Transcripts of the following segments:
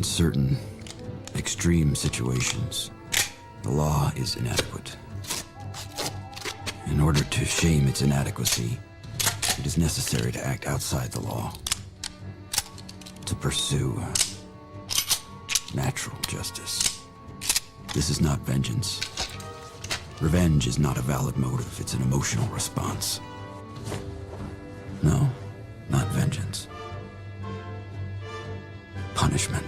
In certain extreme situations, the law is inadequate. In order to shame its inadequacy, it is necessary to act outside the law, to pursue natural justice. This is not vengeance. Revenge is not a valid motive, it's an emotional response. No, not vengeance. Punishment.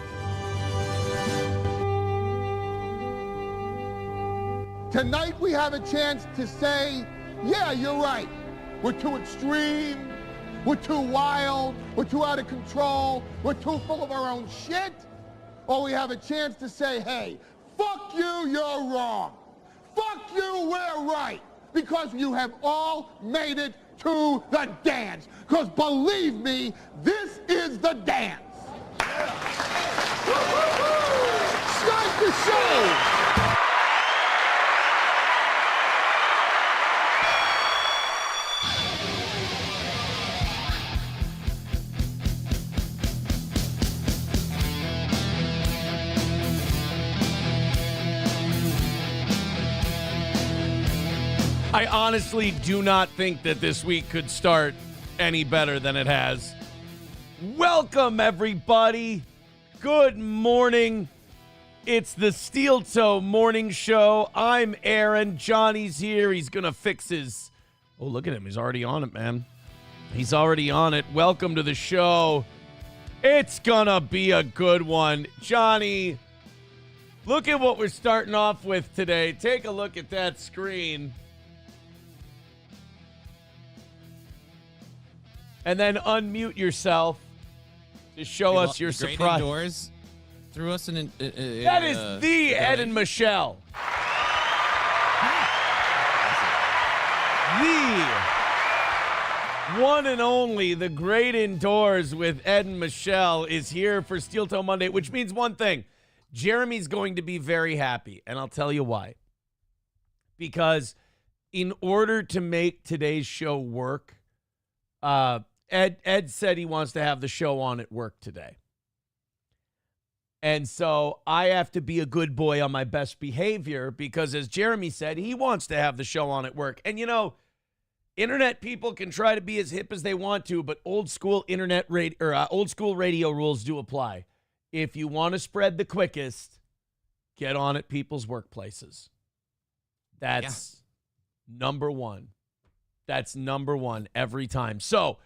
Tonight we have a chance to say, yeah, you're right. We're too extreme, we're too wild, we're too out of control, we're too full of our own shit. Or we have a chance to say, hey, fuck you, you're wrong. Fuck you, we're right. Because you have all made it to the dance. Because believe me, this is the dance. Start the show. I honestly do not think that this week could start any better than it has. Welcome, everybody. Good morning. It's the Steel Toe Morning Show. I'm Aaron. Johnny's here. He's going to fix his... Oh, look at him. He's already on it, man. He's already on it. Welcome to the show. It's going to be a good one. Johnny, look at what we're starting off with today. Take a look at that screen. And then unmute yourself to show us your Great surprise. Indoors threw us in. That is the Ed and Michelle. The one and only, the Great Indoors with Ed and Michelle is here for Steel Toe Monday, which means one thing. Jeremy's going to be very happy, and I'll tell you why. Because in order to make today's show work, Ed said he wants to have the show on at work today. And so I have to be a good boy on my best behavior because, as Jeremy said, he wants to have the show on at work. And, you know, internet people can try to be as hip as they want to, but old school old school radio rules do apply. If you want to spread the quickest, get on at people's workplaces. That's number one. That's number one every time. So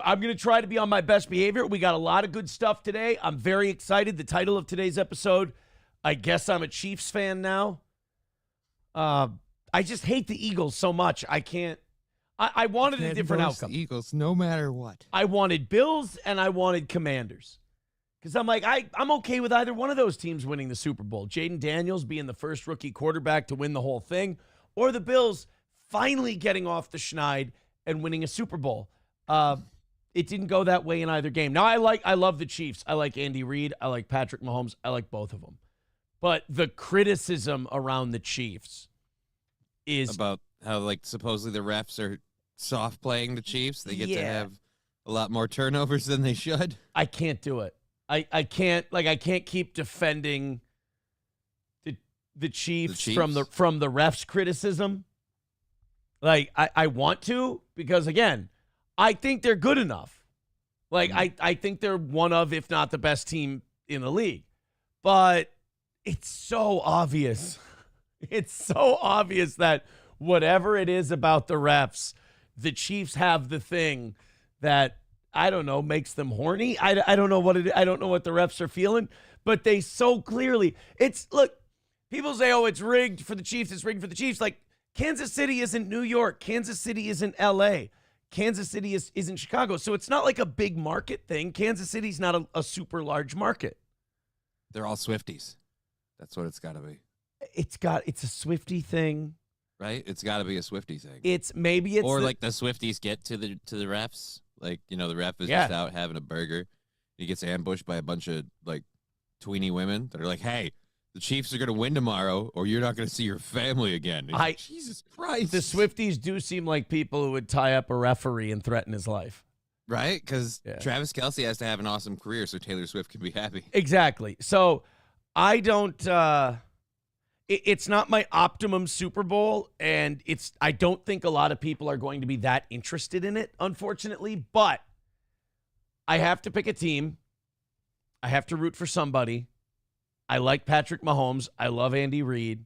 I'm going to try to be on my best behavior. We got a lot of good stuff today. I'm very excited. The title of today's episode, I guess I'm a Chiefs fan now. I just hate the Eagles so much. I can't. I wanted a different outcome. Eagles, no matter what. I wanted Bills and I wanted Commanders. Because I'm like, I'm okay with either one of those teams winning the Super Bowl. Jaden Daniels being the first rookie quarterback to win the whole thing, or the Bills finally getting off the schneid and winning a Super Bowl. It didn't go that way in either game. Now, I love the Chiefs. I like Andy Reid. I like Patrick Mahomes. I like both of them. But the criticism around the Chiefs is about how, like, supposedly the refs are soft playing the Chiefs. They get to have a lot more turnovers than they should. I can't do it. I can't keep defending the Chiefs from the refs' criticism. Like, I want to, because, again, I think they're good enough. Like, I think they're one of, if not the best team in the league. But it's so obvious. It's so obvious that whatever it is about the refs, the Chiefs have the thing that, I don't know, makes them horny. I don't know what I don't know what the refs are feeling, but they so clearly, look, people say, oh, it's rigged for the Chiefs. It's rigged for the Chiefs. Like, Kansas City isn't New York. Kansas City isn't L.A. Kansas City isn't Chicago. So it's not like a big market thing. Kansas City's not a super large market. They're all Swifties. That's what it's got to be. It's a Swiftie thing. Right? It's got to be a Swiftie thing. Or like the Swifties get to the refs. Like, you know, the ref is just out having a burger. He gets ambushed by a bunch of, like, tweeny women that are like, hey, the Chiefs are going to win tomorrow, or you're not going to see your family again. Like, Jesus Christ. The Swifties do seem like people who would tie up a referee and threaten his life. Right? Because Travis Kelce has to have an awesome career so Taylor Swift can be happy. Exactly. So I don't it's not my optimum Super Bowl, and I don't think a lot of people are going to be that interested in it, unfortunately, but I have to pick a team. I have to root for somebody. I like Patrick Mahomes. I love Andy Reid.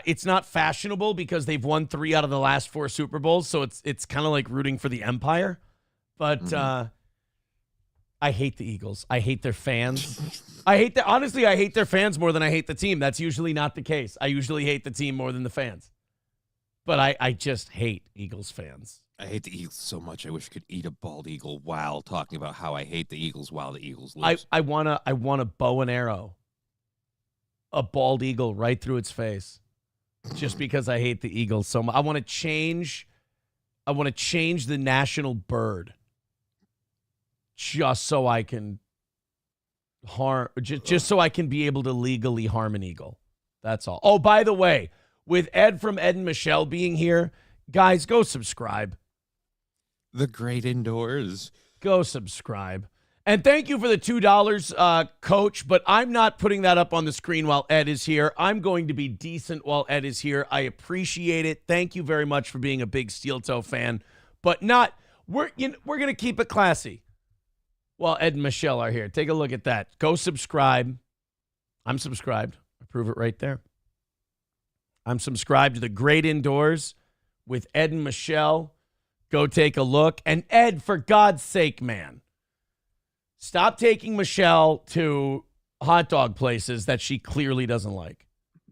It's not fashionable because they've won 3 out of the last 4 Super Bowls, so it's kind of like rooting for the Empire. But I hate the Eagles. I hate their fans. Honestly, I hate their fans more than I hate the team. That's usually not the case. I usually hate the team more than the fans. But I just hate Eagles fans. I hate the Eagles so much. I wish I could eat a bald eagle while talking about how I hate the Eagles while the Eagles lose. I want a bow and arrow, a bald eagle right through its face, just because I hate the Eagles so much. I want to change the national bird, just so I can just so I can be able to legally harm an eagle. That's all. Oh, by the way, with Ed from Ed and Michelle being here, guys, go subscribe. The great indoors. Go subscribe. And thank you for the $2, Coach, but I'm not putting that up on the screen while Ed is here. I'm going to be decent while Ed is here. I appreciate it. Thank you very much for being a big Steel Toe fan, but we're going to keep it classy while Ed and Michelle are here. Take a look at that. Go subscribe. I'm subscribed. I prove it right there. I'm subscribed to the Great Indoors with Ed and Michelle. Go take a look. And Ed, for God's sake, man, stop taking Michelle to hot dog places that she clearly doesn't like.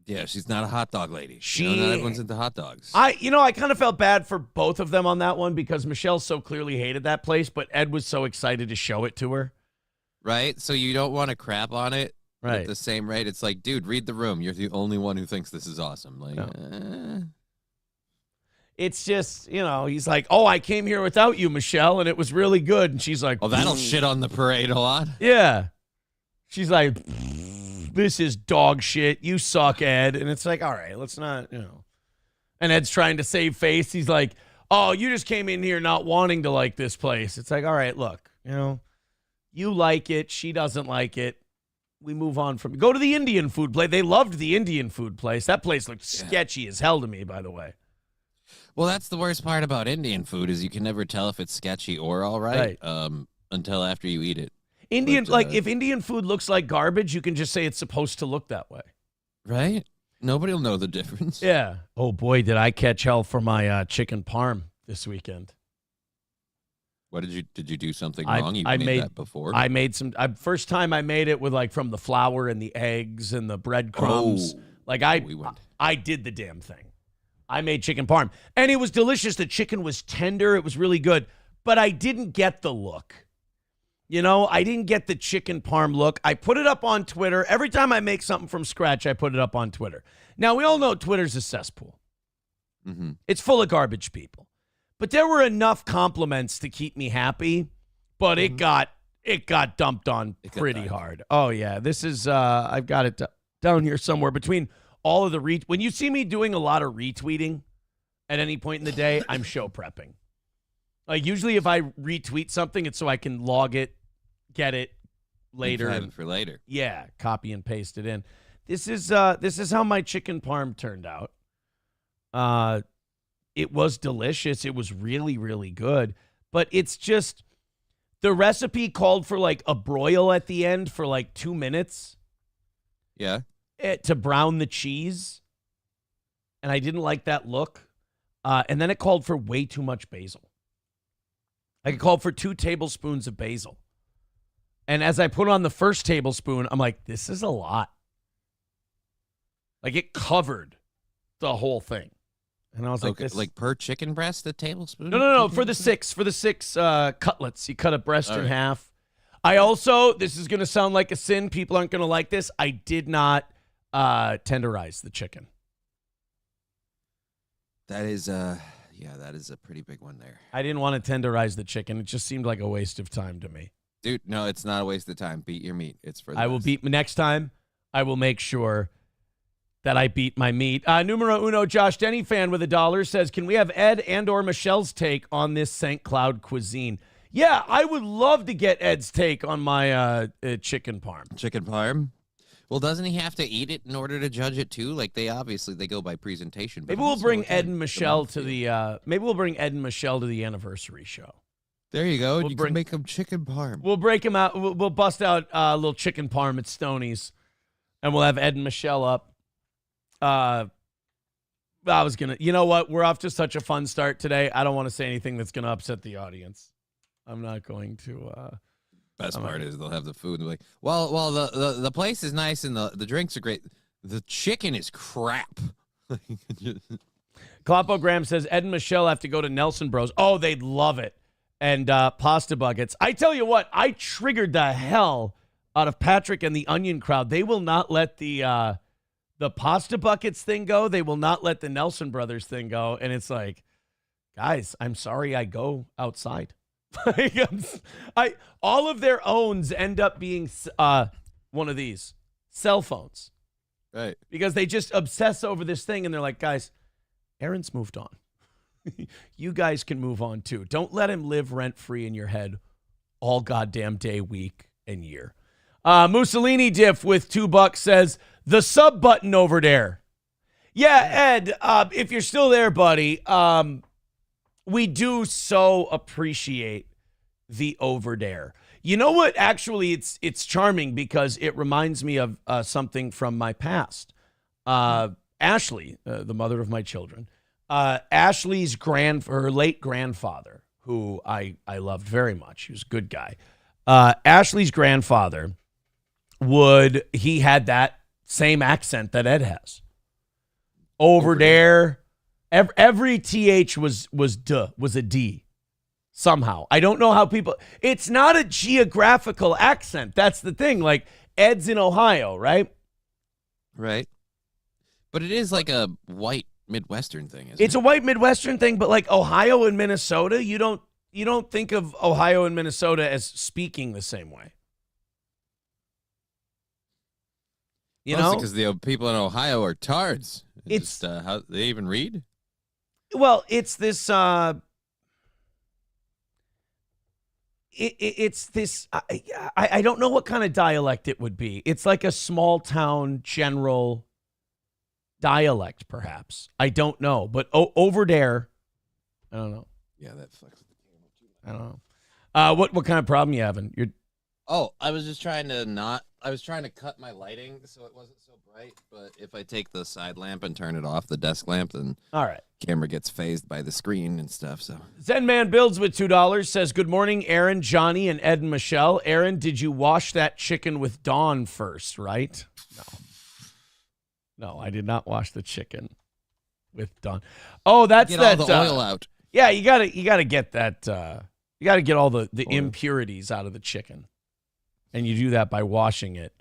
Yeah, she's not a hot dog lady. Not everyone's into hot dogs. I kind of felt bad for both of them on that one because Michelle so clearly hated that place, but Ed was so excited to show it to her. Right? So you don't want to crap on it right at the same rate. It's like, dude, read the room. You're the only one who thinks this is awesome. Like, no. It's just, he's like, oh, I came here without you, Michelle, and it was really good. And she's like, oh, that'll shit on the parade a lot. Yeah. She's like, this is dog shit. You suck, Ed. And it's like, all right, let's not, And Ed's trying to save face. He's like, oh, you just came in here not wanting to like this place. It's like, all right, look, you like it. She doesn't like it. We move on from go to the Indian food place. They loved the Indian food place. That place looked sketchy as hell to me, by the way. Well, that's the worst part about Indian food is you can never tell if it's sketchy or all right. Until after you eat it. If Indian food looks like garbage, you can just say it's supposed to look that way. Right? Nobody will know the difference. Yeah. Oh, boy, did I catch hell for my chicken parm this weekend. What did you do something wrong? You made that before? I made some. First time I made it with from the flour and the eggs and the breadcrumbs. I did the damn thing. I made chicken parm, and it was delicious. The chicken was tender. It was really good, but I didn't get the look. I didn't get the chicken parm look. I put it up on Twitter. Every time I make something from scratch, I put it up on Twitter. Now, we all know Twitter's a cesspool. Mm-hmm. It's full of garbage people. But there were enough compliments to keep me happy, but it got dumped on pretty hard. Oh, yeah. This is, I've got it down here somewhere between all of the when you see me doing a lot of retweeting at any point in the day, I'm show prepping. Like usually if I retweet something, it's so I can log it, get it later. For later. Yeah, copy and paste it in. This is how my chicken parm turned out. It was delicious. It was really, really good. But it's just the recipe called for a broil at the end for 2 minutes. Yeah. To brown the cheese, and I didn't like that look. And then it called for way too much basil. It called for 2 tablespoons of basil. And as I put on the first tablespoon, I'm like, this is a lot. It covered the whole thing. And I was like, this... per chicken breast, a tablespoon? No. For the six cutlets, you cut a breast in half. I also, this is going to sound like a sin. People aren't going to like this. I did not tenderize the chicken. That is that is a pretty big one there. I didn't want to tenderize the chicken. It just seemed like a waste of time to me. Dude, no, it's not a waste of time. Beat your meat. It's for the I will beat next time. I will make sure that I beat my meat. Numero uno, Josh Denny fan with $1 says, can we have Ed and or Michelle's take on this St. Cloud cuisine? Yeah, I would love to get Ed's take on my chicken parm. Chicken parm? Well, doesn't he have to eat it in order to judge it too? Like they go by presentation. Maybe we'll bring Ed and Michelle to the anniversary show. There you go. You can make them chicken parm. We'll break them out. We'll bust out a little chicken parm at Stoney's, and we'll have Ed and Michelle up. You know what? We're off to such a fun start today. I don't want to say anything that's going to upset the audience. I'm not going to. Best part is they'll have the food. They're like, well, the place is nice and the drinks are great. The chicken is crap. Klopogram says Ed and Michelle have to go to Nelson Bros. Oh, they'd love it. And pasta buckets. I tell you what, I triggered the hell out of Patrick and the Onion crowd. They will not let the pasta buckets thing go. They will not let the Nelson Brothers thing go. And it's like, guys, I'm sorry I go outside. All of their owns end up being one of these cell phones, right? Because they just obsess over this thing, and they're like, guys, Aaron's moved on. You guys can move on too. Don't let him live rent free in your head all goddamn day, week, and year. Mussolini Diff with $2 says the sub button over there. Yeah, Ed, if you're still there, buddy. We do so appreciate the over there. You know what? Actually, it's charming because it reminds me of something from my past. Ashley, the mother of my children, Ashley's her late grandfather, who I loved very much. He was a good guy. Ashley's grandfather he had that same accent that Ed has. Over there. Every TH was a D somehow. I don't know how it's not a geographical accent. That's the thing. Like Ed's in Ohio, right? Right. But it is like a white Midwestern thing, isn't it? It's a white Midwestern thing, but like Ohio and Minnesota, you don't think of Ohio and Minnesota as speaking the same way. You know? Because the people in Ohio are tards. It's just, how they even read? Well, it's this. It's this. I don't know what kind of dialect it would be. It's like a small town general dialect, perhaps. I don't know, but over there, I don't know. Yeah, that fucks with the camera too. I don't know. What kind of problem you having? I was just trying to I was trying to cut my lighting so it wasn't so bright, but if I take the side lamp and turn it off, the desk lamp, then all right. Camera gets phased by the screen and stuff. So Zen Man Builds with $2 says, good morning, Aaron, Johnny, and Ed and Michelle. Aaron, did you wash that chicken with Dawn first, right? No, I did not wash the chicken with Dawn. Oh, that's all the oil out. Yeah, you gotta get that. You gotta get all the impurities out of the chicken. And you do that by washing it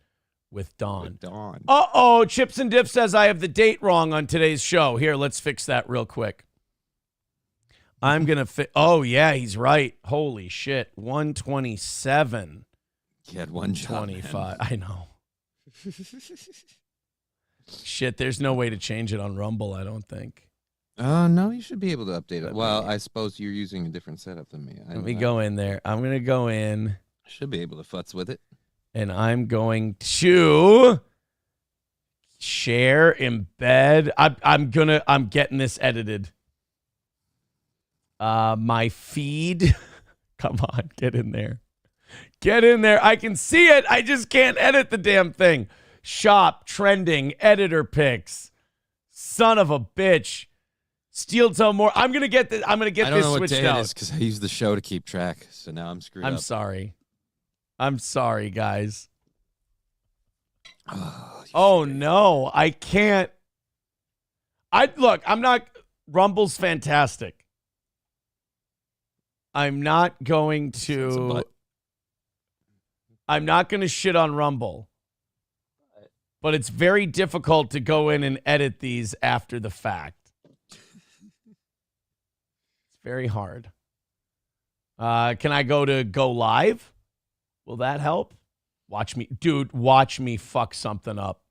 with Dawn. Uh-oh, Chips and Dip says I have the date wrong on today's show. Here, let's fix that real quick. I'm going to oh, yeah, he's right. Holy shit. 127. He had one job, 25. I know. Shit, there's no way to change it on Rumble, I don't think. No, you should be able to update it. Well, I suppose you're using a different setup than me. Let me go in there. I'm going to go in. Should be able to futz with it. And I'm going to share, embed. I'm getting this edited. My feed. Come on, get in there. Get in there. I can see it. I just can't edit the damn thing. Shop, trending, editor picks. Son of a bitch. Steel toe more. I'm gonna get this. I'm gonna get this switched out. I don't know what day it is because I use the show to keep track. So now I'm screwed up. I'm sorry, guys. Oh no, I can't. I'm not. Rumble's fantastic. I'm not going to shit on Rumble. But it's very difficult to go in and edit these after the fact. It's very hard. Can I go live? Will that help? Watch me fuck something up.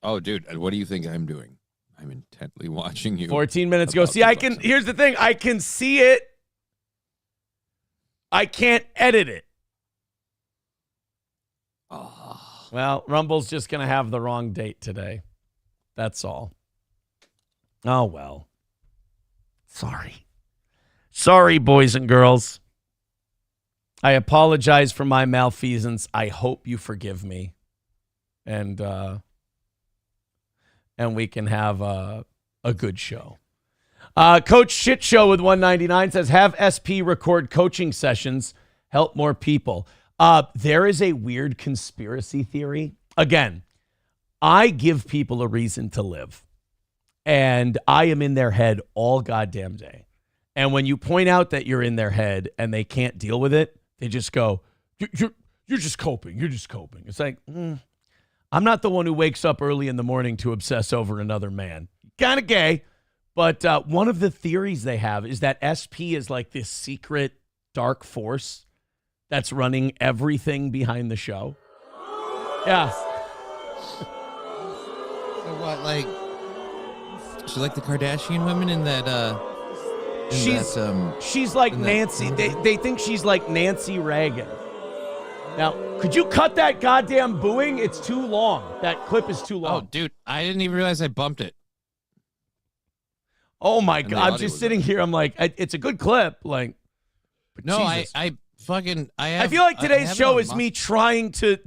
Oh, dude, what do you think I'm doing? I'm intently watching you. 14 minutes ago. See, here's the thing. I can see it. I can't edit it. Oh. Well, Rumble's just going to have the wrong date today. That's all. Oh, well. Sorry. Sorry, boys and girls. I apologize for my malfeasance. I hope you forgive me. And we can have a good show. Coach Shit Show with 199 says, have SP record coaching sessions, help more people. There is a weird conspiracy theory. Again, I give people a reason to live. And I am in their head all goddamn day. And when you point out that you're in their head and they can't deal with it, they just go, you're just coping. You're just coping. It's like, I'm not the one who wakes up early in the morning to obsess over another man. Kind of gay. But one of the theories they have is that SP is like this secret dark force that's running everything behind the show. Yeah. So what, like, she's like the Kardashian women in that, she's like Nancy. They think she's like Nancy Reagan. Now, could you cut that goddamn booing? It's too long. That clip is too long. Oh, dude, I didn't even realize I bumped it. Oh my God! I'm just sitting here. I'm like, it's a good clip. Like, no, Jesus. I feel like today's show is me trying to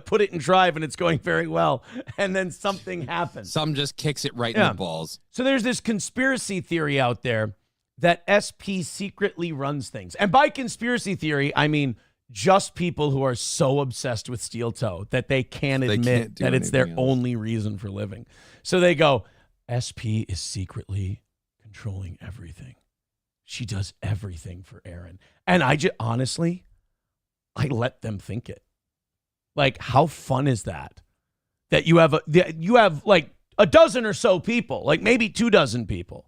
put it in drive, and it's going very well, and then something happens. Some just kicks it right in the balls. So there's this conspiracy theory out there that SP secretly runs things, and by conspiracy theory, I mean just people who are so obsessed with steel toe that they can't admit that it's their only reason for living. So they go, SP is secretly controlling everything. She does everything for Aaron. And I just, honestly, I let them think it. Like, how fun is that? That you have like a dozen or so people, like maybe 24 people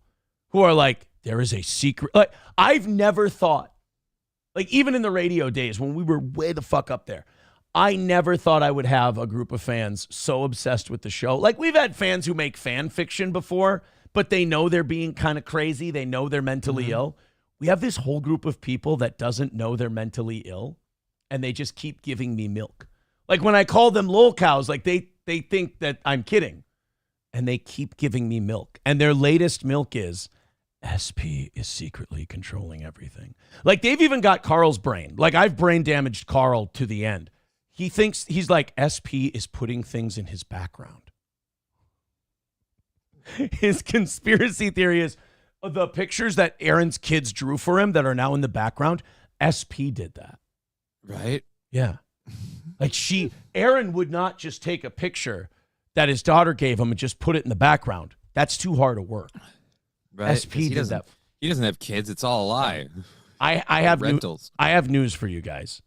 who are like, there is a secret. Like, I've never thought, like, even in the radio days when we were way the fuck up there, I never thought I would have a group of fans so obsessed with the show. Like, we've had fans who make fan fiction before, but they know they're being kind of crazy. They know they're mentally ill. We have this whole group of people that doesn't know they're mentally ill, and they just keep giving me milk. Like, when I call them lol cows, like, they think that I'm kidding, and they keep giving me milk. And their latest milk is, SP is secretly controlling everything. Like, they've even got Carl's brain. Like, I've brain damaged Carl to the end. He thinks, he's like, SP is putting things in his background. His conspiracy theory is the pictures that Aaron's kids drew for him that are now in the background, SP did that. Right? Yeah. Like, Aaron would not just take a picture that his daughter gave him and just put it in the background. That's too hard of work. Right. SP did that. He doesn't have kids. It's all a lie. I have rentals. I have news for you guys.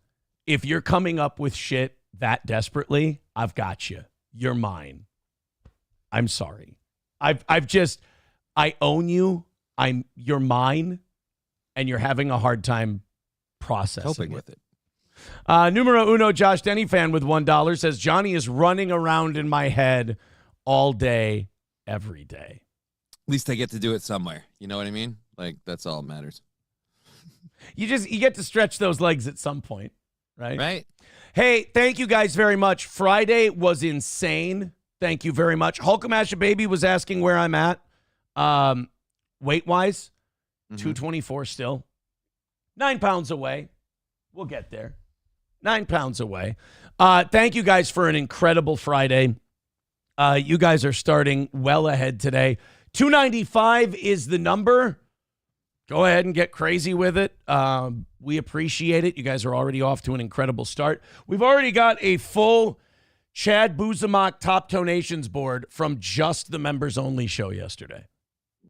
If you're coming up with shit that desperately, I've got you. You're mine. I'm sorry. I own you. You're mine, and you're having a hard time processing coping with it. Numero uno, Josh Denny fan with $1 says, Johnny is running around in my head all day, every day. At least I get to do it somewhere. You know what I mean? Like, that's all that matters. You get to stretch those legs at some point, right? Right. Hey, thank you guys very much. Friday was insane. Thank you very much. Hulkamasha Baby was asking where I'm at. Weight-wise, 224 still. 9 pounds away. We'll get there. 9 pounds away. Thank you guys for an incredible Friday. You guys are starting well ahead today. 295 is the number. Go ahead and get crazy with it. We appreciate it. You guys are already off to an incredible start. We've already got a full Chad Buzamok Top Donations board from just the members only show yesterday.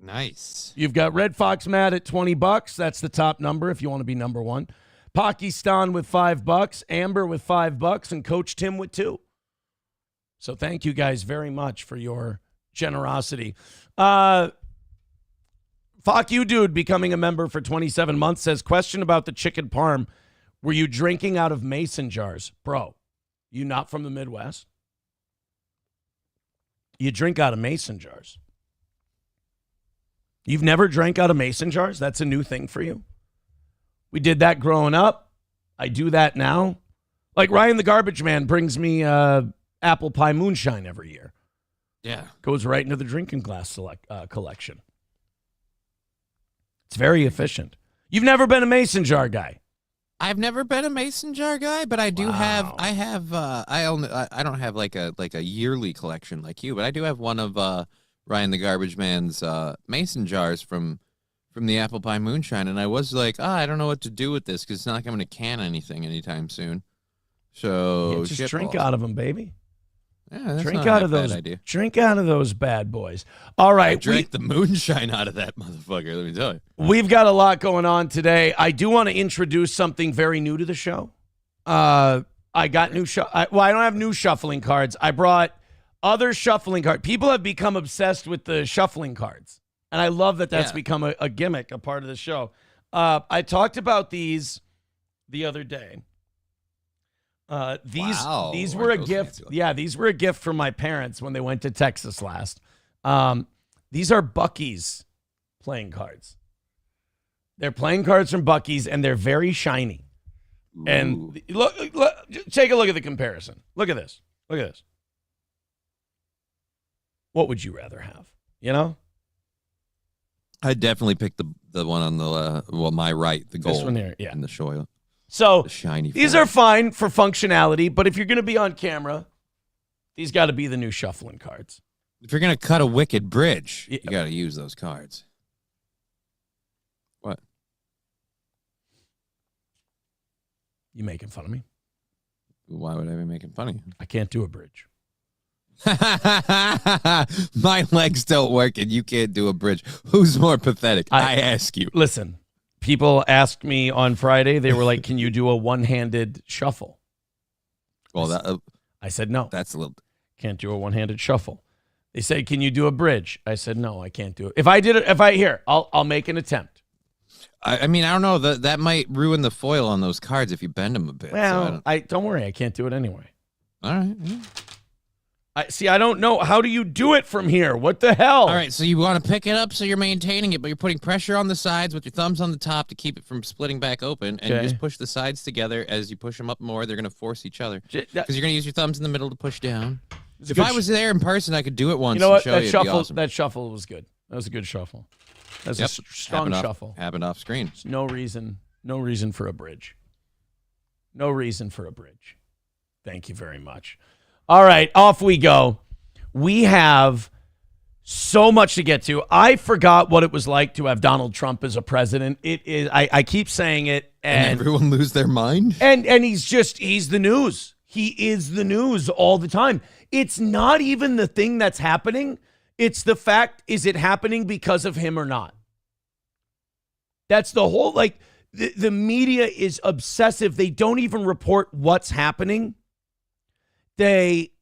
Nice. You've got Red Fox Matt at $20. That's the top number if you want to be number one. Pakistan with $5, Amber with $5, and Coach Tim with $2. So thank you guys very much for your generosity. Fuck you, dude, becoming a member for 27 months says, question about the chicken parm. Were you drinking out of mason jars? Bro, you not from the Midwest? You drink out of mason jars. You've never drank out of mason jars? That's a new thing for you? We did that growing up. I do that now. Like Ryan the Garbage Man brings me apple pie moonshine every year. Yeah. Goes right into the drinking glass collection. It's very efficient. You've never been a mason jar guy. I've never been a mason jar guy, but I do have. I don't have like a yearly collection like you, but I do have one of Ryan the Garbage Man's mason jars from the apple pie moonshine, and I was like, I don't know what to do with this because it's not like I'm going to can anything anytime soon. So just drink out of them, baby. Yeah, that's drink not out a of bad those. idea. Drink out of those bad boys. All right, I drank the moonshine out of that motherfucker. Let me tell you. We've got a lot going on today. I do want to introduce something very new to the show. I got new I don't have new shuffling cards. I brought other shuffling cards. People have become obsessed with the shuffling cards, and I love that that's become a gimmick, a part of the show. I talked about these the other day. These were a gift. Yeah, these were a gift from my parents when they went to Texas last. These are Buc-ee's playing cards. They're playing cards from Buc-ee's, and they're very shiny. Ooh. And look, take a look at the comparison. Look at this. Look at this. What would you rather have? You know? I'd definitely pick the one on the my right, the gold. This one here, yeah, and the show. So the shiny these are fine for functionality, but if you're going to be on camera, these got to be the new shuffling cards. If you're going to cut a wicked bridge, you got to use those cards. What? You making fun of me? Why would I be making fun of you? I can't do a bridge. My legs don't work and you can't do a bridge. Who's more pathetic? I ask you. Listen. People asked me on Friday, they were like, can you do a one-handed shuffle? Well, I said no. That's a little... Can't do a one-handed shuffle. They said, can you do a bridge? I said, no, I can't do it. If I did it, I'll make an attempt. I mean, I don't know. That might ruin the foil on those cards if you bend them a bit. Well, so don't worry. I can't do it anyway. All right. Yeah. I don't know. How do you do it from here? What the hell? All right, so you want to pick it up so you're maintaining it, but you're putting pressure on the sides with your thumbs on the top to keep it from splitting back open, and you just push the sides together. As you push them up more, they're going to force each other because you're going to use your thumbs in the middle to push down. If I was there in person, I could do it once. You know what? Awesome. That shuffle was good. That was a good shuffle. That's a strong shuffle. Happened off screen. There's no reason for a bridge. No reason for a bridge. Thank you very much. All right, off we go. We have so much to get to. I forgot what it was like to have Donald Trump as a president. It is. I keep saying it, and everyone lose their mind. And he's the news. He is the news all the time. It's not even the thing that's happening. It's the fact, is it happening because of him or not? That's the whole, the media is obsessive. They don't even report what's happening. They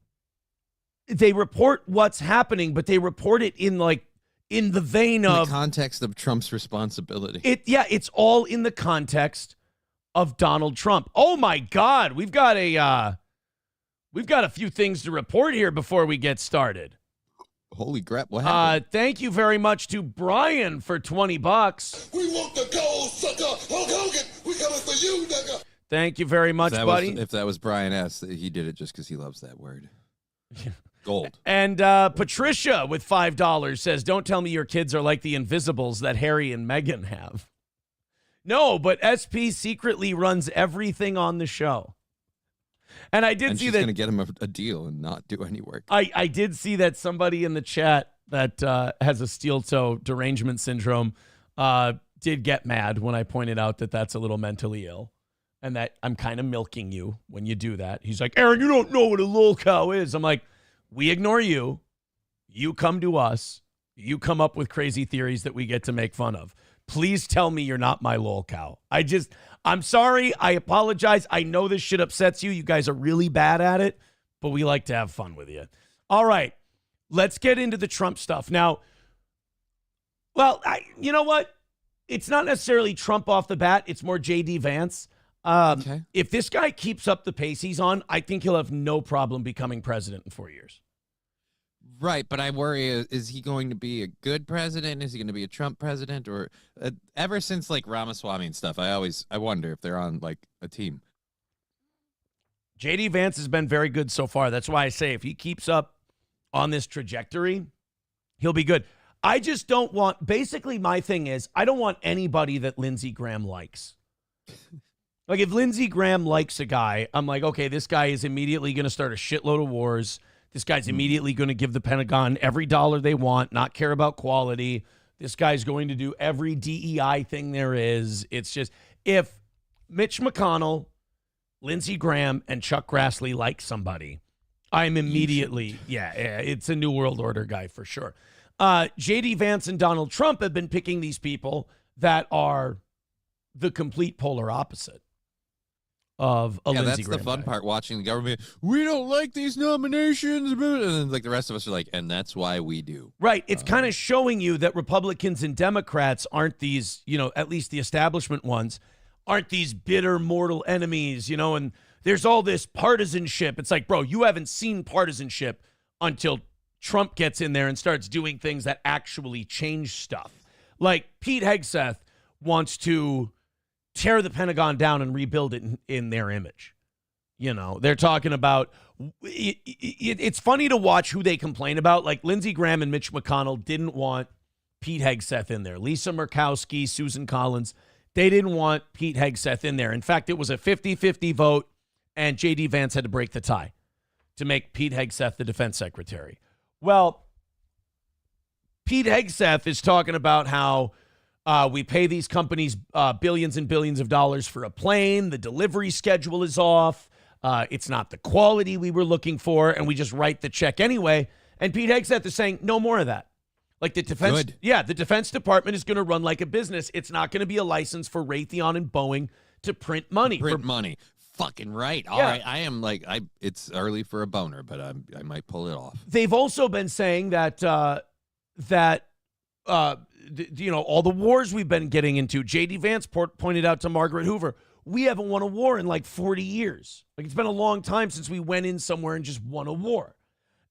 report what's happening, but they report it in the vein of the context of Trump's responsibility. It's all in the context of Donald Trump. Oh my God, we've got a few things to report here before we get started. Holy crap! What happened? Thank you very much to Brian for $20. We want the gold, sucker. Hulk Hogan, we coming for you, nigga. Thank you very much, buddy. If that was Brian S., he did it just because he loves that word. Gold. And Patricia with $5 says, don't tell me your kids are like the Invisibles that Harry and Meghan have. No, but SP secretly runs everything on the show. And I did see she's that. She's going to get him a deal and not do any work. I did see that somebody in the chat that has a steel toe derangement syndrome did get mad when I pointed out that that's a little mentally ill. And that I'm kind of milking you when you do that. He's like, Aaron, you don't know what a lol cow is. I'm like, we ignore you. You come to us. You come up with crazy theories that we get to make fun of. Please tell me you're not my lol cow. I'm sorry. I apologize. I know this shit upsets you. You guys are really bad at it, but we like to have fun with you. All right. Let's get into the Trump stuff. Now, you know what? It's not necessarily Trump off the bat. It's more J.D. Vance. Okay. If this guy keeps up the pace he's on, I think he'll have no problem becoming president in 4 years. Right, but I worry, is he going to be a good president? Is he going to be a Trump president? Or ever since, like, Ramaswamy and stuff, I wonder if they're on, like, a team. J.D. Vance has been very good so far. That's why I say if he keeps up on this trajectory, he'll be good. I just don't want, basically my thing is, I don't want anybody that Lindsey Graham likes. Like, if Lindsey Graham likes a guy, I'm like, okay, this guy is immediately going to start a shitload of wars. This guy's immediately going to give the Pentagon every dollar they want, not care about quality. This guy's going to do every DEI thing there is. It's just, if Mitch McConnell, Lindsey Graham, and Chuck Grassley like somebody, I'm immediately, it's a New World Order guy for sure. J.D. Vance and Donald Trump have been picking these people that are the complete polar opposite of a Lindsey Graham. That's the fun part, watching the government. We don't like these nominations. And then, like, the rest of us are like, and that's why we do. Right. It's kind of showing you that Republicans and Democrats aren't these, at least the establishment ones, aren't these bitter mortal enemies, and there's all this partisanship. It's like, bro, you haven't seen partisanship until Trump gets in there and starts doing things that actually change stuff. Like Pete Hegseth wants to tear the Pentagon down and rebuild it in their image. They're talking about, it's funny to watch who they complain about. Like Lindsey Graham and Mitch McConnell didn't want Pete Hegseth in there. Lisa Murkowski, Susan Collins, they didn't want Pete Hegseth in there. In fact, it was a 50-50 vote, and J.D. Vance had to break the tie to make Pete Hegseth the defense secretary. Well, Pete Hegseth is talking about how we pay these companies billions and billions of dollars for a plane. The delivery schedule is off. It's not the quality we were looking for, and we just write the check anyway. And Pete Hegseth is saying, no more of that. Like the defense, the Defense Department is going to run like a business. It's not going to be a license for Raytheon and Boeing to print money. Money. Fucking right. All right. I am like, it's early for a boner, but I might pull it off. They've also been saying that all the wars we've been getting into, J.D. Vance pointed out to Margaret Hoover, we haven't won a war in like 40 years. Like, it's been a long time since we went in somewhere and just won a war.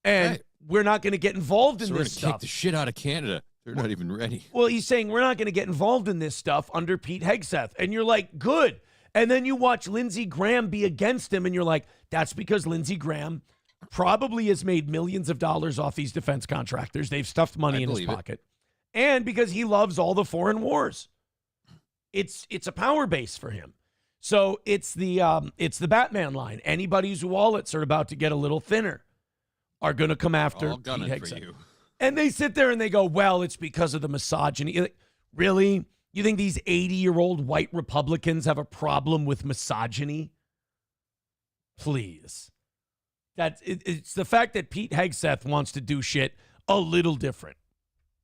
And we're not going to get involved in this stuff. Kick the shit out of Canada. They're not even ready. Well, he's saying we're not going to get involved in this stuff under Pete Hegseth. And you're like, good. And then you watch Lindsey Graham be against him, and you're like, that's because Lindsey Graham probably has made millions of dollars off these defense contractors. They've stuffed money in his pocket. And because he loves all the foreign wars. It's a power base for him. So it's the Batman line. Anybody whose wallets are about to get a little thinner are going to come after Pete Hegseth. And they sit there and they go, well, it's because of the misogyny. Like, really? You think these 80-year-old white Republicans have a problem with misogyny? Please. It's the fact that Pete Hegseth wants to do shit a little different.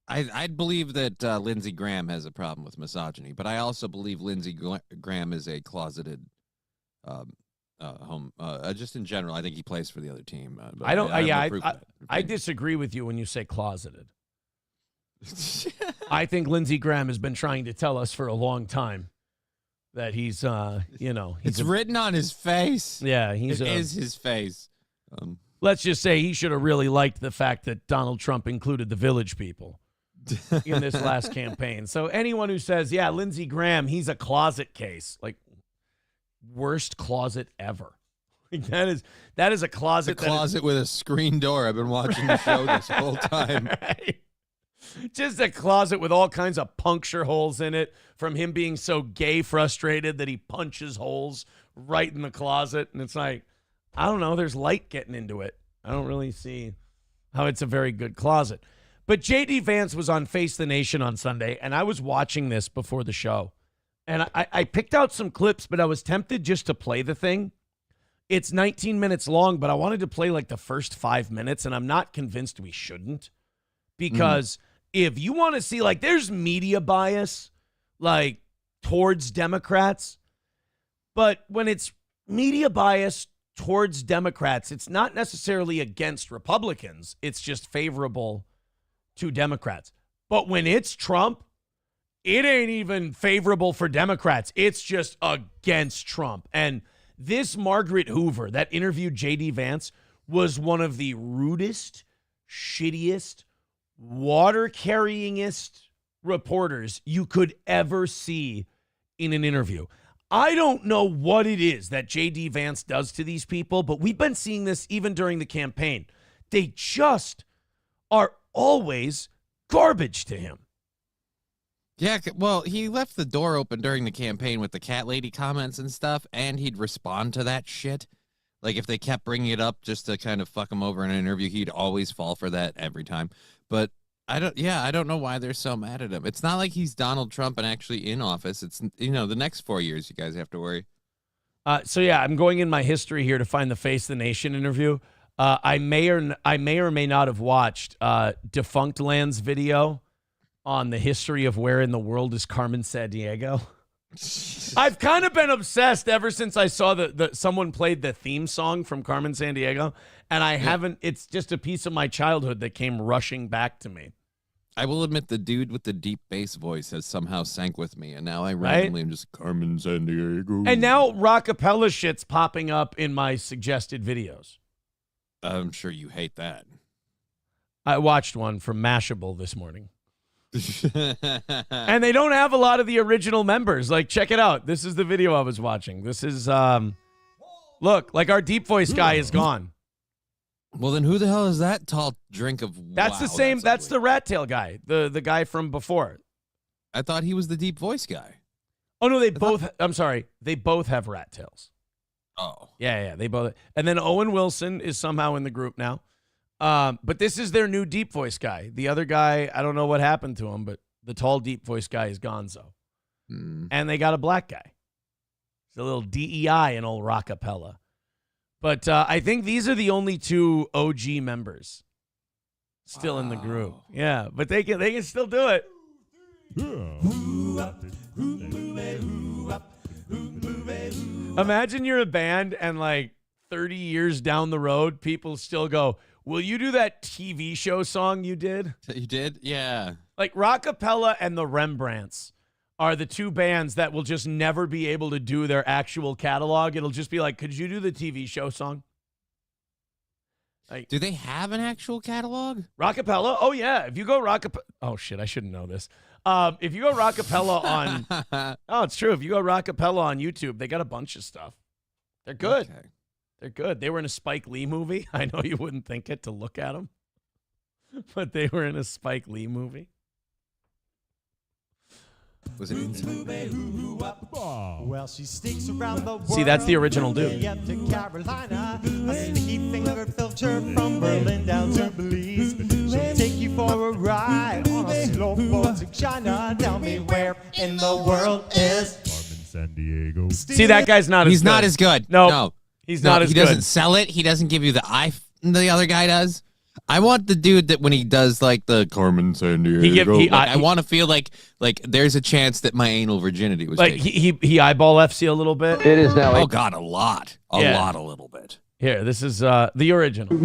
I'd believe that Lindsey Graham has a problem with misogyny, but I also believe Lindsey Graham is a closeted just in general. I think he plays for the other team. I disagree with you when you say closeted. I think Lindsey Graham has been trying to tell us for a long time that he's it's written on his face. Yeah, it is his face. Let's just say he should have really liked the fact that Donald Trump included the Village People in this last campaign. So anyone who says, yeah, Lindsey Graham, he's a closet case, like, worst closet ever. Like, that is a closet. It's a closet with a screen door. I've been watching the show this whole time. Right? Just a closet with all kinds of puncture holes in it from him being so gay frustrated that he punches holes right in the closet. And it's like, I don't know, there's light getting into it. I don't really see how it's a very good closet. But J.D. Vance was on Face the Nation on Sunday, and I was watching this before the show. And I picked out some clips, but I was tempted just to play the thing. It's 19 minutes long, but I wanted to play like the first 5 minutes, and I'm not convinced we shouldn't. Because if you want to see, like, there's media bias, like, towards Democrats. But when it's media bias towards Democrats, it's not necessarily against Republicans. It's just favorable to Democrats. But when it's Trump, it ain't even favorable for Democrats. It's just against Trump. And this Margaret Hoover that interviewed J.D. Vance was one of the rudest, shittiest, water-carryingest reporters you could ever see in an interview. I don't know what it is that J.D. Vance does to these people, but we've been seeing this even during the campaign. They just are always garbage to him. Yeah, well, he left the door open during the campaign with the cat lady comments and stuff, and he'd respond to that shit. Like, if they kept bringing it up just to kind of fuck him over in an interview, he'd always fall for that every time. But I don't know why they're so mad at him. It's not like he's Donald Trump and actually in office. It's, the next 4 years you guys have to worry. So yeah, I'm going in my history here to find the Face the Nation interview. I may or may not have watched Defunct Land's video on the history of where in the world is Carmen Sandiego. I've kind of been obsessed ever since I saw that someone played the theme song from Carmen Sandiego, and I haven't. It's just a piece of my childhood that came rushing back to me. I will admit the dude with the deep bass voice has somehow sank with me, and now I randomly am just Carmen Sandiego. And now rockapella shit's popping up in my suggested videos. I'm sure you hate that. I watched one from Mashable this morning. And they don't have a lot of the original members. Like, check it out. This is the video I was watching. This is, look, like our deep voice guy is gone. Well, then who the hell is that tall drink of That's the same. That's the rat tail guy, the guy from before. I thought he was the deep voice guy. Oh, no, I'm sorry. They both have rat tails. Oh. Yeah, they both. And then Owen Wilson is somehow in the group now. But this is their new deep voice guy. The other guy, I don't know what happened to him, but the tall deep voice guy is gonzo. And they got a black guy. It's a little DEI in old rockapella. But I think these are the only two OG members still in the group. Yeah, but they can still do it. Imagine you're a band and like 30 years down the road, people still go, will you do that TV show song you did? You did? Yeah. Like Rockapella and the Rembrandts are the two bands that will just never be able to do their actual catalog. It'll just be like, could you do the TV show song? Like, do they have an actual catalog? Rockapella? Oh, yeah. If you go Rockapella. Oh, shit. I shouldn't know this. If you go Rockapella on. Oh, it's true. If you go Rockapella on YouTube, they got a bunch of stuff. They're good. Okay. They're good. They were in a Spike Lee movie. I know you wouldn't think it to look at them, but they were in a Spike Lee movie. Was it inside? Well, she sneaks around the world. See, that's the original dude. To Carolina, a sticky finger filter from Berlin down to Belize. She'll take you for a ride on a slow boat to China. Tell me where in the world is Carmen Sandiego. See, that guy's not. He's not as good. Nope. No, he's not as good. He doesn't sell it. He doesn't give you the the other guy does. I want the dude that when he does like the Carmen Sandiego, I want to feel like there's a chance that my anal virginity was like taken. he eyeball F's you a little bit. It is now. Oh God, a lot, a little bit. Here, this is the original.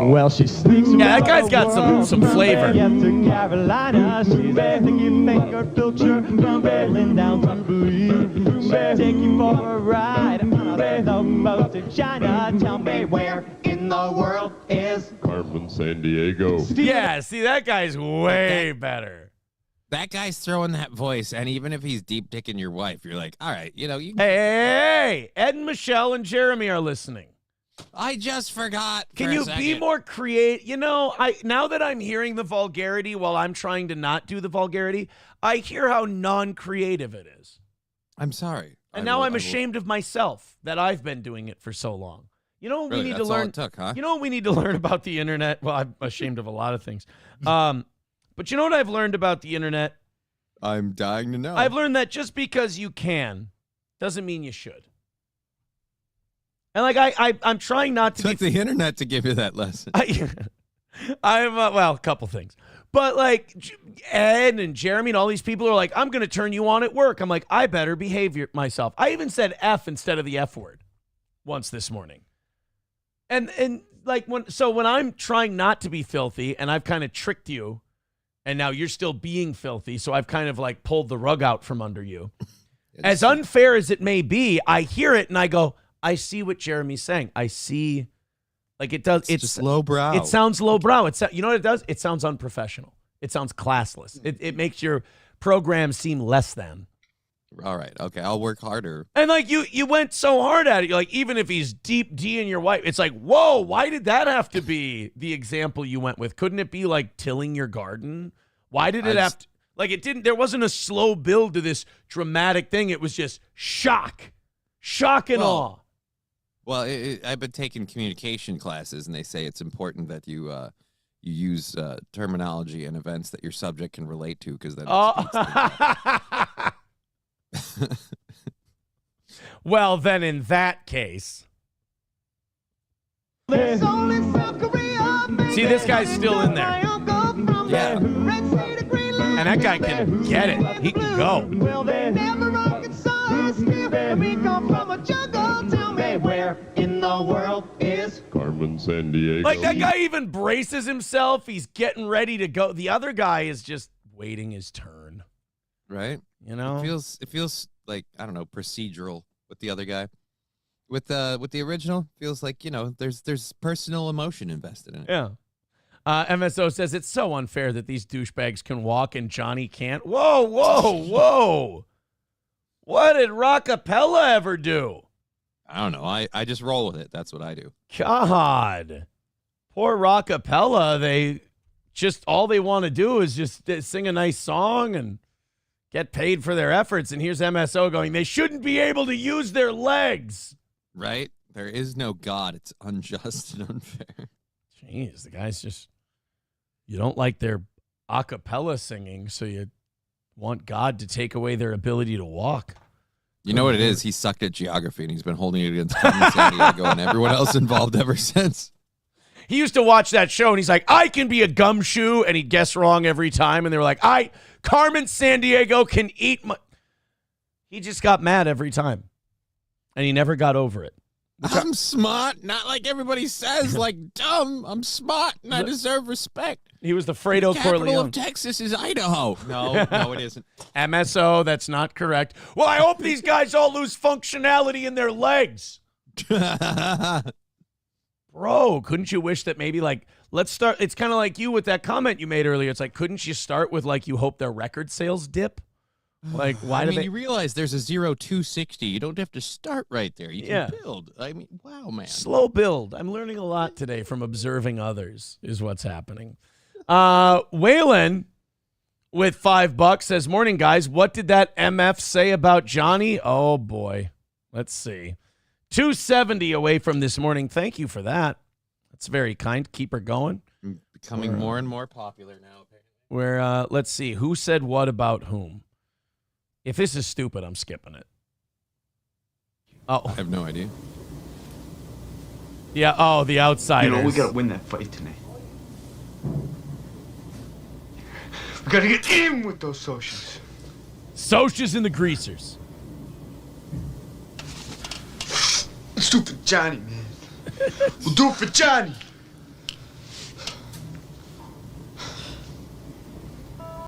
Well, she sneaks around. Yeah, that guy's got some flavor. To Carolina, she's a sticky finger filter from Berlin down to Belize. She'll take you for a ride on a slow boat to China. Tell me where in the world is Carmen Sandiego. Yeah, see, that guy's way better. That guy's throwing that voice, and even if he's deep dicking your wife, you're like, all right, you. Hey, Ed and Michelle and Jeremy are listening. I just forgot. Can you be more creative? Now that I'm hearing the vulgarity while I'm trying to not do the vulgarity, I hear how non-creative it is. I'm sorry. And now I'm ashamed of myself that I've been doing it for so long. You know what we need to learn? You know what we need to learn about the internet? Well, I'm ashamed of a lot of things. But you know what I've learned about the internet? I'm dying to know. I've learned that just because you can doesn't mean you should. And like I'm trying not to. Took the internet to give you that lesson. I'm a couple things, but like Ed and Jeremy and all these people are like, I'm going to turn you on at work. I'm like, I better behave myself. I even said F instead of the F word once this morning. And like when I'm trying not to be filthy and I've kind of tricked you, and now you're still being filthy, so I've kind of like pulled the rug out from under you. As unfair as it may be, I hear it and I go, I see what Jeremy's saying. I see, like it does. It's just lowbrow. It sounds lowbrow. You know what it does? It sounds unprofessional. It sounds classless. It makes your program seem less than. All right. Okay. I'll work harder. And like you went so hard at it. You're like, even if he's deep D in your wife, it's like, whoa, why did that have to be the example you went with? Couldn't it be like tilling your garden? Why did it have to? Like it didn't, there wasn't a slow build to this dramatic thing. It was just shock and awe. Well, I've been taking communication classes, and they say it's important that you use terminology and events that your subject can relate to, because then. Well, then in that case. See, this guy's still in there. Yeah. And that guy can get it. He can go. Where in the world is Carmen Sandiego? Like, that guy even braces himself. He's getting ready to go. The other guy is just waiting his turn. Right. You know? It feels like, I don't know, procedural with the other guy. With the original, feels like, there's personal emotion invested in it. Yeah. MSO says it's so unfair that these douchebags can walk and Johnny can't. Whoa. What did Rockapella ever do? I don't know. I just roll with it. That's what I do. God. Poor Rockapella. All they want to do is just sing a nice song and get paid for their efforts. And here's MSO going, they shouldn't be able to use their legs. Right? There is no God. It's unjust and unfair. Jeez, the guy's just, you don't like their a cappella singing, so you want God to take away their ability to walk. You know what it is? He sucked at geography, and he's been holding it against Carmen Sandiego and everyone else involved ever since. He used to watch that show, and he's like, I can be a gumshoe, and he'd guess wrong every time, and they were like, Carmen Sandiego can eat my... He just got mad every time, and he never got over it. I'm smart, not like everybody says, like dumb. I'm smart, and I deserve respect. He was the Fredo Capital Corleone. of Texas is Idaho. No, it isn't. MSO, that's not correct. Well, I hope these guys all lose functionality in their legs. Bro, couldn't you wish that maybe, like, let's start, it's kind of like you with that comment you made earlier. It's like, couldn't you start with, like, you hope their record sales dip? Like, why you realize there's a 0-260. You don't have to start right there. You can build. I mean, wow, man. Slow build. I'm learning a lot today from observing others is what's happening. Waylon with $5 says, morning, guys. What did that MF say about Johnny? Oh, boy. Let's see. 270 away from this morning. Thank you for that. That's very kind. Keep her going. Becoming more and more popular now. Let's see. Who said what about whom? If this is stupid, I'm skipping it. Oh. I have no idea. Yeah, the Outsiders. We gotta win that fight tonight. We gotta get in with those socials. Socials and the greasers. Let's do it for Johnny, man. We'll do it for Johnny.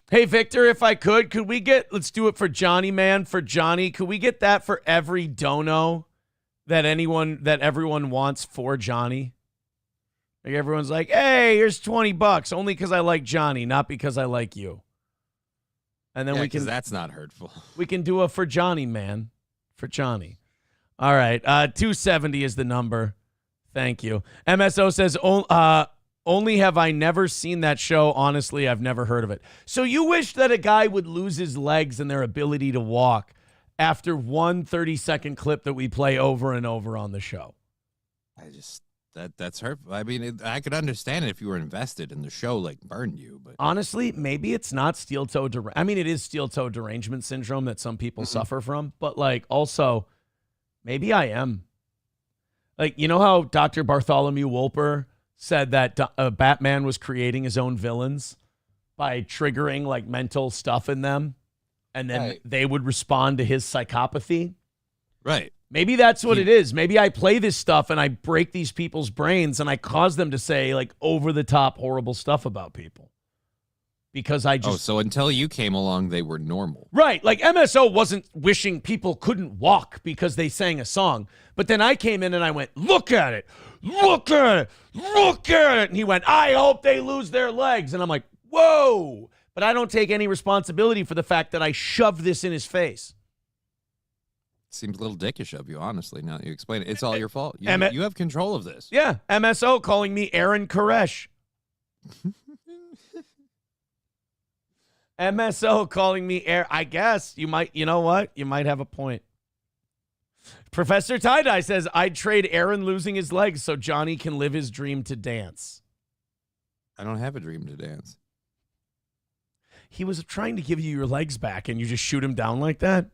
Hey, Victor, if I could we get, let's do it for Johnny, man, for Johnny. Could we get that for every dono that everyone wants for Johnny? Like everyone's like, hey, here's $20, only because I like Johnny, not because I like you. And then that's not hurtful. We can do a for Johnny, man, for Johnny. All right, 270 is the number. Thank you. MSO says, only have I never seen that show. Honestly, I've never heard of it. So you wish that a guy would lose his legs and their ability to walk after one 30-second clip that we play over and over on the show. That's hurtful. I mean, I could understand it if you were invested in the show, like burned you. But honestly, maybe it's not steel-toe derangement. I mean, it is steel-toe derangement syndrome that some people suffer from. But, like, also, maybe I am. Like, you know how Dr. Bartholomew Wolper said that Batman was creating his own villains by triggering like mental stuff in them, and then they would respond to his psychopathy. Right. Maybe that's what it is. Maybe I play this stuff and I break these people's brains and I cause them to say like over the top horrible stuff about people because I just... Oh, so until you came along, they were normal. Right. Like MSO wasn't wishing people couldn't walk because they sang a song. But then I came in and I went, look at it. Look at it. Look at it. And he went, I hope they lose their legs. And I'm like, whoa. But I don't take any responsibility for the fact that I shoved this in his face. Seems a little dickish of you, honestly, now that you explain it. It's all your fault. You have control of this. Yeah. MSO calling me Aaron Koresh. MSO calling me Aaron. I guess you know what? You might have a point. Professor Tie-Dye says, I'd trade Aaron losing his legs so Johnny can live his dream to dance. I don't have a dream to dance. He was trying to give you your legs back and you just shoot him down like that?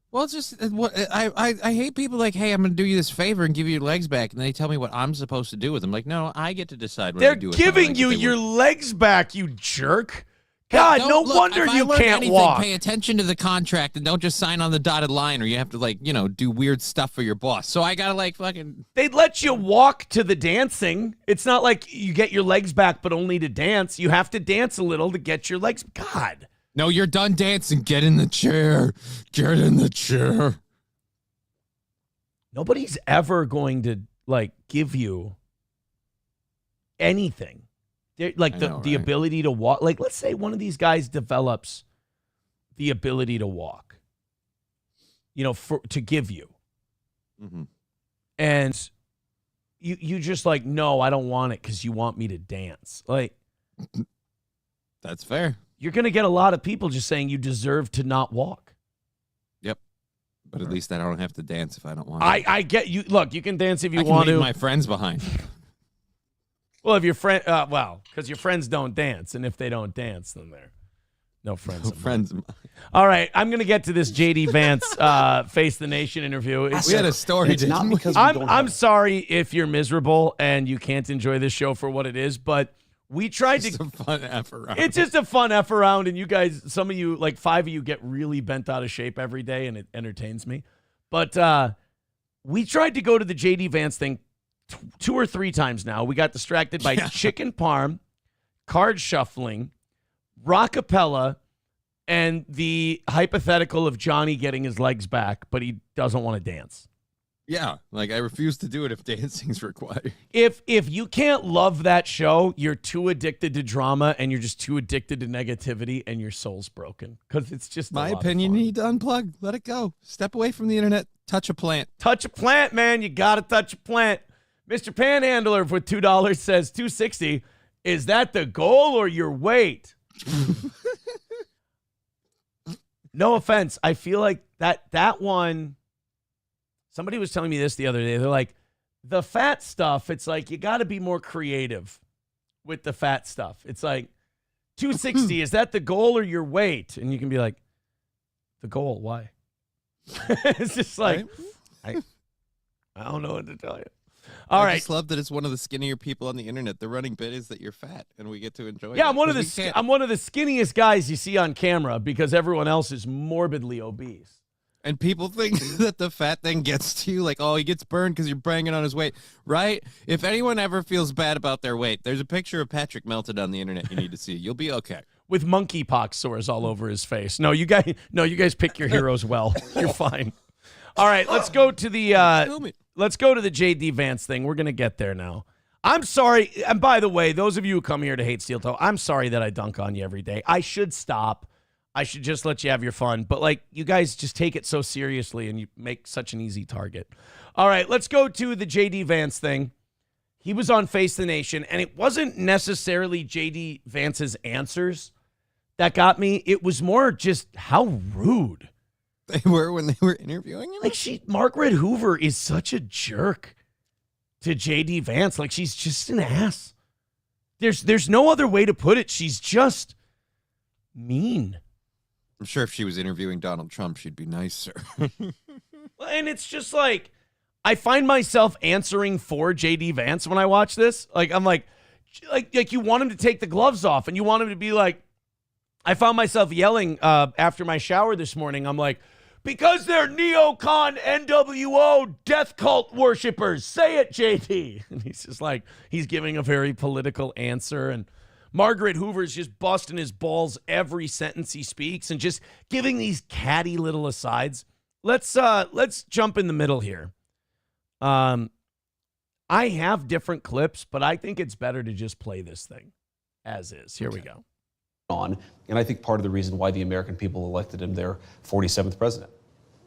Well, it's just I hate people like, hey, I'm going to do you this favor and give you your legs back, and they tell me what I'm supposed to do with them. Like, no, I get to decide what They're I do with them. giving you your legs back, you jerk. God, no wonder you can't walk. Pay attention to the contract and don't just sign on the dotted line, or you have to do weird stuff for your boss. So I gotta fucking. They'd let you walk to the dancing. It's not like you get your legs back, but only to dance. You have to dance a little to get your legs. God. No, you're done dancing. Get in the chair. Get in the chair. Nobody's ever going to give you anything. The ability to walk. Like, let's say one of these guys develops the ability to walk, to give you. Mm-hmm. And you just no, I don't want it because you want me to dance. That's fair. You're going to get a lot of people just saying you deserve to not walk. Yep. But at least I don't have to dance if I don't want to. I get you. Look, you can dance if you I can want leave to. my friends behind. Well, if your friend, because your friends don't dance, and if they don't dance, then they're no friends. No friends. All right, I'm gonna get to this JD Vance Face the Nation interview. We had a story. It's not because I'm sorry if you're miserable and you can't enjoy this show for what it is, but we tried to. It's a fun F around. It's just a fun F around, and you guys, some of you, 5 of you, get really bent out of shape every day, and it entertains me. But we tried to go to the JD Vance thing 2 or 3 times now. We got distracted by chicken parm, card shuffling, rockapella, and the hypothetical of Johnny getting his legs back, but he doesn't want to dance. Yeah, I refuse to do it if dancing's required. If you can't love that show, you're too addicted to drama and you're just too addicted to negativity and your soul's broken. Because it's just my opinion. You need to unplug. Let it go. Step away from the internet. Touch a plant. Touch a plant, man. You got to touch a plant. Mr. Panhandler with $2 says $2.60. Is that the goal or your weight? No offense. I feel like that one. Somebody was telling me this the other day. They're like, the fat stuff, it's like you got to be more creative with the fat stuff. It's like 260. Is that the goal or your weight? And you can be like, the goal. Why? It's just like, I don't know what to tell you. All right. I just love that it's one of the skinnier people on the internet. The running bit is that you're fat, and we get to enjoy it. Yeah, I'm one of the skinniest guys you see on camera because everyone else is morbidly obese. And people think that the fat thing gets to you, like, oh, he gets burned because you're banging on his weight, right? If anyone ever feels bad about their weight, there's a picture of Patrick melted on the internet you need to see. You'll be okay. With monkeypox sores all over his face. No, you guys pick your heroes well. You're fine. All right, let's go to the JD Vance thing. We're gonna get there now. I'm sorry, and by the way, those of you who come here to hate Steel Toe, I'm sorry that I dunk on you every day. I should stop. I should just let you have your fun. But, you guys just take it so seriously and you make such an easy target. All right, let's go to the JD Vance thing. He was on Face the Nation, and it wasn't necessarily JD Vance's answers that got me. It was more just how rude they were when they were interviewing him. Margaret Hoover is such a jerk to JD Vance. She's just an ass. There's no other way to put it. She's just mean. I'm sure if she was interviewing Donald Trump, she'd be nicer. And it's just I find myself answering for JD Vance when I watch this. I'm like you want him to take the gloves off and you want him to be like, I found myself yelling after my shower this morning. I'm like, because they're neocon NWO death cult worshipers. Say it, JD. And he's just he's giving a very political answer. And Margaret Hoover's just busting his balls every sentence he speaks and just giving these catty little asides. Let's jump in the middle here. I have different clips, but I think it's better to just play this thing as is. Here we go. And I think part of the reason why the American people elected him their 47th president.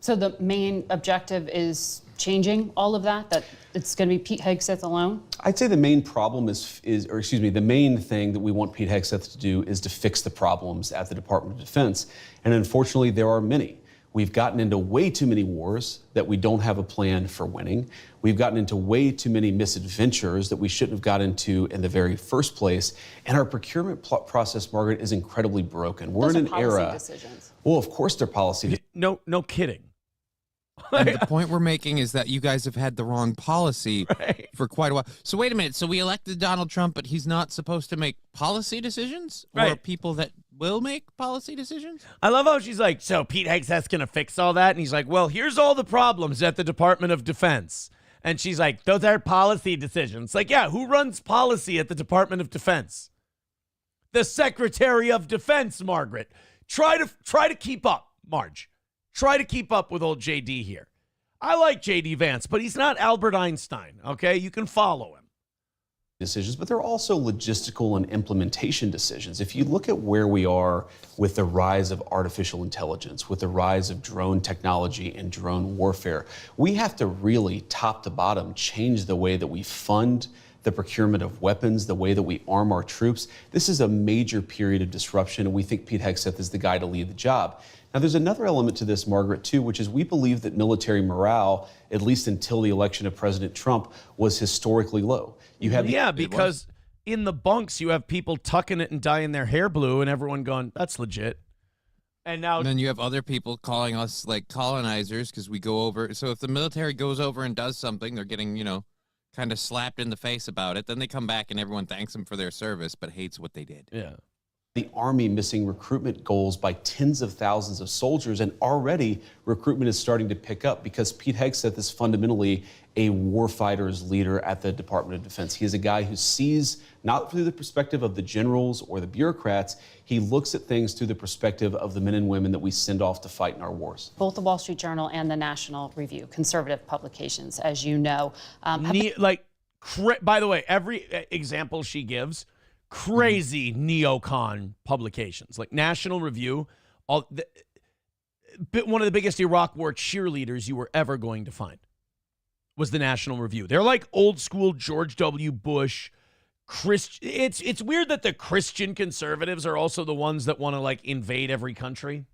So the main objective is changing all of that? That it's going to be Pete Hegseth alone? I'd say the main problem the main thing that we want Pete Hegseth to do is to fix the problems at the Department of Defense. And unfortunately, there are many. We've gotten into way too many wars that we don't have a plan for winning. We've gotten into way too many misadventures that we shouldn't have got into in the very first place. And our procurement process, Margaret, is incredibly broken. We're Those in are an era. Decisions. Well, of course they're policy. No kidding. And the point we're making is that you guys have had the wrong policy for quite a while. So wait a minute. So we elected Donald Trump, but he's not supposed to make policy decisions? Or people that will make policy decisions? I love how she's like, so Pete Hegseth's going to fix all that? And he's like, well, here's all the problems at the Department of Defense. And she's like, those are policy decisions. Like, yeah, who runs policy at the Department of Defense? The Secretary of Defense, Margaret. Try to keep up, Marge. Try to keep up with old JD here. I like JD Vance, but he's not Albert Einstein, okay? You can follow him. Decisions, but they're also logistical and implementation decisions. If you look at where we are with the rise of artificial intelligence, with the rise of drone technology and drone warfare, we have to really top to bottom change the way that we fund the procurement of weapons, the way that we arm our troops. This is a major period of disruption, and we think Pete Hegseth is the guy to lead the job. Now, there's another element to this, Margaret, too, which is we believe that military morale, at least until the election of President Trump, was historically low. You have because in the bunks, you have people tucking it and dyeing their hair blue, and everyone going, that's legit. And then you have other people calling us like colonizers because we go over. So if the military goes over and does something, they're getting, kind of slapped in the face about it. Then they come back and everyone thanks them for their service, but hates what they did. Yeah. The Army missing recruitment goals by tens of thousands of soldiers, and already recruitment is starting to pick up because Pete Hegseth is fundamentally a warfighter's leader at the Department of Defense. He is a guy who sees not through the perspective of the generals or the bureaucrats, he looks at things through the perspective of the men and women that we send off to fight in our wars. Both the Wall Street Journal and the National Review, conservative publications, as you know. By the way, every example she gives, crazy neocon publications like National Review, one of the biggest Iraq War cheerleaders you were ever going to find was the National Review. They're like old school George W. Bush. It's weird that the Christian conservatives are also the ones that want to like invade every country.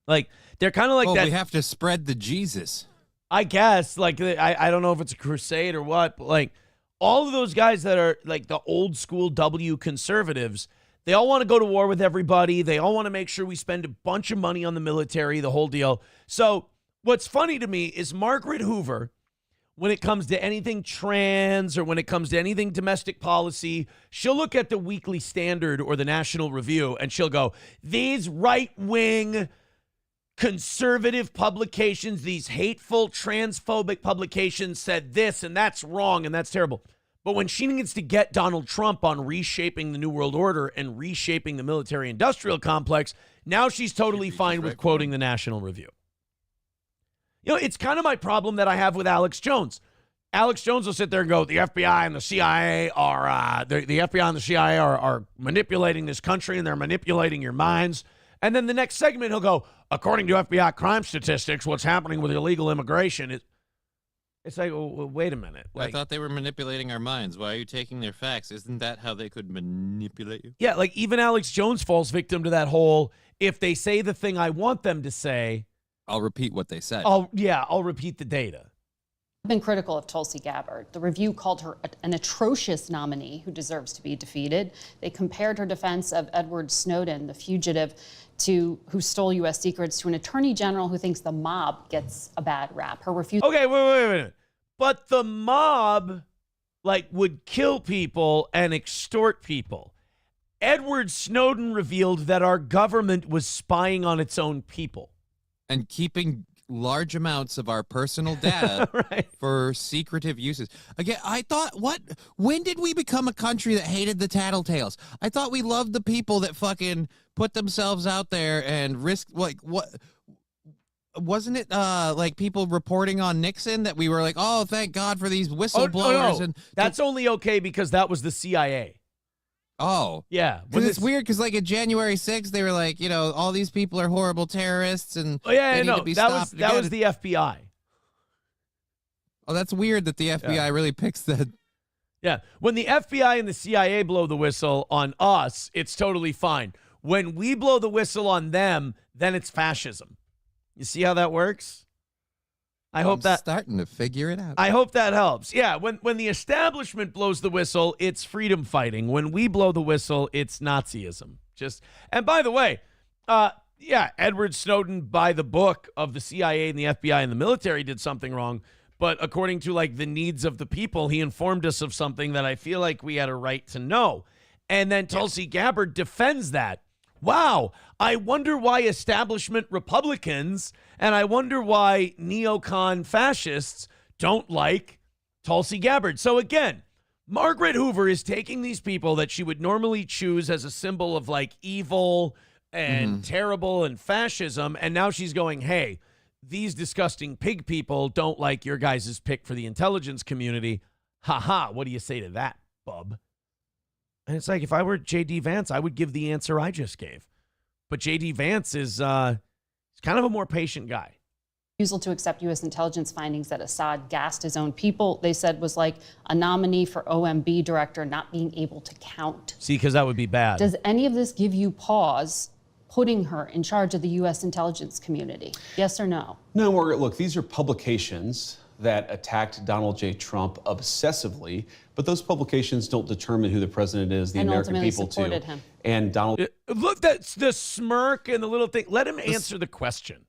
Like they're kind of like that. We have to spread the Jesus. I guess like I don't know if it's a crusade or what, but like all of those guys that are like the old school W conservatives, they all want to go to war with everybody. They all want to make sure we spend a bunch of money on the military, the whole deal. So what's funny to me is Margaret Hoover, when it comes to anything trans or when it comes to anything domestic policy, she'll look at the Weekly Standard or the National Review and she'll go, these right-wing conservative publications, these hateful, transphobic publications said this and that's wrong and that's terrible. But when she needs to get Donald Trump on reshaping the New World Order and reshaping the military-industrial complex, now she's totally fine with quoting the National Review. It's kind of my problem that I have with Alex Jones. Alex Jones will sit there and go, the FBI and the CIA are the FBI and the CIA are manipulating this country and they're manipulating your minds. And then the next segment he'll go, according to FBI crime statistics, what's happening with illegal immigration is. It's like, well, wait a minute. I thought they were manipulating our minds. Why are you taking their facts? Isn't that how they could manipulate you? Yeah, like even Alex Jones falls victim to that whole, if they say the thing I want them to say, I'll repeat what they said. I'll repeat the data. I've been critical of Tulsi Gabbard. The Review called her an atrocious nominee who deserves to be defeated. They compared her defense of Edward Snowden, the fugitive who stole U.S. secrets, to an attorney general who thinks the mob gets a bad rap. Her refusal. Okay, wait a minute. But the mob, would kill people and extort people. Edward Snowden revealed that our government was spying on its own people. And keeping large amounts of our personal data Right. for secretive uses. Again, I thought, when did we become a country that hated the tattletales? I thought we loved the people that fucking put themselves out there and risk, like, what? Wasn't it like people reporting on Nixon that we were like, oh, thank God for these whistleblowers? No. And That's only okay because that was the CIA. Oh. Yeah. Because it's weird because, like, at January 6th, they were like, you know, all these people are horrible terrorists and they need to be stopped. That was the FBI. Oh, that's weird that the FBI really picks the... Yeah. When the FBI and the CIA blow the whistle on us, it's totally fine. When we blow the whistle on them, then it's fascism. You see how that works? I'm starting to figure it out. I hope that helps. Yeah, when the establishment blows the whistle, it's freedom fighting. When we blow the whistle, it's Nazism. And by the way, Edward Snowden, by the book of the CIA and the FBI and the military, did something wrong. But according to like the needs of the people, he informed us of something that I feel like we had a right to know. And then Tulsi Gabbard defends that. Wow, I wonder why establishment Republicans and I wonder why neocon fascists don't like Tulsi Gabbard. So again, Margaret Hoover is taking these people that she would normally choose as a symbol of like evil and terrible and fascism, and now she's going, hey, these disgusting pig people don't like your guys' pick for the intelligence community. Ha, what do you say to that, bub? And it's like, if I were J.D. Vance, I would give the answer I just gave. But J.D. Vance is kind of a more patient guy. Refusal to accept U.S. intelligence findings that Assad gassed his own people, they said, was like a nominee for OMB director not being able to count. See, because that would be bad. Does any of this give you pause putting her in charge of the U.S. intelligence community? Yes or no? No, Margaret, look, these are publications that attacked Donald J. Trump obsessively, but those publications don't determine who the president is, the American people supported do. Him. And Donald... Look, that's the smirk and the little thing. Let him answer the question.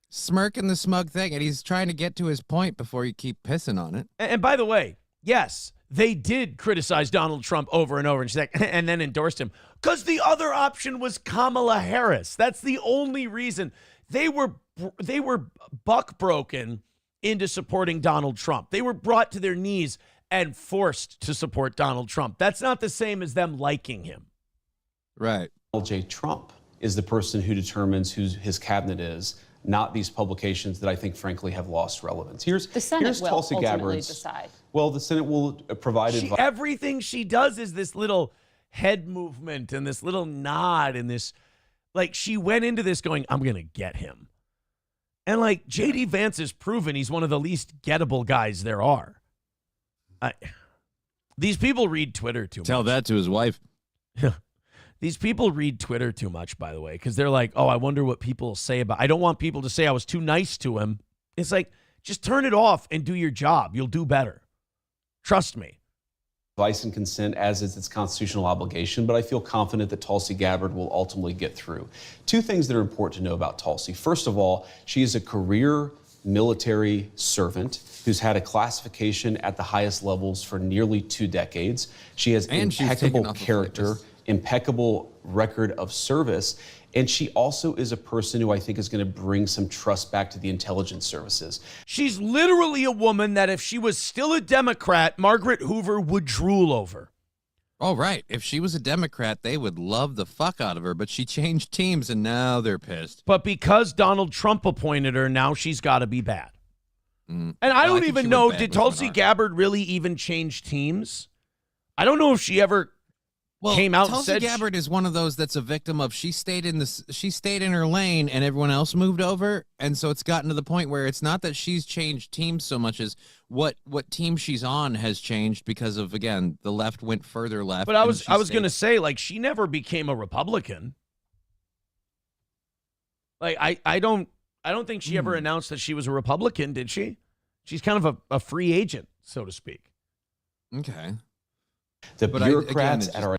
Smirk and the smug thing, and he's trying to get to his point before you keep pissing on it. And by the way, yes, they did criticize Donald Trump over and over, and she's like, and then endorsed him. Because the other option was Kamala Harris. That's the only reason. They were buck broken into supporting Donald Trump. They were brought to their knees and forced to support Donald Trump. That's not the same as them liking him. Right. Donald J. Trump is the person who determines who his cabinet is, not these publications that I think, frankly, have lost relevance. The Senate will Tulsi ultimately Gabbard's, decide. Well, the Senate will provide advice. Everything she does is this little head movement and this little nod and this, like, she went into this going, I'm going to get him. And, like, J.D. Vance has proven he's one of the least gettable guys there are. These people read Twitter too much. Tell that to his wife. These people read Twitter too much, by the way, because they're like, oh, I wonder what people will say about. I don't want people to say I was too nice to him. It's like, just turn it off and do your job. You'll do better. Trust me. Advice and consent as is its constitutional obligation, but I feel confident that Tulsi Gabbard will ultimately get through. Two things that are important to know about Tulsi. First of all, she is a career military servant who's had a classification at the highest levels for nearly 2 decades. She has impeccable character, impeccable record of service, and she also is a person who I think is going to bring some trust back to the intelligence services. She's literally a woman that if she was still a Democrat, Margaret Hoover would drool over. Oh, right. If she was a Democrat, they would love the fuck out of her, but she changed teams and now they're pissed. But because Donald Trump appointed her, now she's got to be bad. And I don't even know, did Tulsi Gabbard really even change teams? I don't know if she ever came out and said... Tulsi Gabbard is one of those that's a victim of she stayed in her lane and everyone else moved over, and so it's gotten to the point where it's not that she's changed teams so much as what team she's on has changed because of, again, the left went further left. But I was going to say, like, she never became a Republican. Like, I don't think she ever announced that she was a Republican, did she? She's kind of a free agent, so to speak. Okay. The bureaucrats at our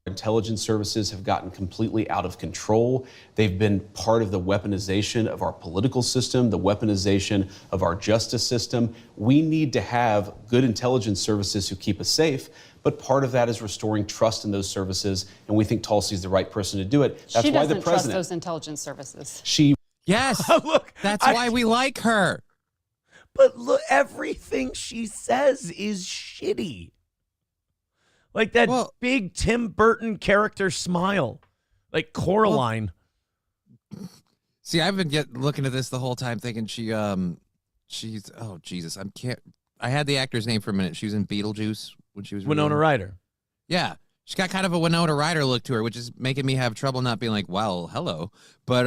intelligence services have gotten completely out of control. They've been part of the weaponization of our political system, the weaponization of our justice system. We need to have good intelligence services who keep us safe, but part of that is restoring trust in those services, and we think Tulsi is the right person to do it. That's she why the doesn't president trust those intelligence services. Yes. Look, That's why we like her. But look, everything she says is shitty. Like that big Tim Burton character smile. Like Coraline. See, I've been looking at this the whole time thinking she's oh Jesus, I had the actor's name for a minute. She was in Beetlejuice when she was Winona Ryder. Yeah. She's got kind of a Winona Ryder look to her, which is making me have trouble not being like, well, hello. But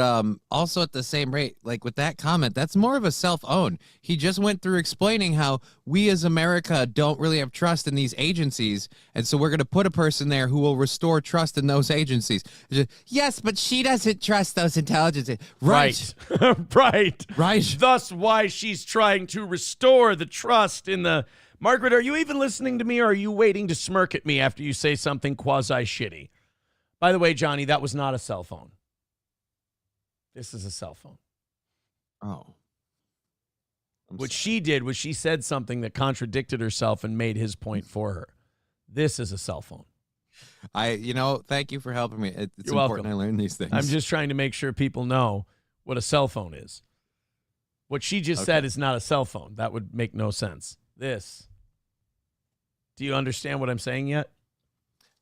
also at the same rate, like with that comment, that's more of a self-own. He just went through explaining how we as America don't really have trust in these agencies, and so we're going to put a person there who will restore trust in those agencies. Yes, but she doesn't trust those intelligence. Right. Right. Thus why she's trying to restore the trust in the... Margaret, are you even listening to me, or are you waiting to smirk at me after you say something quasi-shitty? By the way, Johnny, that was not a cell phone. This is a cell phone. Oh. What she did was she said something that contradicted herself and made his point for her. This is a cell phone. Thank you for helping me. It's You're important welcome. I learn these things. I'm just trying to make sure people know what a cell phone is. What she just said is not a cell phone. That would make no sense. This. Do you understand what I'm saying yet?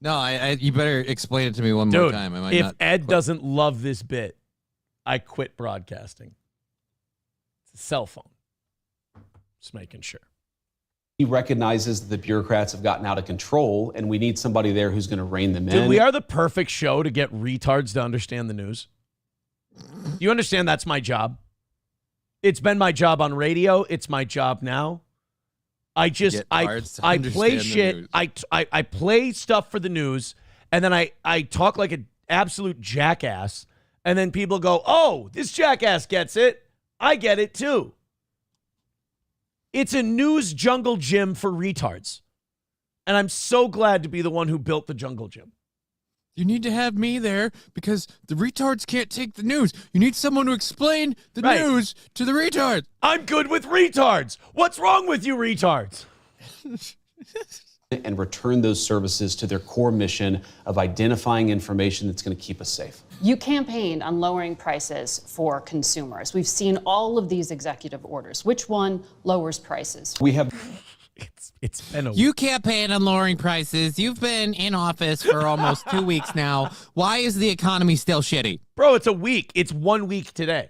No, you better explain it to me one more time. If Ed doesn't love this bit, I quit broadcasting. It's a cell phone. Just making sure. He recognizes that the bureaucrats have gotten out of control, and we need somebody there who's going to rein them in. Dude, we are the perfect show to get retards to understand the news. You understand that's my job? It's been my job on radio. It's my job now. I play shit. I play stuff for the news, and then I talk like an absolute jackass, and then people go, oh, this jackass gets it. I get it too. It's a news jungle gym for retards. And I'm so glad to be the one who built the jungle gym. You need to have me there because the retards can't take the news. You need someone to explain the news to the retards. I'm good with retards. What's wrong with you retards? And return those services to their core mission of identifying information that's going to keep us safe. You campaigned on lowering prices for consumers. We've seen all of these executive orders. Which one lowers prices? We have... It's been a You campaign on lowering prices. You've been in office for almost 2 weeks now. Why is the economy still shitty? Bro, it's a week. It's 1 week today.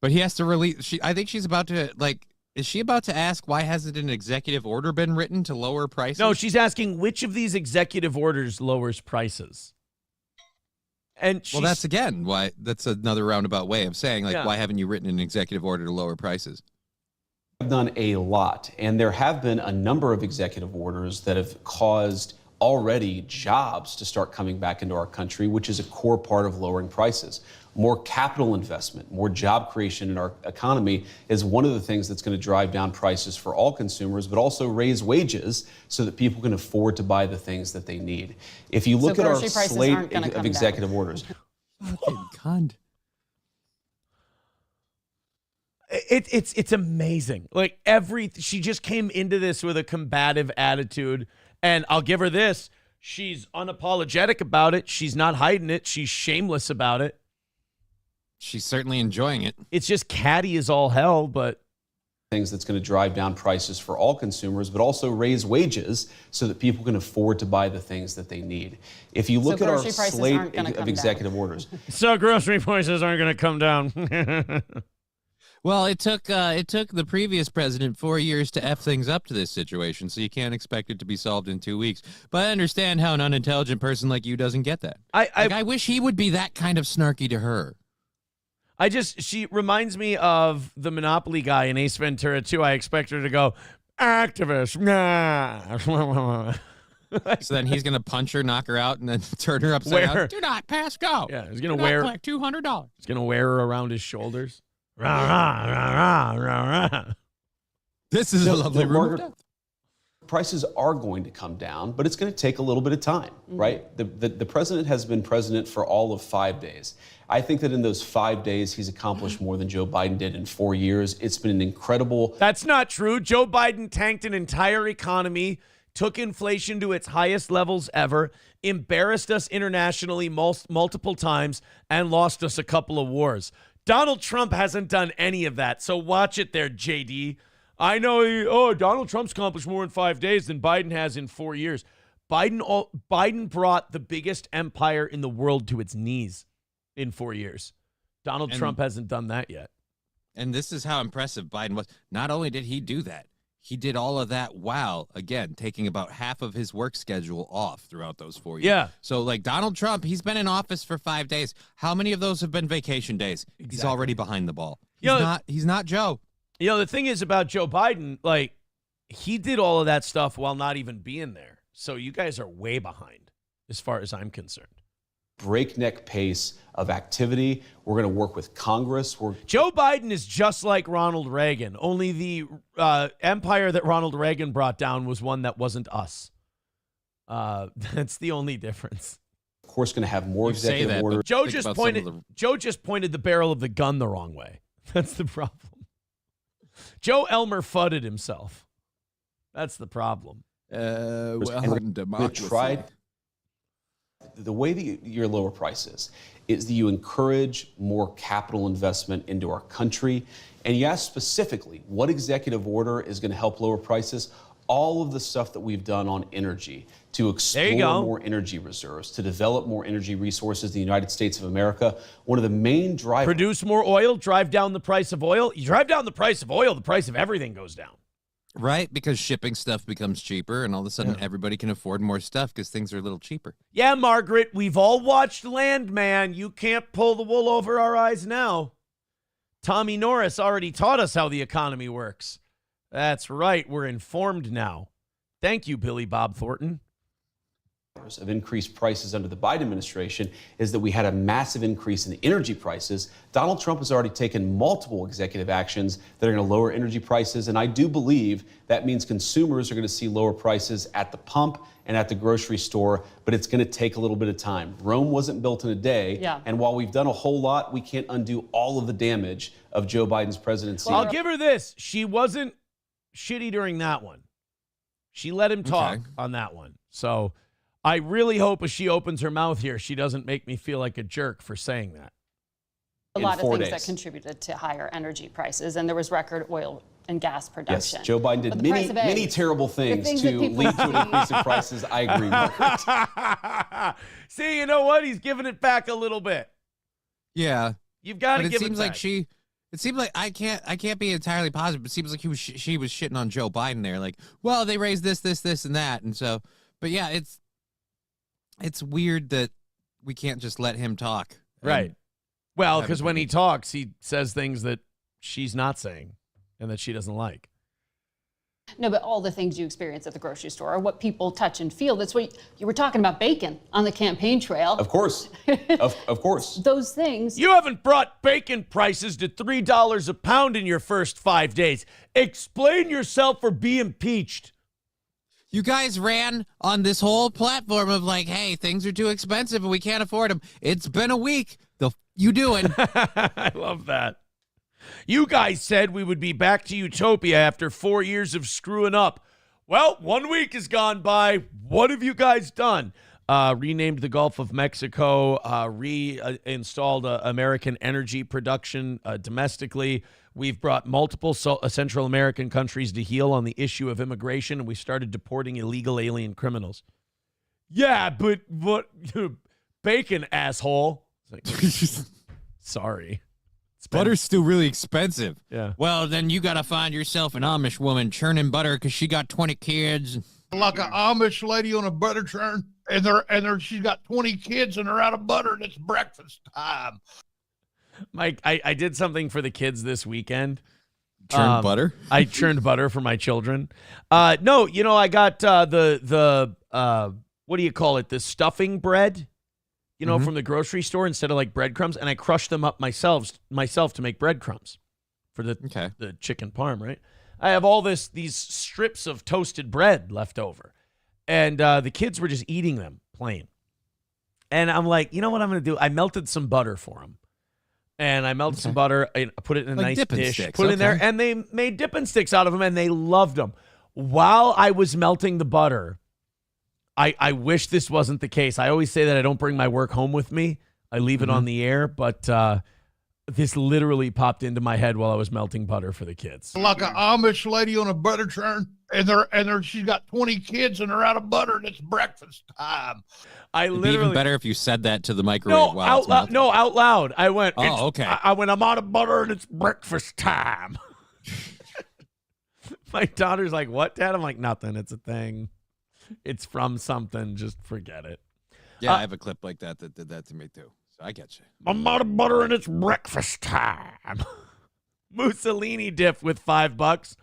But he has to release... I think she's about to, is she about to ask why hasn't an executive order been written to lower prices? No, she's asking which of these executive orders lowers prices. And well, that's again why that's another roundabout way of saying, why haven't you written an executive order to lower prices? Have done a lot, and there have been a number of executive orders that have caused already jobs to start coming back into our country, which is a core part of lowering prices. More capital investment, more job creation in our economy is one of the things that's going to drive down prices for all consumers, but also raise wages so that people can afford to buy the things that they need. If you look at our slate of executive orders. Fucking cunt. It's amazing. She just came into this with a combative attitude, and I'll give her this. She's unapologetic about it. She's not hiding it. She's shameless about it. She's certainly enjoying it. It's just catty as all hell, but things that's going to drive down prices for all consumers, but also raise wages so that people can afford to buy the things that they need. If you look at our slate of executive orders. So grocery prices aren't going to come down. Well, it took the previous president 4 years to F things up to this situation, so you can't expect it to be solved in 2 weeks. But I understand how an unintelligent person like you doesn't get that. I wish he would be that kind of snarky to her. She reminds me of the Monopoly guy in Ace Ventura 2. I expect her to go, activist, nah. So then he's going to punch her, knock her out, and then turn her upside down. Do not pass go. Yeah, he's going to wear collect $200. He's going to wear her around his shoulders. Rah, rah, rah, rah, rah. This is a lovely room. Prices are going to come down, but it's going to take a little bit of time, right? The president has been president for all of 5 days. I think that in those 5 days, he's accomplished more than Joe Biden did in 4 years. It's been an incredible... That's not true. Joe Biden tanked an entire economy. took inflation to its highest levels ever, embarrassed us internationally multiple times, and lost us a couple of wars. Donald Trump hasn't done any of that, so watch it there, JD. I know, Donald Trump's accomplished more in 5 days than Biden has in 4 years. Biden brought the biggest empire in the world to its knees in 4 years. Donald Trump hasn't done that yet. And this is how impressive Biden was. Not only did he do that, he did all of that while, again, taking about half of his work schedule off throughout those 4 years. Yeah. So, like, Donald Trump, he's been in office for 5 days. How many of those have been vacation days? Exactly. He's already behind the ball. He's not Joe. You know, the thing is about Joe Biden, like, he did all of that stuff while not even being there. So you guys are way behind as far as I'm concerned. Breakneck pace of activity. We're going to work with Congress. Joe Biden is just like Ronald Reagan, only the empire that Ronald Reagan brought down was one that wasn't us. That's the only difference. Of course, going to have more executive orders. Joe just pointed the barrel of the gun the wrong way. That's the problem. Joe Elmer fudded himself. That's the problem. Democracy. The way that you lower prices is that you encourage more capital investment into our country. And you ask specifically, what executive order is going to help lower prices? All of the stuff that we've done on energy to explore more energy reserves, to develop more energy resources in the United States of America. One of the main drivers. Produce more oil, drive down the price of oil. You drive down the price of oil, the price of everything goes down. Right, because shipping stuff becomes cheaper, and all of a sudden everybody can afford more stuff because things are a little cheaper. Yeah, Margaret, we've all watched Landman. You can't pull the wool over our eyes now. Tommy Norris already taught us how the economy works. That's right, we're informed now. Thank you, Billy Bob Thornton. Of increased prices under the Biden administration is that we had a massive increase in the energy prices. Donald Trump has already taken multiple executive actions that are going to lower energy prices, and I do believe that means consumers are going to see lower prices at the pump and at the grocery store, but it's going to take a little bit of time. Rome wasn't built in a day, and while we've done a whole lot, we can't undo all of the damage of Joe Biden's presidency. Well, I'll give her this. She wasn't shitty during that one. She let him talk on that one. So I really hope if she opens her mouth here, she doesn't make me feel like a jerk for saying that. A lot of things that contributed to higher energy prices, and there was record oil and gas production. Yes, Joe Biden did many terrible things to lead to an increase in prices. I agree, Margaret. See, you know what? He's giving it back a little bit. Yeah. You've got to give it back. It seems like I can't be entirely positive, but it seems like she was shitting on Joe Biden there. Like, well, they raised this, and that. And so, but yeah, it's weird that we can't just let him talk. Right. Well, because when he talks, he says things that she's not saying and that she doesn't like. No, but all the things you experience at the grocery store are what people touch and feel. That's what you were talking about, bacon on the campaign trail. Of course. of course. Those things. You haven't brought bacon prices to $3 a pound in your first 5 days. Explain yourself or be impeached. You guys ran on this whole platform of like, hey, things are too expensive and we can't afford them. It's been a week. You doing? I love that. You guys said we would be back to utopia after 4 years of screwing up. Well, 1 week has gone by. What have you guys done? Renamed the Gulf of Mexico, reinstalled American energy production domestically. We've brought multiple Central American countries to heel on the issue of immigration, and we started deporting illegal alien criminals. Yeah, but what? Bacon, asshole. Like, sorry. Butter's still really expensive. Yeah. Well, then you got to find yourself an Amish woman churning butter because she got 20 kids. Like an Amish lady on a butter churn, and she's got 20 kids and they're out of butter and it's breakfast time. Mike, I did something for the kids this weekend. Churned butter? I churned butter for my children. No, I got the what do you call it? The stuffing bread, from the grocery store instead of like breadcrumbs, and I crushed them up myself to make breadcrumbs for the chicken parm, right? I have all these strips of toasted bread left over, and the kids were just eating them plain. And I'm like, you know what I'm going to do? I melted some butter for them. And I melted some butter and put it in a nice dish, put it in there, and they made dipping sticks out of them, and they loved them. while I was melting the butter, I wish this wasn't the case. I always say that I don't bring my work home with me. I leave it on the air, but this literally popped into my head while I was melting butter for the kids. Like an Amish lady on a butter churn, and she's got 20 kids and they're out of butter and it's breakfast time. It'd be even better if you said that to the microwave while it's melting. No, out loud. I went, okay. I went, I'm out of butter and it's breakfast time. My daughter's like, what, Dad? I'm like, nothing. It's a thing. It's from something. Just forget it. Yeah, I have a clip like that did that to me too. So I get you. I'm out of butter and it's breakfast time. Mussolini Diff with $5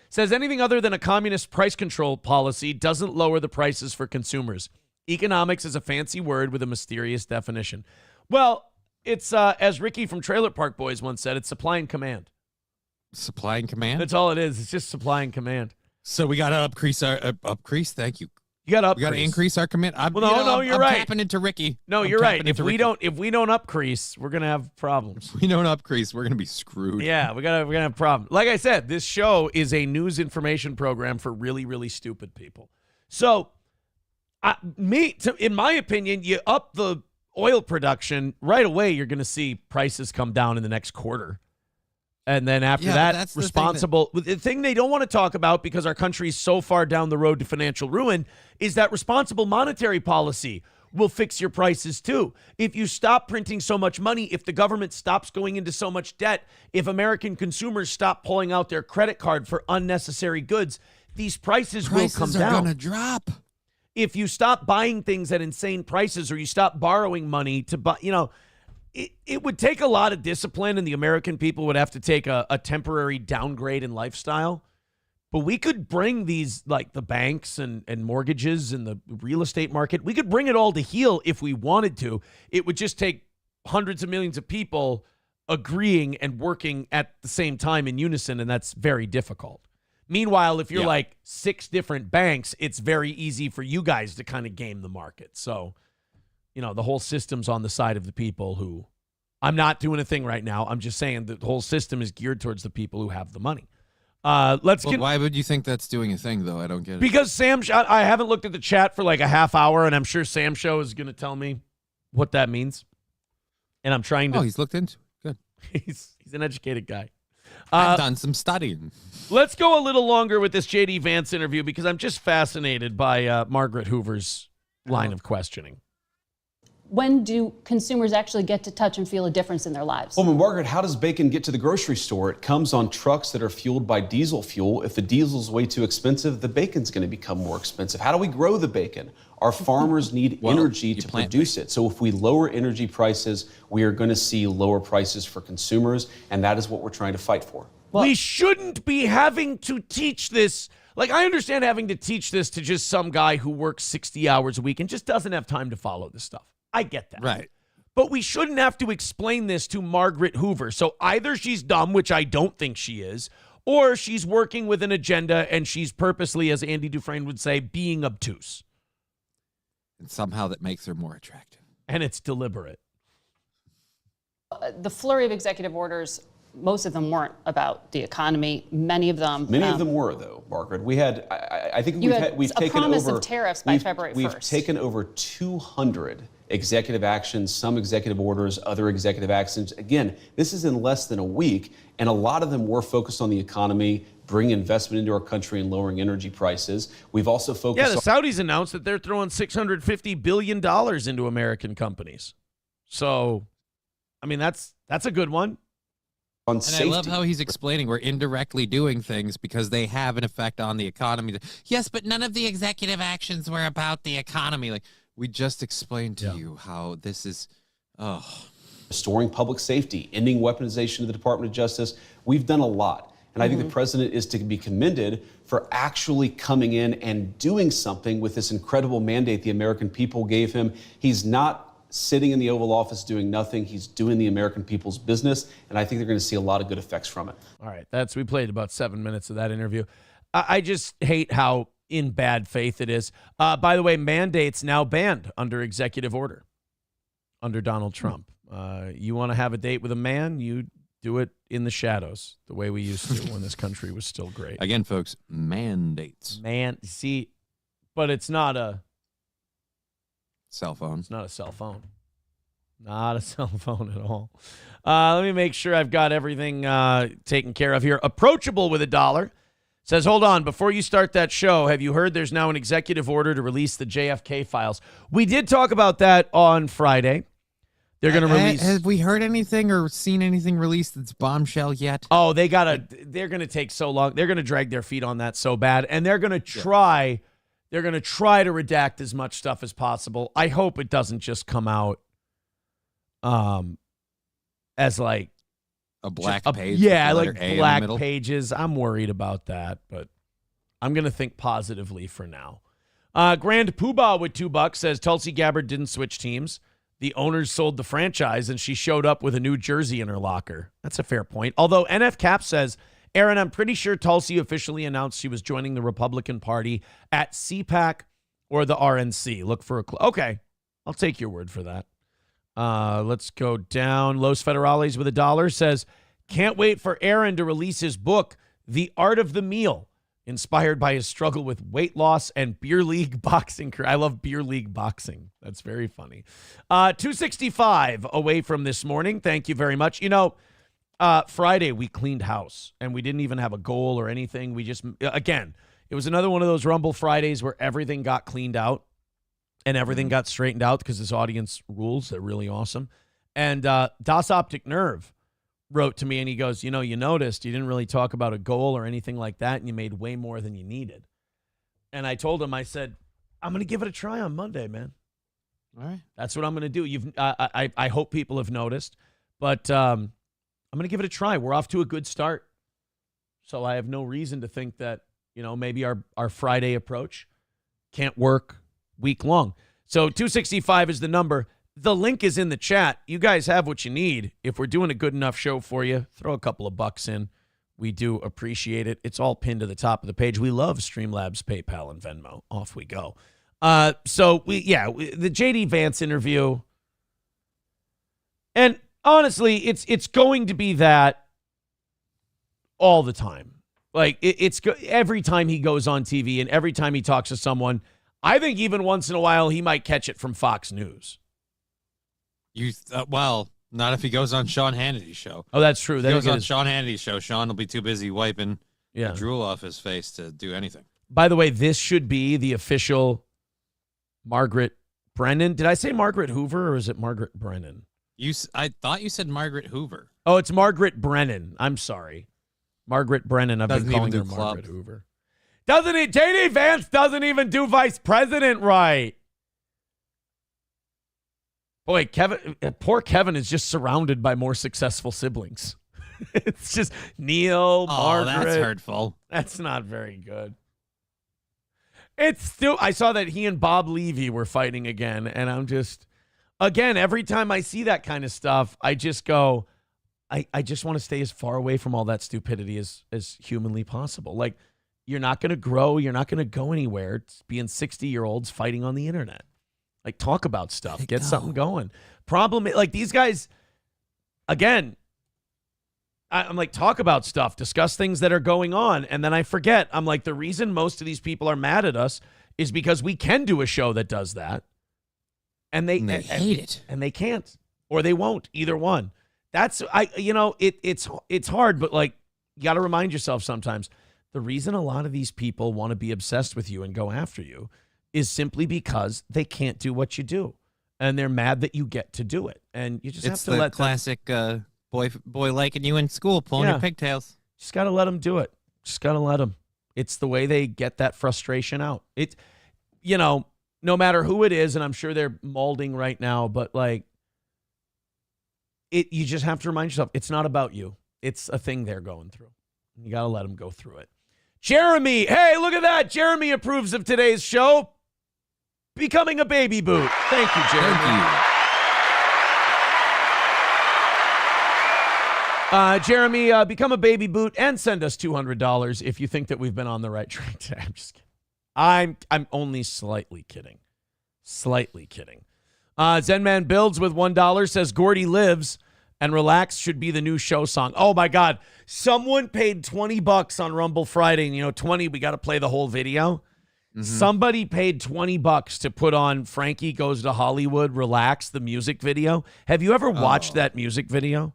says anything other than a communist price control policy doesn't lower the prices for consumers. Economics is a fancy word with a mysterious definition. Well, it's as Ricky from Trailer Park Boys once said, it's supply and command. Supply and command? That's all it is. It's just supply and command. So we got to increase. Thank you. You got to We got to increase our command. You're right. I'm tapping into Ricky. No, you're right. If we don't upcrease, we're gonna have problems. If we don't upcrease, we're gonna be screwed. Yeah, we're gonna have problems. Like I said, this show is a news information program for really, really stupid people. So, in my opinion, you up the oil production right away. You're gonna see prices come down in the next quarter. And then after that, responsible. The thing they don't want to talk about, because our country is so far down the road to financial ruin, is that responsible monetary policy will fix your prices too. If you stop printing so much money, if the government stops going into so much debt, if American consumers stop pulling out their credit card for unnecessary goods, these prices will come down. Prices are going to drop. If you stop buying things at insane prices, or you stop borrowing money to buy, it would take a lot of discipline, and the American people would have to take a temporary downgrade in lifestyle. But we could bring these, like the banks and mortgages and the real estate market, we could bring it all to heel if we wanted to. It would just take hundreds of millions of people agreeing and working at the same time in unison, and that's very difficult. Meanwhile, if you're like 6 different banks, it's very easy for you guys to kind of game the market. So, the whole system's on the side of the people who, I'm not doing a thing right now. I'm just saying that the whole system is geared towards the people who have the money. Why would you think that's doing a thing, though? I don't get it. Because I haven't looked at the chat for like a half hour, and I'm sure Sam Show is going to tell me what that means. And I'm trying to. Oh, he's looked into it. Good. He's an educated guy. I've done some studying. Let's go a little longer with this J.D. Vance interview, because I'm just fascinated by Margaret Hoover's line of questioning. When do consumers actually get to touch and feel a difference in their lives? Well, Margaret, how does bacon get to the grocery store? It comes on trucks that are fueled by diesel fuel. If the diesel's way too expensive, the bacon's going to become more expensive. How do we grow the bacon? Our farmers need energy to produce it. So if we lower energy prices, we are going to see lower prices for consumers, and that is what we're trying to fight for. Well, we shouldn't be having to teach this. Like, I understand having to teach this to just some guy who works 60 hours a week and just doesn't have time to follow this stuff. I get that. Right. But we shouldn't have to explain this to Margaret Hoover. So either she's dumb, which I don't think she is, or she's working with an agenda and she's purposely, as Andy Dufresne would say, being obtuse. And somehow that makes her more attractive. And it's deliberate. The flurry of executive orders, most of them weren't about the economy. Many of them were, though, Margaret. We had, I think we've taken promise over of tariffs by February 1st. We've taken over 200 executive actions, some executive orders, other executive actions. Again, this is in less than a week, and a lot of them were focused on the economy, bringing investment into our country and lowering energy prices. We've also focused the Saudis announced that they're throwing $650 billion into American companies. So, I mean, that's a good one. And I love how he's explaining we're indirectly doing things because they have an effect on the economy. Yes, but none of the executive actions were about the economy. Like, we just explained to you how this is, restoring public safety, ending weaponization of the Department of Justice. We've done a lot. And I think the president is to be commended for actually coming in and doing something with this incredible mandate the American people gave him. He's not sitting in the Oval Office doing nothing. He's doing the American people's business, and I think they're going to see a lot of good effects from it. All right, we played about 7 minutes of that interview. I just hate how in bad faith it is. By the way, mandates now banned under executive order under Donald Trump. You want to have a date with a man, you Do it in the shadows the way we used to when this country was still great. Again, folks, mandates. See, but it's not a cell phone. It's not a cell phone. Not a cell phone at all. Let me make sure I've got everything taken care of here. Approachable with $1 says, hold on, before you start that show, have you heard there's now an executive order to release the JFK files? We did talk about that on Friday. They're going to release. Have we heard anything or seen anything released that's bombshell yet? Oh, they're going to take so long. They're going to drag their feet on that so bad. And they're going to try, they're going to try to redact as much stuff as possible. I hope it doesn't just come out as like a black page. Yeah, like black pages. I'm worried about that, but I'm going to think positively for now. Grand Poobah with $2 says Tulsi Gabbard didn't switch teams. The owners sold the franchise, and she showed up with a new jersey in her locker. That's a fair point. Although NF Cap says, Aaron, I'm pretty sure Tulsi officially announced she was joining the Republican Party at CPAC or the RNC. Look for a clue. Okay, I'll take your word for that. Let's go down. Los Federales with $1 says, can't wait for Aaron to release his book, The Art of the Meal, inspired by his struggle with weight loss and beer league boxing. I love beer league boxing. That's very funny. 265 away from this morning. Thank you very much. You know, Friday we cleaned house and we didn't even have a goal or anything. We just, again, it was another one of those Rumble Fridays where everything got cleaned out and everything got straightened out because this audience rules. They're really awesome. And Das Optic Nerve wrote to me and he goes, you know, you noticed you didn't really talk about a goal or anything like that, and you made way more than you needed. And I told him, I said, I'm going to give it a try on Monday, man. All right. That's what I'm going to do. I hope people have noticed, but I'm going to give it a try. We're off to a good start. So I have no reason to think that, you know, maybe our Friday approach can't work week long. So 265 is the number. The link is in the chat. You guys have what you need. If we're doing a good enough show for you, throw a couple of bucks in. We do appreciate it. It's all pinned to the top of the page. We love Streamlabs, PayPal, and Venmo. Off we go. The JD Vance interview. And honestly, it's going to be that all the time. Like every time he goes on TV and every time he talks to someone, I think even once in a while he might catch it from Fox News. Well, not if he goes on Sean Hannity's show. Oh, that's true. If he goes on Sean Hannity's show, Sean will be too busy wiping the drool off his face to do anything. By the way, this should be the official Margaret Brennan. Did I say Margaret Hoover or is it Margaret Brennan? I thought you said Margaret Hoover. Oh, it's Margaret Brennan. I'm sorry. Margaret Brennan. I've been calling her Margaret Hoover. Doesn't he? JD Vance doesn't even do vice president right. Boy, poor Kevin is just surrounded by more successful siblings. It's just Neil, Margaret. Oh, that's hurtful. That's not very good. It's still, I saw that he and Bob Levy were fighting again, and I'm just, again, every time I see that kind of stuff, I just go, I just want to stay as far away from all that stupidity as humanly possible. Like, you're not going to grow. You're not going to go anywhere. It's being 60-year-olds fighting on the internet. Like, talk about stuff. Get something going. Problem, like, these guys, again, I'm like, talk about stuff. Discuss things that are going on. And then I forget. I'm like, the reason most of these people are mad at us is because we can do a show that does that. And they hate it. And they can't. Or they won't. Either one. That's, it's hard, but, like, you got to remind yourself sometimes. The reason a lot of these people want to be obsessed with you and go after you is simply because they can't do what you do, and they're mad that you get to do it. And you just have to let classic boy liking you in school, pulling your pigtails. Just got to let them do it. Just got to let them. It's the way they get that frustration out. It, you know, no matter who it is, and I'm sure they're molding right now, but like you just have to remind yourself, it's not about you. It's a thing they're going through. You got to let them go through it. Jeremy, hey, look at that. Jeremy approves of today's show. Becoming a baby boot. Thank you, Jeremy. Thank you. Jeremy, become a baby boot and send us $200 if you think that we've been on the right track today. I'm just kidding. I'm only slightly kidding. Slightly kidding. Zenman Builds with $1 says Gordy lives. And Relax should be the new show song. Oh, my God. Someone paid $20 on Rumble Friday. And, 20, we got to play the whole video. Mm-hmm. Somebody paid $20 to put on Frankie Goes to Hollywood, Relax, the music video. Have you ever watched that music video?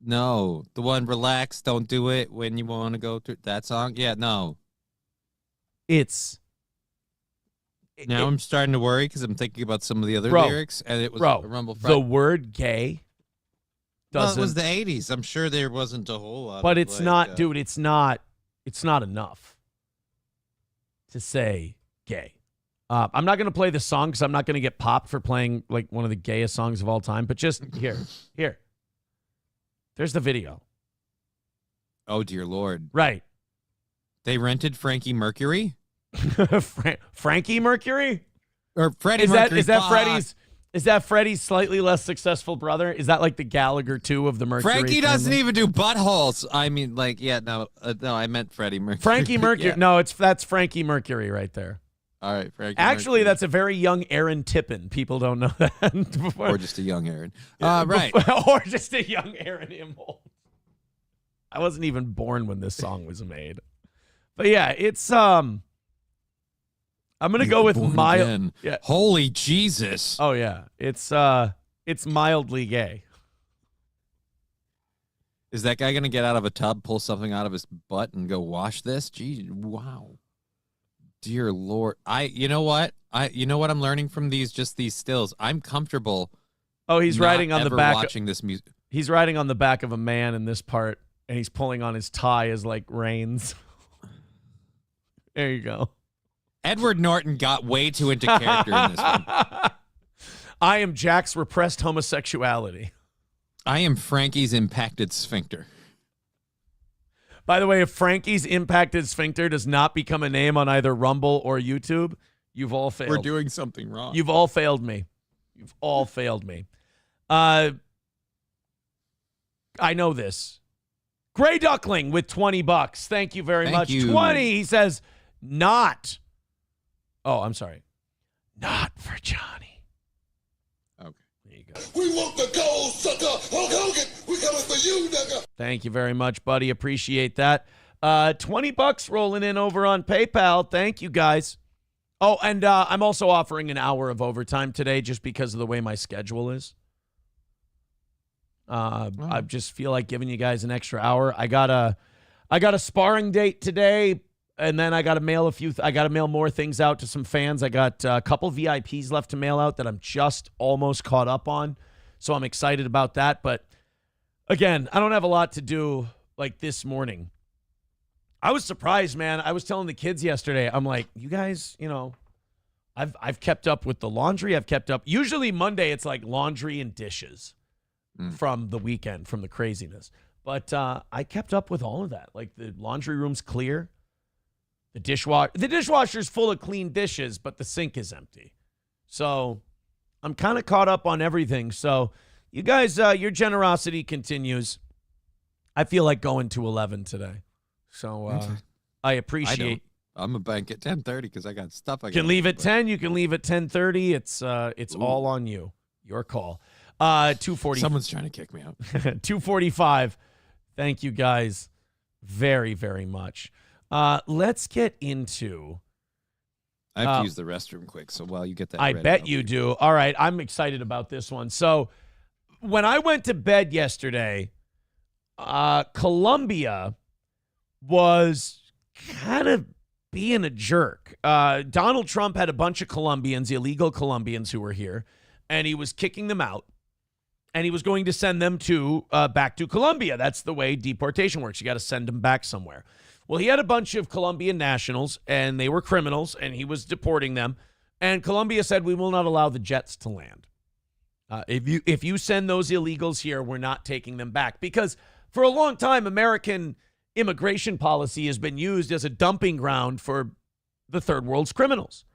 No. The one, Relax, Don't Do It When You Want to Go through that song? Yeah, no. Now I'm starting to worry because I'm thinking about some of the other lyrics, and it was Rumble Friday. The word gay doesn't. Well, it was the 80s. I'm sure there wasn't a whole lot. But it's not, dude. It's not enough to say gay. I'm not going to play the song because I'm not going to get popped for playing like one of the gayest songs of all time. But just here. There's the video. Oh dear Lord! Right. They rented Frankie Mercury. Frankie Mercury or Freddie Mercury? Is that Freddie's slightly less successful brother? Is that like the Gallagher 2 of the Mercury? Frankie doesn't even do buttholes. I mean, no, I meant Freddie Mercury. Frankie Mercury. No, that's Frankie Mercury right there. All right, Frankie. Actually, that's a very young Aaron Tippin. People don't know that. Or just a young Aaron. Right. Or just a young Aaron Immel. I wasn't even born when this song was made. But yeah, it's I'm gonna go with mild. Yeah. Holy Jesus! Oh yeah, it's mildly gay. Is that guy gonna get out of a tub, pull something out of his butt, and go wash this? Gee, wow, dear Lord! You know what I'm learning from these stills. I'm comfortable. Oh, he's riding on the back. Watching this music. He's riding on the back of a man in this part, and he's pulling on his tie as like reins. There you go. Edward Norton got way too into character in this one. I am Jack's repressed homosexuality. I am Frankie's impacted sphincter. By the way, if Frankie's impacted sphincter does not become a name on either Rumble or YouTube, you've all failed. We're doing something wrong. You've all failed me. You've all failed me. I know this. Gray Duckling with $20. Thank you very much. You. 20. He says, not. Oh, I'm sorry. Not for Johnny. Okay. There you go. We want the gold, sucker. Hulk Hogan, we coming for you, nigga. Thank you very much, buddy. Appreciate that. $20 rolling in over on PayPal. Thank you, guys. Oh, and I'm also offering an hour of overtime today just because of the way my schedule is. I just feel like giving you guys an extra hour. I got a sparring date today, and then I got to mail more things out to some fans. I got a couple VIPs left to mail out that I'm just almost caught up on, so I'm excited about that. But again, I don't have a lot to do like this morning. I was surprised, man. I was telling the kids yesterday, I'm like, you guys, I've kept up with the laundry. I've kept up. Usually Monday, it's like laundry and dishes from the weekend, from the craziness. But I kept up with all of that. Like the laundry room's clear. The dishwasher's full of clean dishes, but the sink is empty. So I'm kind of caught up on everything. So you guys, your generosity continues. I feel like going to 11 today. So I appreciate. I'm a bank at 10:30 because I got stuff. You can leave at 10. You can leave at 10:30. It's all on you. Your call. 2:40. Someone's trying to kick me out. 2:45. Thank you guys very, very much. Let's get into. I have to use the restroom quick. So while you get that, I bet you do. All right, I'm excited about this one. So when I went to bed yesterday, Colombia was kind of being a jerk. Donald Trump had a bunch of Colombians, illegal Colombians who were here, and he was kicking them out, and he was going to send them back to Colombia. That's the way deportation works. You got to send them back somewhere. Well, he had a bunch of Colombian nationals, and they were criminals, and he was deporting them. And Colombia said, we will not allow the jets to land. If you send those illegals here, we're not taking them back. Because for a long time, American immigration policy has been used as a dumping ground for the third world's criminals.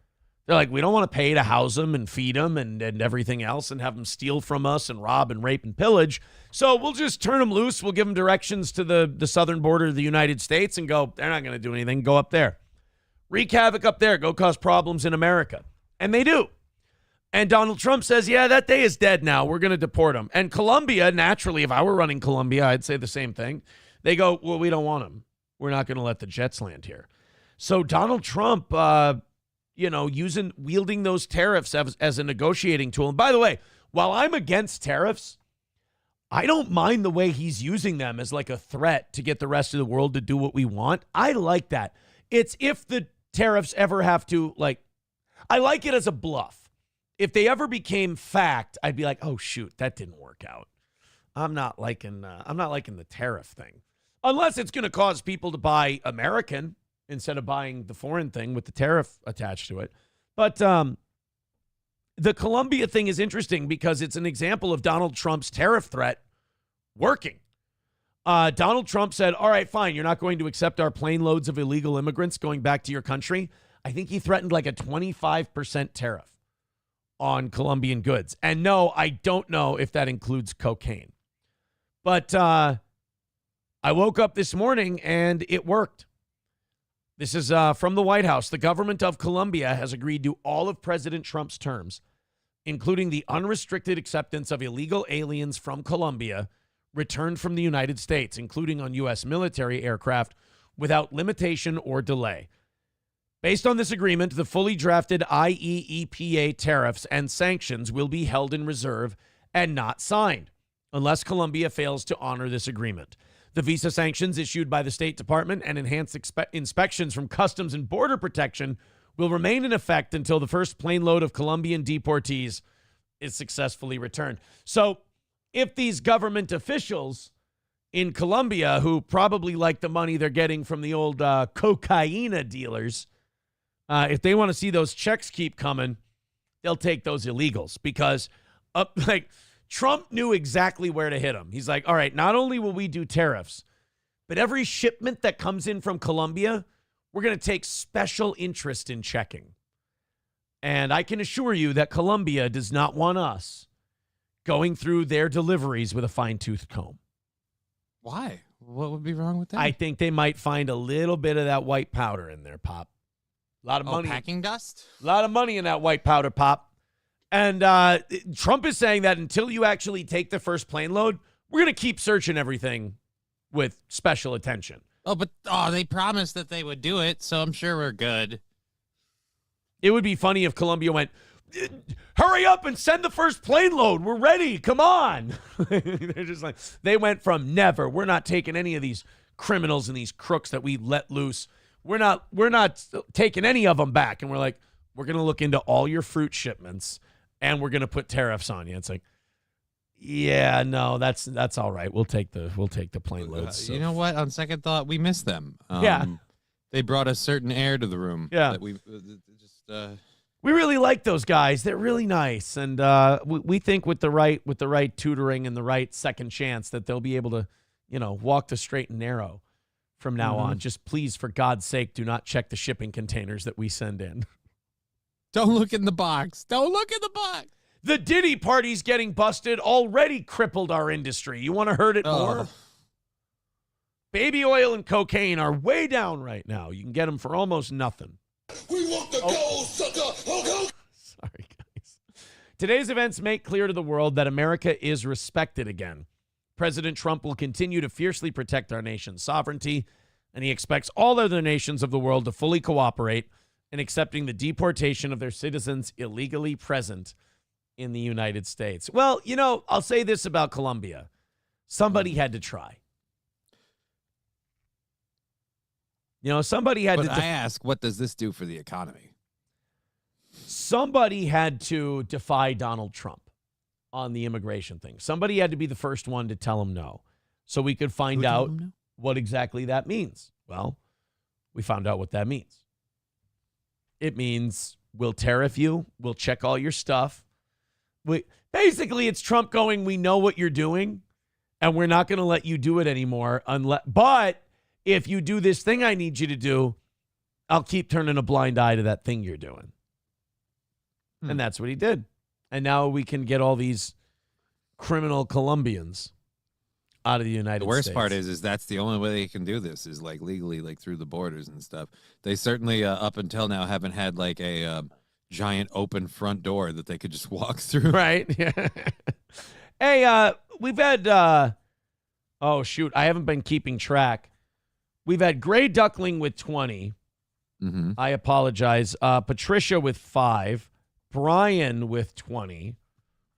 They're like, we don't want to pay to house them and feed them and everything else and have them steal from us and rob and rape and pillage. So we'll just turn them loose. We'll give them directions to the southern border of the United States and go, they're not going to do anything. Go up there. Wreak havoc up there. Go cause problems in America. And they do. And Donald Trump says, yeah, that day is dead now. We're going to deport him. And Colombia, naturally, if I were running Colombia, I'd say the same thing. They go, well, we don't want him. We're not going to let the jets land here. So Donald Trump, wielding those tariffs as a negotiating tool. And by the way, while I'm against tariffs, I don't mind the way he's using them as like a threat to get the rest of the world to do what we want. I like that. It's if the tariffs ever have to, I like it as a bluff. If they ever became fact, I'd be like, oh, shoot, that didn't work out. I'm not liking the tariff thing. Unless it's going to cause people to buy American instead of buying the foreign thing with the tariff attached to it. But the Colombia thing is interesting because it's an example of Donald Trump's tariff threat working. Donald Trump said, all right, fine, you're not going to accept our plane loads of illegal immigrants going back to your country. I think he threatened like a 25% tariff on Colombian goods. And no, I don't know if that includes cocaine. But I woke up this morning and it worked. This is from the White House. The government of Colombia has agreed to all of President Trump's terms, including the unrestricted acceptance of illegal aliens from Colombia returned from the United States, including on U.S. military aircraft, without limitation or delay. Based on this agreement, the fully drafted IEEPA tariffs and sanctions will be held in reserve and not signed unless Colombia fails to honor this agreement. The visa sanctions issued by the State Department and enhanced inspections from Customs and Border Protection will remain in effect until the first plane load of Colombian deportees is successfully returned. So if these government officials in Colombia, who probably like the money they're getting from the old cocaine dealers, if they want to see those checks keep coming, they'll take those illegals because Trump knew exactly where to hit them. He's like, all right, not only will we do tariffs, but every shipment that comes in from Colombia, we're going to take special interest in checking. And I can assure you that Colombia does not want us going through their deliveries with a fine-tooth comb. Why? What would be wrong with that? I think they might find a little bit of that white powder in there, Pop. A lot of money. Packing dust? A lot of money in that white powder, Pop. And Trump is saying that until you actually take the first plane load, we're going to keep searching everything with special attention. But they promised that they would do it, so I'm sure we're good. It would be funny if Colombia went, hurry up and send the first plane load. We're ready. Come on. They're just like, they went from never. We're not taking any of these criminals and these crooks that we let loose. We're not taking any of them back. And we're like, we're going to look into all your fruit shipments and we're going to put tariffs on you. It's like, yeah, no, that's all right. We'll take the plane loads. You know what? On second thought, we miss them. Yeah. They brought a certain air to the room. Yeah. That we really like those guys. They're really nice. And we think with the right tutoring and the right second chance that they'll be able to, walk the straight and narrow from now on. Just please, for God's sake, do not check the shipping containers that we send in. Don't look in the box. Don't look in the box. The Diddy party's getting busted already crippled our industry. You want to hurt it more? Baby oil and cocaine are way down right now. You can get them for almost nothing. We want the gold, sucker. Sorry, guys. Today's events make clear to the world that America is respected again. President Trump will continue to fiercely protect our nation's sovereignty, and he expects all other nations of the world to fully cooperate in accepting the deportation of their citizens illegally present in the United States. Well, I'll say this about Colombia. Somebody had to try. Somebody had to... I ask, what does this do for the economy? Somebody had to defy Donald Trump on the immigration thing. Somebody had to be the first one to tell him no, so we could find out what exactly that means. Well, we found out what that means. It means we'll tariff you, we'll check all your stuff. Basically, it's Trump going, we know what you're doing, and we're not going to let you do it anymore. But if you do this thing I need you to do, I'll keep turning a blind eye to that thing you're doing. And that's what he did. And now we can get all these criminal Colombians out of the United States. The worst part is that's the only way they can do this is legally, through the borders and stuff. They certainly, up until now, haven't had a giant open front door that they could just walk through. Right? Yeah. Hey, we've had, oh, shoot, I haven't been keeping track. We've had Gray Duckling with 20. Mm-hmm. I apologize. Patricia with 5. Brian with 20.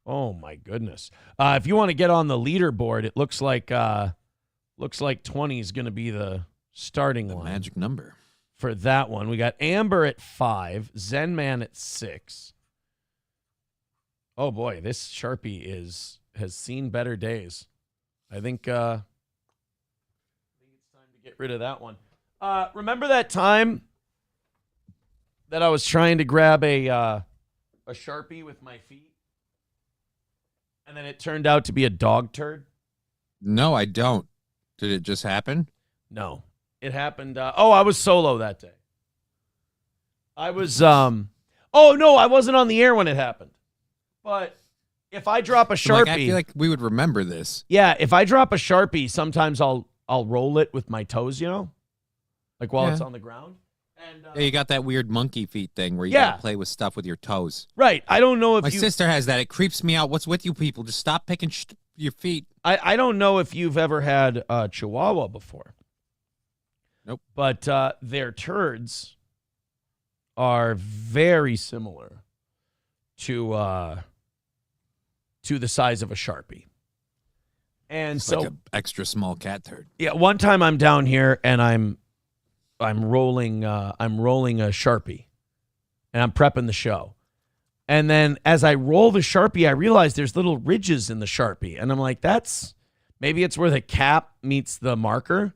Oh, my goodness. If you want to get on the leaderboard, it looks like 20 is going to be the starting line. Magic number. For that one. We got Amber at 5. Zen Man at 6. Oh, boy. This Sharpie has seen better days. I think it's time to get rid of that one. Remember that time that I was trying to grab a Sharpie with my feet? And then it turned out to be a dog turd? No, I don't. Did it just happen? No. It happened. I was solo that day. I was, oh, no, I wasn't on the air when it happened. But if I drop a Sharpie. I feel like we would remember this. Yeah, if I drop a Sharpie, sometimes I'll roll it with my toes, like while it's on the ground. And yeah, you got that weird monkey feet thing where you gotta play with stuff with your toes. Right. I don't know if my sister has that. It creeps me out. What's with you people? Just stop picking your feet. I don't know if you've ever had a Chihuahua before. Nope. But their turds are very similar to the size of a Sharpie. And it's so like an extra small cat turd. Yeah, one time I'm down here and I'm rolling a Sharpie and I'm prepping the show. And then as I roll the Sharpie, I realize there's little ridges in the Sharpie. And I'm like, maybe it's where the cap meets the marker.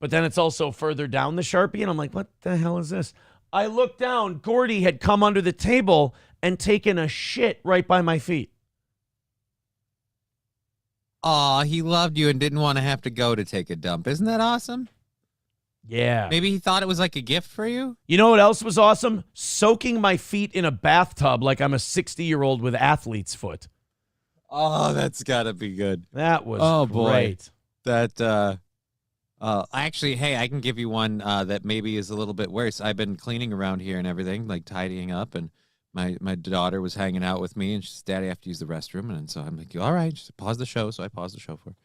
But then it's also further down the Sharpie. And I'm like, what the hell is this? I look down. Gordy had come under the table and taken a shit right by my feet. Aw, he loved you and didn't want to have to go to take a dump. Isn't that awesome? Yeah. Maybe he thought it was like a gift for you? You know what else was awesome? Soaking my feet in a bathtub like I'm a 60-year-old with athlete's foot. Oh, that's got to be good. That was Boy. great. That, actually, hey, I can give you one that maybe is a little bit worse. I've been cleaning around here and everything, like tidying up, and my daughter was hanging out with me, and she says, Daddy, I have to use the restroom. And so I'm like, all right, just pause the show. So I paused the show for her.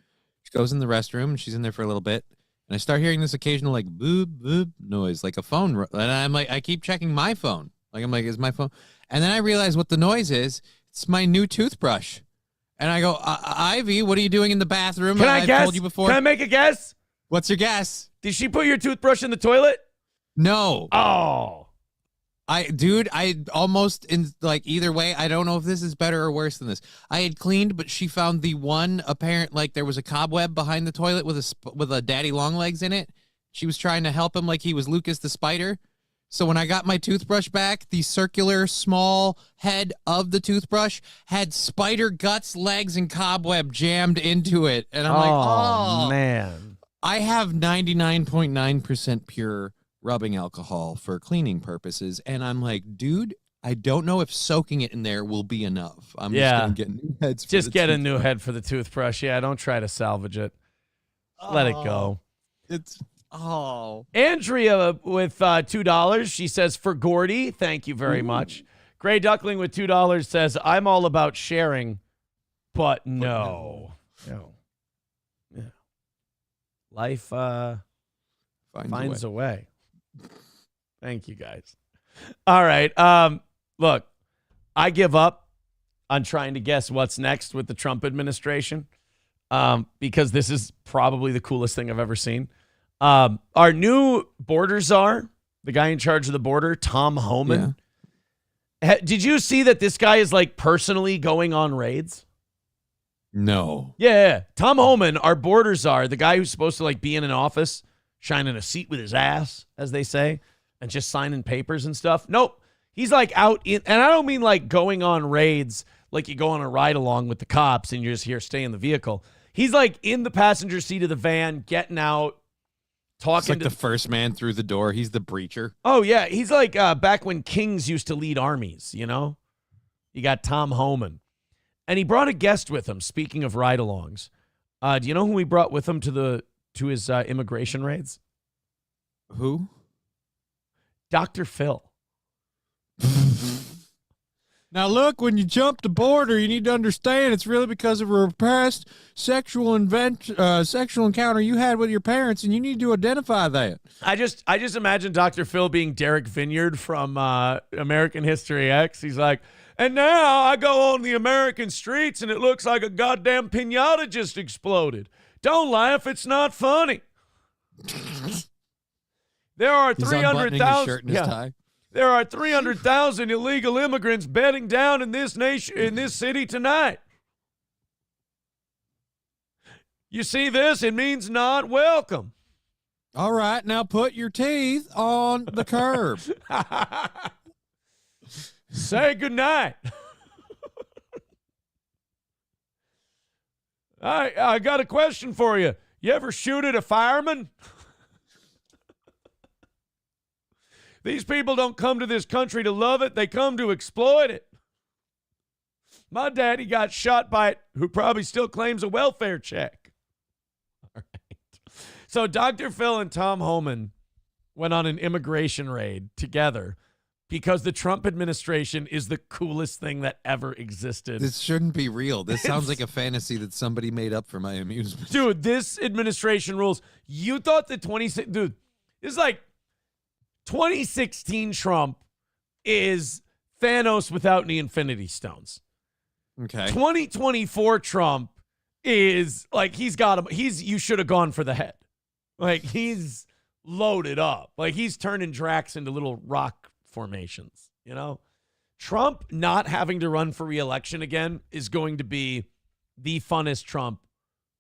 She goes in the restroom, and she's in there for a little bit. And I start hearing this occasional, like, boop, boop noise, like a phone. And I'm like, I keep checking my phone. I'm like, is my phone? And then I realize what the noise is. It's my new toothbrush. And I go, Ivy, what are you doing in the bathroom? Can I guess? Told you before. Can I make a guess? What's your guess? Did she put your toothbrush in the toilet? No. Oh. I almost in like either way. I don't know if this is better or worse than this. I had cleaned, but she found the one apparent, like there was a cobweb behind the toilet with a daddy long legs in it. She was trying to help him like he was Lucas the spider. So when I got my toothbrush back, the circular small head of the toothbrush had spider guts, legs, and cobweb jammed into it. And I'm like, oh man. I have 99.9% pure rubbing alcohol for cleaning purposes. And I'm like, dude, I don't know if soaking it in there will be enough. I'm just going to get new heads for Just get a new head for the toothbrush. Yeah, don't try to salvage it. Let it go. Andrea with $2. She says, for Gordy, thank you very much. Gray Duckling with $2 says, I'm all about sharing, but no. No. Yeah. Life finds a way. Thank you, guys. All right. Look, I give up on trying to guess what's next with the Trump administration because this is probably the coolest thing I've ever seen. Our new border czar, the guy in charge of the border, Tom Homan. Yeah. Did you see that this guy is like personally going on raids? No. Yeah. Tom Homan, our border czar, the guy who's supposed to like be in an office, shining a seat with his ass, as they say, and just signing papers and stuff. Nope. He's like out in, and I don't mean like going on raids, like you go on a ride along with the cops and you're just here, stay in the vehicle. He's like in the passenger seat of the van, getting out, talking. It's like the first man through the door. He's the breacher. Oh, yeah. He's like back when kings used to lead armies, you know? You got Tom Homan. And he brought a guest with him, speaking of ride-alongs. Do you know who he brought with him to his immigration raids? Who? Dr. Phil. Now, look, when you jump the border, you need to understand it's really because of a repressed sexual encounter you had with your parents, and you need to identify that. I just imagine Dr. Phil being Derek Vineyard from American History X. He's like, and now I go on the American streets, and it looks like a goddamn pinata just exploded. Don't laugh, it's not funny. There are 300,000. Yeah. There are 300,000 illegal immigrants bedding down in this city tonight. You see this? It means not welcome. All right, now put your teeth on the curb. Say goodnight. I got a question for you. You ever shoot at a fireman? These people don't come to this country to love it. They come to exploit it. My daddy got shot by it, who probably still claims a welfare check. All right. So Dr. Phil and Tom Homan went on an immigration raid together because the Trump administration is the coolest thing that ever existed. This shouldn't be real. This sounds like a fantasy that somebody made up for my amusement. Dude, this administration rules. You thought the dude, this is like 2016 Trump is Thanos without any Infinity Stones. Okay. 2024 Trump is like you should have gone for the head. Like he's loaded up. Like he's turning Drax into little rock formations, you know? Trump not having to run for re-election again is going to be the funnest Trump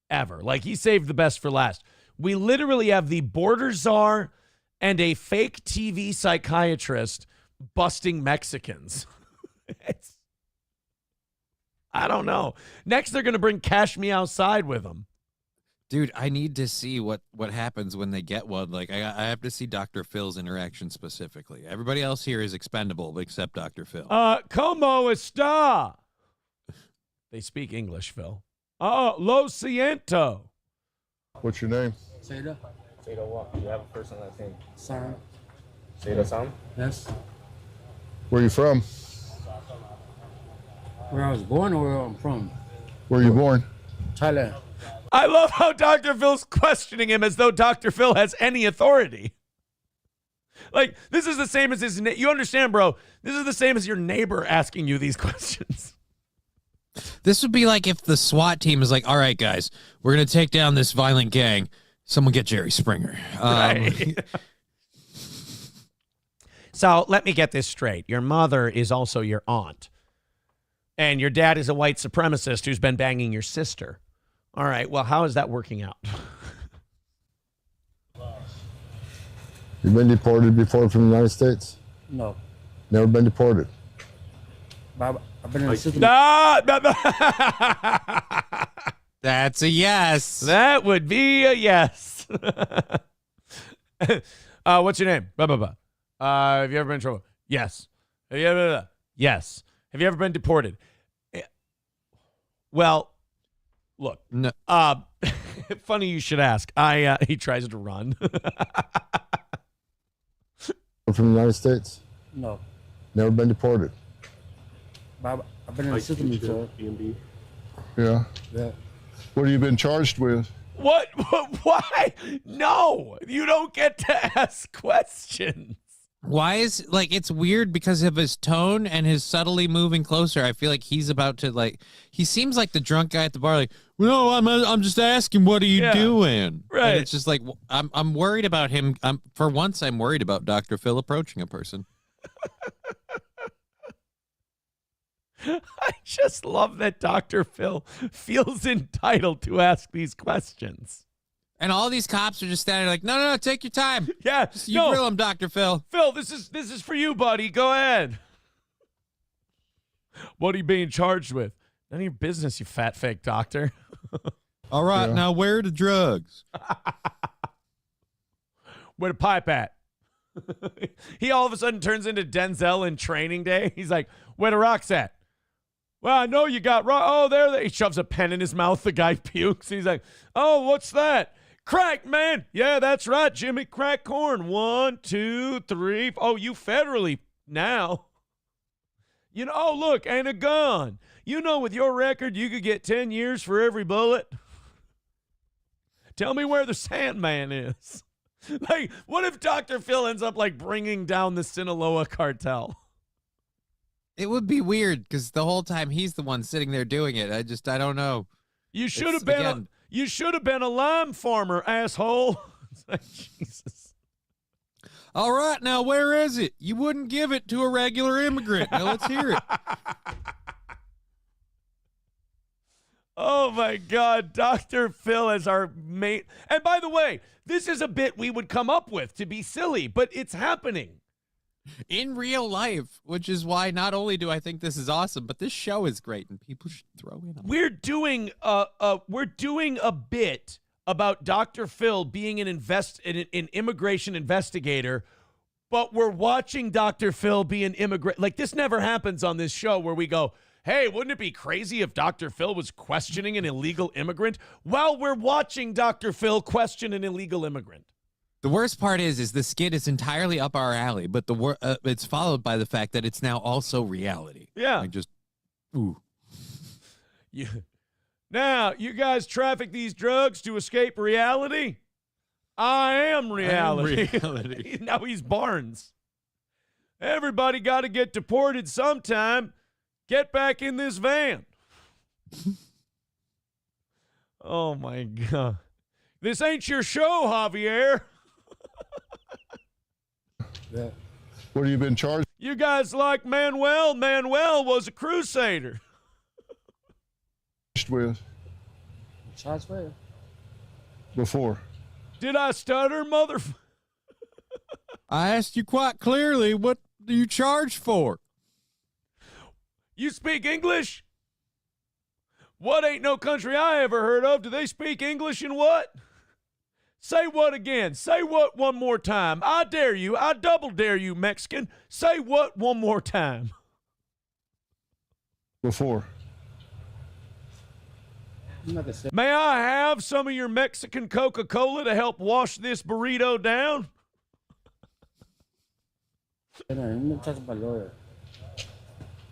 ever. Like he saved the best for last. We literally have the border czar and a fake TV psychiatrist busting Mexicans. I don't know. Next, they're going to bring Cash Me Outside with them. Dude, I need to see what happens when they get one. Like, I have to see Dr. Phil's interaction specifically. Everybody else here is expendable except Dr. Phil. Como está? They speak English, Phil. Lo siento. What's your name? Seda. Seda what? You have a first and last name. Sam. Seda Sam? Yes. Where are you from? Where I was born or where I'm from? Where are you born? Thailand. I love how Dr. Phil's questioning him as though Dr. Phil has any authority. Like, this is the same as you understand, bro? This is the same as your neighbor asking you these questions. This would be like if the SWAT team is like, all right, guys, we're going to take down this violent gang. Someone get Jerry Springer. Right. So let me get this straight. Your mother is also your aunt. And your dad is a white supremacist who's been banging your sister. All right, well, how is that working out? You've been deported before from the United States? No. Never been deported? I've been in the system. That's a yes. That would be a yes. What's your name? Blah, blah, blah. Have you ever been in trouble? Yes. Have you ever? Yes. Have you ever been deported? Well, look. No. Funny you should ask. He tries to run. From the United States? No. Never been deported? I've been in the system before. Yeah. Yeah. What have you been charged with? What? Why? No, you don't get to ask questions. Why is, like, it's weird because of his tone and his subtly moving closer. I feel like he's about to, like, he seems like the drunk guy at the bar, like, no, I'm just asking, what are you doing? Right. And it's just like, I'm worried about him. For once, I'm worried about Dr. Phil approaching a person. I just love that Dr. Phil feels entitled to ask these questions. And all these cops are just standing like, no, take your time. Yeah, You grill him, Dr. Phil. Phil, this is for you, buddy. Go ahead. What are you being charged with? None of your business, you fat fake doctor. All right, now where are the drugs? Where the pipe at? He all of a sudden turns into Denzel in Training Day. He's like, where the rocks at? Well, I know you got rock. Oh, there. He shoves a pen in his mouth. The guy pukes. He's like, oh, what's that? Crack, man. Yeah, that's right, Jimmy. Crack corn. 1, 2, 3. Oh, you federally now. You know, oh, look, and a gun. You know, with your record, you could get 10 years for every bullet. Tell me where the Sandman is. Like, what if Dr. Phil ends up, like, bringing down the Sinaloa cartel? It would be weird because the whole time he's the one sitting there doing it. I don't know. You should have been you should have been a lime farmer, asshole. It's like, Jesus. All right, now where is it? You wouldn't give it to a regular immigrant. Now let's hear it. Oh my God, Dr. Phil is our mate. And by the way, this is a bit we would come up with to be silly, but it's happening in real life, which is why not only do I think this is awesome, but this show is great and people should throw in on it. We're doing a bit about Dr. Phil being an immigration investigator, but we're watching Dr. Phil be an immigrant. Like, this never happens on this show where we go, hey, wouldn't it be crazy if Dr. Phil was questioning an illegal immigrant? Well, we're watching Dr. Phil question an illegal immigrant. The worst part is the skit is entirely up our alley, but it's followed by the fact that it's now also reality. Yeah. Like just, ooh. Now, you guys traffic these drugs to escape reality? I am reality. Now he's Barnes. Everybody got to get deported sometime. Get back in this van. Oh, my God. This ain't your show, Javier. Yeah. What have you been charged? You guys like Manuel? Manuel was a crusader. With? Charged with? Before. Did I stutter, mother? I asked you quite clearly, what do you charge for? You speak English? What ain't no country I ever heard of? Do they speak English and what? Say what again? Say what one more time? I dare you. I double dare you, Mexican. Say what one more time? Before. May I have some of your Mexican Coca-Cola to help wash this burrito down?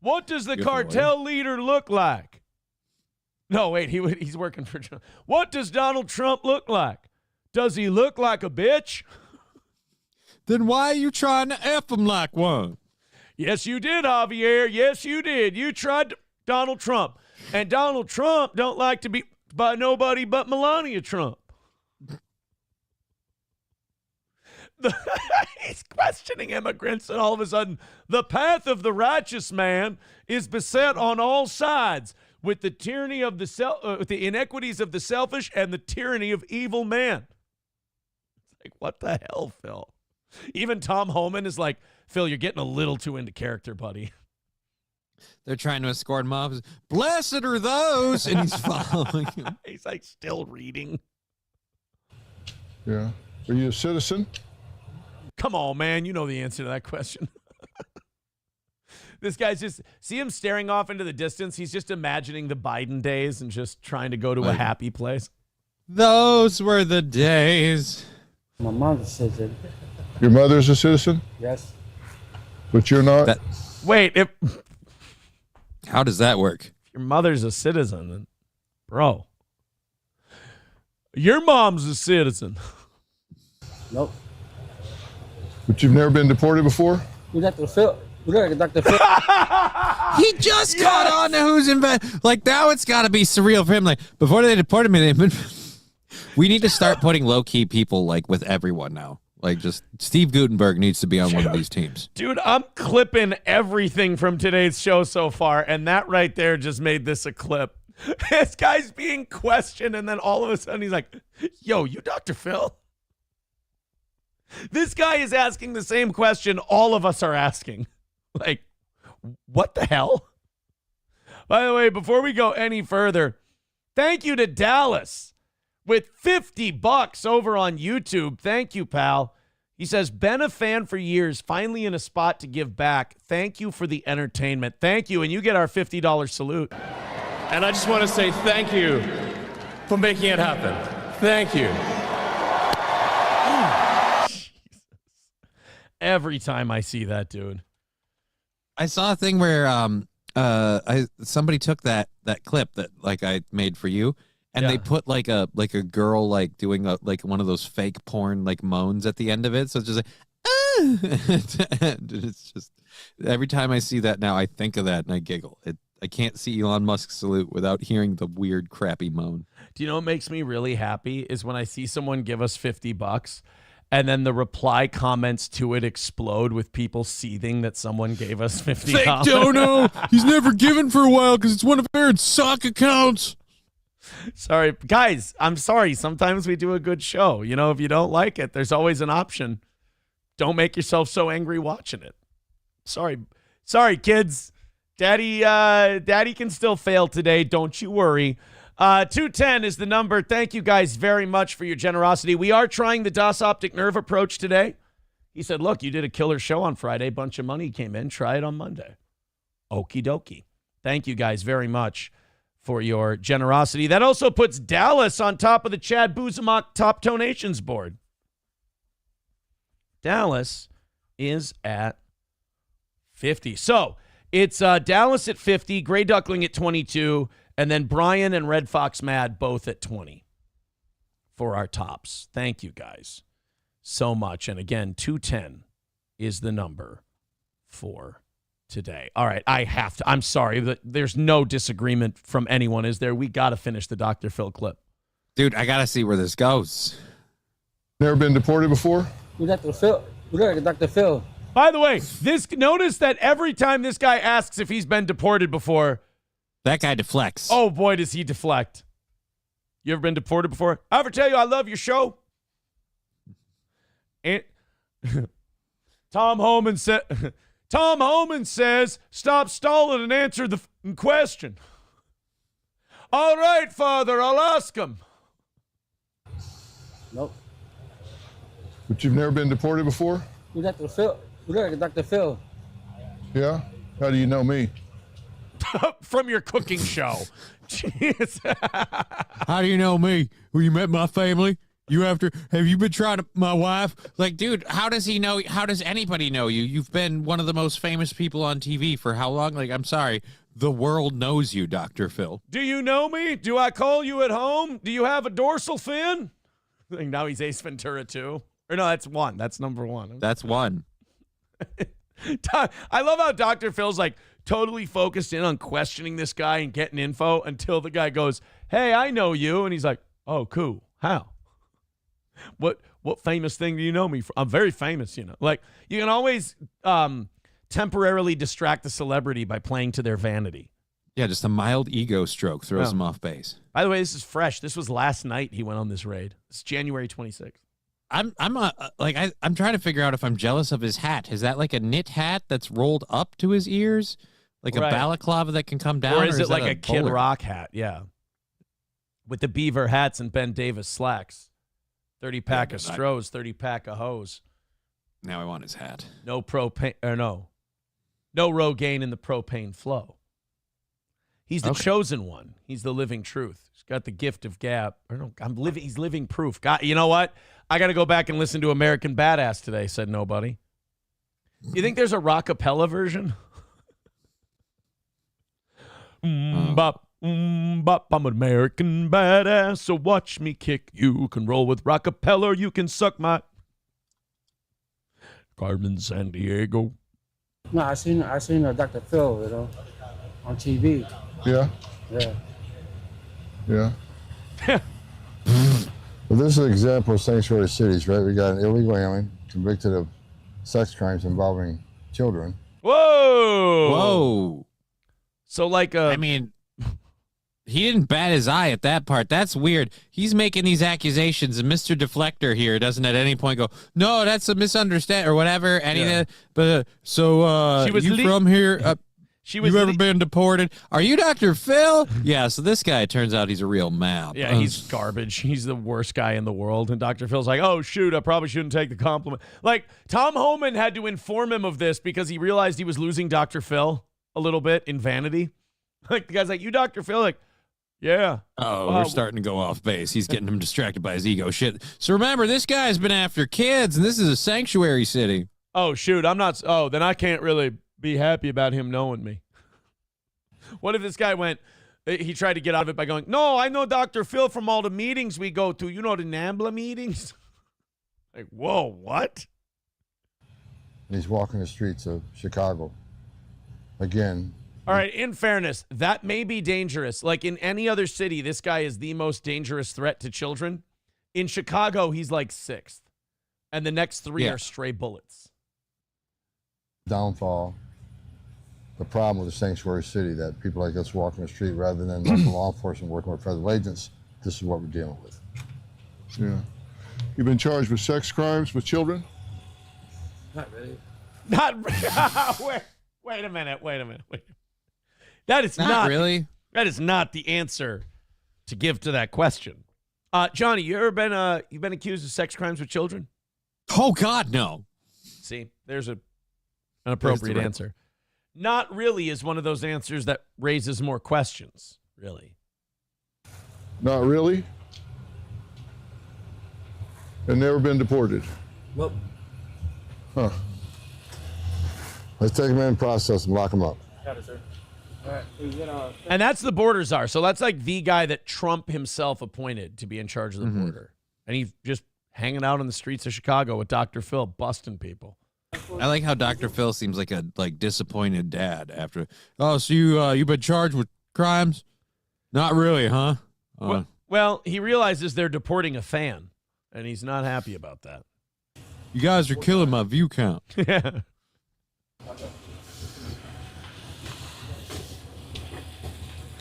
What does the cartel leader look like? No, wait, he's working for Trump. What does Donald Trump look like? Does he look like a bitch? Then why are you trying to F him like one? Yes, you did, Javier. Yes, you did. You tried Donald Trump. And Donald Trump don't like to be by nobody but Melania Trump. He's questioning immigrants, and all of a sudden, the path of the righteous man is beset on all sides with the tyranny of with the inequities of the selfish and the tyranny of evil man. It's like, what the hell, Phil? Even Tom Homan is like, Phil, you're getting a little too into character, buddy. They're trying to escort him off. Blessed are those, and he's following him. He's like still reading. Yeah. Are you a citizen? Come on, man. You know the answer to that question. This guy's just, see him staring off into the distance? He's just imagining the Biden days and just trying to go to a happy place. Those were the days. My mom's a citizen. Your mother's a citizen? Yes. But you're not? Wait, how does that work? Your mother's a citizen, then, bro. Your mom's a citizen. Nope. But you've never been deported before? We got the Phil. We got Dr. Phil. He just caught on to who's like, now it's got to be surreal for him. Like, before they deported me, we need to start putting low-key people, like, with everyone now. Like, just Steve Guttenberg needs to be on one of these teams. Dude, I'm clipping everything from today's show so far, and that right there just made this a clip. This guy's being questioned, and then all of a sudden he's like, yo, you Dr. Phil? This guy is asking the same question all of us are asking. Like, what the hell? By the way, before we go any further, thank you to Dallas with $50 over on YouTube. Thank you, pal. He says, been a fan for years, finally in a spot to give back. Thank you for the entertainment. Thank you, and you get our $50 salute. And I just want to say thank you for making it happen. Thank you. Every time I see that, dude. I saw a thing where somebody took that clip that like I made for you, and they put like a girl like doing like one of those fake porn like moans at the end of it. So it's just like, it's just every time I see that now, I think of that and I giggle. I can't see Elon Musk salute without hearing the weird, crappy moan. Do you know what makes me really happy is when I see someone give us $50 and then the reply comments to it explode with people seething that someone gave us $50. Fake dono. He's never given for a while because it's one of Aaron's sock accounts. Sorry, guys. I'm sorry. Sometimes we do a good show. You know, if you don't like it, there's always an option. Don't make yourself so angry watching it. Sorry, kids. Daddy can still fail today. Don't you worry. 210 is the number. Thank you guys very much for your generosity. We are trying the Das Optic Nerve approach today. He said, look, you did a killer show on Friday. Bunch of money came in. Try it on Monday. Okie dokie. Thank you guys very much for your generosity. That also puts Dallas on top of the Chad Buzamok top donations board. Dallas is at 50. So it's Dallas at 50, Gray Duckling at 22, and then Brian and Red Fox Mad both at 20 for our tops. Thank you guys so much. And again, 210 is the number for today. All right, I'm sorry, but there's no disagreement from anyone, is there? We got to finish the Dr. Phil clip. Dude, I got to see where this goes. Never been deported before? Dr. Phil. Dr. Phil. By the way, notice that every time this guy asks if he's been deported before, that guy deflects. Oh, boy, does he deflect. You ever been deported before? I ever tell you I love your show? And Tom Homan says, stop stalling and answer the question. All right, Father, I'll ask him. Nope. But you've never been deported before? Dr. Phil. Dr. Phil. Yeah? How do you know me? From your cooking show. Jeez. How do you know me? Well, you met my family? Have you been trying to my wife? Like, dude, how does he know? How does anybody know you? You've been one of the most famous people on TV for how long? Like, I'm sorry. The world knows you, Dr. Phil. Do you know me? Do I call you at home? Do you have a dorsal fin? I think now he's Ace Ventura 2. Or no, that's 1. That's number 1. That's 1. I love how Dr. Phil's like totally focused in on questioning this guy and getting info until the guy goes, hey, I know you. And he's like, oh, cool. How? What famous thing do you know me from? I'm very famous, you know. Like, you can always temporarily distract the celebrity by playing to their vanity. Yeah, just a mild ego stroke throws him off base. By the way, this is fresh. This was last night he went on this raid. It's January 26th. I'm trying to figure out if I'm jealous of his hat. Is that like a knit hat that's rolled up to his ears? Like a balaclava that can come down? Or is it like a Kid Rock hat? Yeah. With the beaver hats and Ben Davis slacks. 30-pack of Strohs, 30-pack of hose. Now I want his hat. No propane, or no Rogaine in the propane flow. He's the chosen one. He's the living truth. He's got the gift of gab. He's living proof. God, you know what? I got to go back and listen to American Badass today, said nobody. You think there's a rockapella version? Bop, bop, I'm an American badass, so watch me kick. You can roll with rockapella, or you can suck my Carmen Sandiego. No, I seen Dr. Phil, you know, on TV. Yeah? Yeah. Yeah. Well, this is an example of sanctuary cities, right? We got an illegal alien convicted of sex crimes involving children. Whoa. So I mean, he didn't bat his eye at that part. That's weird. He's making these accusations, and Mr. Deflector here doesn't at any point go, no, that's a misunderstanding or whatever. But you from here? You ever been deported? Are you Dr. Phil? Yeah, so this guy, turns out he's a real map. Yeah, he's garbage. He's the worst guy in the world. And Dr. Phil's like, oh, shoot, I probably shouldn't take the compliment. Like, Tom Homan had to inform him of this because he realized he was losing Dr. Phil a little bit in vanity. Like, the guy's like, you Dr. Phil? Like, yeah. Oh, we're starting to go off base. He's getting him distracted by his ego shit. So remember, this guy's been after kids, and this is a sanctuary city. Oh, shoot, I'm not. Oh, then I can't really be happy about him knowing me. What if this guy he tried to get out of it by going, no, I know Dr. Phil from all the meetings we go to. You know the NAMBLA meetings? Like, whoa, what? And he's walking the streets of Chicago. Again. All right, in fairness, that may be dangerous. Like in any other city, this guy is the most dangerous threat to children. In Chicago, he's like 6th. And the next 3 are stray bullets. Downfall. The problem with the sanctuary city that people like us walking the street rather than local law enforcement working with federal agents, this is what we're dealing with. Yeah. You've been charged with sex crimes with children? Not really. Wait a minute. That is not really. That is not the answer to give to that question. Johnny, you ever been you've been accused of sex crimes with children? Oh God, no. See, there's an appropriate answer. Not really is one of those answers that raises more questions, really. Not really? And never been deported? Well, Huh. Let's take him in and process him, lock him up. got it, sir. All right. And that's the border czar. So that's like the guy that Trump himself appointed to be in charge of the border. And he's just hanging out on the streets of Chicago with Dr. Phil, busting people. I like how Dr. Phil seems like a disappointed dad after. Oh, so you've been charged with crimes? Not really, huh? Well, he realizes they're deporting a fan, and he's not happy about that. You guys are killing my view count. Yeah.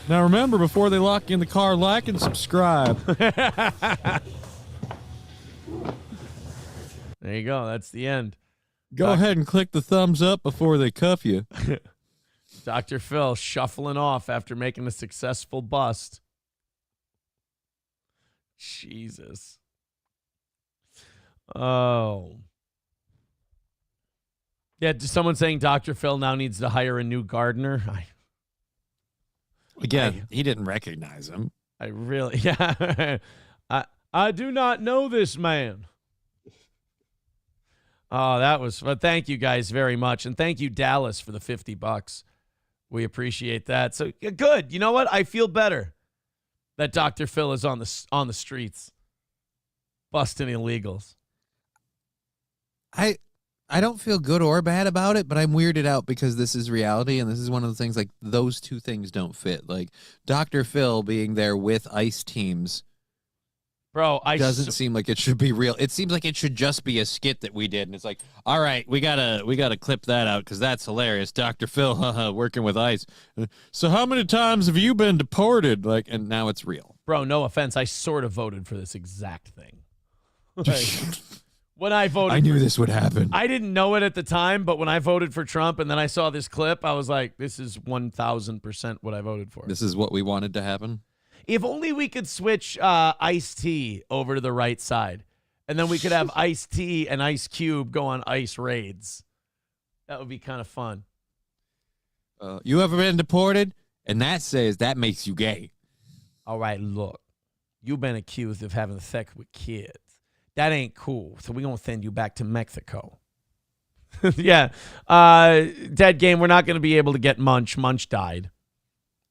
Now remember, before they lock you in the car, like and subscribe. There you go. That's the end. Go ahead and click the thumbs up before they cuff you. Dr. Phil shuffling off after making a successful bust. Jesus. Oh. Yeah, someone saying Dr. Phil now needs to hire a new gardener. Again, he didn't recognize him. I really, yeah. I do not know this man. Oh, that was, but thank you guys very much. And thank you, Dallas, for the $50. We appreciate that. So good. You know what? I feel better that Dr. Phil is on the streets busting illegals. I don't feel good or bad about it, but I'm weirded out because this is reality, and this is one of the things, like, those two things don't fit. Like, Dr. Phil being there with ICE teams, bro, doesn't seem like it should be real. It seems like it should just be a skit that we did, and it's like, all right, we gotta clip that out because that's hilarious. Dr. Phil working with ICE. So how many times have you been deported? Like, And now it's real. Bro, no offense. I sort of voted for this exact thing. Like, when I voted, I knew this would happen. I didn't know it at the time, but when I voted for Trump and then I saw this clip, I was like, this is 1,000% what I voted for. This is what we wanted to happen. If only we could switch Ice-T over to the right side, and then we could have Ice-T and Ice Cube go on ICE raids. That would be kind of fun. You ever been deported? And that says that makes you gay. All right, look. You've been accused of having sex with kids. That ain't cool, so we're going to send you back to Mexico. Yeah. Dead game, we're not going to be able to get Munch. Munch died,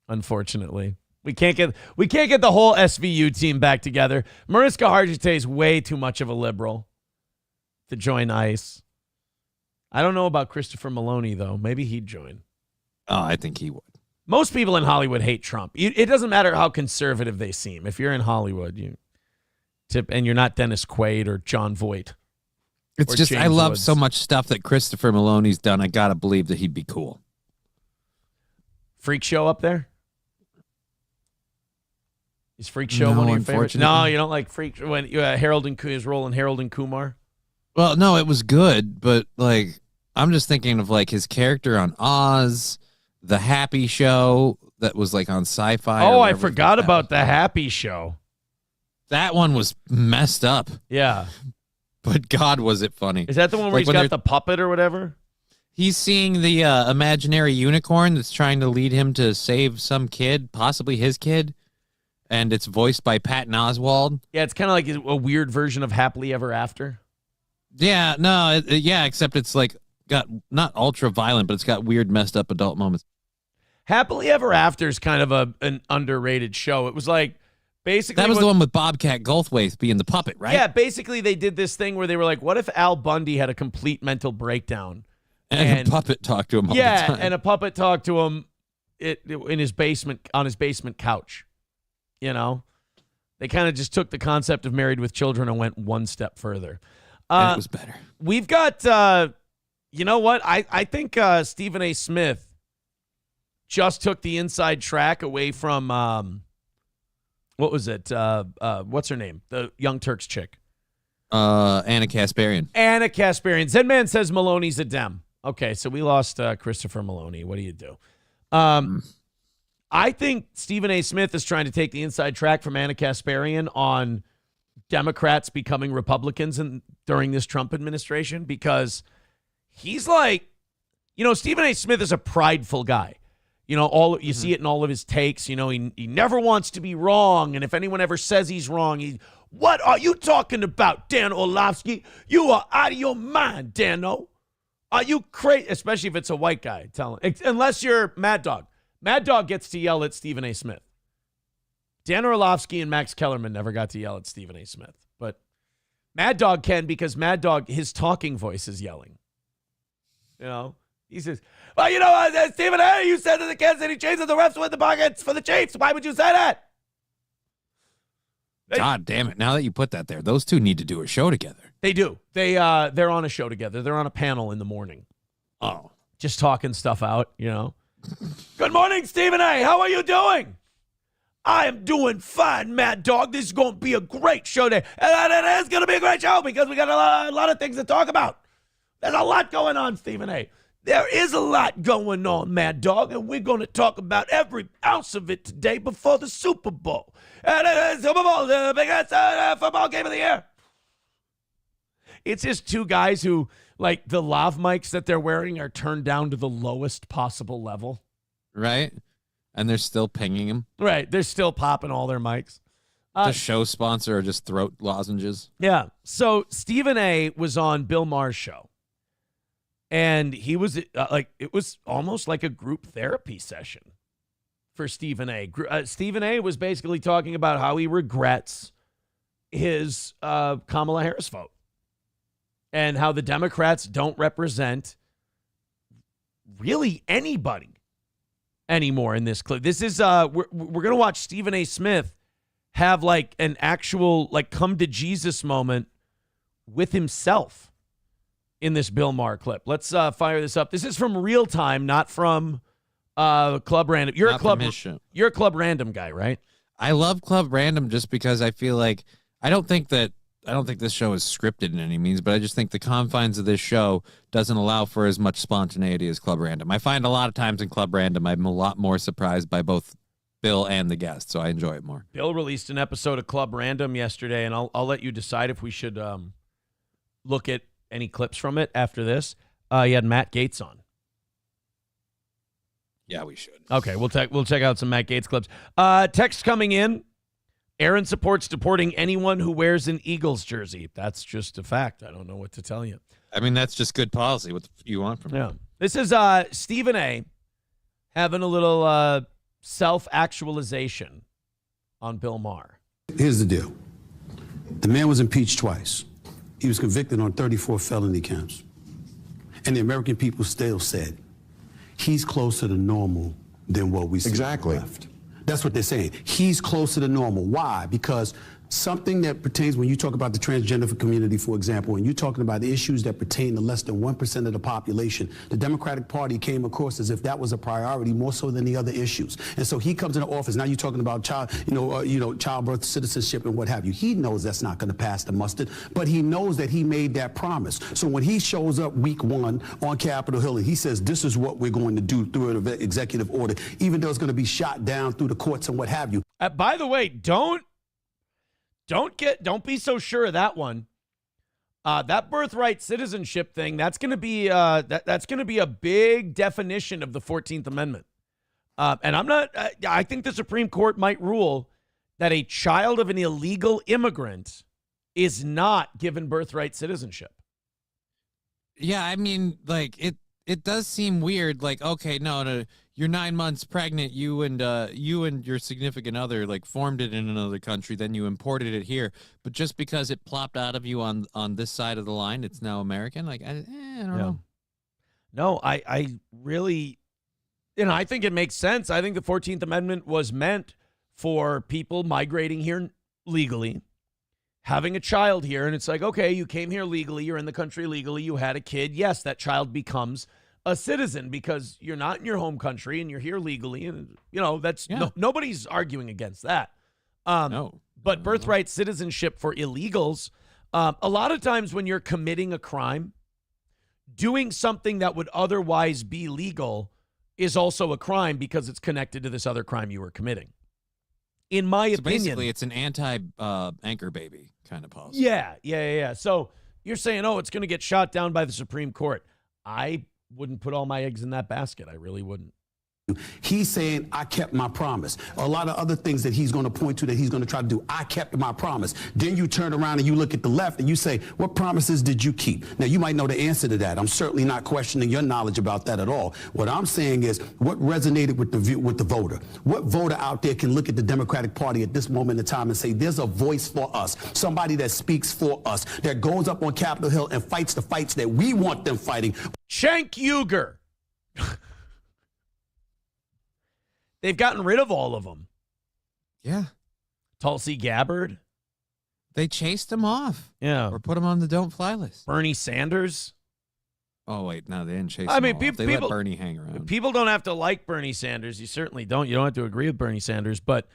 unfortunately. We can't get the whole SVU team back together. Mariska Hargitay is way too much of a liberal to join ICE. I don't know about Christopher Maloney, though. Maybe he'd join. Oh, I think he would. Most people in Hollywood hate Trump. It doesn't matter how conservative they seem. If you're in Hollywood, and you're not Dennis Quaid or John Voight. It's just, I love so much stuff that Christopher Maloney's done. I got to believe that he'd be cool. Freak Show up there? Is Freak Show one of your favorites? No, you don't like Freak Show when Harold and his role in Harold and Kumar? Well, no, it was good, but like I'm just thinking of like his character on Oz, The Happy Show that was like on Sci-Fi. Oh, I forgot about The Happy Show. That one was messed up. Yeah. But God, was it funny. Is that the one where he's got the puppet or whatever? He's seeing the imaginary unicorn that's trying to lead him to save some kid, possibly his kid. And it's voiced by Patton Oswalt. Yeah, it's kind of like a weird version of Happily Ever After. Yeah, no, except it's like got not ultra violent, but it's got weird, messed up adult moments. Happily Ever After is kind of an underrated show. It was like basically that was the one with Bobcat Goldthwait being the puppet, right? Yeah, basically they did this thing where they were like, what if Al Bundy had a complete mental breakdown? And a puppet talked to him all the time. And a puppet talked to him in his basement, on his basement couch. You know? They kind of just took the concept of Married with Children and went one step further. And it was better. We've got, you know what? I think Stephen A. Smith just took the inside track away from, what was it? What's her name? The Young Turks chick. Anna Kasparian. Anna Kasparian. Zenman says Maloney's a Dem. Okay, so we lost Christopher Maloney. What do you do? I think Stephen A. Smith is trying to take the inside track from Anna Kasparian on Democrats becoming Republicans during this Trump administration, because he's like, you know, Stephen A. Smith is a prideful guy. You know, you see it in all of his takes. You know, he never wants to be wrong. And if anyone ever says he's wrong, what are you talking about, Dan Orlovsky? You are out of your mind, Dano. Are you crazy? Especially if it's a white guy. Unless you're Mad Dog. Mad Dog gets to yell at Stephen A. Smith. Dan Orlovsky and Max Kellerman never got to yell at Stephen A. Smith. But Mad Dog can, because Mad Dog, his talking voice is yelling. You know? He says, well, you know, Stephen A., you said that the Kansas City Chiefs and the refs win the buckets for the Chiefs. Why would you say that? God damn it. Now that you put that there, those two need to do a show together. They do. They're on a show together. They're on a panel in the morning. Oh. Just talking stuff out, you know. Good morning, Stephen A. How are you doing? I am doing fine, Mad Dog. This is going to be a great show today. And it is going to be a great show because we got a lot of things to talk about. There's a lot going on, Stephen A. There is a lot going on, Mad Dog, and we're going to talk about every ounce of it today before the Super Bowl. And it is Super Bowl, the biggest football game of the year. It's just two guys who, like, the lav mics that they're wearing are turned down to the lowest possible level. Right? And they're still pinging him. Right. They're still popping all their mics. The show sponsor or just throat lozenges. Yeah. So Stephen A. was on Bill Maher's show. And he was it was almost like a group therapy session for Stephen A. Stephen A. was basically talking about how he regrets his Kamala Harris vote and how the Democrats don't represent really anybody anymore in this clip. This is we're going to watch Stephen A. Smith have like an actual like come to Jesus moment with himself in this Bill Maher clip. Let's fire this up. This is from Real Time, not from Club Random. You're a Club Random guy, right? I love Club Random just because I feel like I don't think this show is scripted in any means, but I just think the confines of this show doesn't allow for as much spontaneity as Club Random. I find a lot of times in Club Random, I'm a lot more surprised by both Bill and the guest, so I enjoy it more. Bill released an episode of Club Random yesterday, and I'll let you decide if we should look at any clips from it after this. He had Matt Gaetz on. Yeah, we should. Okay, we'll check out some Matt Gaetz clips. Text coming in. Aaron supports deporting anyone who wears an Eagles jersey. That's just a fact. I don't know what to tell you. I mean, that's just good policy. What do you want from me? This is Stephen A. having a little self-actualization on Bill Maher. Here's the deal. The man was impeached twice. He was convicted on 34 felony counts. And the American people still said, he's closer to normal than what we see. Exactly. Left. That's what they're saying. He's closer to normal. Why? Because something that pertains, when you talk about the transgender community, for example, and you're talking about the issues that pertain to less than 1% of the population, the Democratic Party came across as if that was a priority more so than the other issues. And so he comes into office. Now you're talking about childbirth, citizenship, and what have you. He knows that's not going to pass the mustard, but he knows that he made that promise. So when he shows up week 1 on Capitol Hill and he says, this is what we're going to do through an executive order, even though it's going to be shot down through the courts and what have you. By the way, don't be so sure of that one. That birthright citizenship thing, that's going to be that's going to be a big definition of the 14th Amendment. And I think the Supreme Court might rule that a child of an illegal immigrant is not given birthright citizenship. Yeah, I mean, like it does seem weird. Like, okay, no, you're 9 months pregnant. You and your significant other like formed it in another country. Then you imported it here. But just because it plopped out of you on this side of the line, it's now American. Like, I don't know. No, I really, I think it makes sense. I think the 14th Amendment was meant for people migrating here legally, having a child here, and it's like, okay, you came here legally, you're in the country legally, you had a kid. Yes, that child becomes a citizen because you're not in your home country and you're here legally, and that's nobody's arguing against that. No. But birthright citizenship for illegals, a lot of times when you're committing a crime, doing something that would otherwise be legal is also a crime because it's connected to this other crime you were committing. In my opinion, basically, it's an anti-anchor baby kind of policy. Yeah. So you're saying, it's going to get shot down by the Supreme Court. I wouldn't put all my eggs in that basket. I really wouldn't. He's saying, I kept my promise. A lot of other things that he's going to point to that he's going to try to do. I kept my promise. Then you turn around and you look at the left and you say, what promises did you keep? Now, you might know the answer to that. I'm certainly not questioning your knowledge about that at all. What I'm saying is what resonated with the voter. What voter out there can look at the Democratic Party at this moment in time and say, there's a voice for us, somebody that speaks for us, that goes up on Capitol Hill and fights the fights that we want them fighting. Cenk Uygur. They've gotten rid of all of them. Yeah. Tulsi Gabbard. They chased him off. Yeah. Or put him on the don't fly list. Bernie Sanders. Oh, wait. No, they didn't chase him off. They let Bernie hang around. People don't have to like Bernie Sanders. You certainly don't. You don't have to agree with Bernie Sanders. But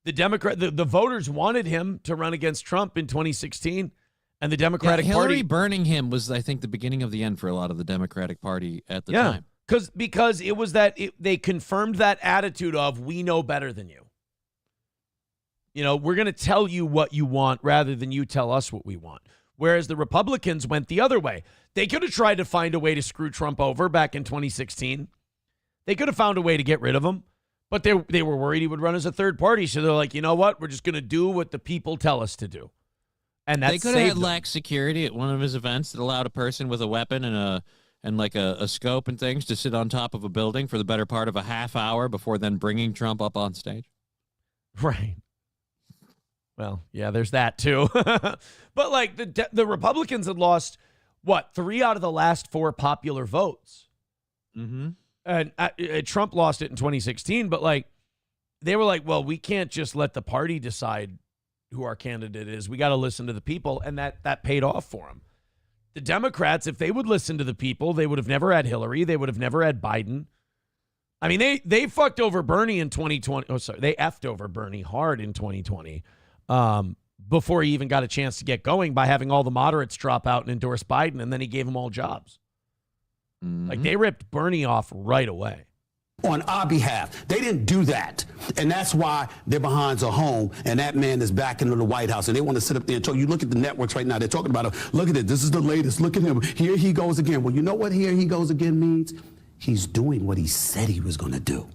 the voters wanted him to run against Trump in 2016. And the Democratic Hillary Party. burning him was, I think, the beginning of the end for a lot of the Democratic Party at the time. Because it was they confirmed that attitude of, we know better than you. We're going to tell you what you want rather than you tell us what we want. Whereas the Republicans went the other way. They could have tried to find a way to screw Trump over back in 2016. They could have found a way to get rid of him. But they were worried he would run as a third party. So they're like, you know what? We're just going to do what the people tell us to do. And that's they could have had lax security at one of his events that allowed a person with a weapon and like a scope and things to sit on top of a building for the better part of a half hour before then bringing Trump up on stage. Right. Well, yeah, there's that too. But like the Republicans had lost, 3 out of the last 4 popular votes. Mm-hmm. And Trump lost it in 2016, but like they were like, well, we can't just let the party decide who our candidate is. We got to listen to the people, and that paid off for them. The Democrats, if they would listen to the people, they would have never had Hillary. They would have never had Biden. I mean, they fucked over Bernie in 2020. Oh, sorry. They effed over Bernie hard in 2020 before he even got a chance to get going by having all the moderates drop out and endorse Biden, and then he gave them all jobs. Mm-hmm. Like, they ripped Bernie off right away. On our behalf. They didn't do that. And that's why their behinds are home, and that man is back into the White House, and they want to sit up there and talk. You look at the networks right now, they're talking about him. Look at it. This is the latest. Look at him. Here he goes again. Well, you know what here he goes again means? He's doing what he said he was going to do.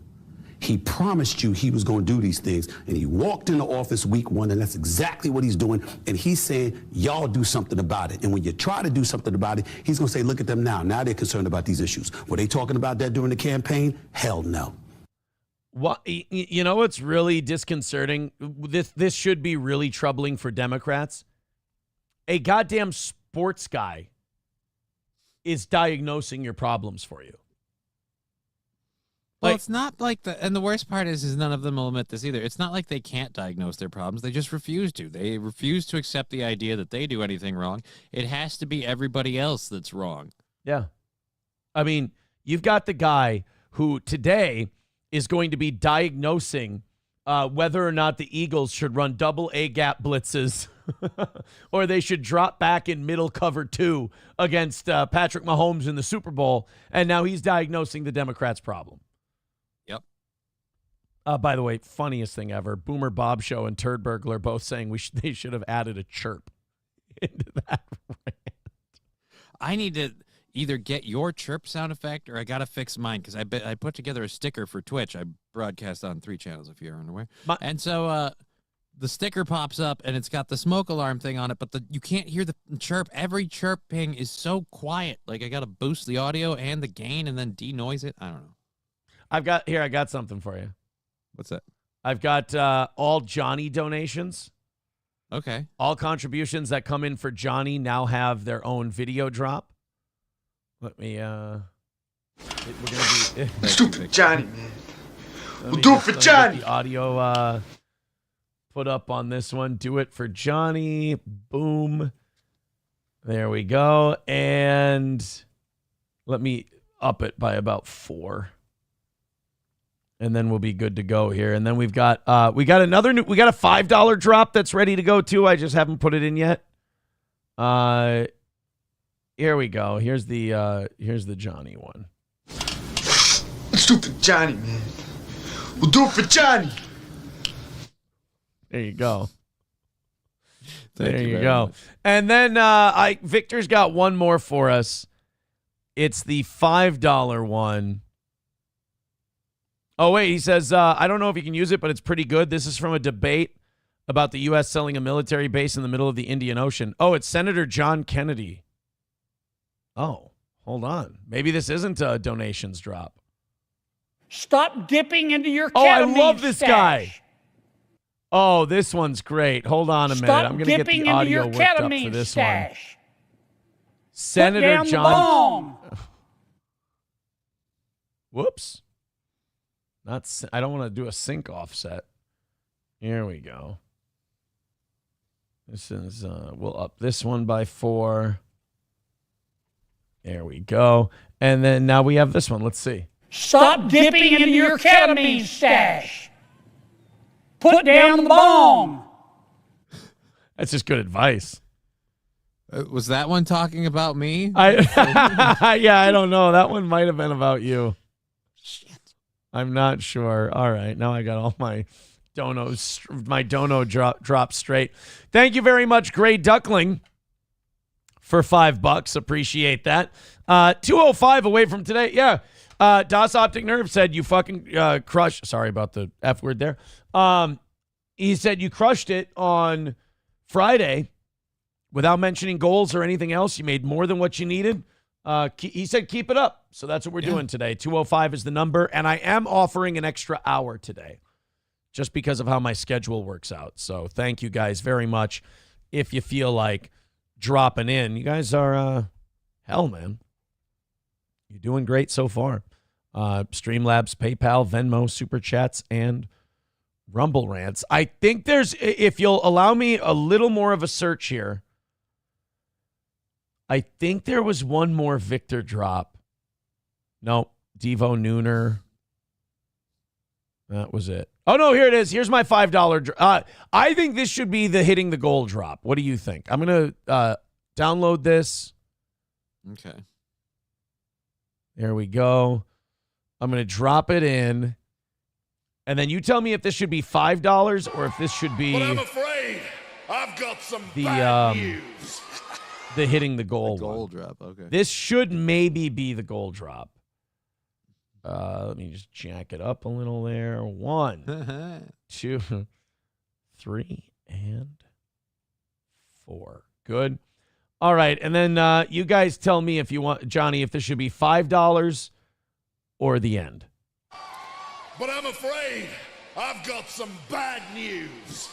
He promised you he was going to do these things, and he walked into office week 1, and that's exactly what he's doing. And he's saying, y'all do something about it. And when you try to do something about it, he's going to say, look at them now. Now they're concerned about these issues. Were they talking about that during the campaign? Hell no. What, you know what's really disconcerting? This should be really troubling for Democrats. A goddamn sports guy is diagnosing your problems for you. Well, it's not like and the worst part is none of them will admit this either. It's not like they can't diagnose their problems. They just refuse to. They refuse to accept the idea that they do anything wrong. It has to be everybody else that's wrong. Yeah. I mean, you've got the guy who today is going to be diagnosing whether or not the Eagles should run double A gap blitzes or they should drop back in middle cover 2 against Patrick Mahomes in the Super Bowl. And now he's diagnosing the Democrats' problem. By the way, funniest thing ever, Boomer Bob Show and Turd Burglar both saying they should have added a chirp into that rant. I need to either get your chirp sound effect or I got to fix mine because I put together a sticker for Twitch. I broadcast on 3 channels if you're unaware. And so the sticker pops up and it's got the smoke alarm thing on it, but you can't hear the chirp. Every chirp ping is so quiet. Like I got to boost the audio and the gain and then denoise it. I don't know. I got something for you. What's that? I've got all Johnny donations. Okay. All contributions that come in for Johnny now have their own video drop. Let me we're gonna be Stupid Johnny, man. We'll do it for Johnny. The audio put up on this one. Do it for Johnny. Boom. There we go. And let me up it by about 4. And then we'll be good to go here. And then we got a $5 drop that's ready to go too. I just haven't put it in yet. Here we go. Here's the Johnny one. Stupid Johnny, man. We'll do it for Johnny. There you go. Thank you go. much. And then Victor's got one more for us. It's the $5 one. Oh, wait, he says, I don't know if you can use it, but it's pretty good. This is from a debate about the U.S. selling a military base in the middle of the Indian Ocean. Oh, it's Senator John Kennedy. Oh, hold on. Maybe this isn't a donations drop. Stop dipping into your ketamine. Oh, I love this stash. guy. Oh, this one's great. Hold on a minute. I'm going to get the audio worked up for this one. Senator Put down John. The bomb. Whoops. I don't want to do a sync offset. Here we go. This is we'll up this one by 4. There we go. And then now we have this one. Let's see. Stop dipping into your ketamine stash. Put down the bomb. That's just good advice. Was that one talking about me? I don't know. That one might have been about you. I'm not sure. All right. Now I got all my dono drop straight. Thank you very much, Gray Duckling, for $5. Appreciate that. 2:05 away from today. Yeah. Das Optic Nerve said you fucking crushed. Sorry about the F word there. He said you crushed it on Friday without mentioning goals or anything else. You made more than what you needed. He said keep it up. So that's what we're doing today. 2:05 is the number. And I am offering an extra hour today just because of how my schedule works out. So thank you guys very much. If you feel like dropping in, you guys are, hell, man. You're doing great so far. Streamlabs, PayPal, Venmo, Super Chats, and Rumble Rants. I think there's, if you'll allow me a little more of a search here, I think there was one more Victor drop. Nope. Devo Nooner. That was it. Oh, no, here it is. Here's my $5 drop. I think this should be the hitting the goal drop. What do you think? I'm going to download this. Okay. There we go. I'm going to drop it in. And then you tell me if this should be $5 or if this should be But I'm afraid I've got some the bad news. the hitting the goal Goal one. drop. Okay. This should maybe be the goal drop. Let me just jack it up a little there. 1, 2, 3, and 4. Good. All right. And then you guys tell me if you want, Johnny, if this should be $5 or the end. But I'm afraid I've got some bad news.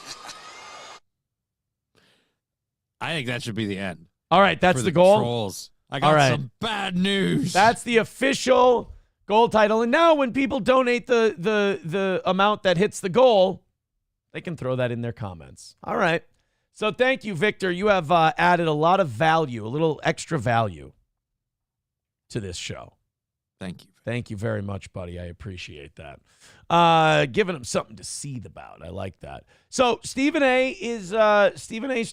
I think that should be the end. All right. That's For the goal. Trolls. I got some bad news. That's the official goal title. And now when people donate the amount that hits the goal, they can throw that in their comments. All right. So thank you, Victor. You have added a lot of value, a little extra value to this show. Thank you. Thank you very much, buddy. I appreciate that. Giving them something to seethe about. I like that. So Stephen A's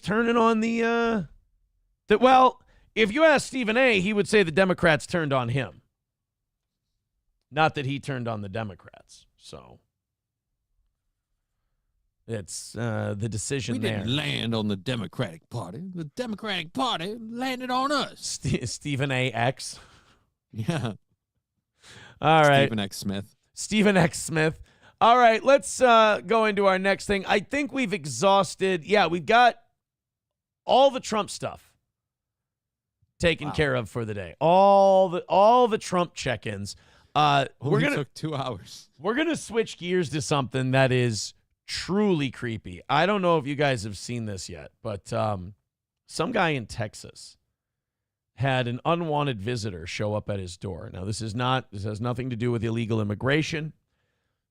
turning on the well, if you ask Stephen A, he would say the Democrats turned on him. Not that he turned on the Democrats. So it's the decision there. We didn't land on the Democratic Party. The Democratic Party landed on us. Stephen A. X. Yeah. All right. Stephen X. Smith. Stephen X. Smith. All right, let's go into our next thing. I think we've exhausted. Yeah, we've got all the Trump stuff taken care of for the day. All the Trump check-ins. Took 2 hours. We're gonna switch gears to something that is truly creepy. I don't know if you guys have seen this yet, but some guy in Texas had an unwanted visitor show up at his door. Now, this has nothing to do with illegal immigration.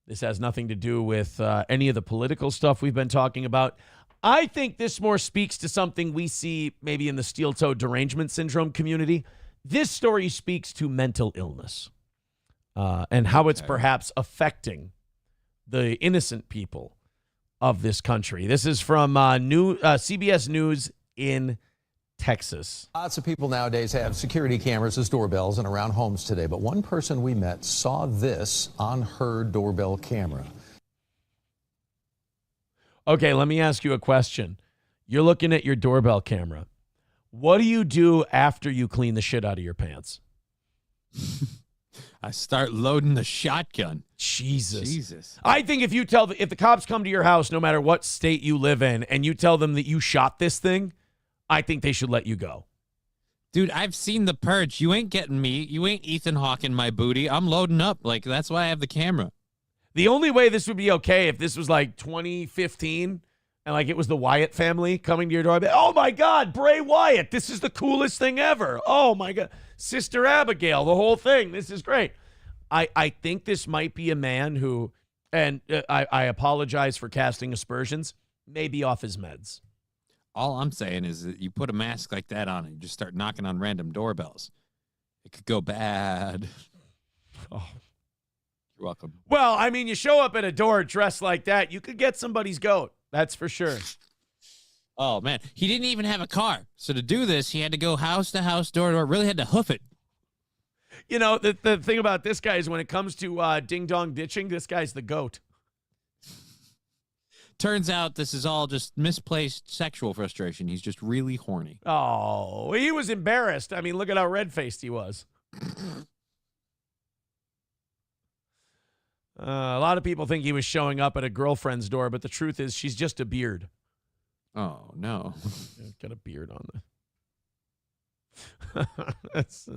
This has nothing to do with any of the political stuff we've been talking about. I think this more speaks to something we see maybe in the steel-toed derangement syndrome community. This story speaks to mental illness and how it's perhaps affecting the innocent people of this country. This is from CBS News in Texas. Lots of people nowadays have security cameras as doorbells and around homes today, but one person we met saw this on her doorbell camera. Okay, let me ask you a question. You're looking at your doorbell camera. What do you do after you clean the shit out of your pants? I start loading the shotgun. Jesus. I think if the cops come to your house, no matter what state you live in, and you tell them that you shot this thing, I think they should let you go. Dude, I've seen The Purge. You ain't getting me. You ain't Ethan Hawking my booty. I'm loading up. Like, that's why I have the camera. The only way this would be okay if this was like 2015 and like it was the Wyatt family coming to your door. Oh my God, Bray Wyatt. This is the coolest thing ever. Oh my God. Sister Abigail, the whole thing. This is great. I think this might be a man who, and I apologize for casting aspersions, may be off his meds. All I'm saying is that you put a mask like that on and you just start knocking on random doorbells. It could go bad. Oh. You're welcome. Well, I mean, you show up at a door dressed like that, you could get somebody's goat. That's for sure. Oh, man. He didn't even have a car. So to do this, he had to go house to house, door to door, really had to hoof it. You know, the thing about this guy is when it comes to ding-dong ditching, this guy's the goat. Turns out this is all just misplaced sexual frustration. He's just really horny. Oh, he was embarrassed. I mean, look at how red-faced he was. A lot of people think he was showing up at a girlfriend's door, but the truth is she's just a beard. Oh, no. Got a beard on the... This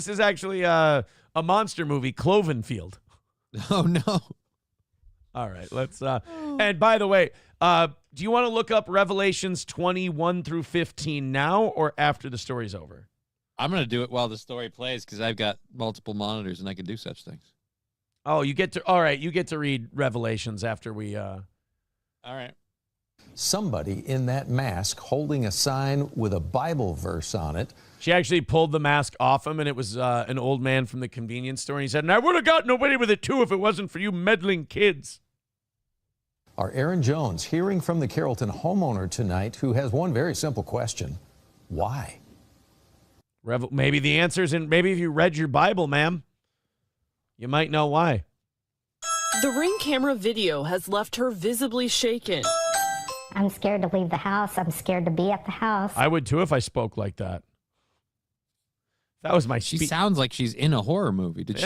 is actually a monster movie, Cloverfield. Oh, no. All right, let's and by the way, do you want to look up Revelations 21 through 15 now or after the story's over? I'm going to do it while the story plays because I've got multiple monitors and I can do such things. Oh, you get to read Revelations after we All right. Somebody in that mask holding a sign with a Bible verse on it. She actually pulled the mask off him, and it was an old man from the convenience store. And he said, and I would have gotten away with it, too, if it wasn't for you meddling kids. Our Aaron Jones hearing from the Carrollton homeowner tonight who has one very simple question. Why? Maybe the answer's in, maybe if you read your Bible, ma'am, you might know why. The Ring camera video has left her visibly shaken. I'm scared to leave the house. I'm scared to be at the house. I would, too, if I spoke like that. That was my She sounds like she's in a horror movie. Did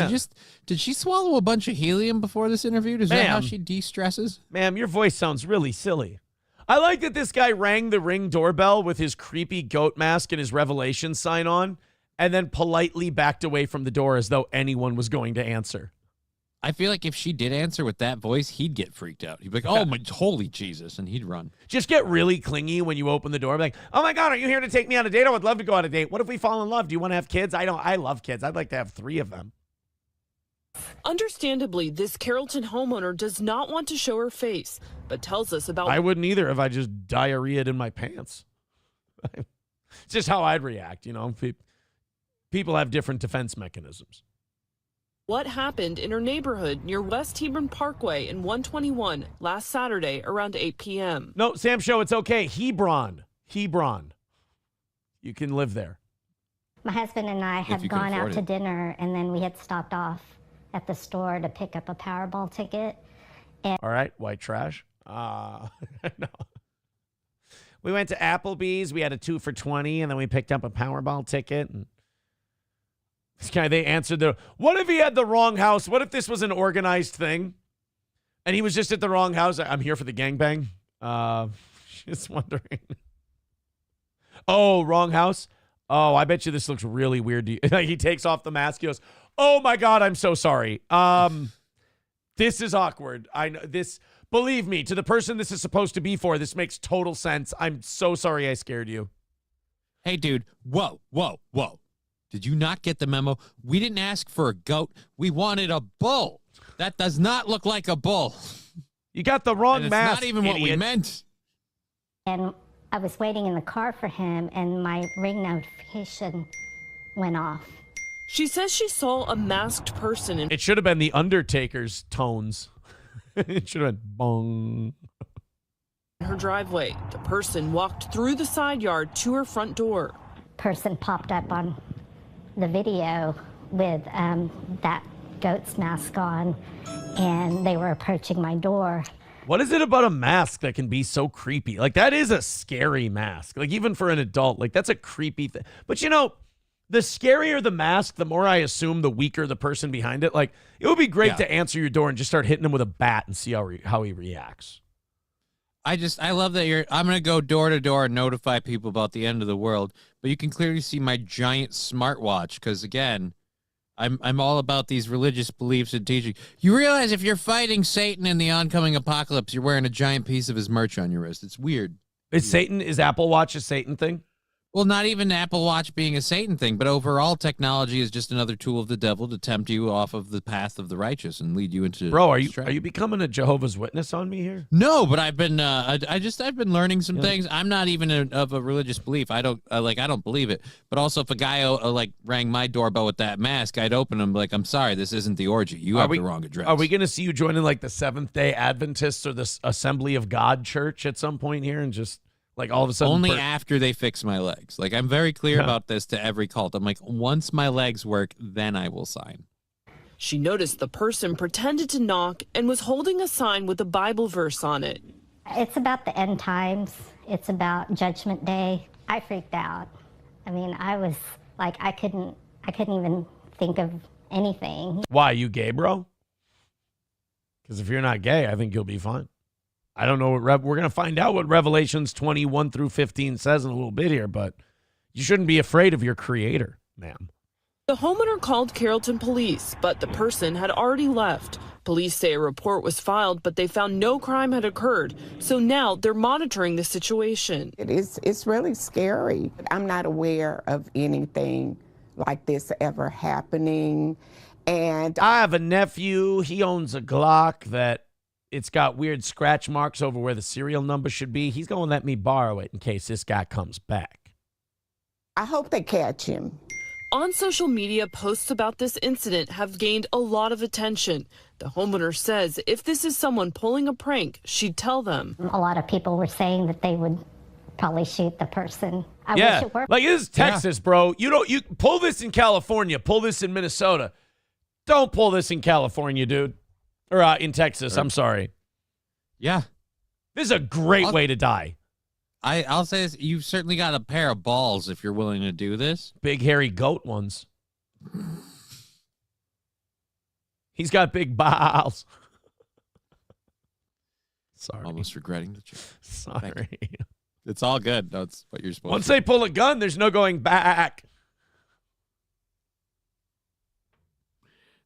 she swallow a bunch of helium before this interview? Is that how she de-stresses? Ma'am, your voice sounds really silly. I like that this guy rang the Ring doorbell with his creepy goat mask and his Revelation sign on, and then politely backed away from the door as though anyone was going to answer. I feel like if she did answer with that voice, he'd get freaked out. He'd be like, oh, my holy Jesus, and he'd run. Just get really clingy when you open the door. Be like, oh, my God, are you here to take me on a date? I would love to go on a date. What if we fall in love? Do you want to have kids? I love kids. I'd like to have 3 of them. Understandably, this Carrollton homeowner does not want to show her face, but tells us about... I wouldn't either if I just diarrheaed in my pants. It's just how I'd react, you know. People have different defense mechanisms. What happened in her neighborhood near West Hebron Parkway in 121 last Saturday around 8 p.m. No, Sam Show, it's okay. Hebron. You can live there. My husband and I had gone out to dinner, and then we had stopped off at the store to pick up a Powerball ticket. All right, white trash. No. We went to Applebee's. We had a 2 for $20, and then we picked up a Powerball ticket. And This guy, they answered what if he had the wrong house? What if this was an organized thing? And he was just at the wrong house. I'm here for the gangbang. Just wondering. Oh, wrong house? Oh, I bet you this looks really weird to you. Like he takes off the mask. He goes, oh my God, I'm so sorry. This is awkward. I know this. Believe me, to the person this is supposed to be for, this makes total sense. I'm so sorry I scared you. Hey, dude. Whoa. Did you not get the memo? We didn't ask for a goat. We wanted a bull. That does not look like a bull. You got the wrong mask. It's not even what we meant. And I was waiting in the car for him, and my ring notification went off. She says she saw a masked person in It should have been the Undertaker's tones. It should have been bong. her driveway. The person walked through the side yard to her front door. Person popped up on the video with that goat's mask on, and they were approaching my door. What is it about a mask that can be so creepy? Like, that is a scary mask. Like, even for an adult, like, that's a creepy thing. But, you know, the scarier the mask, the more I assume the weaker the person behind it. Like, it would be great to answer your door and just start hitting him with a bat and see how he reacts. I love that I'm going to go door to door and notify people about the end of the world, but you can clearly see my giant smartwatch because, again, I'm all about these religious beliefs and teaching. You realize if you're fighting Satan in the oncoming apocalypse, you're wearing a giant piece of his merch on your wrist. It's weird. Is Apple Watch a Satan thing? Well, not even Apple Watch being a Satan thing, but overall technology is just another tool of the devil to tempt you off of the path of the righteous and lead you into. Bro, are you becoming a Jehovah's Witness on me here? No, but I've been I've been learning some things. I'm not even of a religious belief. I don't believe it. But also, if a guy rang my doorbell with that mask, I'd open him like, I'm sorry, this isn't the orgy. You have the wrong address. Are we going to see you joining like the Seventh-day Adventists or the Assembly of God Church at some point here and just? Like all of a sudden, only after they fix my legs. Like I'm very clear about this to every cult. I'm like, once my legs work, then I will sign. She noticed the person pretended to knock and was holding a sign with a Bible verse on it. It's about the end times. It's about Judgment Day. I freaked out. I mean, I was like, I couldn't even think of anything. Why, you gay, bro? Because if you're not gay, I think you'll be fine. I don't know we're going to find out what Revelations 21 through 15 says in a little bit here, but you shouldn't be afraid of your creator, ma'am. The homeowner called Carrollton police, but the person had already left. Police say a report was filed, but they found no crime had occurred. So now they're monitoring the situation. It's really scary. I'm not aware of anything like this ever happening. And I have a nephew. He owns a Glock that it's got weird scratch marks over where the serial number should be. He's going to let me borrow it in case this guy comes back. I hope they catch him. On social media, posts about this incident have gained a lot of attention. The homeowner says if this is someone pulling a prank, she'd tell them. A lot of people were saying that they would probably shoot the person. I wish it worked. Like, this is Texas, bro. You pull this in California, pull this in Minnesota. Don't pull this in California, dude. Or in Texas, I'm sorry. Yeah. This is a great way to die. I'll say this. You've certainly got a pair of balls if you're willing to do this. Big, hairy goat ones. He's got big balls. Sorry. Almost regretting the joke. Sorry. It's all good. That's what you're supposed Once to do. they pull a gun, there's no going back.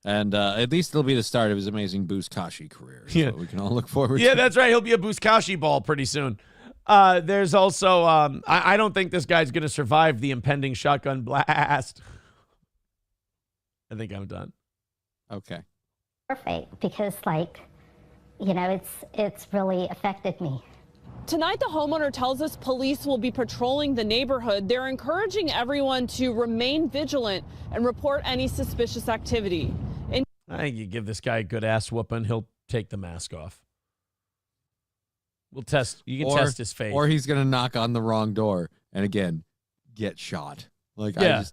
And at least it'll be the start of his amazing Buzkashi career. Yeah. So we can all look forward to. Yeah, that's right. He'll be a Buzkashi ball pretty soon. There's also, I don't think this guy's going to survive the impending shotgun blast. I think I'm done. Okay. Perfect, because it's really affected me. Tonight, the homeowner tells us police will be patrolling the neighborhood. They're encouraging everyone to remain vigilant and report any suspicious activity. I think you give this guy a good ass whooping, he'll take the mask off. We'll test. You can test his faith. Or he's going to knock on the wrong door and, again, get shot. Like, yeah.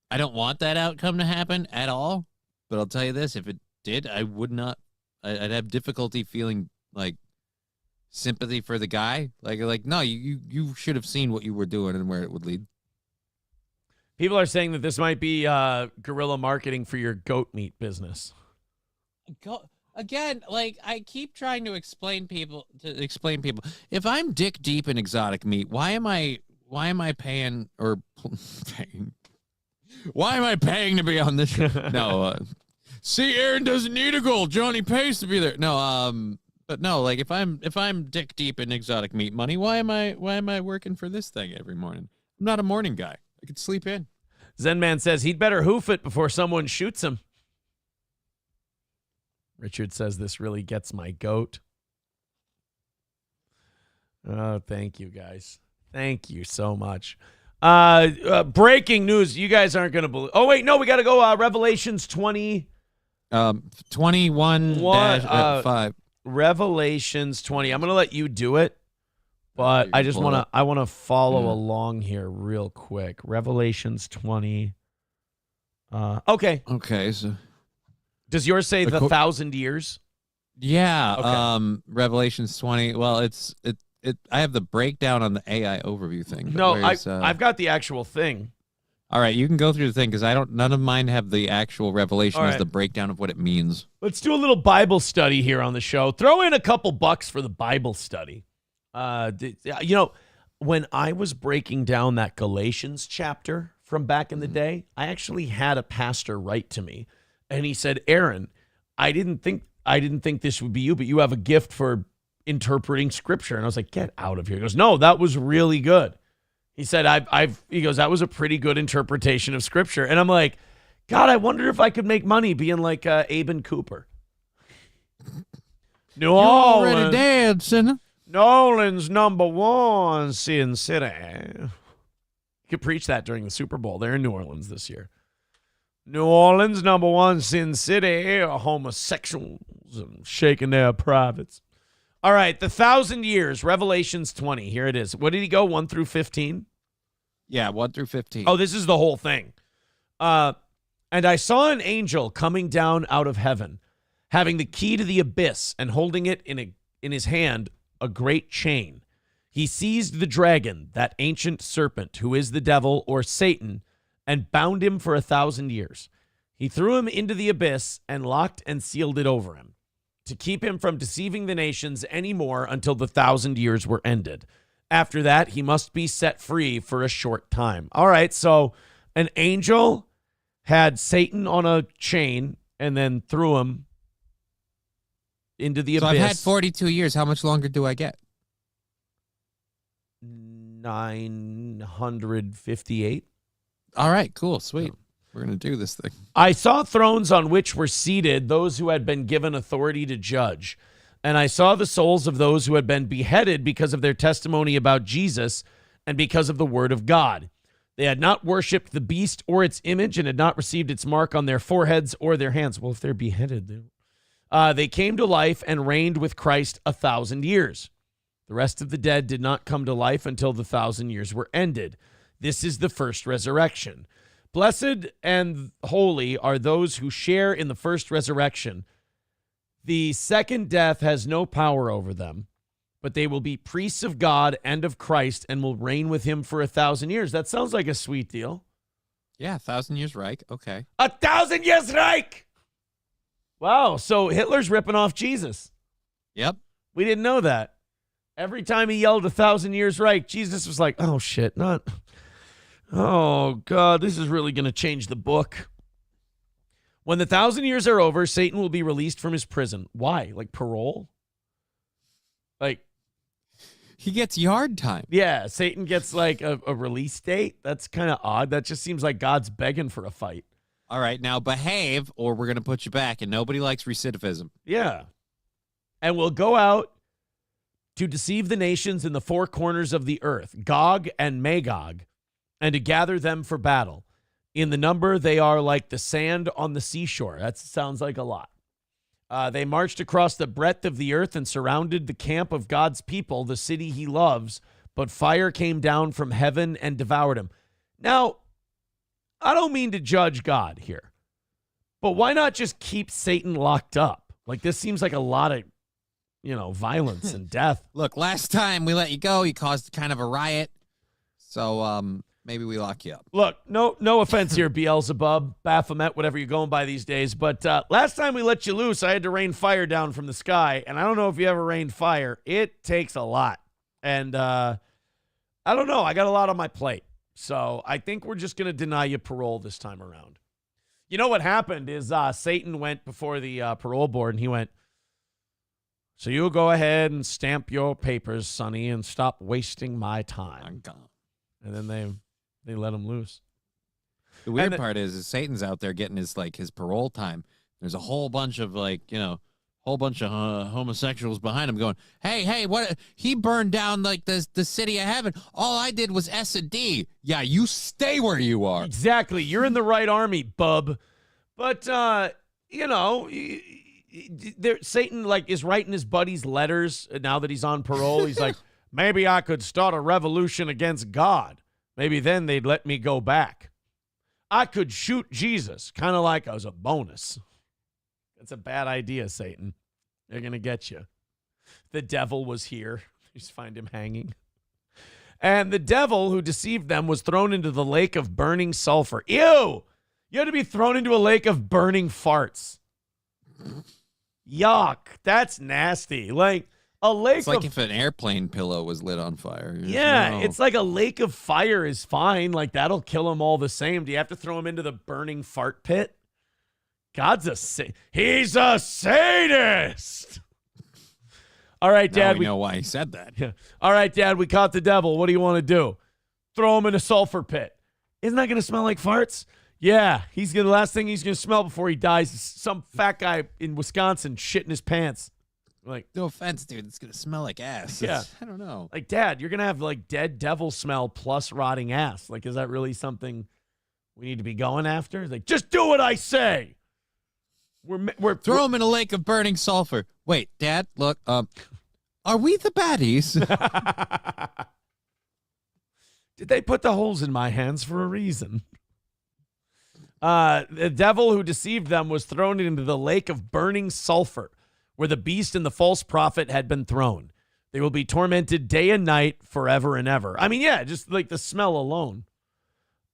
I don't want that outcome to happen at all. But I'll tell you this, if it did, I would not. I'd have difficulty feeling, like, sympathy for the guy. Like no, you should have seen what you were doing and where it would lead. People are saying that this might be guerrilla marketing for your goat meat business. Again, like I keep trying to explain people. If I'm dick deep in exotic meat, why am I paying or paying? Why am I paying to be on this show? No, see, Aaron doesn't need a goal. Johnny pays to be there. No, but no, like if I'm dick deep in exotic meat money, why am I working for this thing every morning? I'm not a morning guy. I could sleep in. Zen Man says he'd better hoof it before someone shoots him. Richard says this really gets my goat. Oh, thank you, guys. Thank you so much. Breaking news. You guys aren't going to believe. Oh, wait, no, we got to go Revelations 20. 21-5. Revelations 20. I'm going to let you do it, but I want to follow along here real quick. Revelations 20. Okay. Okay, so does yours say the 1,000 years? Yeah. Okay. Revelations 20. Well, it's I have the breakdown on the AI overview thing. No, I've got the actual thing. All right, you can go through the thing because none of mine have the actual revelation as the breakdown of what it means. Let's do a little Bible study here on the show. Throw in a couple bucks for the Bible study. When I was breaking down that Galatians chapter from back in the day, I actually had a pastor write to me, and he said, "Aaron, I didn't think this would be you, but you have a gift for interpreting scripture." And I was like, "Get out of here." He goes, "No, that was really good." He said, he goes, "That was a pretty good interpretation of scripture." And I'm like, God, I wonder if I could make money being like Abe and Cooper. New Orleans. Already dead, sinner. New Orleans #1 Sin City. You could preach that during the Super Bowl. They're in New Orleans this year. New Orleans #1 Sin City. Homosexuals and shaking their privates. All right, the 1,000 years, Revelations 20. Here it is. What did he go, 1 through 15? Yeah, 1 through 15. Oh, this is the whole thing. And I saw an angel coming down out of heaven, having the key to the abyss and holding it in his hand a great chain. He seized the dragon, that ancient serpent, who is the devil or Satan, and bound him for 1,000 years. He threw him into the abyss and locked and sealed it over him, to keep him from deceiving the nations any more until the 1,000 years were ended. After that, he must be set free for a short time. All right, so an angel had Satan on a chain and then threw him into the abyss. I've had 42 years. How much longer do I get? 958. All right, cool, sweet. We're going to do this thing. I saw thrones on which were seated those who had been given authority to judge. And I saw the souls of those who had been beheaded because of their testimony about Jesus and because of the word of God. They had not worshipped the beast or its image and had not received its mark on their foreheads or their hands. Well, if they're beheaded, they came to life and reigned with Christ 1,000 years. The rest of the dead did not come to life until the 1,000 years were ended. This is the first resurrection. Blessed and holy are those who share in the first resurrection. The second death has no power over them, but they will be priests of God and of Christ and will reign with him for 1,000 years. That sounds like a sweet deal. Yeah, 1,000 years Reich. Okay. 1,000 years Reich! Wow, so Hitler's ripping off Jesus. Yep. We didn't know that. Every time he yelled 1,000 years Reich, Jesus was like, oh, shit, not... Oh, God, this is really going to change the book. When the 1,000 years are over, Satan will be released from his prison. Why? Like parole? Like... He gets yard time. Yeah, Satan gets like a release date. That's kind of odd. That just seems like God's begging for a fight. All right, now behave or we're going to put you back, and nobody likes recidivism. Yeah. And we'll go out to deceive the nations in the four corners of the earth, Gog and Magog, and to gather them for battle. In the number, they are like the sand on the seashore. That sounds like a lot. They marched across the breadth of the earth and surrounded the camp of God's people, the city he loves, but fire came down from heaven and devoured him. Now, I don't mean to judge God here, but why not just keep Satan locked up? Like, this seems like a lot of, violence and death. Look, last time we let you go, you caused kind of a riot. So, maybe we lock you up. Look, no offense here, Beelzebub, Baphomet, whatever you're going by these days, but last time we let you loose, I had to rain fire down from the sky, and I don't know if you ever rained fire. It takes a lot, and I don't know. I got a lot on my plate, so I think we're just going to deny you parole this time around. You know what happened is Satan went before the parole board, and he went, so you go ahead and stamp your papers, Sonny, and stop wasting my time. And then they let him loose. The weird part is Satan's out there getting his parole time. There's a whole bunch of homosexuals behind him going, hey, what? He burned down the city of heaven. All I did was S&D. Yeah, you stay where you are. Exactly. You're in the right army, bub. But Satan is writing his buddies letters now that he's on parole. He's like, maybe I could start a revolution against God. Maybe then they'd let me go back. I could shoot Jesus, kind of like as a bonus. That's a bad idea, Satan. They're going to get you. The devil was here. Just find him hanging. And the devil who deceived them was thrown into the lake of burning sulfur. Ew! You had to be thrown into a lake of burning farts. Yuck. That's nasty. Like a lake It's like if an airplane pillow was lit on fire. Yeah, it's like a lake of fire is fine. Like that'll kill him all the same. Do you have to throw him into the burning fart pit? He's a sadist. All right, Dad. Now we know why he said that. Yeah. All right, Dad, we caught the devil. What do you want to do? Throw him in a sulfur pit. Isn't that going to smell like farts? Yeah, the last thing he's going to smell before he dies is some fat guy in Wisconsin shitting his pants. Like, no offense, dude. It's going to smell like ass. Yeah. I don't know. Like, Dad, you're going to have dead devil smell plus rotting ass. Like, is that really something we need to be going after? Like, just do what I say. Throw him in a lake of burning sulfur. Wait, Dad, look, are we the baddies? Did they put the holes in my hands for a reason? The devil who deceived them was thrown into the lake of burning sulfur, where the beast and the false prophet had been thrown. They will be tormented day and night forever and ever. I mean, yeah, just like the smell alone.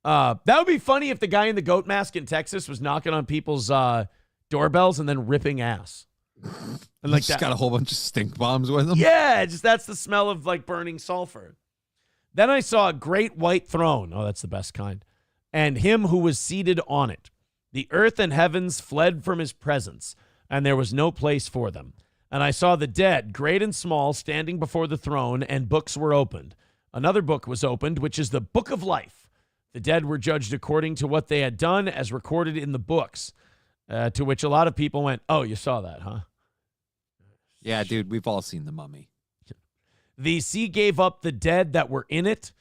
That would be funny if the guy in the goat mask in Texas was knocking on people's doorbells and then ripping ass. And like just got a whole bunch of stink bombs with him. Yeah, that's the smell of burning sulfur. Then I saw a great white throne. Oh, that's the best kind. And him who was seated on it. The earth and heavens fled from his presence, and there was no place for them. And I saw the dead, great and small, standing before the throne, and books were opened. Another book was opened, which is the book of life. The dead were judged according to what they had done as recorded in the books. To which a lot of people went, oh, you saw that, huh? Yeah, dude, we've all seen The Mummy. The sea gave up the dead that were in it.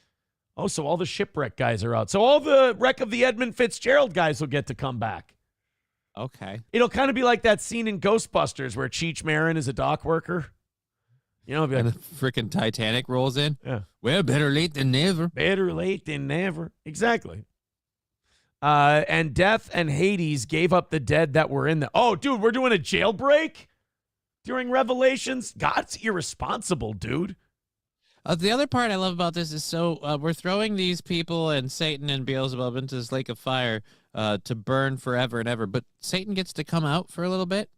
Oh, so all the shipwreck guys are out. So all the wreck of the Edmund Fitzgerald guys will get to come back. Okay. It'll kind of be like that scene in Ghostbusters where Cheech Marin is a dock worker. You know, and the freaking Titanic rolls in. Yeah. Well, better late than never. Better late than never. Exactly. And death and Hades gave up the dead that were in the. Oh, dude, we're doing a jailbreak during Revelations? God's irresponsible, dude. The other part I love about this is we're throwing these people and Satan and Beelzebub into this lake of fire to burn forever and ever, but Satan gets to come out for a little bit?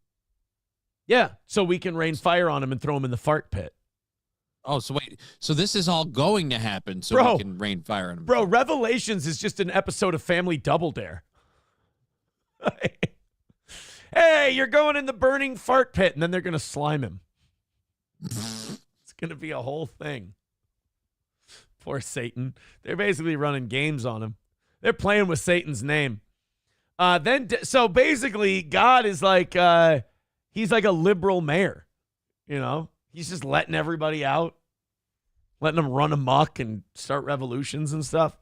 Yeah, so we can rain fire on him and throw him in the fart pit. Oh, so wait. So this is all going to happen so we can rain fire on him. Bro, Revelations is just an episode of Family Double Dare. Hey, you're going in the burning fart pit, and then they're going to slime him. It's going to be a whole thing. Poor Satan. They're basically running games on him. They're playing with Satan's name. So basically, God is like, he's like a liberal mayor. You know? He's just letting everybody out, letting them run amok and start revolutions and stuff.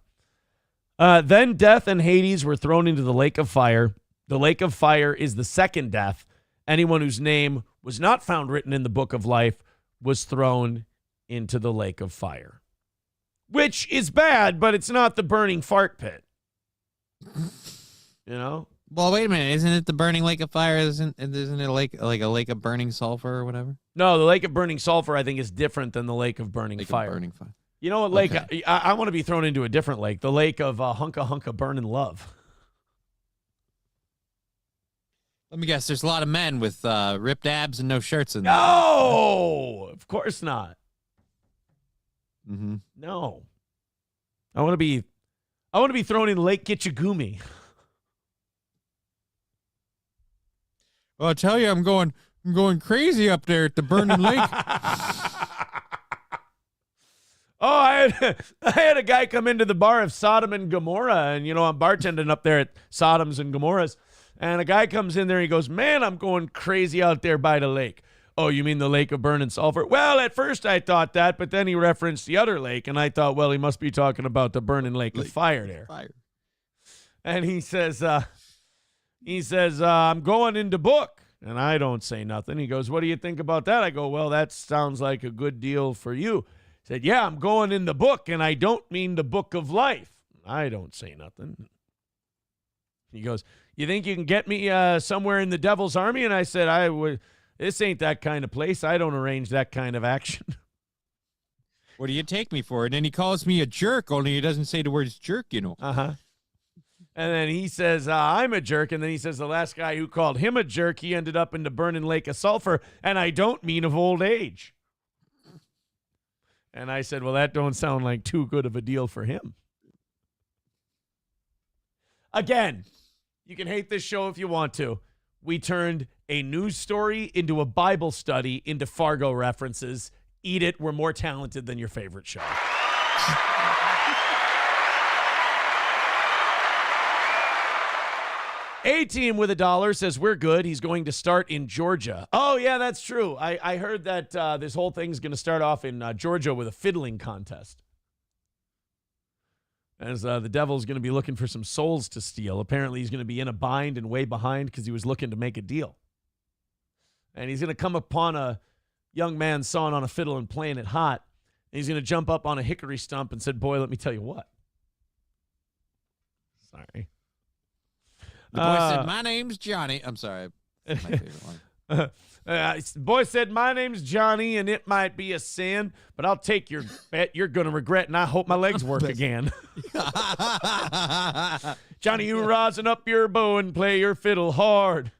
Then death and Hades were thrown into the lake of fire. The lake of fire is the second death. Anyone whose name was not found written in the book of life was thrown into the lake of fire. Which is bad, but it's not the burning fart pit. You know? Well, wait a minute. Isn't it the burning lake of fire? Isn't it a lake of burning sulfur or whatever? No, the lake of burning sulfur, I think, is different than the lake of burning fire. You know what lake? Okay. I want to be thrown into a different lake. The lake of Hunka Hunka Burnin' Love. Let me guess. There's a lot of men with ripped abs and no shirts in there. No, of course not. Mm-hmm. No. I want to be thrown in Lake Gitchagumi. Well, I tell you, I'm going crazy up there at the burning lake. Oh, I had a guy come into the bar of Sodom and Gomorrah, and I'm bartending up there at Sodoms and Gomorrahs, and a guy comes in there, and he goes, "Man, I'm going crazy out there by the lake." "Oh, you mean the lake of burning sulfur?" "Well, at first I thought that, but then he referenced the other lake, and I thought, well, he must be talking about the burning lake of fire there. Fire. And he says, "I'm going into book." And I don't say nothing. He goes, "What do you think about that?" I go, "Well, that sounds like a good deal for you." He said, "Yeah, I'm going in the book, and I don't mean the book of life." I don't say nothing. He goes, "You think you can get me somewhere in the devil's army?" And I said, "This ain't that kind of place. I don't arrange that kind of action." What do you take me for? And then he calls me a jerk, only he doesn't say the words jerk, Uh-huh. And then he says, "I'm a jerk." And then he says the last guy who called him a jerk, he ended up in the burning lake of sulfur, and I don't mean of old age. And I said, well, that don't sound like too good of a deal for him. Again, you can hate this show if you want to. We turned a news story into a Bible study into Fargo references. Eat it. We're more talented than your favorite show. A-Team with $1 says, we're good. He's going to start in Georgia. Oh, yeah, that's true. I heard that this whole thing's going to start off in Georgia with a fiddling contest. As the devil's going to be looking for some souls to steal. Apparently, he's going to be in a bind and way behind because he was looking to make a deal. And he's going to come upon a young man sawing on a fiddle and playing it hot. And he's going to jump up on a hickory stump and said, boy, let me tell you what. Sorry. The boy said, my name's Johnny. I'm sorry. That's my favorite one. The boy said, my name's Johnny, and it might be a sin, but I'll take your bet you're going to regret, and I hope my legs work again. Johnny, you rosin up your bow and play your fiddle hard.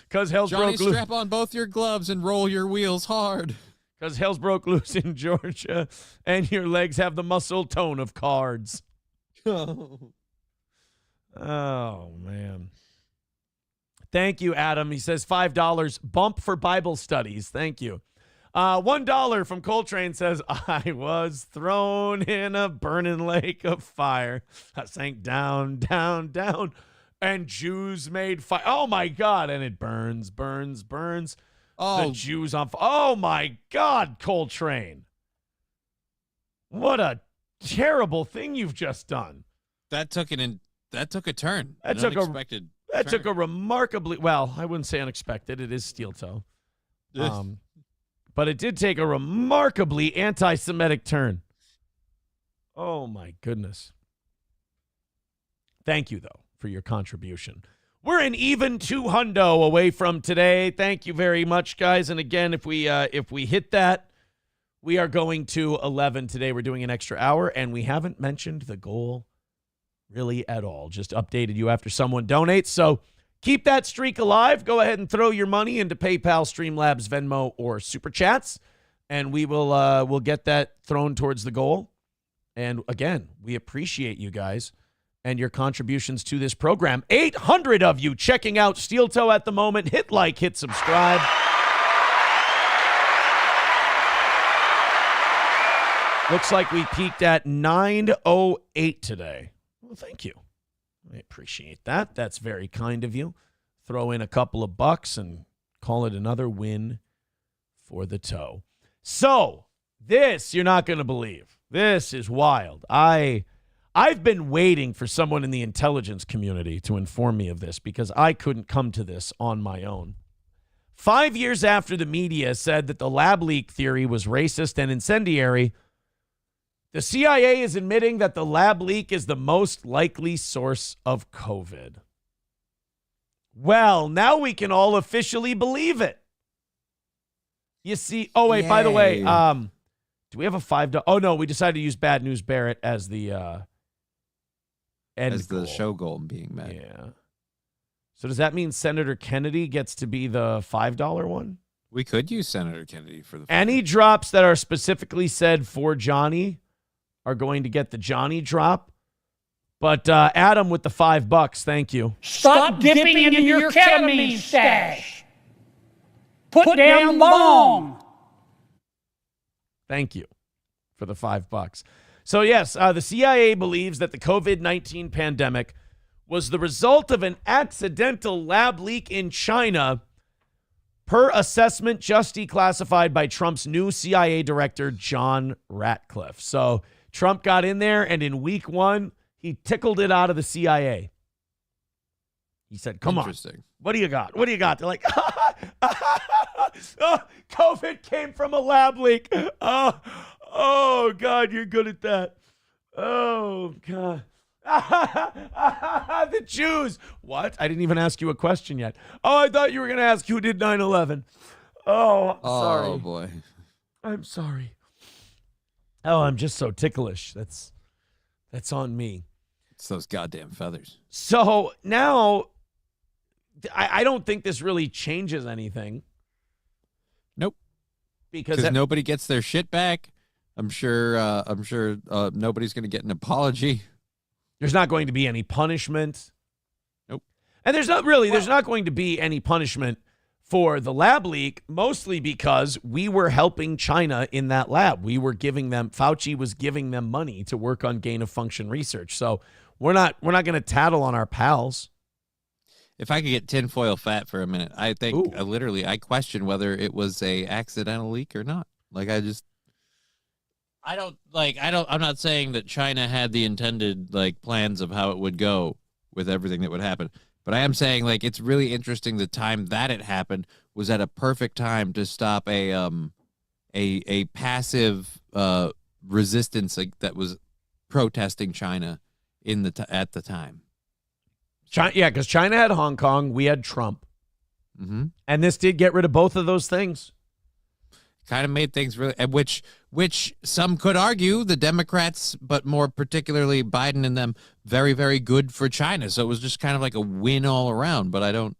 Because hell's Johnny, broke loose. strap on both your gloves and roll your wheels hard. Because hell's broke loose in Georgia, and your legs have the muscle tone of cards. Oh, man. Thank you, Adam. He says $5 bump for Bible studies. Thank you. $1 from Coltrane says, I was thrown in a burning lake of fire. I sank down, down, down, and Jews made fire. Oh, my God. And it burns, burns, burns. Oh, the Jews on fire. Oh, my God, Coltrane. What a terrible thing you've just done. That took a turn. That took a remarkably, well, I wouldn't say unexpected. It is steel toe. But it did take a remarkably anti-Semitic turn. Oh, my goodness. Thank you, though, for your contribution. We're an even 200 away from today. Thank you very much, guys. And again, if we hit that, we are going to 11 today. We're doing an extra hour, and we haven't mentioned the goal really at all. Just updated you after someone donates. So keep that streak alive. Go ahead and throw your money into PayPal, Streamlabs, Venmo, or Super Chats, and we will we'll get that thrown towards the goal. And again, we appreciate you guys and your contributions to this program. 800 of you checking out Steel Toe at the moment. Hit like, hit subscribe. Looks like we peaked at 908 today. Well, thank you. I appreciate that. That's very kind of you. Throw in a couple of bucks and call it another win for the toe. So, this you're not going to believe. This is wild. I've been waiting for someone in the intelligence community to inform me of this because I couldn't come to this on my own. 5 years after the media said that the lab leak theory was racist and incendiary, the CIA is admitting that the lab leak is the most likely source of COVID. Well, now we can all officially believe it. You see, oh, wait, by the way, Do we have a $5? Oh, no, we decided to use Bad News Barrett as the end As the goal. show goal being met. Yeah. So does that mean Senator Kennedy gets to be the $5 one? We could use Senator Kennedy for the Any drops that are specifically said for Johnny are going to get the Johnny drop. But Adam with the $5, thank you. Stop dipping into your ketamine stash. Put down the bong. Thank you for the $5. So yes, the CIA believes that the COVID-19 pandemic was the result of an accidental lab leak in China, per assessment just declassified by Trump's new CIA director, John Ratcliffe. So Trump got in there, and in week 1, he tickled it out of the CIA. He said, come on, what do you got? What do you got? They're like, oh, COVID came from a lab leak. Oh, God, you're good at that. Oh, God. The Jews. What? I didn't even ask you a question yet. Oh, I thought you were going to ask who did 9/11. Oh, sorry. Oh, boy. I'm sorry. Oh, I'm just so ticklish. That's on me. It's those goddamn feathers. So now, I don't think this really changes anything. Nope. Because nobody gets their shit back. I'm sure nobody's going to get an apology. There's not going to be any punishment. Nope. And there's not going to be any punishment for the lab leak, mostly because we were helping China in that lab. Fauci was giving them money to work on gain of function research. So we're not going to tattle on our pals. If I could get tinfoil fat for a minute, I think I question whether it was a accidental leak or not. I'm not saying that China had the intended plans of how it would go with everything that would happen, but I am saying it's really interesting the time that it happened was at a perfect time to stop a passive resistance that was protesting China at the time. China, yeah, because China had Hong Kong, we had Trump, and this did get rid of both of those things. Kind of made things really, which some could argue the Democrats, but more particularly Biden and them, very, very good for China. So it was just kind of like a win all around. But I don't,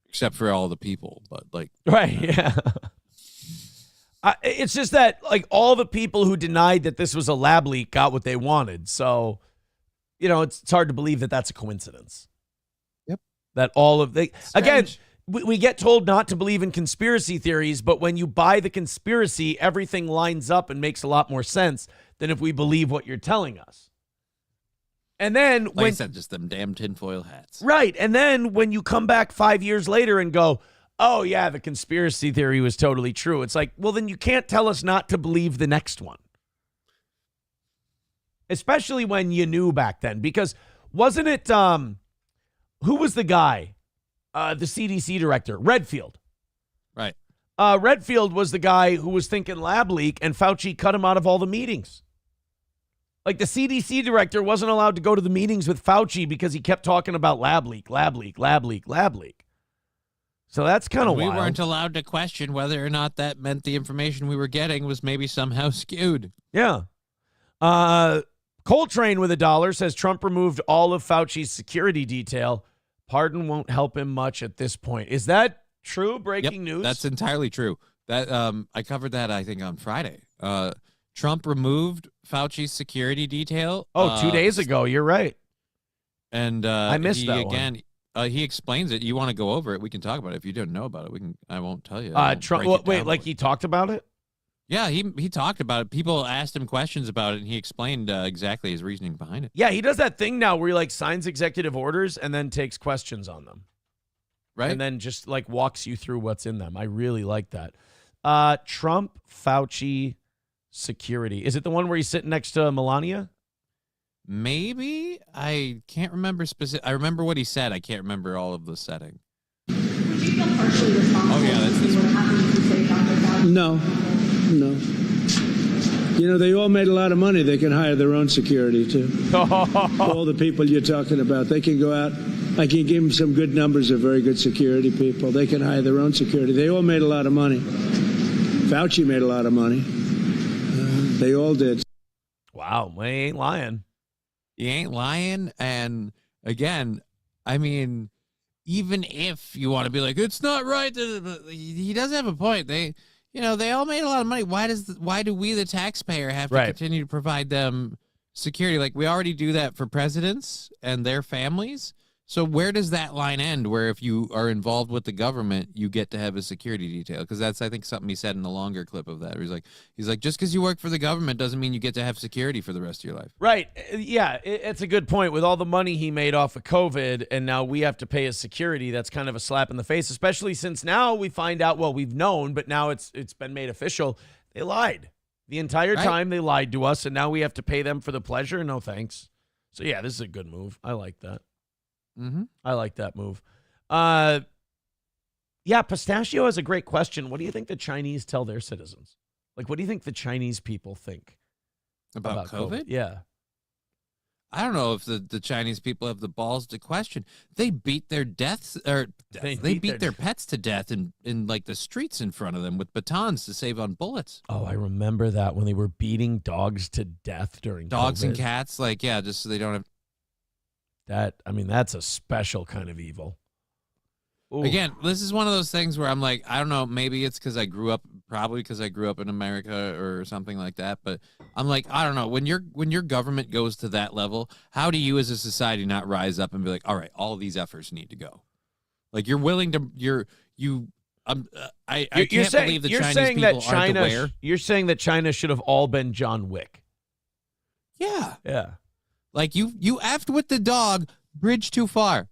except for all the people. But right, yeah. It's just that all the people who denied that this was a lab leak got what they wanted. So, it's hard to believe that that's a coincidence. Yep. That all of again. We get told not to believe in conspiracy theories, but when you buy the conspiracy, everything lines up and makes a lot more sense than if we believe what you're telling us. And then I said, just them damn tinfoil hats. Right. And then when you come back 5 years later and go, oh, yeah, the conspiracy theory was totally true. It's like, well, then you can't tell us not to believe the next one. Especially when you knew back then. Because wasn't it, who was the guy? The CDC director, Redfield. Right. Redfield was the guy who was thinking lab leak, and Fauci cut him out of all the meetings. The CDC director wasn't allowed to go to the meetings with Fauci because he kept talking about lab leak, lab leak, lab leak, lab leak. So that's kind of wild. We weren't allowed to question whether or not that meant the information we were getting was maybe somehow skewed. Yeah. Coltrane with $1 says Trump removed all of Fauci's security detail. Pardon won't help him much at this point. Is that true? Breaking news? That's entirely true. That I covered that, I think, on Friday. Trump removed Fauci's security detail. 2 days ago. You're right. And I missed that again. He explains it. You want to go over it? We can talk about it. If you don't know about it, I won't tell you. Trump. Wait, he talked about it? Yeah, he talked about it. People asked him questions about it, and he explained exactly his reasoning behind it. Yeah, he does that thing now where he signs executive orders and then takes questions on them. Right. And then just walks you through what's in them. I really like that. Trump, Fauci, security. Is it the one where he's sitting next to Melania? Maybe. I can't remember specific. I remember what he said. I can't remember all of the setting. Would you feel partially responsible? Oh, yeah, that's this one. No. They all made a lot of money. They can hire their own security, too. All the people you're talking about, they can go out. I can give them some good numbers of very good security people. They can hire their own security. They all made a lot of money. Fauci made a lot of money. They all did. Wow, he ain't lying. He ain't lying. And again, I mean, even if you want to be like, it's not right, he does have a point. They all made a lot of money. Why do we, the taxpayer, have to continue to provide them security? Like, we already do that for presidents and their families. So where does that line end, where if you are involved with the government, you get to have a security detail? Because that's, I think, something he said in the longer clip of that. He's like, just because you work for the government doesn't mean you get to have security for the rest of your life. Right. Yeah, it's a good point. With all the money he made off of COVID, and now we have to pay his security, that's kind of a slap in the face, especially since now we find out, well, we've known, but now it's been made official. They lied. The entire time they lied to us, and now we have to pay them for the pleasure? No thanks. So, yeah, this is a good move. I like that. I like that move. Yeah, Pistachio has a great question. What do you think the Chinese tell their citizens? Like, what do you think the Chinese people think about COVID? Yeah. I don't know if the Chinese people have the balls to question. They beat their deaths, or they beat their pets to death in like the streets in front of them with batons to save on bullets. Oh, I remember that when they were beating dogs to death during dogs COVID. And cats, like, yeah, just so they don't have. That, I mean, that's a special kind of evil. Ooh. Again, this is one of those things where I'm like, I don't know, maybe it's because I grew up in America or something like that. But I'm like, I don't know. When your government goes to that level, how do you as a society not rise up and be like, all right, all these efforts need to go? Like, you're willing to, I can't believe the Chinese people aren't aware. You're saying that China should have all been John Wick. Yeah. Yeah. Like, you effed with the dog, bridge too far.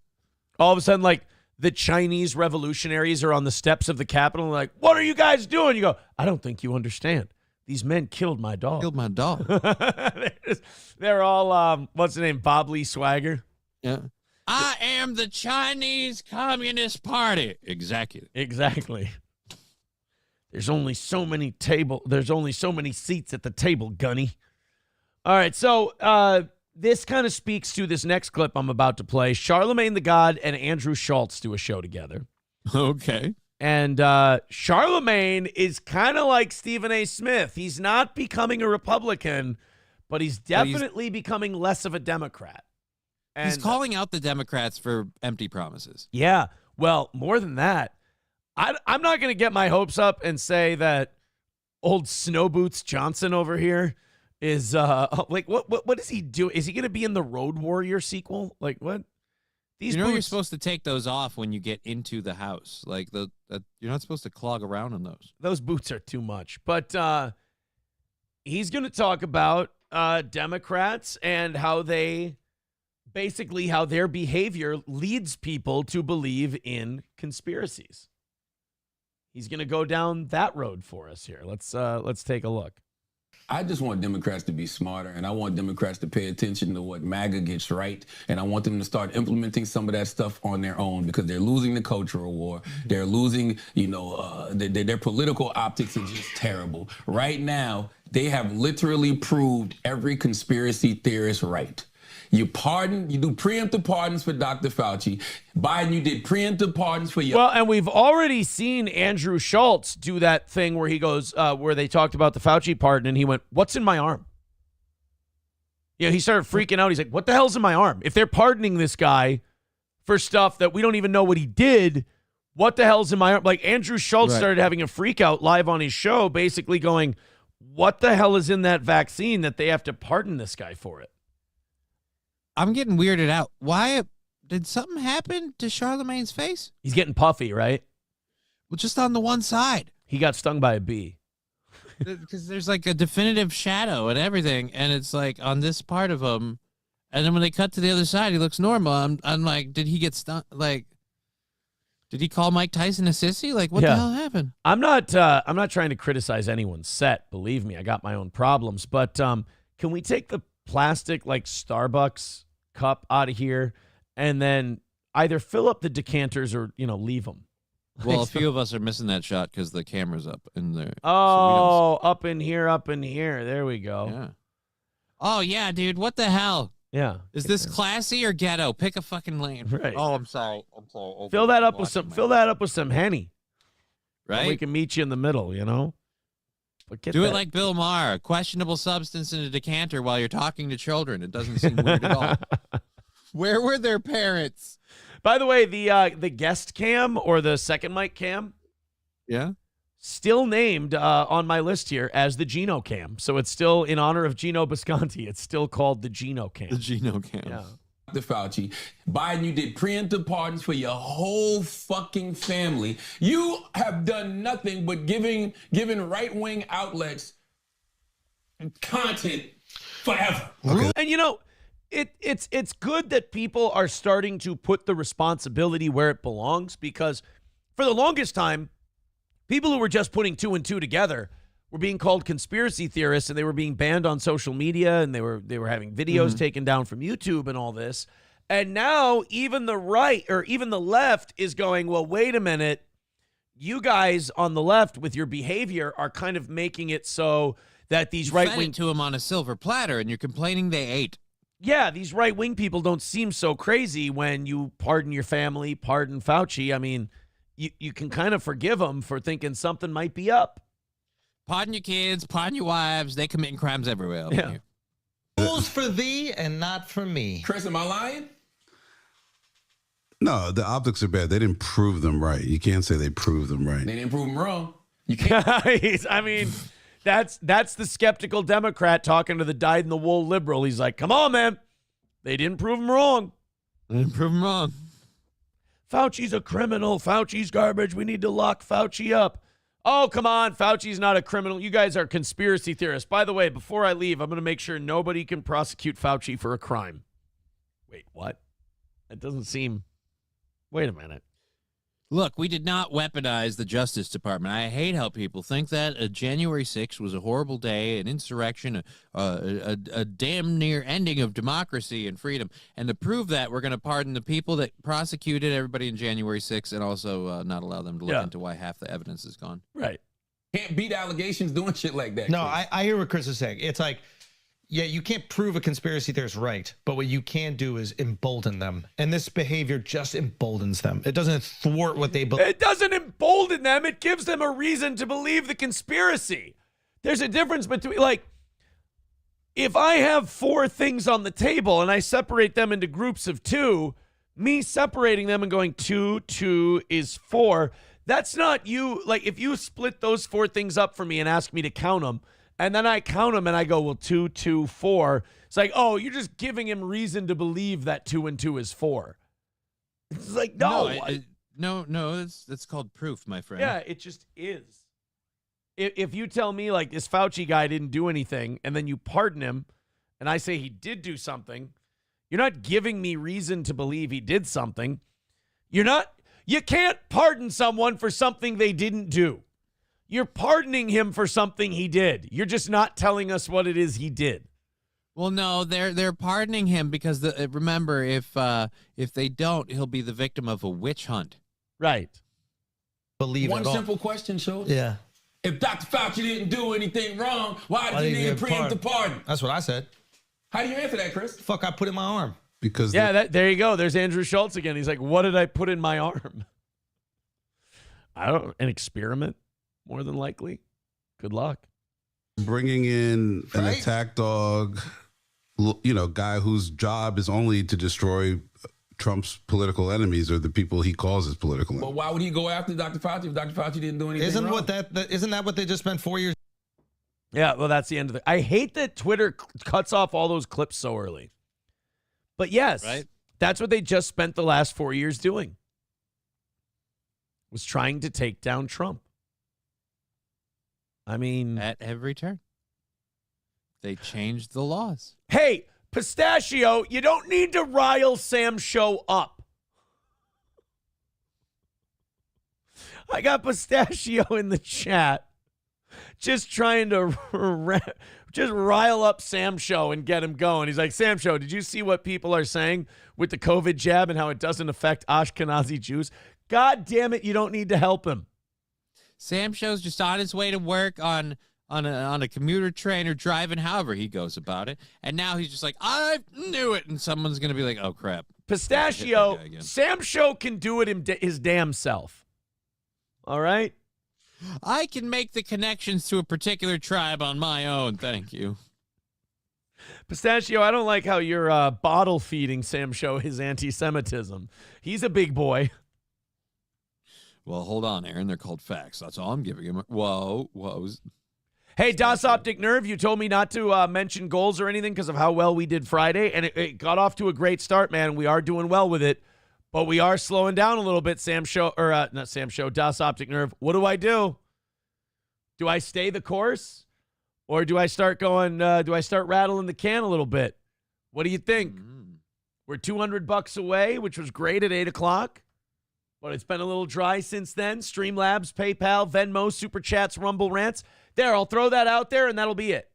All of a sudden, like, the Chinese revolutionaries are on the steps of the Capitol and like, what are you guys doing? You go, I don't think you understand. These men killed my dog. Killed my dog. They're all, what's the name, Bob Lee Swagger? Yeah. I am the Chinese Communist Party. Exactly. There's only so many seats at the table, Gunny. All right, so this kind of speaks to this next clip I'm about to play. Charlemagne the God and Andrew Schultz do a show together. Okay. And Charlemagne is kind of like Stephen A. Smith. He's not becoming a Republican, but he's definitely becoming less of a Democrat. And he's calling out the Democrats for empty promises. Yeah. Well, more than that, I'm not going to get my hopes up and say that old Snow Boots Johnson over here is like what is he doing? Is he going to be in the Road Warrior sequel? Like, what? These you're supposed to take those off when you get into the house. Like, you're not supposed to clog around in those. Those boots are too much. But he's going to talk about Democrats and how their behavior leads people to believe in conspiracies. He's going to go down that road for us here. Let's take a look. I just want Democrats to be smarter, and I want Democrats to pay attention to what MAGA gets right, and I want them to start implementing some of that stuff on their own, because they're losing the cultural war. They're losing, their political optics are just terrible. Right now, they have literally proved every conspiracy theorist right. You do preemptive pardons for Dr. Fauci. Biden, you did preemptive pardons for you. Well, and we've already seen Andrew Schultz do that thing where he goes, where they talked about the Fauci pardon, and he went, "What's in my arm?" Yeah, he started freaking out. He's like, "What the hell's in my arm? If they're pardoning this guy for stuff that we don't even know what he did, what the hell's in my arm?" Like, Andrew Schultz started having a freak out live on his show, basically going, "What the hell is in that vaccine that they have to pardon this guy for it?" I'm getting weirded out. Why did something happen to Charlemagne's face? He's getting puffy, right? Well, just on the one side. He got stung by a bee. Because there's like a definitive shadow and everything, and it's like on this part of him, and then when they cut to the other side, he looks normal. I'm like, did he get stung? Like, did he call Mike Tyson a sissy? Like, what the hell happened? I'm not trying to criticize anyone's set. Believe me, I got my own problems. But can we take the plastic like Starbucks cup out of here and then either fill up the decanters or leave them? Well, a few of us are missing that shot because the camera's up in there. Oh, so up in here. There we go. Yeah. Oh yeah, dude. What the hell? Yeah. Is this classy or ghetto? Pick a fucking lane. Right. Oh, I'm sorry. Fill that up with some Henny. Right. And we can meet you in the middle. Do it like Bill Maher, questionable substance in a decanter while you're talking to children. It doesn't seem weird at all. Where were their parents? By the way, the guest cam or the second mic cam, still named on my list here as the Geno cam. So it's still in honor of Geno Bisconti. It's still called the Geno cam. The Geno cam. Yeah. The Fauci, Biden, you did preemptive pardons for your whole fucking family. You have done nothing but giving right-wing outlets content forever. And you know, it's good that people are starting to put the responsibility where it belongs, because for the longest time, people who were just putting 2 and 2 together were being called conspiracy theorists, and they were being banned on social media, and they were having videos taken down from YouTube and all this. And now even the right or even the left is going, well, wait a minute. You guys on the left with your behavior are kind of making it so that these right-wing to them on a silver platter, and you're complaining they ate. Yeah, these right-wing people don't seem so crazy when you pardon your family, pardon Fauci. I mean, you can kind of forgive them for thinking something might be up. Pardon your kids, pardon your wives. They committing crimes everywhere. Yeah. Rules for thee and not for me. Chris, am I lying? No, the optics are bad. They didn't prove them right. You can't say they proved them right. They didn't prove them wrong. You can't. I mean, that's the skeptical Democrat talking to the dyed-in-the-wool liberal. He's like, come on, man. They didn't prove him wrong. They didn't prove him wrong. Fauci's a criminal. Fauci's garbage. We need to lock Fauci up. Oh, come on. Fauci's not a criminal. You guys are conspiracy theorists. By the way, before I leave, I'm going to make sure nobody can prosecute Fauci for a crime. Wait, what? That doesn't seem... Wait a minute. Look, we did not weaponize the Justice Department. I hate how people think that. January 6th was a horrible day, an insurrection, a damn near ending of democracy and freedom. And to prove that, we're going to pardon the people that prosecuted everybody in January 6th and also not allow them to look into why half the evidence is gone. Right. Can't beat allegations doing shit like that. No, Chris. I hear what Chris is saying. It's like, yeah, you can't prove a conspiracy theorist right, but what you can do is embolden them. And this behavior just emboldens them. It doesn't thwart what they believe. It doesn't embolden them. It gives them a reason to believe the conspiracy. There's a difference between, like, if I have 4 things on the table and I separate them into groups of 2, me separating them and going 2, 2 is 4, that's not you. Like, if you split those 4 things up for me and ask me to count them, and then I count them and I go, well, 2, 2, 4. It's like, oh, you're just giving him reason to believe that 2 and 2 is 4. It's like, no. No, that's called proof, my friend. Yeah, it just is. If you tell me, like, this Fauci guy didn't do anything, and then you pardon him, and I say he did do something, you're not giving me reason to believe he did something. You can't pardon someone for something they didn't do. You're pardoning him for something he did. You're just not telling us what it is he did. Well, no, they're pardoning him because remember, if they don't, he'll be the victim of a witch hunt. Right. Believe One it all. simple question, Schultz. Yeah. If Dr. Fauci didn't do anything wrong, why did he need a preemptive pardon? That's what I said. How do you answer that, Chris? Fuck, I put in my arm. Because there you go. There's Andrew Schultz again. He's like, what did I put in my arm? An experiment, more than likely. Good luck. bringing in an attack dog, guy whose job is only to destroy Trump's political enemies or the people he calls his political enemies. But why would he go after Dr. Fauci if Dr. Fauci didn't do anything Isn't wrong? isn't that what they just spent 4 years? Yeah, well, that's the end of it. I hate that Twitter cuts off all those clips so early. But yes, that's what they just spent the last 4 years doing. Was trying to take down Trump. I mean, at every turn. They changed the laws. Hey, Pistachio, you don't need to rile Sam Show up. I got Pistachio in the chat just trying to just rile up Sam Show and get him going. He's like, Sam Show, did you see what people are saying with the COVID jab and how it doesn't affect Ashkenazi Jews? God damn it, you don't need to help him. Sam Show's just on his way to work on a commuter train or driving, however he goes about it. And now he's just like, I knew it. And someone's going to be like, oh, crap. Pistachio, Sam Show can do it his damn self. All right? I can make the connections to a particular tribe on my own. Thank you. Pistachio, I don't like how you're bottle feeding Sam Show his anti-Semitism. He's a big boy. Well, hold on, Aaron. They're called facts. That's all I'm giving him. Whoa. Hey, Das Optic Nerve, you told me not to mention goals or anything because of how well we did Friday, and it got off to a great start, man. We are doing well with it, but we are slowing down a little bit, Sam Show, or not Sam Show, Das Optic Nerve. What do? Do I stay the course, or do I start going, do I start rattling the can a little bit? What do you think? We're $200 away, which was great at 8 o'clock, but it's been a little dry since then. Streamlabs, PayPal, Venmo, Super Chats, Rumble Rants. There, I'll throw that out there, and that'll be it.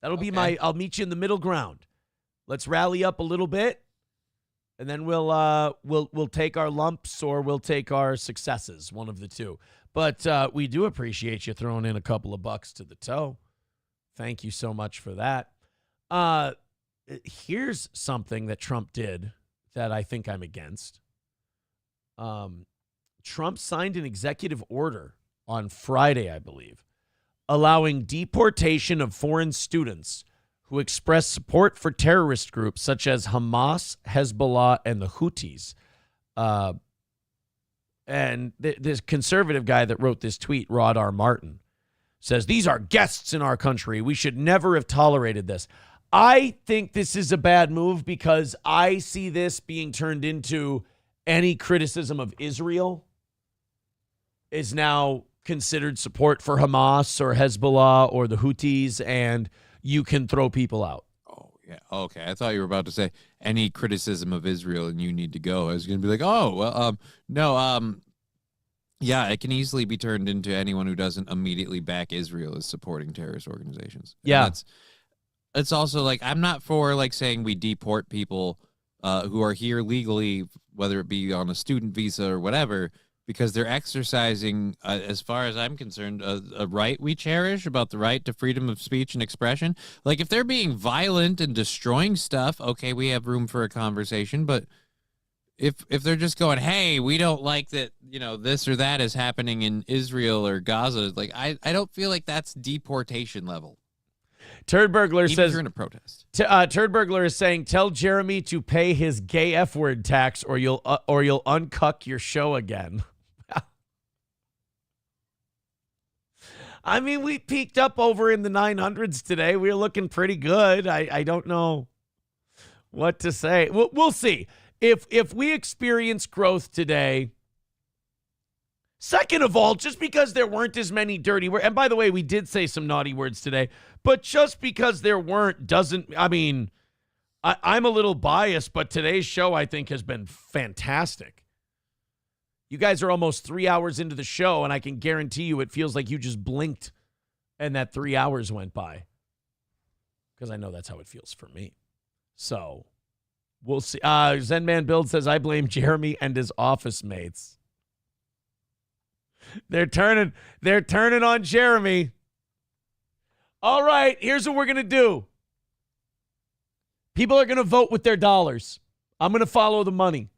That'll be I'll meet you in the middle ground. Let's rally up a little bit, and then we'll take our lumps or we'll take our successes, one of the two. But we do appreciate you throwing in a couple of bucks to the toe. Thank you so much for that. Here's something that Trump did that I think I'm against. Trump signed an executive order on Friday, I believe, allowing deportation of foreign students who express support for terrorist groups such as Hamas, Hezbollah, and the Houthis. And this conservative guy that wrote this tweet, Rod R. Martin, says, these are guests in our country. We should never have tolerated this. I think this is a bad move because I see this being turned into any criticism of Israel is now considered support for Hamas or Hezbollah or the Houthis, and you can throw people out. Oh, yeah. Okay. I thought you were about to say any criticism of Israel and you need to go. I was going to be like, no. Yeah, it can easily be turned into anyone who doesn't immediately back Israel as supporting terrorist organizations. Yeah. It's also like, I'm not for like saying we deport people who are here legally, whether it be on a student visa or whatever, because they're exercising, as far as I'm concerned, a right we cherish about the right to freedom of speech and expression. Like, if they're being violent and destroying stuff, okay, we have room for a conversation. But if they're just going, hey, we don't like that, this or that is happening in Israel or Gaza, like, I don't feel like that's deportation level. Turd Burglar says, you're in a protest. Turd Burglar is saying, tell Jeremy to pay his gay F word tax or you'll uncuck your show again. I mean, we peaked up over in the 900s today. We're looking pretty good. I don't know what to say. We'll see. If we experience growth today, second of all, just because there weren't as many dirty words, and by the way, we did say some naughty words today, but just because there weren't doesn't, I mean, I'm a little biased, but today's show, I think, has been fantastic. You guys are almost 3 hours into the show, and I can guarantee you it feels like you just blinked and that 3 hours went by. Because I know that's how it feels for me. So, we'll see. Zen Man Build says, I blame Jeremy and his office mates. They're turning on Jeremy. All right, here's what we're going to do. People are going to vote with their dollars. I'm going to follow the money.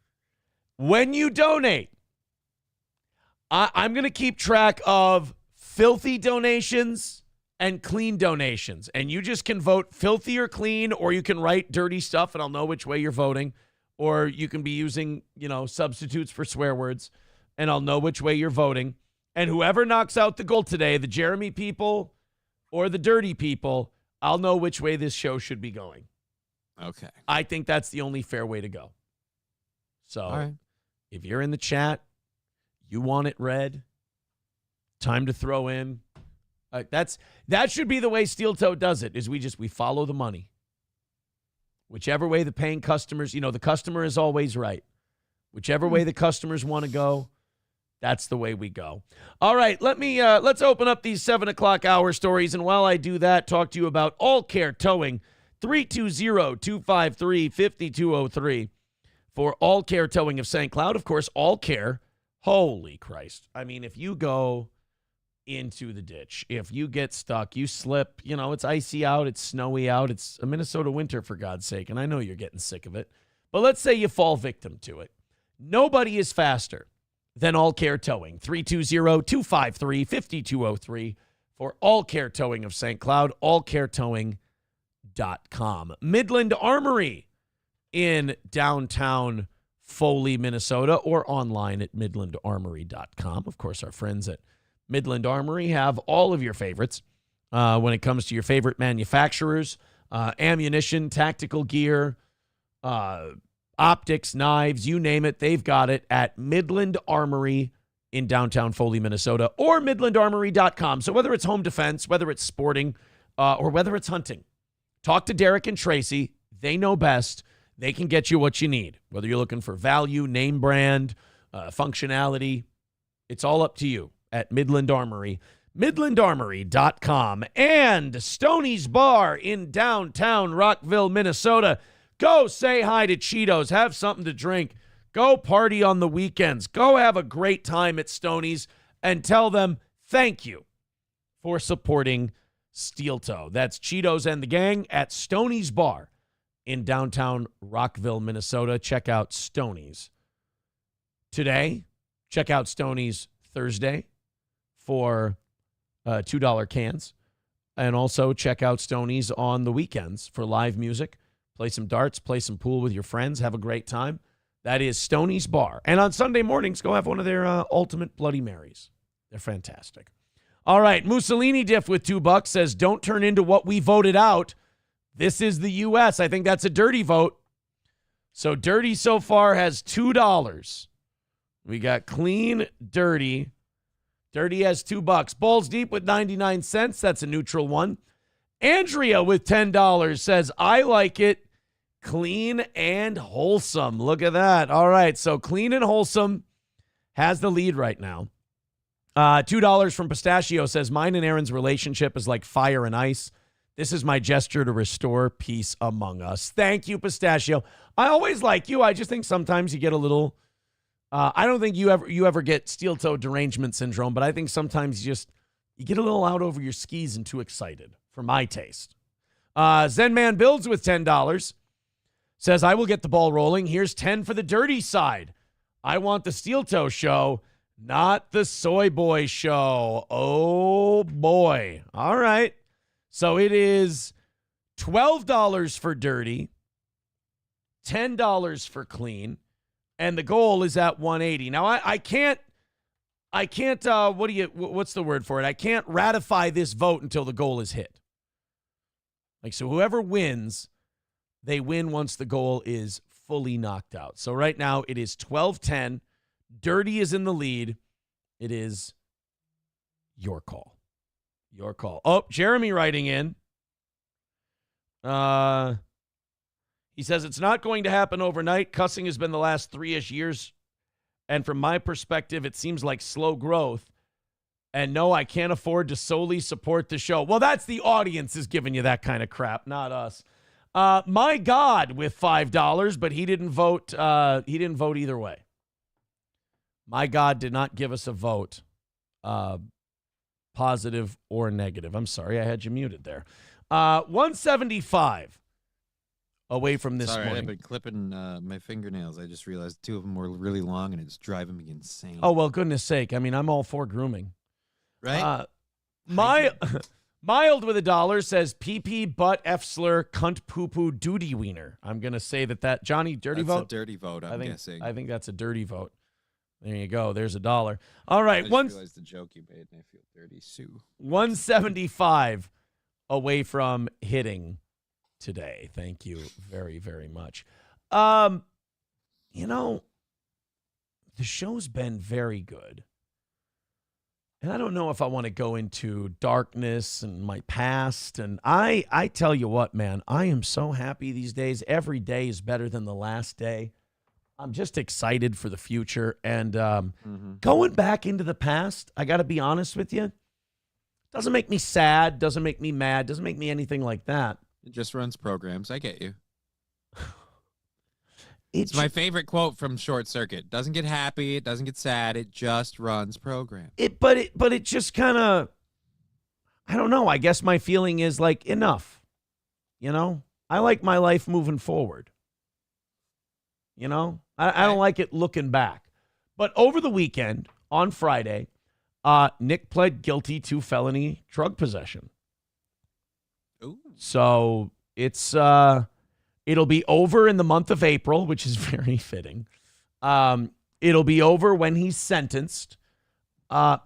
When you donate, I'm going to keep track of filthy donations and clean donations. And you just can vote filthy or clean, or you can write dirty stuff and I'll know which way you're voting. Or you can be using, substitutes for swear words and I'll know which way you're voting. And whoever knocks out the goal today, the Jeremy people or the dirty people, I'll know which way this show should be going. Okay. I think that's the only fair way to go. So if you're in the chat, you want it read, time to throw in. That should be the way Steel Toe does it, is we follow the money. Whichever way the paying customers, the customer is always right. Whichever way the customers want to go, that's the way we go. All right, let's open up these 7 o'clock hour stories. And while I do that, talk to you about All Care Towing, 320-253-5203 for All Care Towing of St. Cloud. Of course, All Care. Holy Christ. I mean, if you go into the ditch, if you get stuck, you slip, it's icy out, it's snowy out, it's a Minnesota winter, for God's sake, and I know you're getting sick of it. But let's say you fall victim to it. Nobody is faster than All Care Towing. 320-253-5203 for All Care Towing of St. Cloud, allcaretowing.com. Midland Armory in downtown Foley, Minnesota, or online at midlandarmory.com. Of course, our friends at Midland Armory have all of your favorites when it comes to your favorite manufacturers, ammunition, tactical gear, optics, knives, you name it. They've got it at Midland Armory in downtown Foley, Minnesota, or midlandarmory.com. So whether it's home defense, whether it's sporting, or whether it's hunting, talk to Derek and Tracy. They know best. They can get you what you need. Whether you're looking for value, name brand, functionality, it's all up to you at Midland Armory. midlandarmory.com. And Stoney's Bar in downtown Rockville, Minnesota. Go say hi to Cheetos. Have something to drink. Go party on the weekends. Go have a great time at Stoney's and tell them thank you for supporting Steel Toe. That's Cheetos and the gang at Stoney's Bar in downtown Rockville, Minnesota. Check out Stoney's today. Check out Stoney's Thursday for $2 cans. And also check out Stoney's on the weekends for live music. Play some darts, play some pool with your friends, have a great time. That is Stoney's Bar. And on Sunday mornings, go have one of their ultimate Bloody Marys. They're fantastic. All right, Mussolini Diff with $2 says, don't turn into what we voted out. This is the U.S. I think that's a dirty vote. So dirty so far has $2. We got clean, dirty. Dirty has $2. Balls Deep with 99 cents. That's a neutral one. Andrea with $10 says, I like it clean and wholesome. Look at that. All right, so clean and wholesome has the lead right now. $2 from Pistachio says, mine and Aaron's relationship is like fire and ice. This is my gesture to restore peace among us. Thank you, Pistachio. I always like you. I just think sometimes you get a little, I don't think you ever get steel-toe derangement syndrome, but I think sometimes you get a little out over your skis and too excited, for my taste. Zen Man Builds with $10. Says, I will get the ball rolling. Here's 10 for the dirty side. I want the steel-toe show, not the soy boy show. Oh, boy. All right. So it is $12 for dirty, $10 for clean, and the goal is at 180. Now, I can't, what's the word for it? I can't ratify this vote until the goal is hit. Like, so whoever wins, they win once the goal is fully knocked out. So right now it is 12-10. Dirty is in the lead. It is your call. Your call. Oh, Jeremy writing in. He says, it's not going to happen overnight. Cussing has been the last 3-ish years. And from my perspective, it seems like slow growth. And no, I can't afford to solely support the show. Well, that's the audience is giving you that kind of crap, not us. My God with $5, but he didn't vote. He didn't vote either way. My God did not give us a vote, positive or negative. I'm sorry, I had you muted there. 175 away from this Sorry, morning. I've been clipping my fingernails. I just realized 2 of them were really long, and it's driving me insane. Oh, well, goodness sake. I mean, I'm all for grooming. Right? Mild with $1 says PP, butt, F slur, cunt, poo-poo, duty wiener. I'm going to say that Johnny, dirty vote? That's a dirty vote, I'm guessing. I think that's a dirty vote. There you go. There's $1. All right. I just realized the joke you made, and I feel dirty, Sue. 175 away from hitting today. Thank you very, very much. The show's been very good. And I don't know if I want to go into darkness and my past. And I tell you what, man, I am so happy these days. Every day is better than the last day. I'm just excited for the future. And going back into the past, I got to be honest with you, doesn't make me sad, doesn't make me mad, doesn't make me anything like that. It just runs programs. I get you. It's my favorite quote from Short Circuit. Doesn't get happy. It doesn't get sad. It just runs programs. But it just kind of, I don't know. I guess my feeling is like enough. I like my life moving forward. I don't like it looking back. But over the weekend, on Friday, Nick pled guilty to felony drug possession. Ooh. So it's it'll be over in the month of April, which is very fitting. It'll be over when he's sentenced.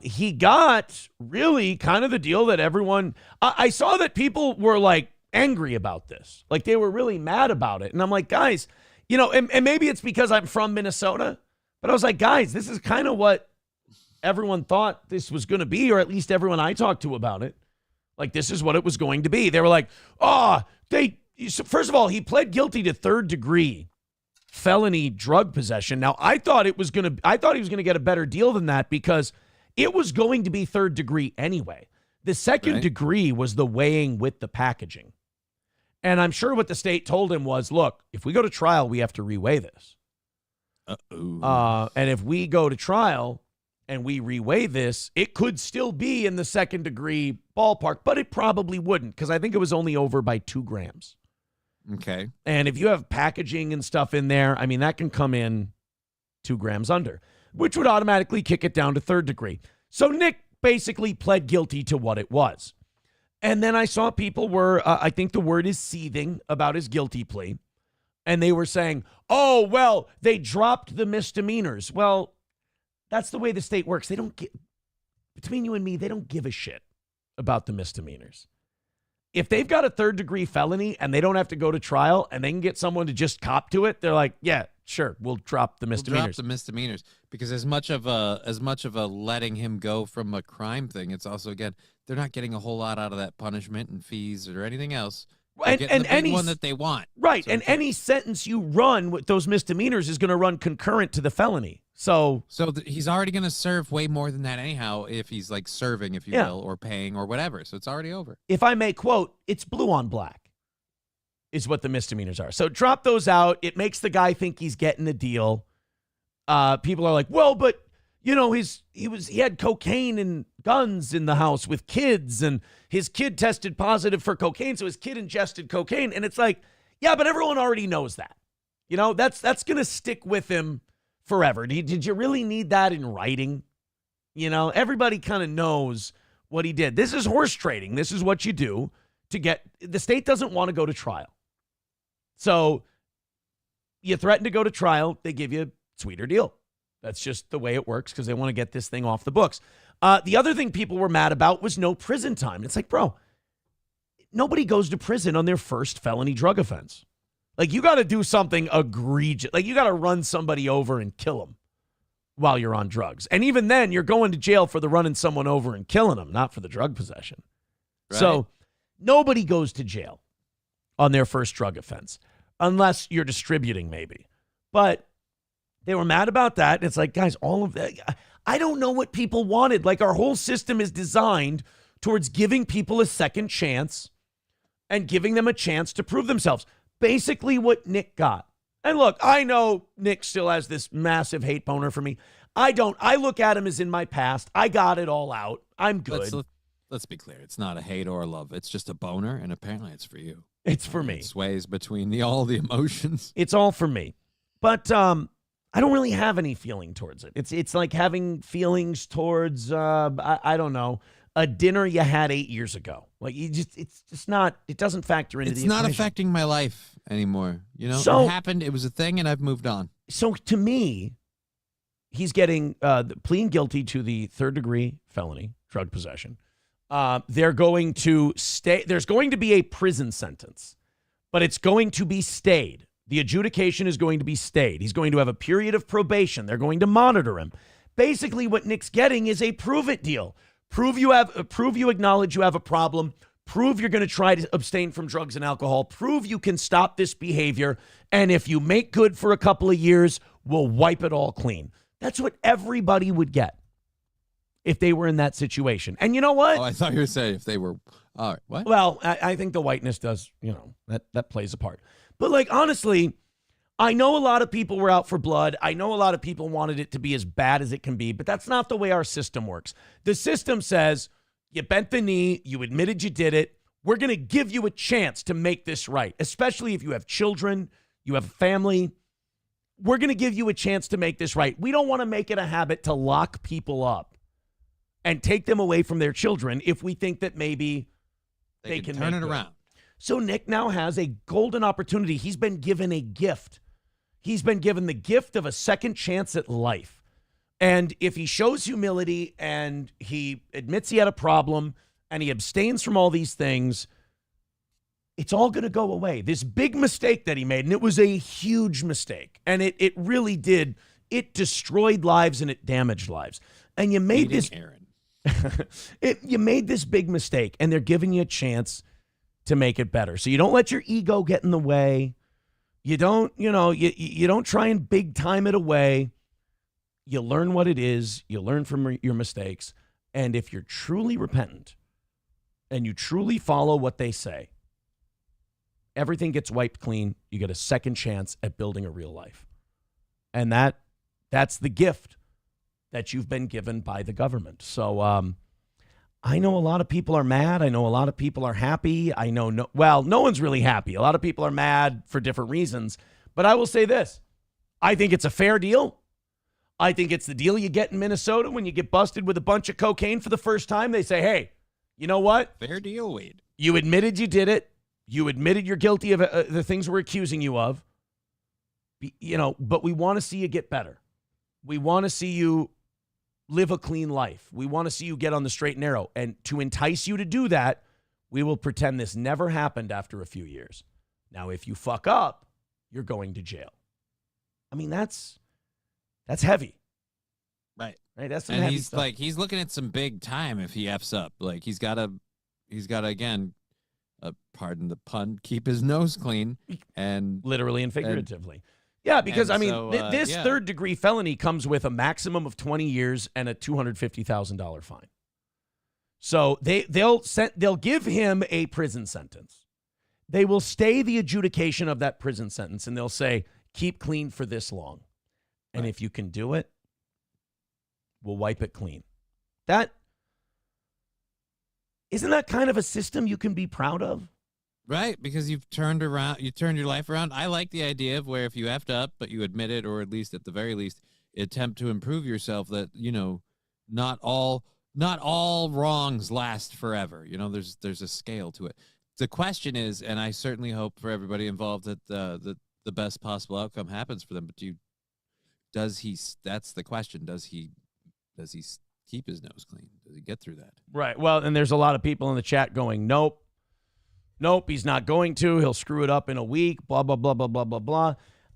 He got really kind of the deal that everyone... I saw that people were like angry about this. Like they were really mad about it. And I'm like, guys, you know, and maybe it's because I'm from Minnesota, but I was like, guys, this is kind of what everyone thought this was going to be, or at least everyone I talked to about it. Like, this is what it was going to be. They were like, first of all, he pled guilty to third-degree felony drug possession. Now, I thought he was going to get a better deal than that because it was going to be third degree anyway. The second degree was the weighing with the packaging. And I'm sure what the state told him was, look, if we go to trial, we have to reweigh this. And if we go to trial and we reweigh this, it could still be in the second degree ballpark, but it probably wouldn't because I think it was only over by 2 grams. Okay. And if you have packaging and stuff in there, I mean, that can come in 2 grams under, which would automatically kick it down to third degree. So Nick basically pled guilty to what it was. And then I saw people were, I think the word is seething about his guilty plea. And they were saying, oh, well, they dropped the misdemeanors. Well, that's the way the state works. They don't get, between you and me, they don't give a shit about the misdemeanors. If they've got a third degree felony and they don't have to go to trial and they can get someone to just cop to it, they're like, yeah, sure, we'll drop the misdemeanors. We'll drop the misdemeanors because as much of a letting him go from a crime thing, it's also, again, they're not getting a whole lot out of that punishment and fees or anything else. And any one that they want. Right. So and any sentence you run with those misdemeanors is going to run concurrent to the felony. So he's already going to serve way more than that anyhow if he's like serving, if you will, or paying or whatever. So it's already over. If I may quote, it's blue on black is what the misdemeanors are. So drop those out. It makes the guy think he's getting a deal. People are like, well, but you know, he had cocaine and guns in the house with kids, and his kid tested positive for cocaine, so his kid ingested cocaine. And it's like, yeah, but everyone already knows that. You know, that's going to stick with him forever. Did you really need that in writing? You know, everybody kind of knows what he did. This is horse trading. This is what you do to get, the state doesn't want to go to trial. So you threaten to go to trial, they give you a sweeter deal. That's just the way it works because they want to get this thing off the books. The other thing people were mad about was no prison time. It's like, bro, nobody goes to prison on their first felony drug offense. Like, you got to do something egregious. Like, you got to run somebody over and kill them while you're on drugs. And even then, you're going to jail for the running someone over and killing them, not for the drug possession. Right. So nobody goes to jail on their first drug offense unless you're distributing maybe. But they were mad about that. And it's like, guys, all of that, I don't know what people wanted. Like, our whole system is designed towards giving people a second chance and giving them a chance to prove themselves. Basically what Nick got. And look, I know Nick still has this massive hate boner for me. I don't. I look at him as in my past. I got it all out. I'm good. Let's be clear. It's not a hate or a love. It's just a boner, and apparently it's for you. It's for me. It sways between all the emotions. It's all for me. But I don't really have any feeling towards it. It's like having feelings towards, I don't know, a dinner you had 8 years ago. Like, it's just not, it doesn't factor into the equation. It's not affecting my life anymore. You know, so, it happened, it was a thing, and I've moved on. So to me, he's getting pleading guilty to the third degree felony, drug possession. They're going to stay, there's going to be a prison sentence, but it's going to be stayed. The adjudication is going to be stayed. He's going to have a period of probation. They're going to monitor him. Basically, what Nick's getting is a prove it deal. Prove you acknowledge you have a problem. Prove you're going to try to abstain from drugs and alcohol. Prove you can stop this behavior. And if you make good for a couple of years, we'll wipe it all clean. That's what everybody would get if they were in that situation. And you know what? Oh, I thought you were saying if they were. All right. What? Well, I think the whiteness does, you know, that plays a part. But like, honestly, I know a lot of people were out for blood. I know a lot of people wanted it to be as bad as it can be, but that's not the way our system works. The system says you bent the knee, you admitted you did it. We're going to give you a chance to make this right, especially if you have children, you have a family. we're going to give you a chance to make this right. We don't want to make it a habit to lock people up and take them away from their children if we think that maybe they can turn make it good. around. So Nick now has a golden opportunity. He's been given a gift. He's been given the gift of a second chance at life. And if he shows humility and he admits he had a problem and he abstains from all these things, it's all going to go away. This big mistake that he made, and it was a huge mistake, and it really did. It destroyed lives and it damaged lives. And you made this, you made this big mistake, and they're giving you a chance to make it better. So you don't let your ego get in the way. You don't, you don't try and big time it away. You learn what it is. You learn from your mistakes. And if you're truly repentant and you truly follow what they say, everything gets wiped clean. You get a second chance at building a real life. And that's the gift that you've been given by the government. So I know a lot of people are mad. I know a lot of people are happy. I know, no one's really happy. A lot of people are mad for different reasons. But I will say this. I think it's a fair deal. I think it's the deal you get in Minnesota when you get busted with a bunch of cocaine for the first time. They say, hey, you know what? Fair deal, Wade. You admitted you did it. You admitted you're guilty of the things we're accusing you of. But we want to see you get better. We want to see you live a clean life. We want to see you get on the straight and narrow. And to entice you to do that, we will pretend this never happened after a few years. Now, if you fuck up, you're going to jail. I mean, that's heavy. Right. That's some and heavy he's stuff. like, he's looking at some big time if he F's up. Like he's got to again, pardon the pun, keep his nose clean, and literally and figuratively. Yeah, because I mean, so, this third-degree felony comes with a maximum of 20 years and a $250,000 fine. So they'll give him a prison sentence. They will stay the adjudication of that prison sentence, and they'll say, keep clean for this long. And if you can do it, we'll wipe it clean. Isn't that kind of a system you can be proud of? Right, because you've turned your life around. I like the idea of where if you effed up, but you admit it, or at least at the very least, attempt to improve yourself, that, not all wrongs last forever. There's a scale to it. The question is, and I certainly hope for everybody involved that the best possible outcome happens for them, but that's the question. Does he keep his nose clean? Does he get through that? Right. Well, and there's a lot of people in the chat going, nope, he's not going to. He'll screw it up in a week, blah, blah, blah, blah, blah, blah, blah.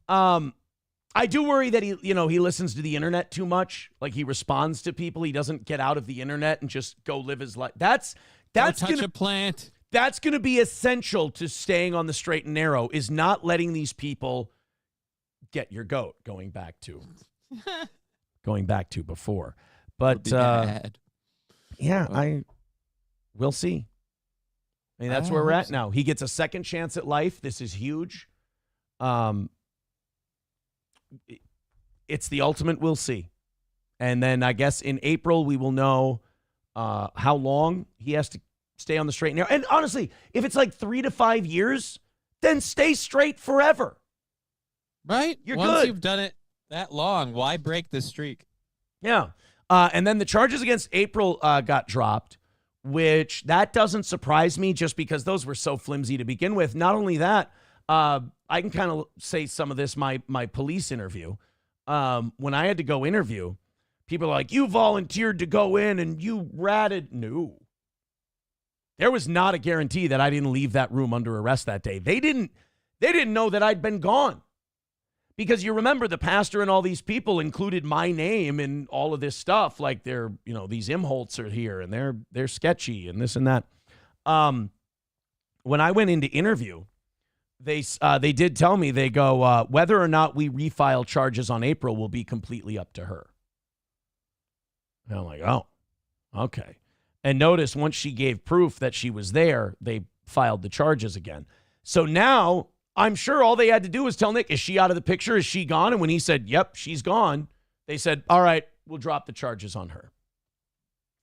I do worry that he listens to the internet too much. Like he responds to people. He doesn't get out of the internet and just go live his life. That's touch a plant. That's going to be essential to staying on the straight and narrow, is not letting these people get your goat, going back to before. But we'll see. I mean, that's where we're at now. He gets a second chance at life. This is huge. It's the ultimate we'll see. And then I guess in April we will know how long he has to stay on the straight and narrow. And honestly, if it's like 3 to 5 years, then stay straight forever. Right? You're Once good. you've done it that long, why break the streak? Yeah. And then the charges against April got dropped, which that doesn't surprise me just because those were so flimsy to begin with. Not only that, I can kind of say some of this, my police interview. When I had to go interview, people are like, you volunteered to go in and you ratted. No. There was not a guarantee that I didn't leave that room under arrest that day. They didn't know that I'd been gone. Because you remember the pastor and all these people included my name in all of this stuff. Like these Imholtz are here and they're sketchy and this and that. When I went into interview, they did tell me, they go, whether or not we refile charges on April will be completely up to her. And I'm like, oh, okay. And notice once she gave proof that she was there, they filed the charges again. So now I'm sure all they had to do was tell Nick, is she out of the picture? Is she gone? And when he said, yep, she's gone, they said, all right, we'll drop the charges on her.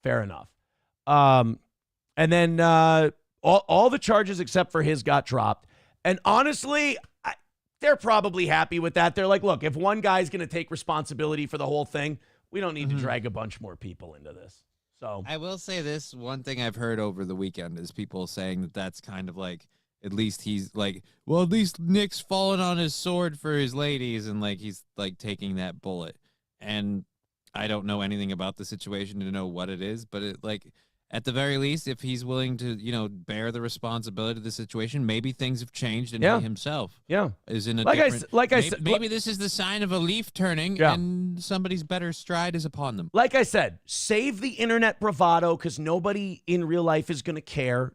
Fair enough. And then all the charges except for his got dropped. And honestly, they're probably happy with that. They're like, look, if one guy's going to take responsibility for the whole thing, we don't need to drag a bunch more people into this. So I will say this, one thing I've heard over the weekend is people saying that that's kind of like, at least he's like, well, at least Nick's fallen on his sword for his ladies, and like he's like taking that bullet. And I don't know anything about the situation to know what it is, but it, like, at the very least, if he's willing to, bear the responsibility of the situation, maybe things have changed, and he himself is in a different. Maybe this is the sign of a leaf turning, and somebody's better stride is upon them. Like I said, save the internet bravado, because nobody in real life is going to care.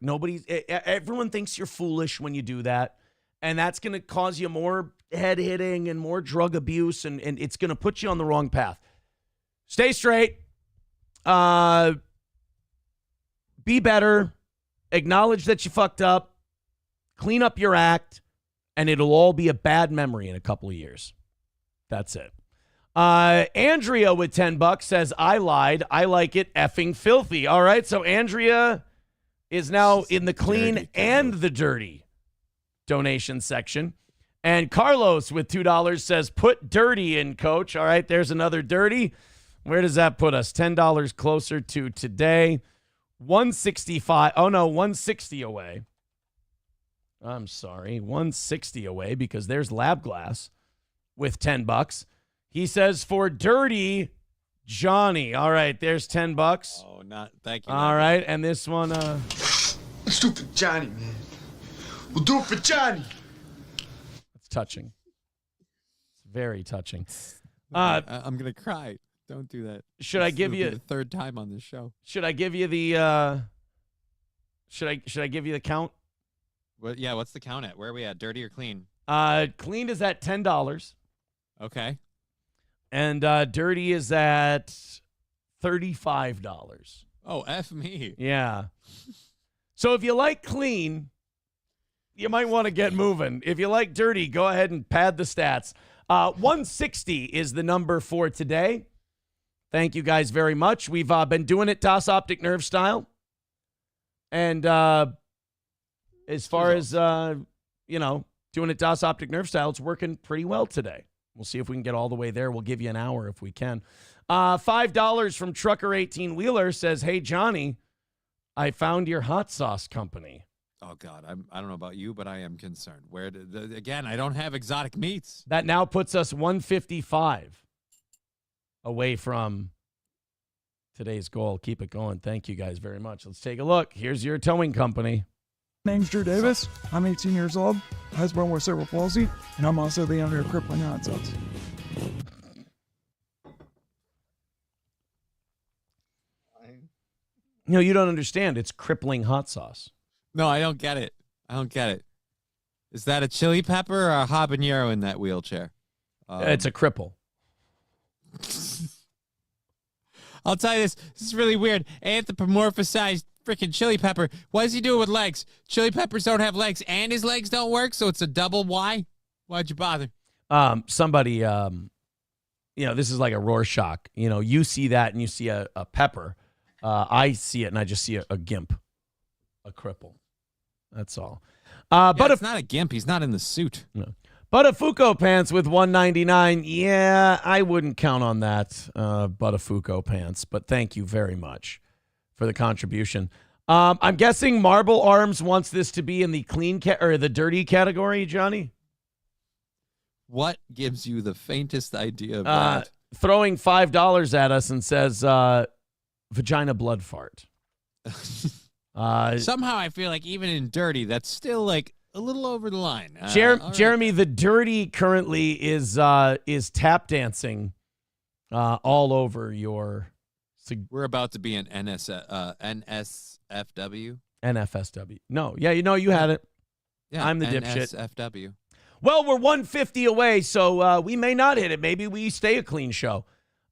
Everyone thinks you're foolish when you do that, and that's going to cause you more head hitting and more drug abuse, and it's going to put you on the wrong path. Stay straight. Be better, acknowledge that you fucked up, clean up your act, and it'll all be a bad memory in a couple of years. That's it. Andrea with $10 says, I lied. I like it effing filthy. All right, so Andrea is now in the clean and the dirty donation section. And Carlos with $2 says, put dirty in, coach. All right, there's another dirty. Where does that put us? $10 closer to today. 165. Oh, no, 160 away. I'm sorry, 160 away, because there's Lab Glass with $10. He says for dirty Johnny. All right, there's $10. Oh, not thank you. All right, and this one. Let's do it for Johnny, man. We'll do it for Johnny. It's touching. It's very touching. I'm gonna cry. Don't do that. Should I give you the third time on this show? Should I give you the should I give you the count? Yeah, what's the count at? Where are we at? Dirty or clean? Clean is at $10. Okay. And dirty is at $35. Oh, F me. Yeah. So if you like clean, you might want to get moving. If you like dirty, go ahead and pad the stats. 160 is the number for today. Thank you guys very much. We've been doing it DOS Optic Nerve style. And as far as, doing it DOS Optic Nerve style, it's working pretty well today. We'll see if we can get all the way there. We'll give you an hour if we can. $5 from Trucker 18 Wheeler says, hey, Johnny, I found your hot sauce company. Oh, God, I don't know about you, but I am concerned. Again, I don't have exotic meats. That now puts us 155 away from today's goal. Keep it going. Thank you guys very much. Let's take a look. Here's your towing company. Name's Drew Davis. I'm 18 years old. I was born with cerebral palsy, and I'm also the owner of Crippling Hot Sauce. No, you don't understand. It's crippling hot sauce. No, I don't get it. Is that a chili pepper or a habanero in that wheelchair? It's a cripple. I'll tell you this. This is really weird. Anthropomorphized freaking chili pepper. What does he do with legs? Chili peppers don't have legs, and his legs don't work, so it's a double why? Why'd you bother? Somebody, this is like a Rorschach. You see that and you see a pepper. I see it and I just see a gimp, a cripple. That's all. But it's not a gimp. He's not in the suit. No. Buttafuoco pants with $1.99. Yeah, I wouldn't count on that, Buttafuoco pants. But thank you very much for the contribution. I'm guessing Marble Arms wants this to be in the clean or the dirty category, Johnny. What gives you the faintest idea of that? Throwing $5 at us and says vagina blood fart. Somehow I feel like even in dirty, that's still like a little over the line. Jeremy, the dirty currently is tap dancing all over your. We're about to be an NSFW. NFSW. No, yeah, you had it. Yeah, I'm the dipshit. NSFW. Well, we're 150 away, so we may not hit it. Maybe we stay a clean show.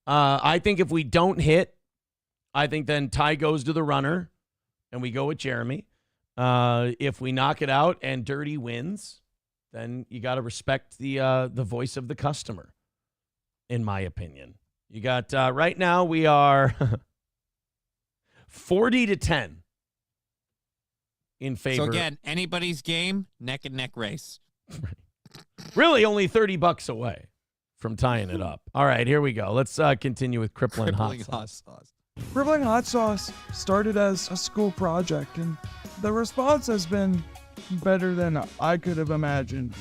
I think if we don't hit, I think then Ty goes to the runner, and we go with Jeremy. If we knock it out and Dirty wins, then you got to respect the voice of the customer, in my opinion. You got right now we are 40-10 in favor. So again, anybody's game, neck and neck race. Really only $30 away from tying it up. All right, here we go. Let's continue with crippling hot sauce. Crippling hot sauce started as a school project, and the response has been better than I could have imagined.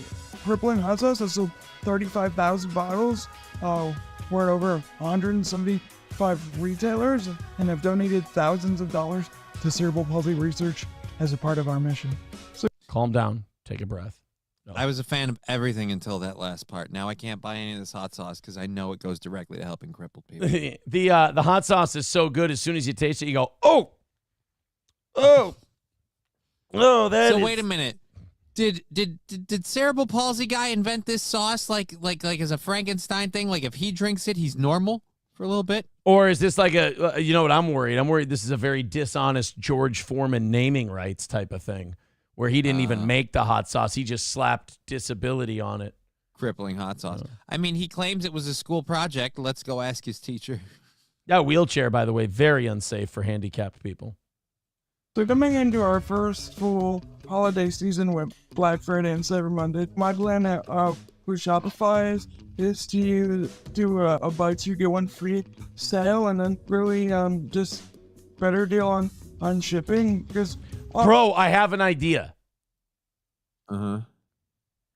Crippling hot sauce has sold 35,000 bottles. We're at over 175 retailers and have donated thousands of dollars to cerebral palsy research as a part of our mission. So calm down. Take a breath. No. I was a fan of everything until that last part. Now I can't buy any of this hot sauce because I know it goes directly to helping crippled people. The hot sauce is so good. As soon as you taste it, you go, oh, that so is- wait a minute. Did cerebral palsy guy invent this sauce like as a Frankenstein thing? Like if he drinks it, he's normal for a little bit? Or is this like a, you know what, I'm worried. I'm worried this is a very dishonest George Foreman naming rights type of thing where he didn't even make the hot sauce. He just slapped disability on it. Crippling hot sauce. I mean, he claims it was a school project. Let's go ask his teacher. That wheelchair, by the way, very unsafe for handicapped people. So coming into our first full holiday season with Black Friday and Cyber Monday, my plan with Shopify is to do a buy two get one free sale, and then really just better deal on shipping because. Bro, I have an idea. Uh-huh.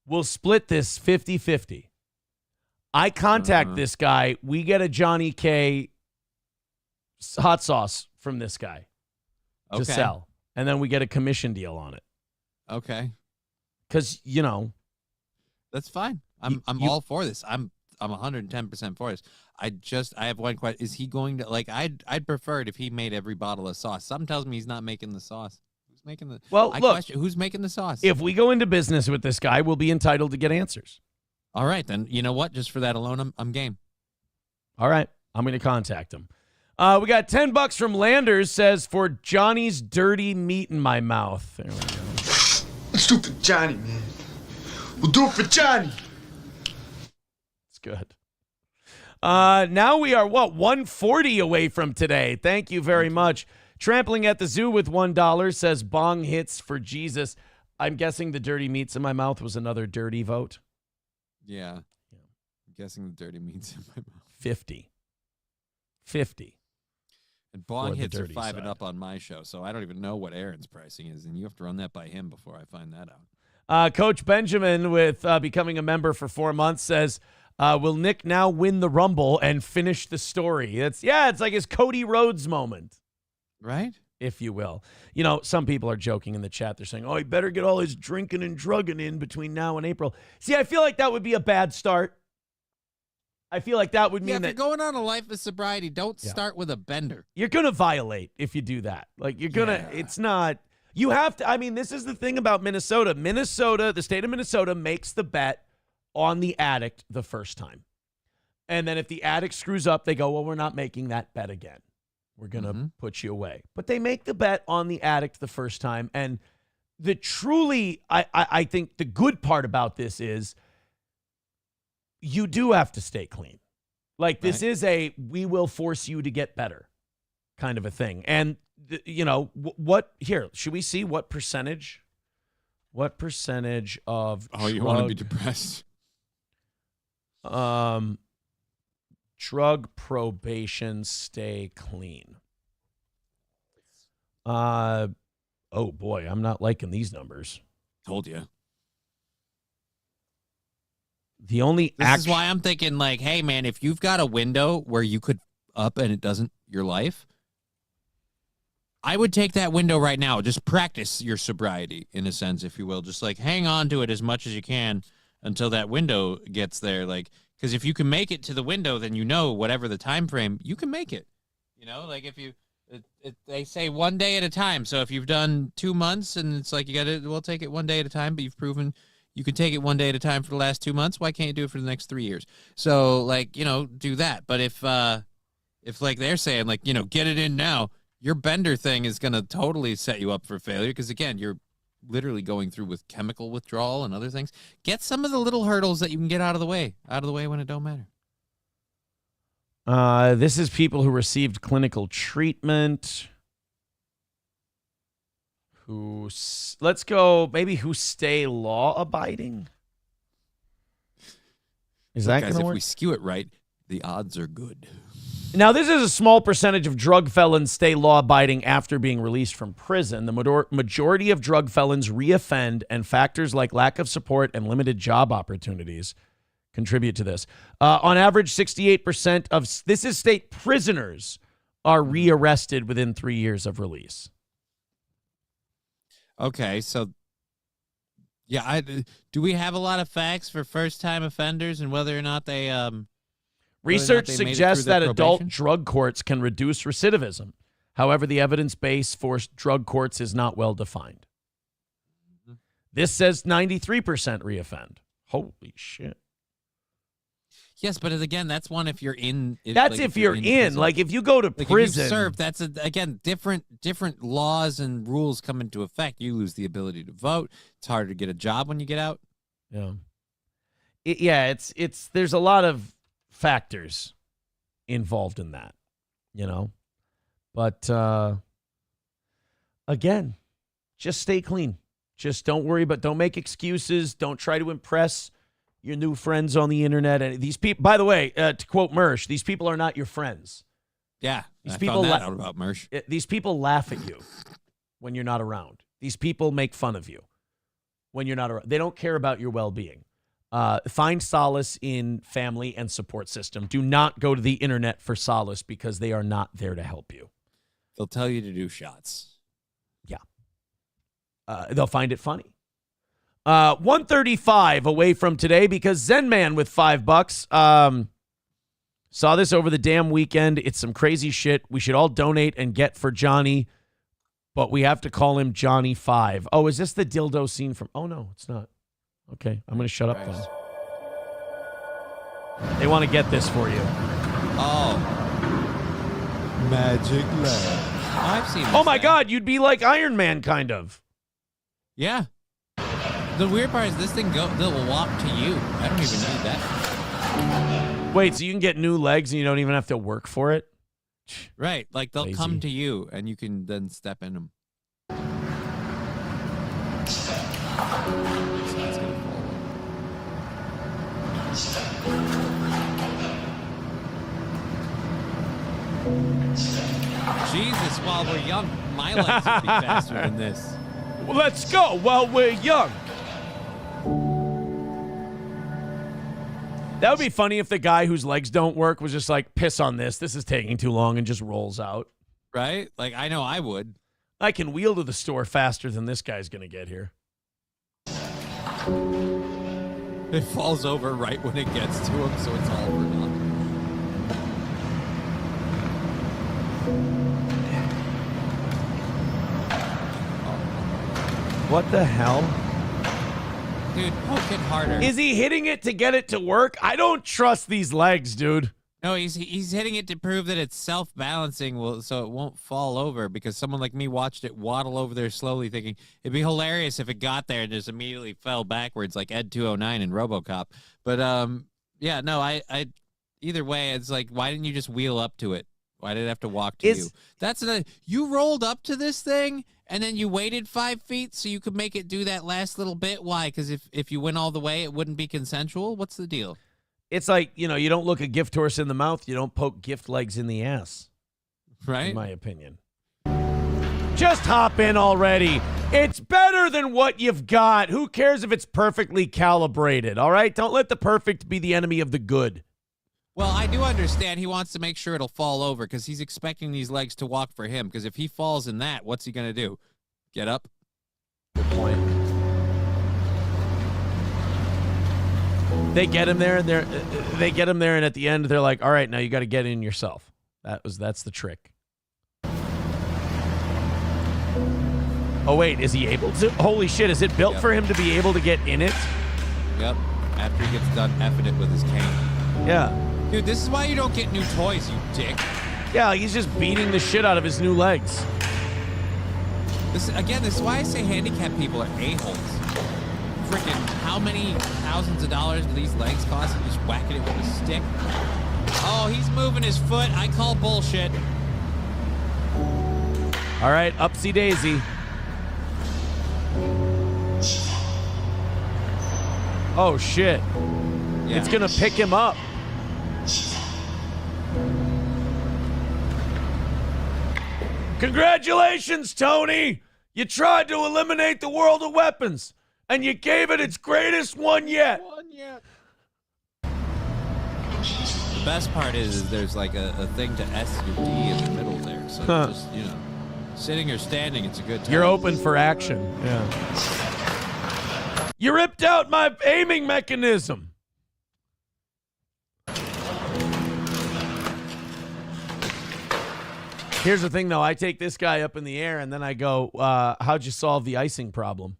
We'll split this 50-50. I contact this guy. We get a Johnny K hot sauce from this guy to sell. And then we get a commission deal on it. Okay. Because, you know. That's fine. I'm all for this. I'm 110% for this. I have one question. Is he going to, like, I'd prefer it if he made every bottle of sauce. Something tells me he's not making the sauce. Who's making the who's making the sauce? If we go into business with this guy, we'll be entitled to get answers. All right, then. You know what? Just for that alone, I'm game. All right. I'm going to contact him. We got $10 from Landers, says, for Johnny's dirty meat in my mouth. There we go. Stupid Johnny, man. We'll do it for Johnny. It's good. Now we are, 140 away from today. Thank you very much. Trampling at the Zoo with $1, says, bong hits for Jesus. I'm guessing the dirty meats in my mouth was another dirty vote. Yeah. I'm guessing the dirty meat's in my mouth. 50. And bong hits are 5 and up on my show, so I don't even know what Aaron's pricing is, and you have to run that by him before I find that out. Coach Benjamin, with becoming a member for 4 months, says, will Nick now win the Rumble and finish the story? It's like his Cody Rhodes moment. Right? If you will. You know, some people are joking in the chat. They're saying, he better get all his drinking and drugging in between now and April. See, I feel like that would be a bad start. I feel like that would mean if that you're going on a life of sobriety, don't start with a bender. You're going to violate if you do that. Like, you're going to, it's not, you have to, I mean, this is the thing about Minnesota. The state of Minnesota makes the bet on the addict the first time. And then if the addict screws up, they go, well, we're not making that bet again. We're going to put you away. But they make the bet on the addict the first time. And the truly, I think the good part about this is you do have to stay clean. Like, this is we will force you to get better kind of a thing. And, should we see what percentage of you want to be depressed? Drug probation stay clean. Oh boy, I'm not liking these numbers. Told you. The only This is why I'm thinking, like, hey man, if you've got a window where you could up and it doesn't your life, I would take that window right now. Just practice your sobriety in a sense, if you will. Just like hang on to it as much as you can until that window gets there. Like, because if you can make it to the window, then whatever the time frame, you can make it. Like if you, they say 1 day at a time. So if you've done 2 months and it's like we'll take it 1 day at a time, but you've proven you can take it 1 day at a time for the last 2 months. Why can't you do it for the next 3 years? So do that. But if like they're saying like, get it in now, your bender thing is going to totally set you up for failure. Because again, you're literally going through with chemical withdrawal and other things. Get some of the little hurdles that you can get out of the way when it don't matter. This is people who received clinical treatment. Who stay law abiding. Is that guys? going to If work? we skew it right, the odds are good. Now, this is a small percentage of drug felons stay law-abiding after being released from prison. The majority of drug felons reoffend, and factors like lack of support and limited job opportunities contribute to this. On average, 68% of state prisoners are rearrested within 3 years of release. Okay, so yeah, do we have a lot of facts for first-time offenders and whether or not they Research suggests that adult drug courts can reduce recidivism. However, the evidence base for drug courts is not well defined. This says 93% reoffend. Holy shit. Yes, but again, that's one if you're in. That's like if you're in. Prison. Like if you go to prison, if you serve, that's again different laws and rules come into effect. You lose the ability to vote. It's harder to get a job when you get out. Yeah. It's there's a lot of factors involved in that, But again, just stay clean. Just don't worry, but don't make excuses. Don't try to impress your new friends on the internet. And these people, by the way, to quote Mersh, these people are not your friends. Yeah, these people found that out about Mersh. These people laugh at you when you're not around. These people make fun of you when you're not around. They don't care about your well-being. Find solace in family and support system. Do not go to the internet for solace because they are not there to help you. They'll tell you to do shots. Yeah. They'll find it funny. 135 away from today because Zen Man with $5 saw this over the damn weekend. It's some crazy shit. We should all donate and get for Johnny, but we have to call him Johnny 5. Oh, is this the dildo scene from? Oh no, it's not. Okay, I'm going to shut up then. They want to get this for you. Oh. Magic Lab. I've seen this. Oh my God, you'd be like Iron Man, kind of. Yeah. The weird part is this thing they'll walk to you. I don't even need that. Wait, so you can get new legs and you don't even have to work for it? Right, like they'll Lazy. come to you and you can then step in them. Jesus, while we're young, my legs would be faster than this. Well, let's go while we're young. That would be funny if the guy whose legs don't work was just like, piss on this. This is taking too long, and just rolls out. Right? Like, I know I would. I can wheel to the store faster than this guy's going to get here. It falls over right when it gets to him, so it's all over now. What the hell? Dude, poke it harder. Is he hitting it to get it to work? I don't trust these legs, dude. No, he's hitting it to prove that it's self-balancing, so it won't fall over, because someone like me watched it waddle over there slowly thinking it'd be hilarious if it got there and just immediately fell backwards like Ed 209 in RoboCop. But yeah, no, I either way, it's like, why didn't you just wheel up to it? Why did it have to walk to you? That's you rolled up to this thing and then you waited 5 feet so you could make it do that last little bit. Why? Because if you went all the way, it wouldn't be consensual. What's the deal? It's like, you don't look a gift horse in the mouth. You don't poke gift legs in the ass. Right? In my opinion. Just hop in already. It's better than what you've got. Who cares if it's perfectly calibrated, all right? Don't let the perfect be the enemy of the good. Well, I do understand he wants to make sure it'll fall over because he's expecting these legs to walk for him. Because if he falls in that, what's he going to do? Get up? Good point. They get him there, and and at the end they're like, "All right, now you got to get in yourself." That's the trick. Oh wait, is he able to? Holy shit! Is it built for him to be able to get in it? Yep. After he gets done effing it with his cane. Yeah. Dude, this is why you don't get new toys, you dick. Yeah, he's just beating the shit out of his new legs. This is why I say handicapped people are a-holes. Freaking, how many thousands of dollars do these legs cost? And just whacking it with a stick. Oh, he's moving his foot. I call bullshit. All right, upsy daisy. Oh shit. It's going to pick him up. Congratulations, Tony. You tried to eliminate the world of weapons, and you gave it its greatest one yet. The best part is there's like a thing to S or D in the middle there. So just, sitting or standing, it's a good time. You're open for action. Yeah. You ripped out my aiming mechanism. Here's the thing, though. I take this guy up in the air, and then I go, how'd you solve the icing problem?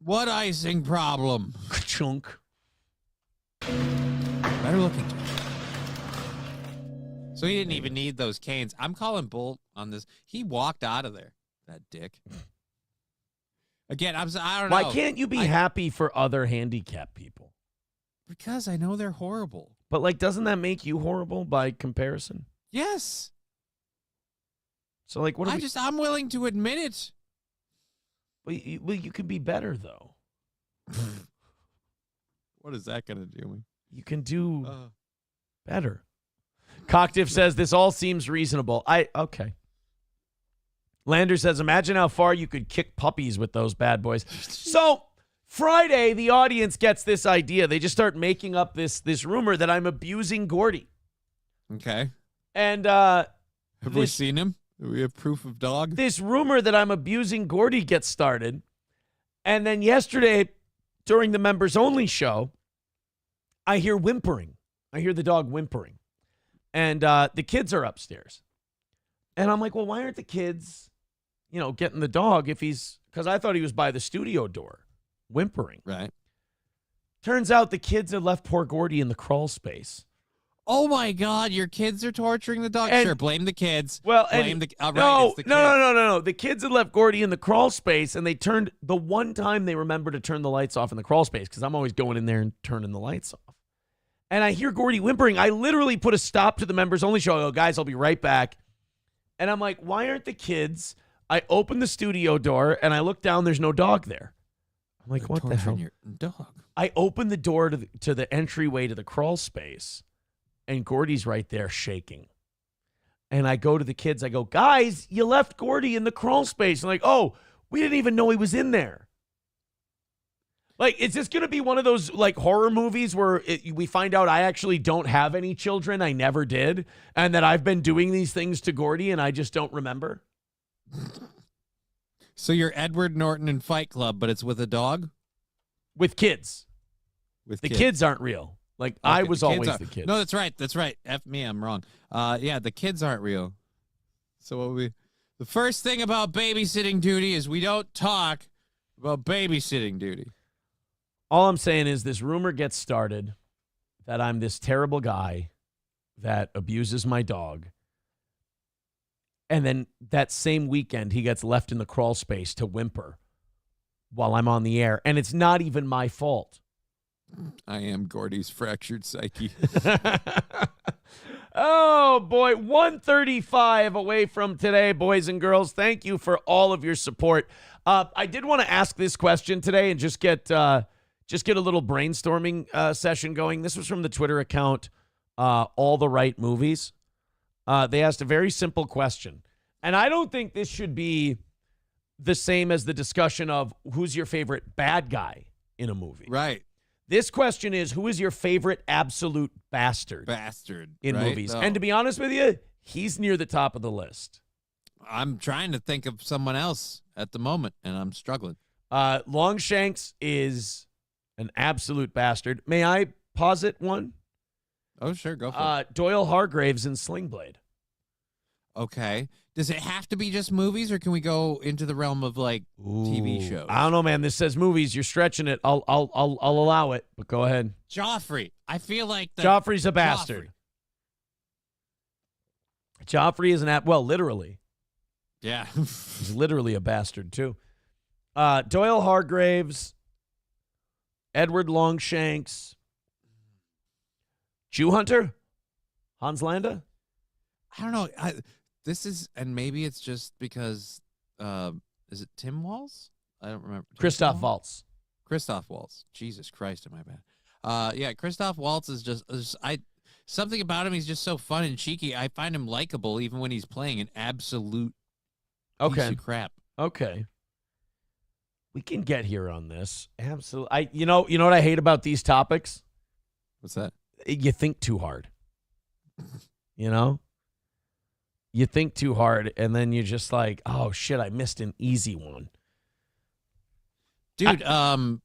What icing problem? Chunk. Better looking. So he didn't even need those canes. I'm calling bull on this. He walked out of there, that dick. Again, I don't know. Why can't you be happy for other handicapped people? Because I know they're horrible. But, like, doesn't that make you horrible by comparison? Yes. So, like, what? I'm willing to admit it. Well, you could be better, though. What is that going to do me? You can do better. Cocktiff says this all seems reasonable. Okay. Lander says, imagine how far you could kick puppies with those bad boys. So Friday, the audience gets this idea. They just start making up this rumor that I'm abusing Gordy. Okay. And have we seen him? Do we have proof of dog? This rumor that I'm abusing Gordy gets started. And then yesterday, during the members only show, I hear whimpering. I hear the dog whimpering. And the kids are upstairs. And I'm like, well, why aren't the kids, getting the dog because I thought he was by the studio door, whimpering. Right. Turns out the kids had left poor Gordy in the crawl space. Oh my God, your kids are torturing the dog. Sure, blame the kids. Well, blame the no. The kids had left Gordy in the crawl space, and they turned the one time they remember to turn the lights off in the crawl space, because I'm always going in there and turning the lights off. And I hear Gordy whimpering. I literally put a stop to the members only show. I go, guys, I'll be right back. And I'm like, why aren't the kids? I open the studio door and I look down. There's no dog there. I'm like, what the hell? Your dog. I open the door to the entryway to the crawl space, and Gordy's right there shaking. And I go to the kids. I go, guys, you left Gordy in the crawl space. And like, oh, we didn't even know he was in there. Like, is this going to be one of those, like, horror movies where we find out I actually don't have any children, I never did, and that I've been doing these things to Gordy and I just don't remember? So you're Edward Norton in Fight Club, but it's with a dog? With kids. With the kids. Kids aren't real. Like, okay, I was always the kid. No, that's right. That's right. F me, I'm wrong. Yeah, the kids aren't real. So the first thing about babysitting duty is we don't talk about babysitting duty. All I'm saying is this rumor gets started that I'm this terrible guy that abuses my dog. And then that same weekend, he gets left in the crawl space to whimper while I'm on the air. And it's not even my fault. I am Gordy's fractured psyche. Oh, boy. 135 away from today, boys and girls. Thank you for all of your support. I did want to ask this question today and just get a little brainstorming session going. This was from the Twitter account, All the Right Movies. They asked a very simple question. And I don't think this should be the same as the discussion of who's your favorite bad guy in a movie. Right. This question is, who is your favorite absolute bastard in right? movies? No. And to be honest with you, he's near the top of the list. I'm trying to think of someone else at the moment, and I'm struggling. Longshanks is an absolute bastard. May I posit one? Oh, sure. Go for it. Doyle Hargraves in Sling Blade. Okay. Does it have to be just movies, or can we go into the realm of like TV shows? I don't know, man. This says movies. You're stretching it. I'll allow it, but go ahead. Joffrey. I feel like Joffrey's a bastard. Joffrey is literally. Yeah. He's literally a bastard too. Doyle Hargraves, Edward Longshanks, Jew Hunter, Hans Landa. I don't know. This is, and maybe it's just because, is it Tim Walz? I don't remember. Christoph Waltz. Christoph Waltz. Jesus Christ, am I bad? Yeah, Christoph Waltz is something about him. He's just so fun and cheeky. I find him likable even when he's playing an absolute piece of crap. Okay. We can get here on this. Absolutely. You know what I hate about these topics? What's that? You think too hard. You know? You think too hard, and then you're just like, oh, shit, I missed an easy one. Dude, I'm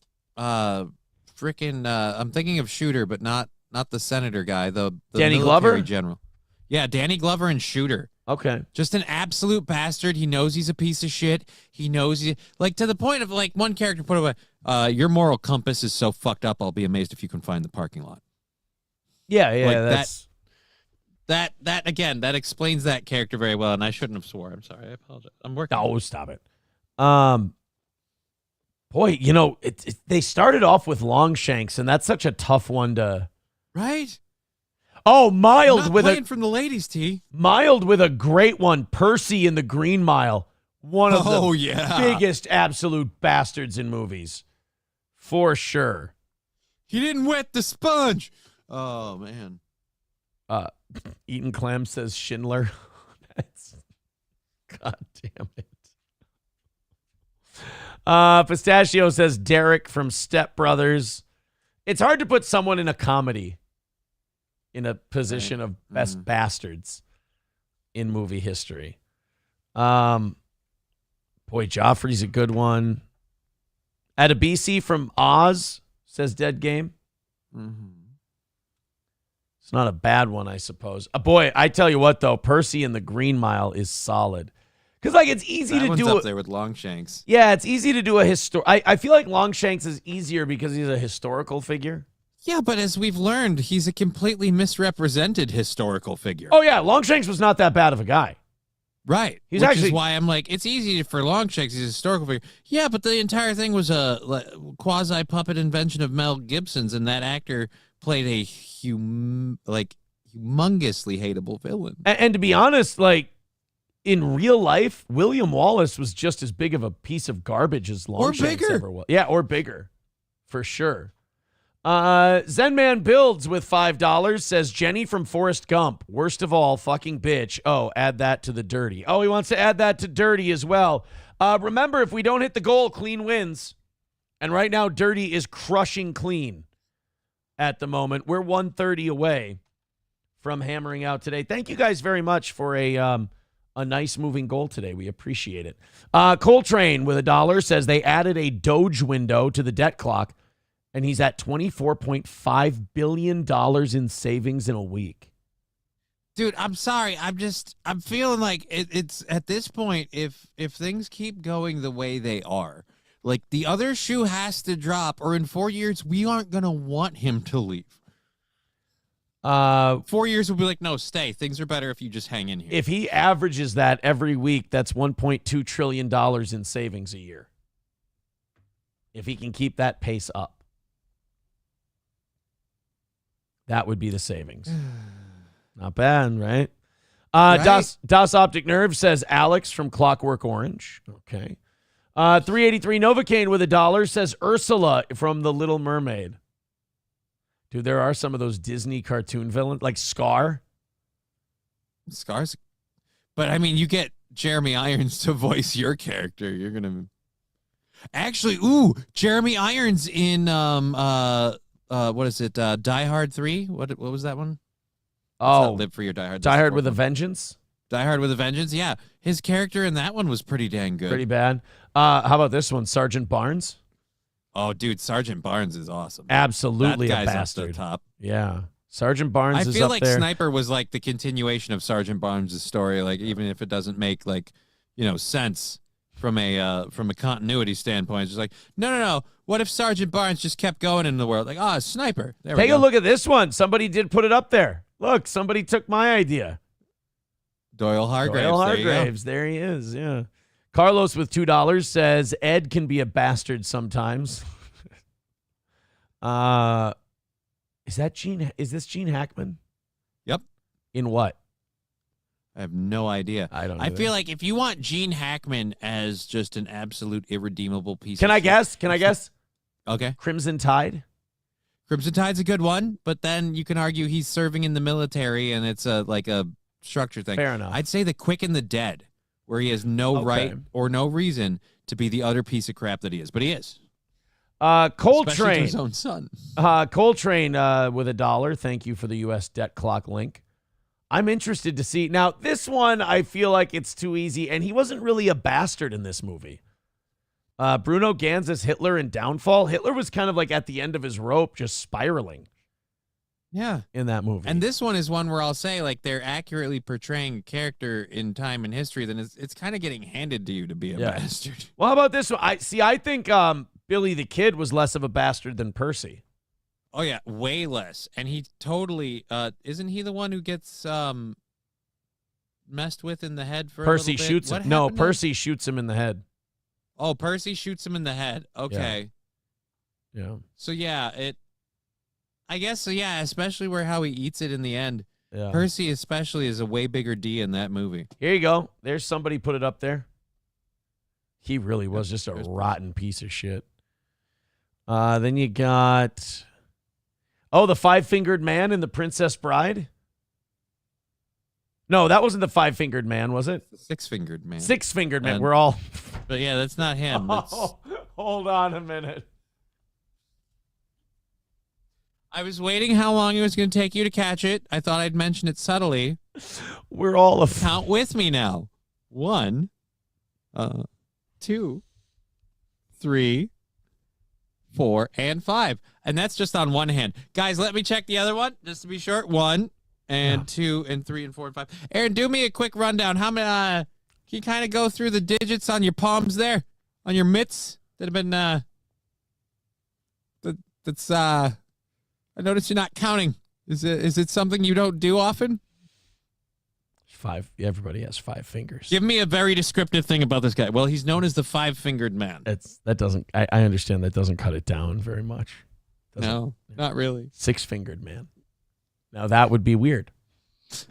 thinking of Shooter, but not the senator guy, the Danny military Glover? general. Yeah, Danny Glover and Shooter. Okay. Just an absolute bastard. He knows he's a piece of shit. He knows to the point of one character put away, your moral compass is so fucked up, I'll be amazed if you can find the parking lot. Yeah, that's that again, that explains that character very well, and I shouldn't have swore. I'm sorry. I apologize. I'm working. Oh, stop it. Boy, they started off with Longshanks, and that's such a tough one to. Right? Oh, mild with from the ladies' tee. Mild with a great one. Percy in the Green Mile. One of the biggest absolute bastards in movies. For sure. He didn't wet the sponge. Oh, man. Eaton Clem says Schindler. That's. God damn it. Pistachio says Derek from Step Brothers. It's hard to put someone in a comedy in a position of best bastards in movie history. Boy, Joffrey's a good one. Adebisi from Oz says Dead Game. Mm-hmm. It's not a bad one, I suppose. Boy, I tell you what, though, Percy in the Green Mile is solid. Because, it's easy to do. Up there with Longshanks. Yeah, it's easy to do I feel like Longshanks is easier because he's a historical figure. Yeah, but as we've learned, he's a completely misrepresented historical figure. Oh, yeah, Longshanks was not that bad of a guy. Right. Which is why I'm like, it's easy for Longshanks. He's a historical figure. Yeah, but the entire thing was a quasi-puppet invention of Mel Gibson's, and that actor played a humongously hateable villain. And to be honest, in real life, William Wallace was just as big of a piece of garbage as Longshanks ever was. Yeah, or bigger, for sure. Zenman Builds with $5 says Jenny from Forrest Gump. Worst of all, fucking bitch. Oh, add that to the dirty. Oh, he wants to add that to dirty as well. Remember, if we don't hit the goal, clean wins. And right now, dirty is crushing clean at the moment. We're 130 away from hammering out today. Thank you guys very much for a nice moving goal today. We appreciate it. Coltrane with $1 says they added a Doge window to the debt clock, and he's at $24.5 billion in savings in a week. Dude, I'm sorry. I'm feeling like it's at this point, if things keep going the way they are, the other shoe has to drop, or in 4 years, we aren't going to want him to leave. 4 years will be like, no, stay. Things are better if you just hang in here. If he averages that every week, that's $1.2 trillion in savings a year. If he can keep that pace up. That would be the savings. Not bad, right? Right. Das Optic Nerve says Alex from Clockwork Orange. Okay. 383 Novocaine with $1 says Ursula from The Little Mermaid. Dude, there are some of those Disney cartoon villains, like Scar. Scar's... But, I mean, you get Jeremy Irons to voice your character. You're going to... Actually, Jeremy Irons in... what is it? Die Hard 3? What was that one? Live for Your Die Hard. Die Hard with a Vengeance? Die Hard with a Vengeance, yeah. His character in that one was pretty dang good. Pretty bad. How about this one? Sergeant Barnes? Oh, dude, Sergeant Barnes is awesome. Absolutely that guy's a bastard. Up the top. Yeah. Sergeant Barnes is up there. I feel like Sniper was like the continuation of Sergeant Barnes' story, even if it doesn't make sense from a continuity standpoint. It's just like, no. What if Sergeant Barnes just kept going in the world? Sniper. There we go. Take a look at this one. Somebody did put it up there. Look, somebody took my idea. Doyle Hargraves. There he is, yeah. Carlos with $2 says Ed can be a bastard sometimes. Is this Gene Hackman? Yep. In what? I have no idea. I don't know. I feel like if you want Gene Hackman as just an absolute irredeemable piece Can I guess? Okay. Crimson Tide? Crimson Tide's a good one, but then you can argue he's serving in the military and it's like a structure thing. Fair enough. I'd say The Quick and the Dead, where he has no right or no reason to be the utter piece of crap that he is, but he is. Coltrane. Especially to his own son. Coltrane with $1. Thank you for the U.S. debt clock link. I'm interested to see. Now, this one, I feel like it's too easy, and he wasn't really a bastard in this movie. Bruno Ganz's Hitler in Downfall. Hitler was kind of like at the end of his rope, just spiraling. Yeah. In that movie. And this one is one where I'll say, like, they're accurately portraying a character in time and history, then it's kind of getting handed to you to be a bastard. Well, how about this one? I think Billy the Kid was less of a bastard than Percy. Oh, yeah, way less. And he totally, isn't he the one who gets messed with in the head for Percy a little bit? shoots him. No, Percy shoots him in the head. Oh, Percy shoots him in the head. Okay. Yeah. So, yeah, I guess, so yeah, especially where how he eats it in the end. Yeah. Percy especially is a way bigger D in that movie. Here you go. There's somebody put it up there. He really was just a rotten piece of shit. Then you got... Oh, the Five-Fingered Man in The Princess Bride? No, that wasn't the Five-Fingered Man, was it? The Six-Fingered Man. Six-Fingered Man. We're all... But yeah, that's not him. Oh, hold on a minute. I was waiting how long it was going to take you to catch it. I thought I'd mention it subtly. We're all... Count with me now. 1, 2, 3, 4, and 5. And that's just on one hand. Guys, let me check the other one, just to be sure. 1, and 2, and 3, and 4, and 5. Aaron, do me a quick rundown. How many, can you kind of go through the digits on your palms there? On your mitts that have been, I noticed you're not counting. Is it something you don't do often? 5. Everybody has 5 fingers. Give me a very descriptive thing about this guy. Well, he's known as the Five-Fingered Man. I understand that doesn't cut it down very much. No, not really. Six-Fingered Man. Now that would be weird.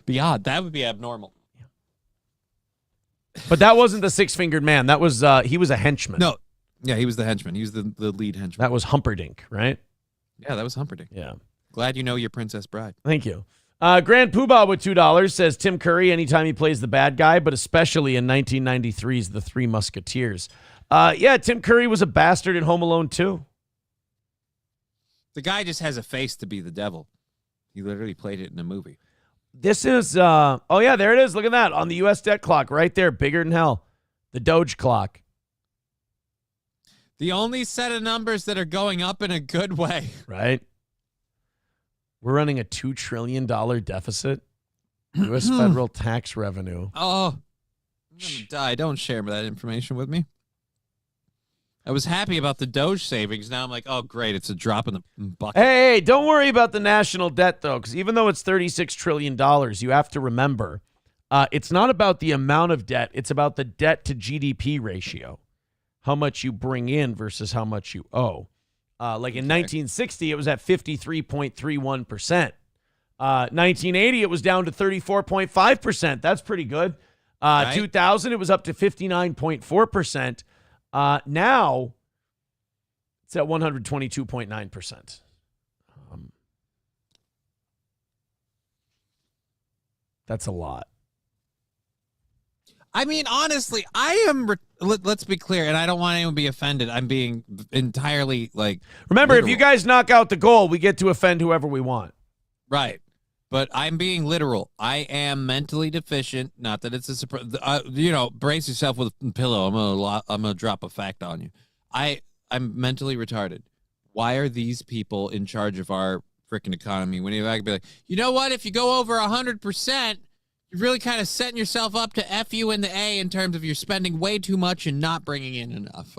Be odd. That would be abnormal. But that wasn't the Six-Fingered Man. That was he was a henchman. No. Yeah, he was the henchman. He was the lead henchman. That was Humperdinck, right? Yeah, that was Humperdinck. Yeah. Glad you know your Princess Bride. Thank you. Grand Poobah with $2 says Tim Curry anytime he plays the bad guy, but especially in 1993's The Three Musketeers. Yeah, Tim Curry was a bastard in Home Alone 2. The guy just has a face to be the devil. He literally played it in a movie. This is, oh yeah, there it is. Look at that on the U.S. debt clock right there, bigger than hell. The Doge clock. The only set of numbers that are going up in a good way. Right. We're running a $2 trillion deficit. U.S. federal tax revenue. Oh, I'm going to die. Don't share that information with me. I was happy about the Doge savings. Now I'm like, oh, great. It's a drop in the bucket. Hey, don't worry about the national debt, though, because even though it's $36 trillion, you have to remember it's not about the amount of debt. It's about the debt to GDP ratio, how much you bring in versus how much you owe. Like in 1960, it was at 53.31%. 1980, it was down to 34.5%. That's pretty good. Right. 2000, it was up to 59.4%. Now, it's at 122.9%. That's a lot. I mean, honestly, I am. Let's be clear, and I don't want anyone to be offended. I'm being entirely like. Remember, literal. if you guys knock out the goal, we get to offend whoever we want. Right. But I'm being literal. I am mentally deficient. Not that it's a surprise. Brace yourself with a pillow. I'm gonna drop a fact on you. I'm mentally retarded. Why are these people in charge of our freaking economy? When you be like, you know what? If you go over 100%. You're really kind of setting yourself up to F you in the A in terms of you're spending way too much and not bringing in enough.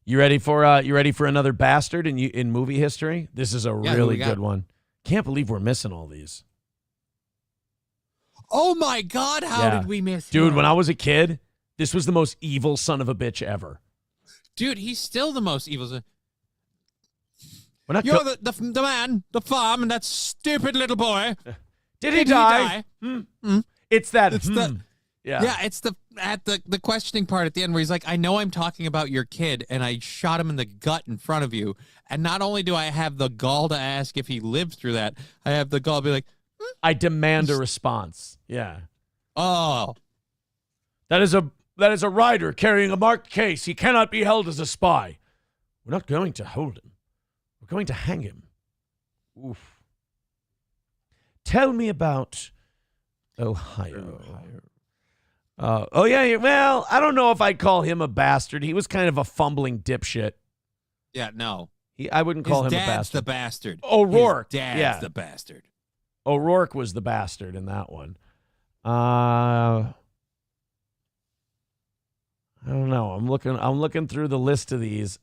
You ready for another bastard in movie history? This is a really good one. Can't believe we're missing all these. Oh my God! How did we miss? Dude, him? when I was a kid, this was the most evil son of a bitch ever. Dude, he's still the most evil. You're the man, the farm, and that stupid little boy. Did he die? It's that. Yeah, it's the questioning part at the end where he's like, I know I'm talking about your kid, and I shot him in the gut in front of you. And not only do I have the gall to ask if he lived through that, I have the gall to be like, I demand a response. Yeah. Oh. That is a rider carrying a marked case. He cannot be held as a spy. We're not going to hold him. We're going to hang him. Oof. Tell me about Ohio. Oh, yeah. Well, I don't know if I'd call him a bastard. He was kind of a fumbling dipshit. Yeah, no. I wouldn't call him a His dad's bastard. the bastard. O'Rourke. His dad's the bastard. O'Rourke was the bastard in that one. I don't know. I'm looking through the list of these.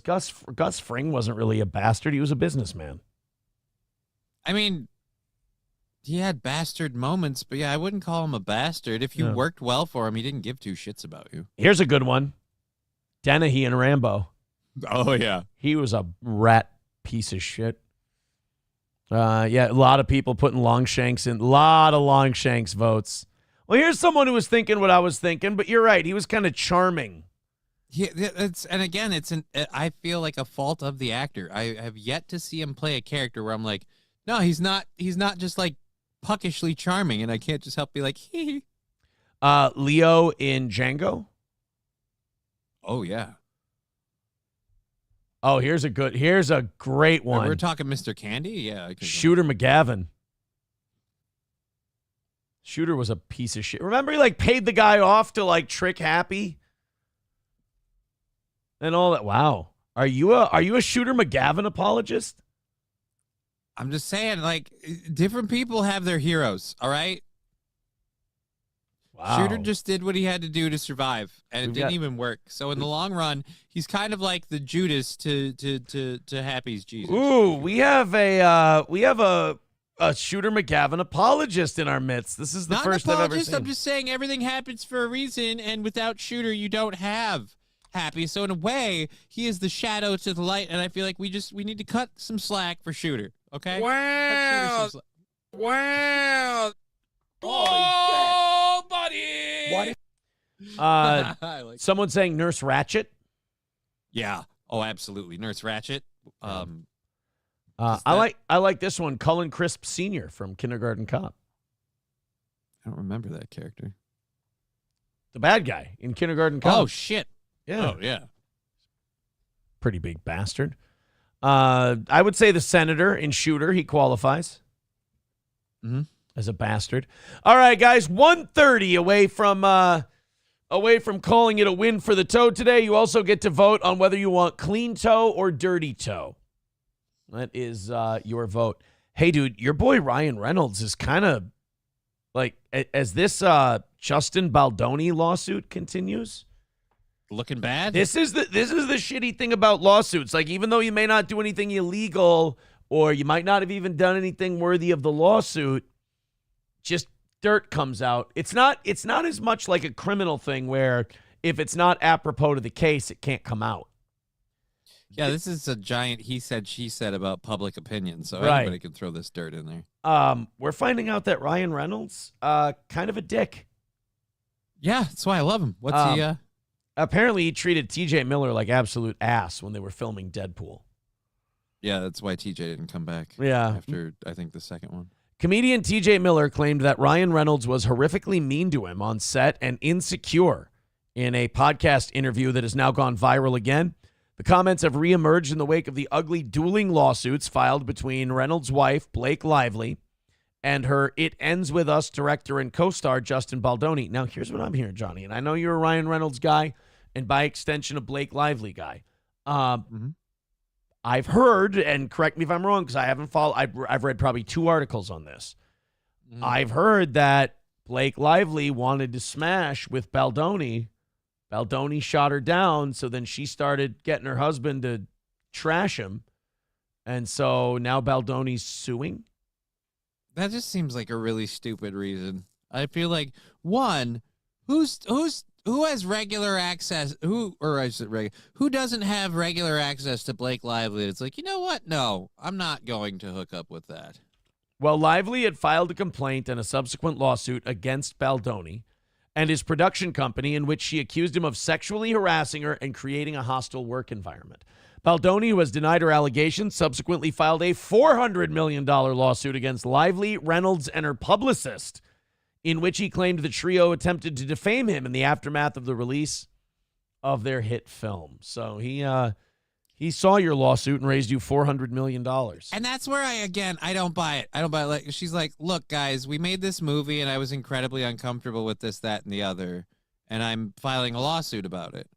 Gus Fring wasn't really a bastard. He was a businessman. I mean, he had bastard moments, but yeah, I wouldn't call him a bastard. If you worked well for him, he didn't give two shits about you. Here's a good one. Dennehy and Rambo. Oh, yeah. He was a rat piece of shit. Yeah, a lot of people putting Longshanks in. A lot of Longshanks votes. Well, here's someone who was thinking what I was thinking, but you're right. He was kind of charming. Yeah, I feel like a fault of the actor. I have yet to see him play a character where I'm like, no, he's not just like puckishly charming, and I can't just help be like, hee. Leo in Django. Oh, yeah. Oh, here's a great one. We're talking Mr. Candy? Yeah. Shooter McGavin. Shooter was a piece of shit. Remember he paid the guy off to trick Happy? And all that. Wow. Are you a Shooter McGavin apologist? I'm just saying, different people have their heroes, all right? Wow. Shooter just did what he had to do to survive, and it didn't even work. So in the long run, he's kind of like the Judas to Happy's Jesus. Ooh, we have a Shooter McGavin apologist in our midst. This is the Not first an I've ever apologist, seen. I'm just saying everything happens for a reason, and without Shooter, you don't have Happy. So in a way, he is the shadow to the light, and I feel like we need to cut some slack for Shooter. Okay? Wow. Wow. Oh, buddy. What? Someone saying Nurse Ratchet. Yeah. Oh, absolutely. Nurse Ratchet. I like this one. Cullen Crisp Sr. from Kindergarten Cop. I don't remember that character. The bad guy in Kindergarten Cop. Oh, shit. Yeah. Oh, yeah. Pretty big bastard. I would say the senator in Shooter, he qualifies as a bastard. All right, guys, 1:30 away from calling it a win for the toe today. You also get to vote on whether you want clean toe or dirty toe. That is your vote. Hey, dude, your boy Ryan Reynolds is kind of as this Justin Baldoni lawsuit continues. Looking bad. This is the shitty thing about lawsuits. Even though you may not do anything illegal or you might not have even done anything worthy of the lawsuit, just dirt comes out. It's not as much like a criminal thing where if it's not apropos to the case, it can't come out. Yeah, this is a giant he said, she said about public opinion, so Right. anybody can throw this dirt in there. We're finding out that Ryan Reynolds, kind of a dick. Yeah, that's why I love him. What's he? Apparently, he treated TJ Miller like absolute ass when they were filming Deadpool. Yeah, that's why TJ didn't come back. Yeah. After, I think, the second one. Comedian TJ Miller claimed that Ryan Reynolds was horrifically mean to him on set and insecure in a podcast interview that has now gone viral again. The comments have reemerged in the wake of the ugly dueling lawsuits filed between Reynolds' wife, Blake Lively, and her It Ends With Us director and co-star, Justin Baldoni. Now, here's what I'm hearing, Johnny, and I know you're a Ryan Reynolds guy, and by extension, a Blake Lively guy. I've heard, and correct me if I'm wrong, because I haven't followed, I've read probably 2 articles on this. I've heard that Blake Lively wanted to smash with Baldoni. Baldoni shot her down, so then she started getting her husband to trash him. And so now Baldoni's suing. That just seems like a really stupid reason. I feel like, one, who has regular access? Who doesn't have regular access to Blake Lively? It's like, you know what? No, I'm not going to hook up with that. Well, Lively had filed a complaint and a subsequent lawsuit against Baldoni and his production company in which she accused him of sexually harassing her and creating a hostile work environment. Baldoni, who has denied her allegations, subsequently filed a $400 million lawsuit against Lively, Reynolds, and her publicist, in which he claimed the trio attempted to defame him in the aftermath of the release of their hit film. So he saw your lawsuit and raised you $400 million. And that's where I don't buy it. I don't buy it. Like, she's like, look, guys, we made this movie and I was incredibly uncomfortable with this, that, and the other. And I'm filing a lawsuit about it.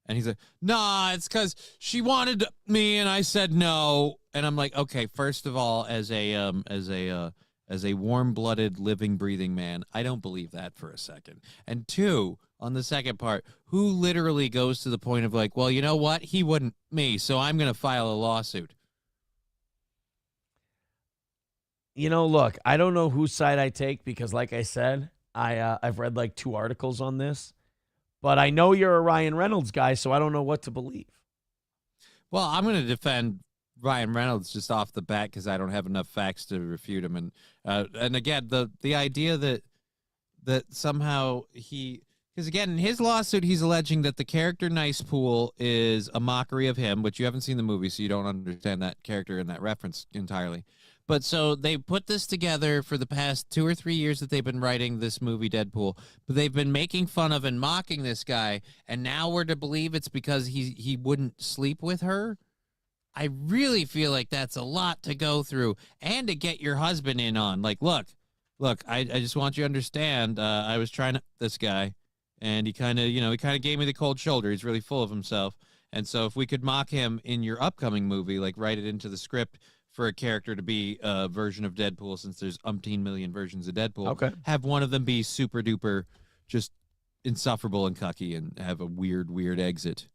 And he's like, nah, it's because she wanted me and I said no. And I'm like, okay, first of all, as a warm-blooded, living, breathing man, I don't believe that for a second. And two, on the second part, who literally goes to the point of like, well, you know what? He wouldn't me, so I'm going to file a lawsuit. You know, look, I don't know whose side I take because, like I said, I've read like 2 articles on this. But I know you're a Ryan Reynolds guy, so I don't know what to believe. Well, I'm going to defend Ryan Reynolds just off the bat because I don't have enough facts to refute him. And again, the idea that somehow because again, in his lawsuit, he's alleging that the character Nice Pool is a mockery of him, which you haven't seen the movie, so you don't understand that character and that reference entirely. But so they put this together for the past 2 or 3 years that they've been writing this movie, Deadpool. But they've been making fun of and mocking this guy, and now we're to believe it's because he wouldn't sleep with her. I really feel like that's a lot to go through and to get your husband in on. Like, look, I just want you to understand. I was trying to this guy, and he kind of gave me the cold shoulder. He's really full of himself, and so if we could mock him in your upcoming movie, like write it into the script for a character to be a version of Deadpool, since there's umpteen million versions of Deadpool. Okay. Have one of them be super duper, just insufferable and cucky, and have a weird exit.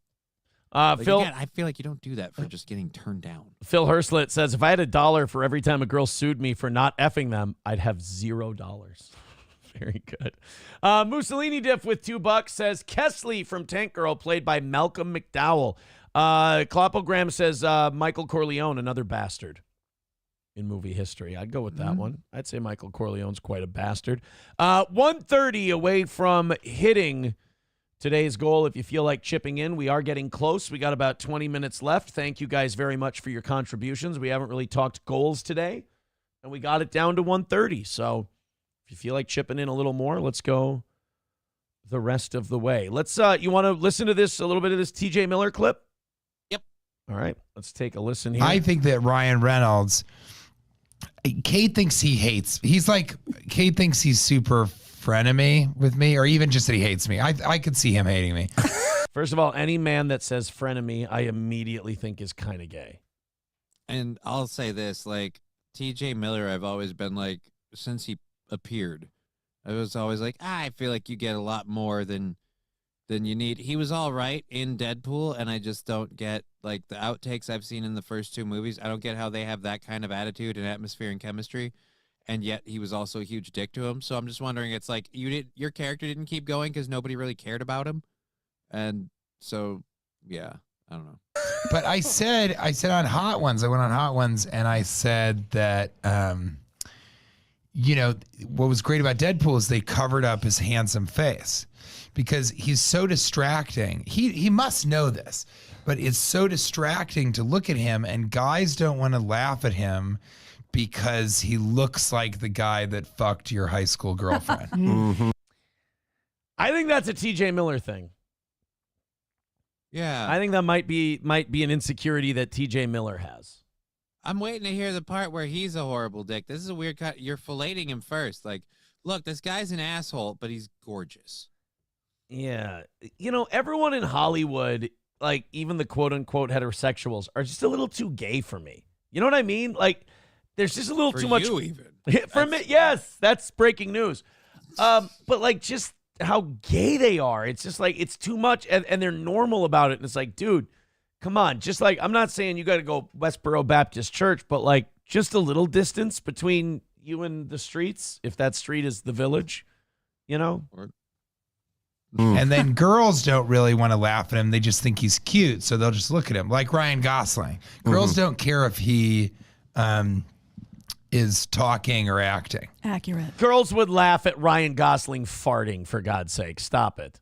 Phil, again, I feel like you don't do that for just getting turned down. Phil Herslet says, if I had $1 for every time a girl sued me for not effing them, I'd have $0. Very good. Mussolini Diff with $2 says, Kesley from Tank Girl, played by Malcolm McDowell. Clopogram says, Michael Corleone, another bastard in movie history. I'd go with that one. I'd say Michael Corleone's quite a bastard. 1:30 away from hitting today's goal. If you feel like chipping in, we are getting close. We got about 20 minutes left. Thank you guys very much for your contributions. We haven't really talked goals today, and we got it down to 1:30. So if you feel like chipping in a little more, let's go the rest of the way. Let's. You want to listen to this, a little bit of this TJ Miller clip? Yep. All right, let's take a listen here. I think that Ryan Reynolds, Kate thinks Kate thinks he's super frenemy with me, or even just that he hates me. I could see him hating me. First of all, any man that says frenemy, I immediately think is kind of gay. And I'll say this, like, TJ Miller, I've always been like, since he appeared, I was always like, I feel like you get a lot more than you need. He was all right in Deadpool, and I just don't get, like, the outtakes I've seen in the first 2 movies. I don't get how they have that kind of attitude and atmosphere and chemistry, and yet he was also a huge dick to him. So I'm just wondering, it's like your character didn't keep going because nobody really cared about him, and so yeah, I don't know. But I said on Hot Ones, I went on Hot Ones, and I said that what was great about Deadpool is they covered up his handsome face, because he's so distracting. He must know this, but it's so distracting to look at him, and guys don't want to laugh at him because he looks like the guy that fucked your high school girlfriend. I think that's a TJ Miller thing. Yeah. I think that might be an insecurity that TJ Miller has. I'm waiting to hear the part where he's a horrible dick. This is a weird cut. You're filleting him first. Like, look, this guy's an asshole, but he's gorgeous. Yeah. Everyone in Hollywood, like even the quote-unquote heterosexuals, are just a little too gay for me. You know what I mean? Like, there's just a little too much. For you, even. For me, yes. That's breaking news. But, like, just how gay they are. It's just, like, it's too much, and they're normal about it. And it's like, dude, come on. Just, like, I'm not saying you got to go Westboro Baptist Church, but, like, just a little distance between you and the streets, if that street is the village, And then girls don't really want to laugh at him. They just think he's cute, so they'll just look at him. Like Ryan Gosling. Girls don't care if he is talking or acting. Accurate. Girls would laugh at Ryan Gosling farting, for God's sake. Stop it.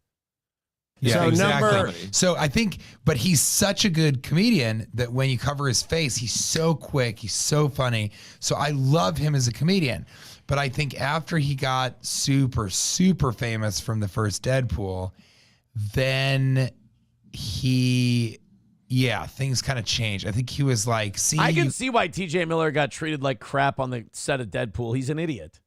Yeah, So exactly. So I think, but he's such a good comedian that when you cover his face, he's so quick, he's so funny. So I love him as a comedian. But I think after he got super, super famous from the first Deadpool, then things kind of changed. I think he was like, I can see why TJ Miller got treated like crap on the set of Deadpool. He's an idiot.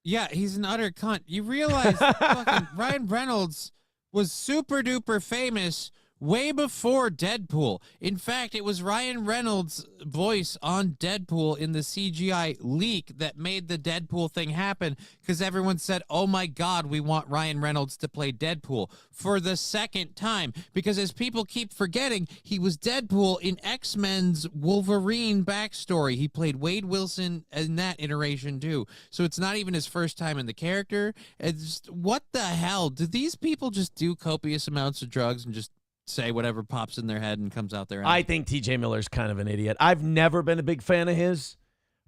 Yeah, he's an utter cunt. You realize fucking Ryan Reynolds was super duper famous way before Deadpool. In fact, it was Ryan Reynolds' voice on Deadpool in the CGI leak that made the Deadpool thing happen, because everyone said, oh my God, we want Ryan Reynolds to play Deadpool for the second time. Because as people keep forgetting, he was Deadpool in X-Men's Wolverine backstory. He played Wade Wilson in that iteration too. So it's not even his first time in the character. It's just, what the hell? Do these people just do copious amounts of drugs and just say whatever pops in their head and comes out their end? I think TJ Miller's kind of an idiot. I've never been a big fan of his,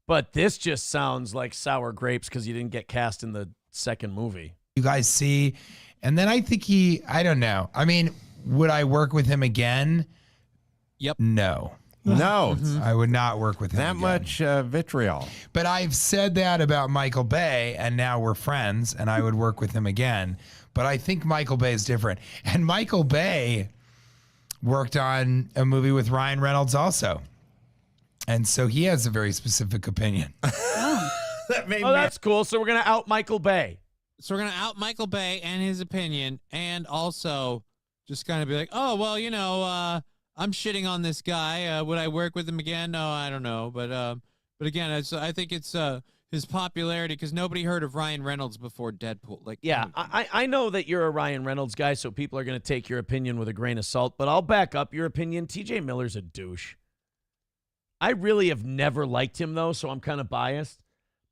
but this just sounds like sour grapes because he didn't get cast in the second movie. You guys see, and then I think I don't know. I mean, would I work with him again? Yep. No. No. I would not work with him That again. much vitriol. But I've said that about Michael Bay, and now we're friends, and I would work with him again. But I think Michael Bay is different. And Michael Bay worked on a movie with Ryan Reynolds also. And so he has a very specific opinion. That's cool. So we're going to out Michael Bay. So we're going to out Michael Bay and his opinion, and also just kind of be like, oh, well, I'm shitting on this guy. Would I work with him again? No, I don't know. But again, I think it's his popularity, because nobody heard of Ryan Reynolds before Deadpool. Like, yeah, I know that you're a Ryan Reynolds guy, so people are going to take your opinion with a grain of salt, but I'll back up your opinion. TJ Miller's a douche. I really have never liked him, though, so I'm kind of biased.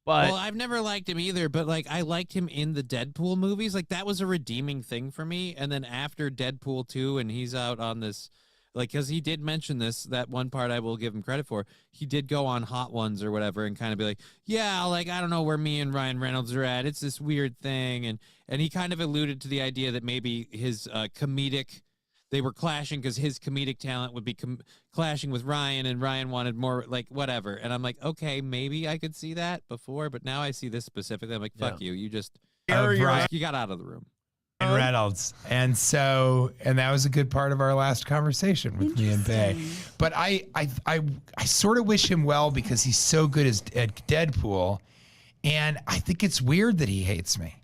But well, I've never liked him either, but like I liked him in the Deadpool movies. Like that was a redeeming thing for me. And then after Deadpool 2, and he's out on this, like, because he did mention this, that one part I will give him credit for. He did go on Hot Ones or whatever and kind of be like, yeah, like, I don't know where me and Ryan Reynolds are at. It's this weird thing. And he kind of alluded to the idea that maybe his comedic, they were clashing because his comedic talent would be clashing with Ryan, and Ryan wanted more, like, whatever. And I'm like, okay, maybe I could see that before, but now I see this specifically. I'm like, fuck you. You just, you got out of the room. And Reynolds. And that was a good part of our last conversation with me and Bay. But I sort of wish him well because he's so good at Deadpool. And I think it's weird that he hates me.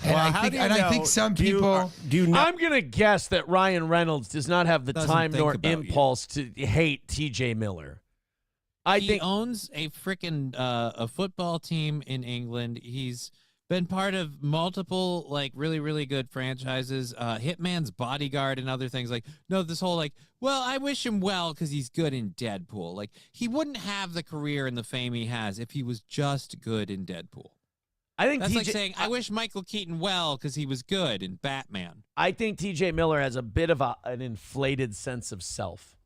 And I think some people I'm going to guess that Ryan Reynolds does not have the time nor impulse to hate TJ Miller. He think owns a freaking a football team in England. He's been part of multiple, like, really, really good franchises, Hitman's Bodyguard and other things. Like, no, this whole, like, well, I wish him well because he's good in Deadpool. Like, he wouldn't have the career and the fame he has if he was just good in Deadpool. I think that's like saying, I wish Michael Keaton well because he was good in Batman. I think TJ Miller has a bit of an inflated sense of self.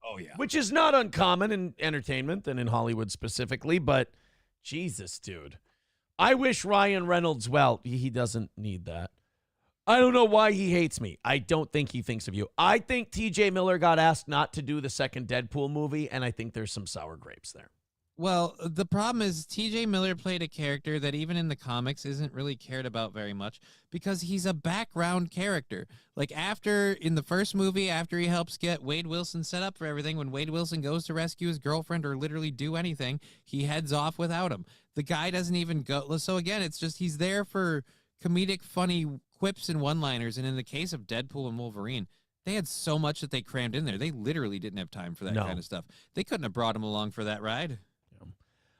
Oh, yeah. Which is not uncommon in entertainment and in Hollywood specifically, but Jesus, dude. I wish Ryan Reynolds well. He doesn't need that. I don't know why he hates me. I don't think he thinks of you. I think TJ Miller got asked not to do the second Deadpool movie, and I think there's some sour grapes there. Well, the problem is TJ Miller played a character that even in the comics isn't really cared about very much because he's a background character. Like in the first movie, after he helps get Wade Wilson set up for everything, when Wade Wilson goes to rescue his girlfriend or literally do anything, he heads off without him. The guy doesn't even go. So again, it's just he's there for comedic, funny quips and one-liners. And in the case of Deadpool and Wolverine, they had so much that they crammed in there. They literally didn't have time for that kind of stuff. They couldn't have brought him along for that ride.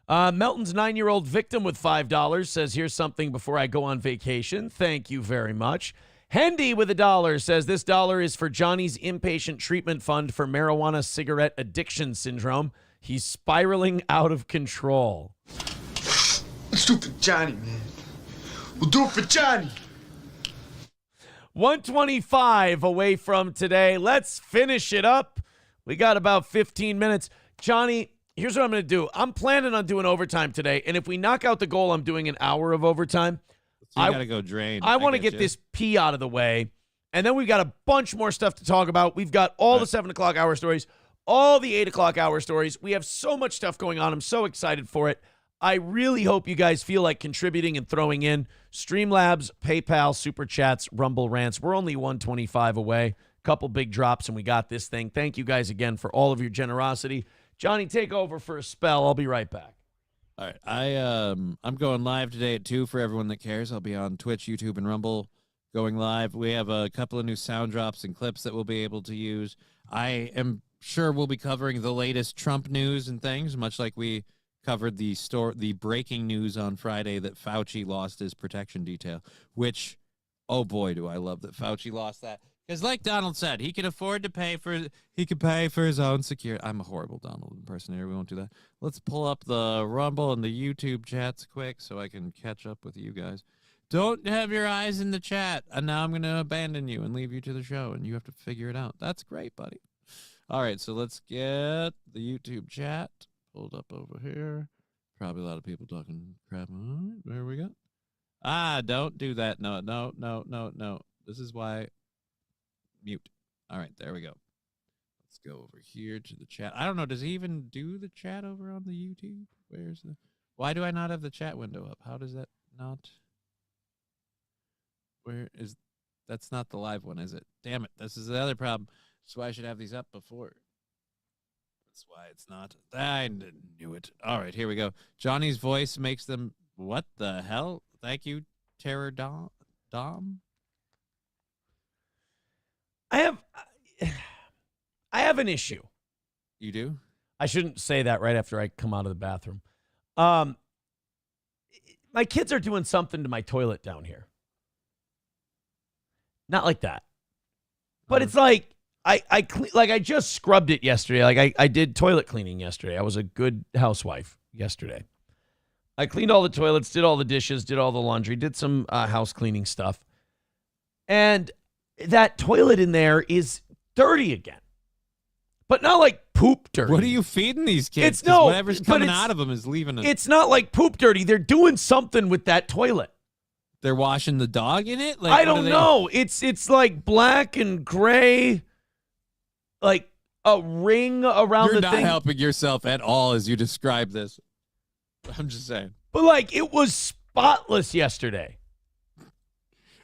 Melton's 9-year-old victim with $5 says, here's something before I go on vacation. Thank you very much. Hendy with $1 says, this $1 is for Johnny's inpatient treatment fund for marijuana cigarette addiction syndrome. He's spiraling out of control. Let's do it for Johnny, man. We'll do it for Johnny. 125 away from today. Let's finish it up. We got about 15 minutes. Johnny, Here's what I'm going to do. I'm planning on doing overtime today, and if we knock out the goal, I'm doing an hour of overtime. So you got to go drain. I want to get this pee out of the way, and then we've got a bunch more stuff to talk about. We've got all the 7 o'clock hour stories, all the 8 o'clock hour stories. We have so much stuff going on. I'm so excited for it. I really hope you guys feel like contributing and throwing in Streamlabs, PayPal, Super Chats, Rumble Rants. We're only 125 away. Couple big drops, and we got this thing. Thank you guys again for all of your generosity. Johnny, take over for a spell. I'll be right back. All right. I'm going live today at 2 for everyone that cares. I'll be on Twitch, YouTube, and Rumble going live. We have a couple of new sound drops and clips that we'll be able to use. I am sure we'll be covering the latest Trump news and things, much like we covered the breaking news on Friday that Fauci lost his protection detail, which, oh boy, do I love that Fauci lost that. Because like Donald said, he could afford to pay for his own security. I'm a horrible Donald impersonator. We won't do that. Let's pull up the Rumble and the YouTube chats quick so I can catch up with you guys. Don't have your eyes in the chat. And now I'm going to abandon you and leave you to the show, and you have to figure it out. That's great, buddy. All right, so let's get the YouTube chat pulled up over here. Probably a lot of people talking crap. There we go. Don't do that. No. This is why. Mute. All right, there we go. Let's go over here to the chat. I don't know. Does he even do the chat over on the YouTube? Why do I not have the chat window up? How does that not? That's not the live one, is it? Damn it. This is the other problem. That's why I should have these up before. That's why it's not. I knew it. All right, here we go. Johnny's voice makes them. What the hell? Thank you, Terror Dom. I have an issue. You do? I shouldn't say that right after I come out of the bathroom. My kids are doing something to my toilet down here. Not like that. But it's like I just scrubbed it yesterday. Like I did toilet cleaning yesterday. I was a good housewife yesterday. I cleaned all the toilets, did all the dishes, did all the laundry, did some house cleaning stuff. And that toilet in there is dirty again. But not like poop dirty. What are you feeding these kids? It's no, whatever's coming out of them is leaving it. It's not like poop dirty. They're doing something with that toilet. They're washing the dog in it? Like, I don't know. It's like black and gray, like a ring around You're the not thing. helping yourself at all as you describe this. I'm just saying. But like it was spotless yesterday.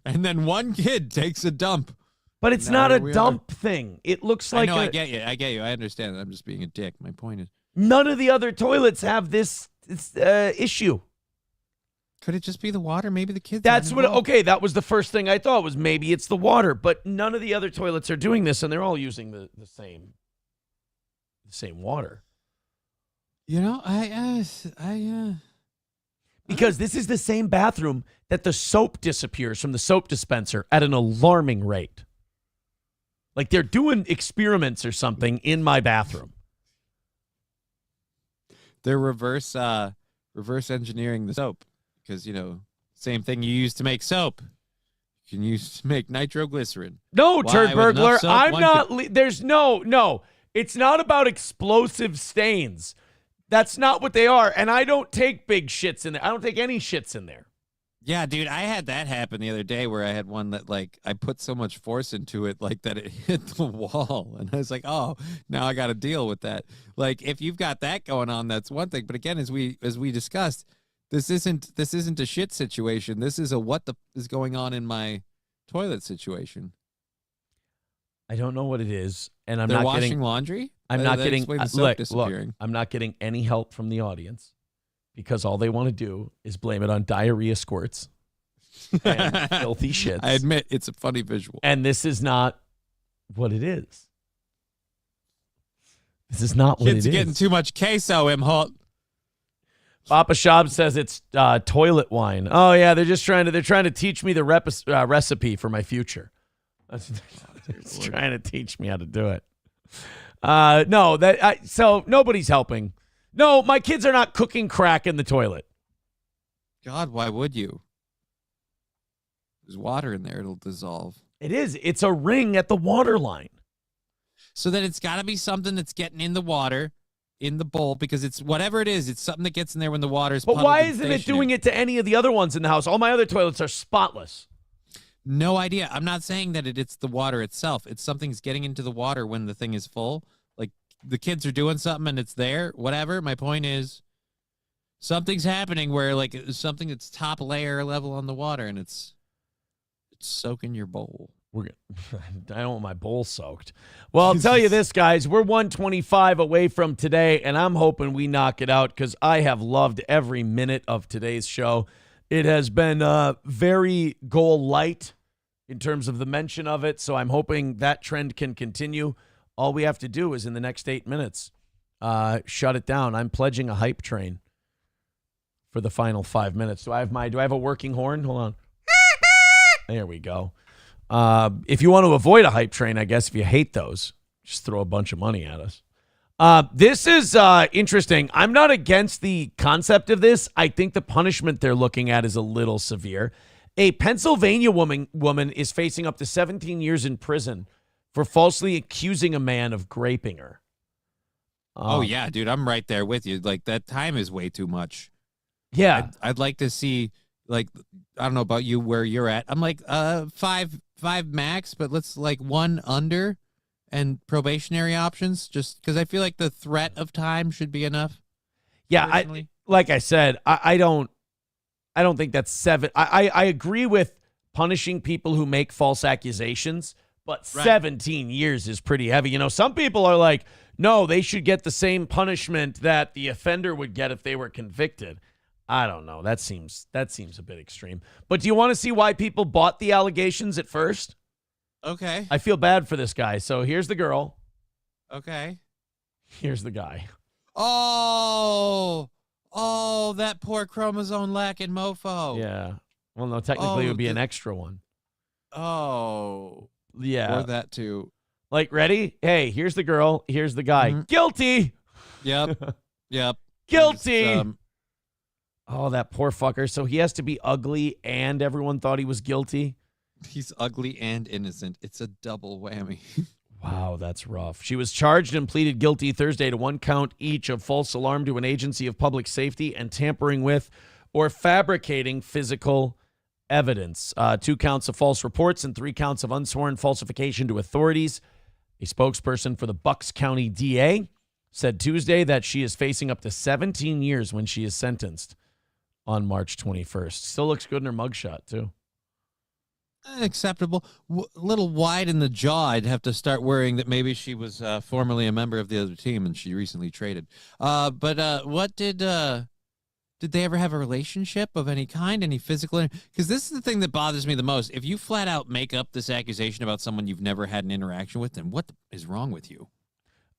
And then one kid takes a dump. But it's not a dump thing. It looks like I get you. I understand. I'm just being a dick. My point is, none of the other toilets have this issue. Could it just be the water? Maybe the kids. That's what. Okay, that was the first thing I thought was maybe it's the water. But none of the other toilets are doing this, and they're all using the same water. You know, because this is the same bathroom that the soap disappears from the soap dispenser at an alarming rate. Like they're doing experiments or something in my bathroom. They're reverse engineering the soap because, same thing you use to make soap. You can use to make nitroglycerin. No, turd burglar. Soap, I'm not. There's no. It's not about explosive stains. That's not what they are. And I don't take big shits in there. I don't take any shits in there. Yeah, dude, I had that happen the other day where I had one that, like, I put so much force into it, like, that it hit the wall. And I was like, oh, now I got to deal with that. Like, if you've got that going on, that's one thing. But again, as we discussed, this isn't a shit situation. This is a what the is going on in my toilet situation. I don't know what it is, and I'm They're not washing getting laundry. I'm not getting look. Disappearing. I'm not getting any help from the audience because all they want to do is blame it on diarrhea squirts and filthy shits. I admit it's a funny visual, and this is not what it is. This is not what Kids it is. getting too much queso, Imholt. Papa Shab says it's toilet wine. Oh yeah, they're trying to teach me the recipe for my future. They're trying to teach me how to do it. So nobody's helping. No, my kids are not cooking crack in the toilet. God, why would you? There's water in there; it'll dissolve. It is. It's a ring at the water line. So then it's got to be something that's getting in the water in the bowl because it's whatever it is. It's something that gets in there when the water's. But why isn't it doing it to any of the other ones in the house? All my other toilets are spotless. No idea. I'm not saying that it's the water itself. It's something's getting into the water when the thing is full. Like the kids are doing something and it's there. Whatever. My point is, something's happening where like it's something that's top layer level on the water and it's soaking your bowl. I don't want my bowl soaked. Well, I'll tell you this, guys. We're 125 away from today, and I'm hoping we knock it out because I have loved every minute of today's show. It has been very goal light in terms of the mention of it, so I'm hoping that trend can continue. All we have to do is in the next 8 minutes, shut it down. I'm pledging a hype train for the final 5 minutes. Do I have a working horn? Hold on. There we go. If you want to avoid a hype train, I guess if you hate those, just throw a bunch of money at us. This is interesting. I'm not against the concept of this. I think the punishment they're looking at is a little severe. A Pennsylvania woman is facing up to 17 years in prison for falsely accusing a man of raping her. Oh, yeah, dude, I'm right there with you. Like, that time is way too much. Yeah. I'd like to see, like, I don't know about you where you're at. I'm like, five max, but let's like 1 under and probationary options just because I feel like the threat of time should be enough. Yeah. Like I said, I don't think that's 7. I agree with punishing people who make false accusations, but 17 years is pretty heavy. You know, some people are like, no, they should get the same punishment that the offender would get if they were convicted. I don't know. That seems a bit extreme. But do you want to see why people bought the allegations at first? Okay. I feel bad for this guy. So here's the girl. Okay. Here's the guy. Oh, that poor chromosome lacking mofo. Yeah. Well, no, technically it would be an extra one. Oh. Yeah. Or that too. Like, ready? Hey, here's the girl. Here's the guy. Mm-hmm. Guilty. Yep. Yep. Guilty. Oh, that poor fucker. So he has to be ugly and everyone thought he was guilty? He's ugly and innocent. It's a double whammy. Wow, that's rough. She was charged and pleaded guilty Thursday to 1 count each of false alarm to an agency of public safety and tampering with or fabricating physical evidence. 2 counts of false reports and 3 counts of unsworn falsification to authorities. A spokesperson for the Bucks County DA said Tuesday that she is facing up to 17 years when she is sentenced on March 21st. Still looks good in her mugshot, too. Acceptable. A little wide in the jaw. I'd have to start worrying that maybe she was formerly a member of the other team and she recently traded. But what did they ever have a relationship of any kind? Any physical? Because this is the thing that bothers me the most. If you flat out make up this accusation about someone you've never had an interaction with, then what is wrong with you?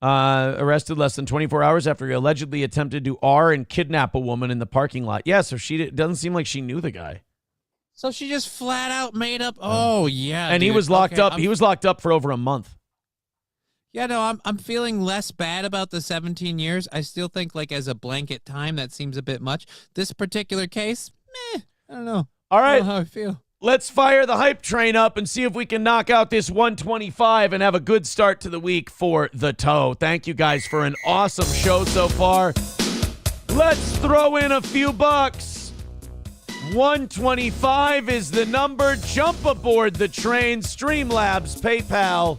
Arrested less than 24 hours after he allegedly attempted to and kidnap a woman in the parking lot. Yeah, so it doesn't seem like she knew the guy. So she just flat out made up. Oh yeah, and dude. He was locked up. He was locked up for over a month. Yeah, no, I'm feeling less bad about the 17 years. I still think like as a blanket time that seems a bit much. This particular case, I don't know. All right, I don't know how I feel. Let's fire the hype train up and see if we can knock out this 125 and have a good start to the week for the toe. Thank you guys for an awesome show so far. Let's throw in a few bucks. 125 is the number. Jump aboard the train. Streamlabs, PayPal,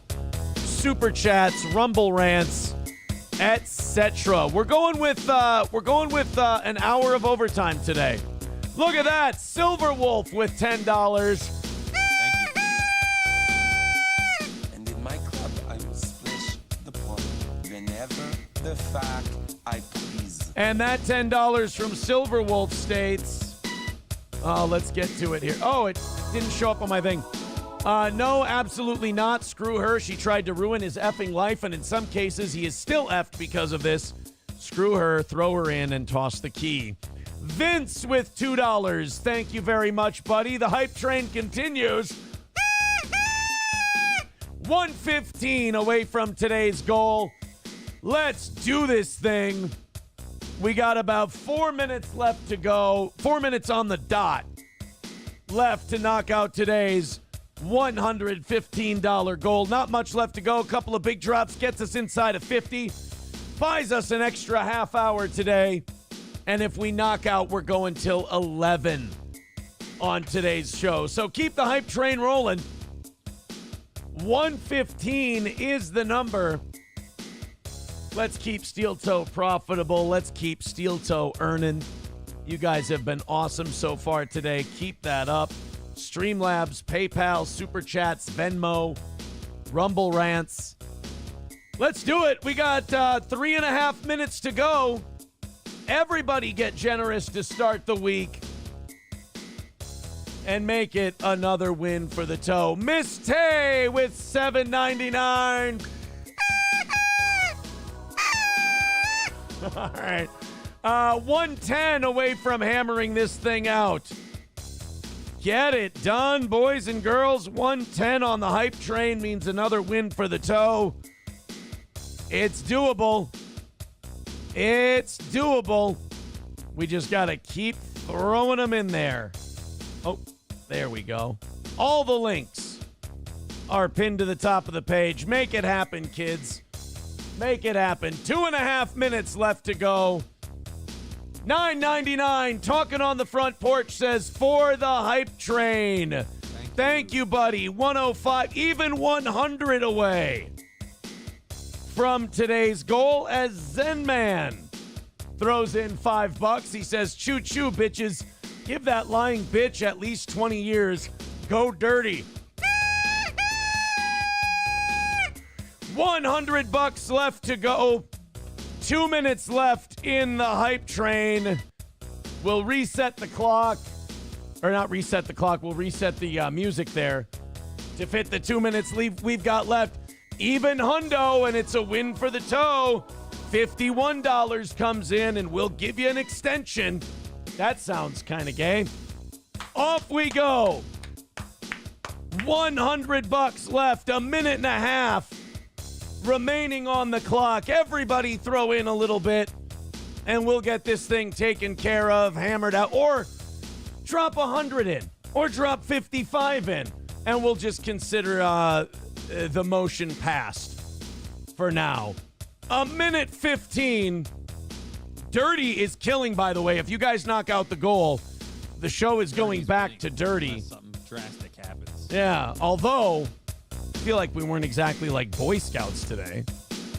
Super Chats, Rumble Rants, etc. We're going with an hour of overtime today. Look at that. Silver Wolf with $10. And in my club, I will splish the plum whenever the fuck I please. And that $10 from Silver Wolf states, let's get to it here. Oh, it didn't show up on my thing. No, absolutely not. Screw her. She tried to ruin his effing life, and in some cases, he is still effed because of this. Screw her, throw her in, and toss the key. Vince with $2. Thank you very much, buddy. The hype train continues. 115 away from today's goal. Let's do this thing. We got about 4 minutes left to go. 4 minutes on the dot left to knock out today's $115 goal. Not much left to go. A couple of big drops gets us inside of 50. buys us an extra half hour today. And if we knock out, we're going till 11 on today's show. So keep the hype train rolling. 115 is the number. Let's keep Steel Toe profitable. Let's keep Steel Toe earning. You guys have been awesome so far today. Keep that up. Streamlabs, PayPal, Super Chats, Venmo, Rumble Rants. Let's do it. We got 3.5 minutes to go. Everybody get generous to start the week and make it another win for the toe. Miss Tay with $7.99. All right. 110 away from hammering this thing out. Get it done, boys and girls. 110 on the hype train means another win for the toe. It's doable. It's doable. We just got to keep throwing them in there. Oh, there we go. All the links are pinned to the top of the page. Make it happen, kids. Make it happen. 2.5 minutes left to go. $9.99. Talking on the front porch says for the hype train. Thank you, buddy. 105, even 100 away from today's goal as Zen Man throws in $5. He says, choo choo, bitches. Give that lying bitch at least 20 years. Go dirty. $100 left to go. 2 minutes left in the hype train. We'll reset the clock. Or not reset the clock. We'll reset the music there to fit the 2 minutes we've got left. Even hundo, and it's a win for the toe. $51 comes in, and we'll give you an extension. That sounds kind of gay. Off we go. $100 left. A minute and a half remaining on the clock. Everybody throw in a little bit, and we'll get this thing taken care of, hammered out, or drop 100 in, or drop 55 in, and we'll just consider the motion passed for now. A minute 15. Dirty is killing, by the way. If you guys knock out the goal, the show is going back to dirty. Something drastic happens. Yeah, although I feel like we weren't exactly like Boy Scouts today,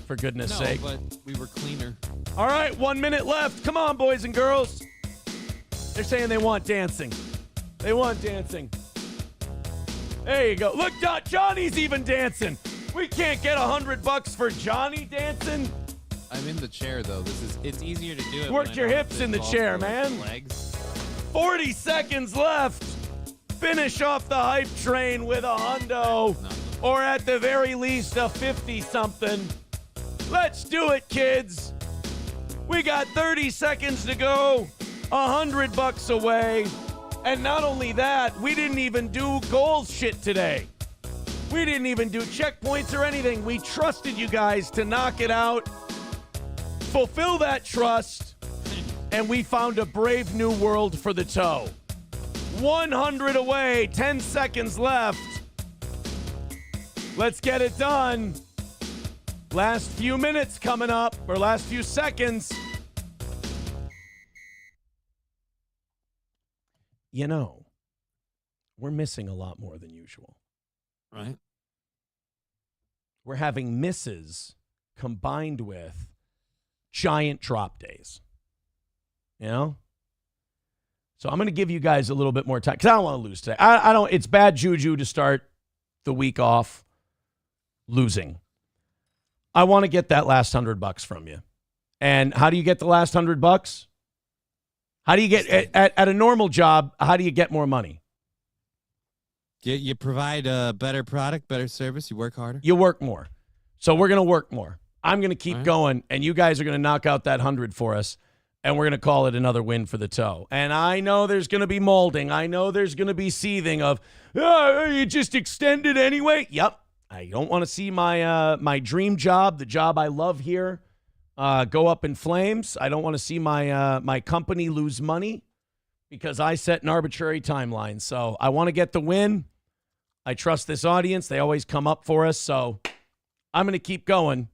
for goodness sake. But we were cleaner. All right, 1 minute left. Come on, boys and girls. They're saying they want dancing. They want dancing. There you go. Look, Johnny's even dancing. We can't get $100 for Johnny dancing. I'm in the chair though. It's easier to do it. Work your hips in the chair, man. Legs. 40 seconds left. Finish off the hype train with a hundo, or at the very least a 50-something. Let's do it, kids. We got 30 seconds to go. $100 away. And not only that, we didn't even do goals shit today. We didn't even do checkpoints or anything. We trusted you guys to knock it out. Fulfill that trust. And we found a brave new world for the toe. 100 away, 10 seconds left. Let's get it done. Last few minutes coming up, or last few seconds. You know, we're missing a lot more than usual. Right. We're having misses combined with giant drop days. You know? So I'm going to give you guys a little bit more time because I don't want to lose today. I don't. It's bad juju to start the week off losing. I want to get that last $100 from you. And how do you get the last $100? How do you get at a normal job? How do you get more money? You provide a better product, better service. You work harder. You work more. So we're going to work more. I'm going to keep going, and you guys are going to knock out that 100 for us, and we're going to call it another win for the toe. And I know there's going to be molding. I know there's going to be seething of, you just extended anyway. Yep. I don't want to see my dream job, the job I love here, go up in flames. I don't want to see my company lose money because I set an arbitrary timeline. So I want to get the win. I trust this audience. They always come up for us. So I'm going to keep going.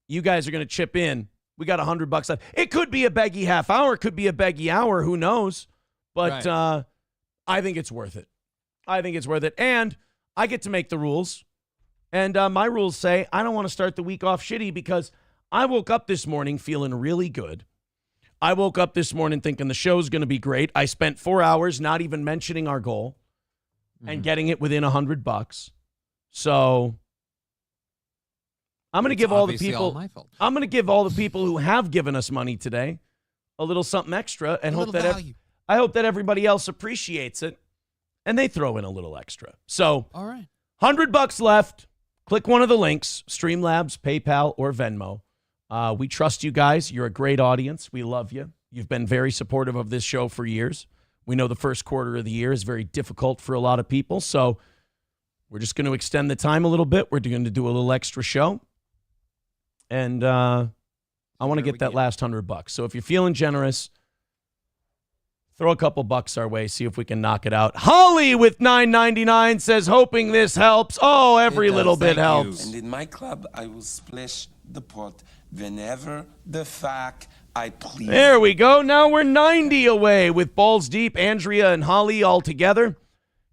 You guys are going to chip in We got $100 left. It could be a beggy half hour. It could be a beggy hour. Who knows? But I think it's worth it. I think it's worth it. And I get to make the rules. And my rules say I don't want to start the week off shitty because I woke up this morning feeling really good. I woke up this morning thinking the show's going to be great. I spent 4 hours not even mentioning our goal and getting it within $100. So I'm going to give all the people. I'm going to give all the people who have given us money today a little something extra, and hope that I hope that everybody else appreciates it, and they throw in a little extra. So, all right, $100 left. Click one of the links: Streamlabs, PayPal, or Venmo. We trust you guys. You're a great audience. We love you. You've been very supportive of this show for years. We know the first quarter of the year is very difficult for a lot of people, so we're just going to extend the time a little bit. We're going to do a little extra show. And I want to get that last $100. So if you're feeling generous, throw a couple bucks our way, see if we can knock it out. Holly with $9.99 says, hoping this helps. Oh, every little bit helps. And in my club, I will splash the pot whenever the fuck I please. There we go. Now we're 90 away with balls deep. Andrea and Holly all together.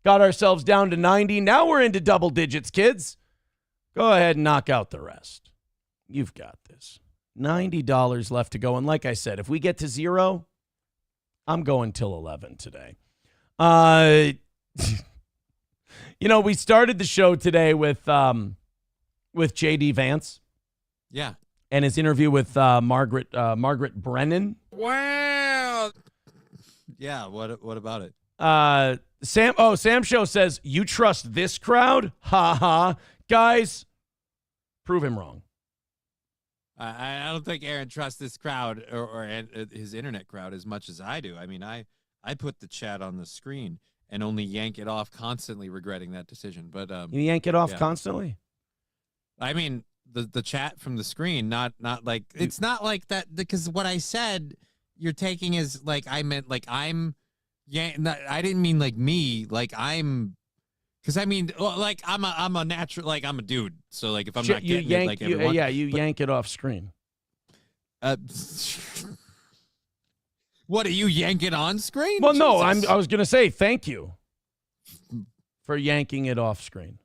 Got ourselves down to 90. Now we're into double digits, kids. Go ahead and knock out the rest. You've got this. $90 left to go. And like I said, if we get to 0, I'm going till 11 today. We started the show today with J.D. Vance. Yeah. And his interview with Margaret Brennan. Wow. Yeah, what about it? Sam Show says, you trust this crowd? Ha ha. Guys, prove him wrong. I don't think Aaron trusts this crowd or his internet crowd as much as I do. I mean, I put the chat on the screen and only yank it off constantly, regretting that decision. But you yank it off constantly? I mean, the chat from the screen, not like it's not like that, because what I said you're taking is like I meant like I'm I didn't mean like me, like I'm. Because I mean, like I'm a natural, like I'm a dude. So like if I'm not getting it, like everyone, yank it off screen. What, do you yank it on screen? Well, no, I was gonna say thank you for yanking it off screen.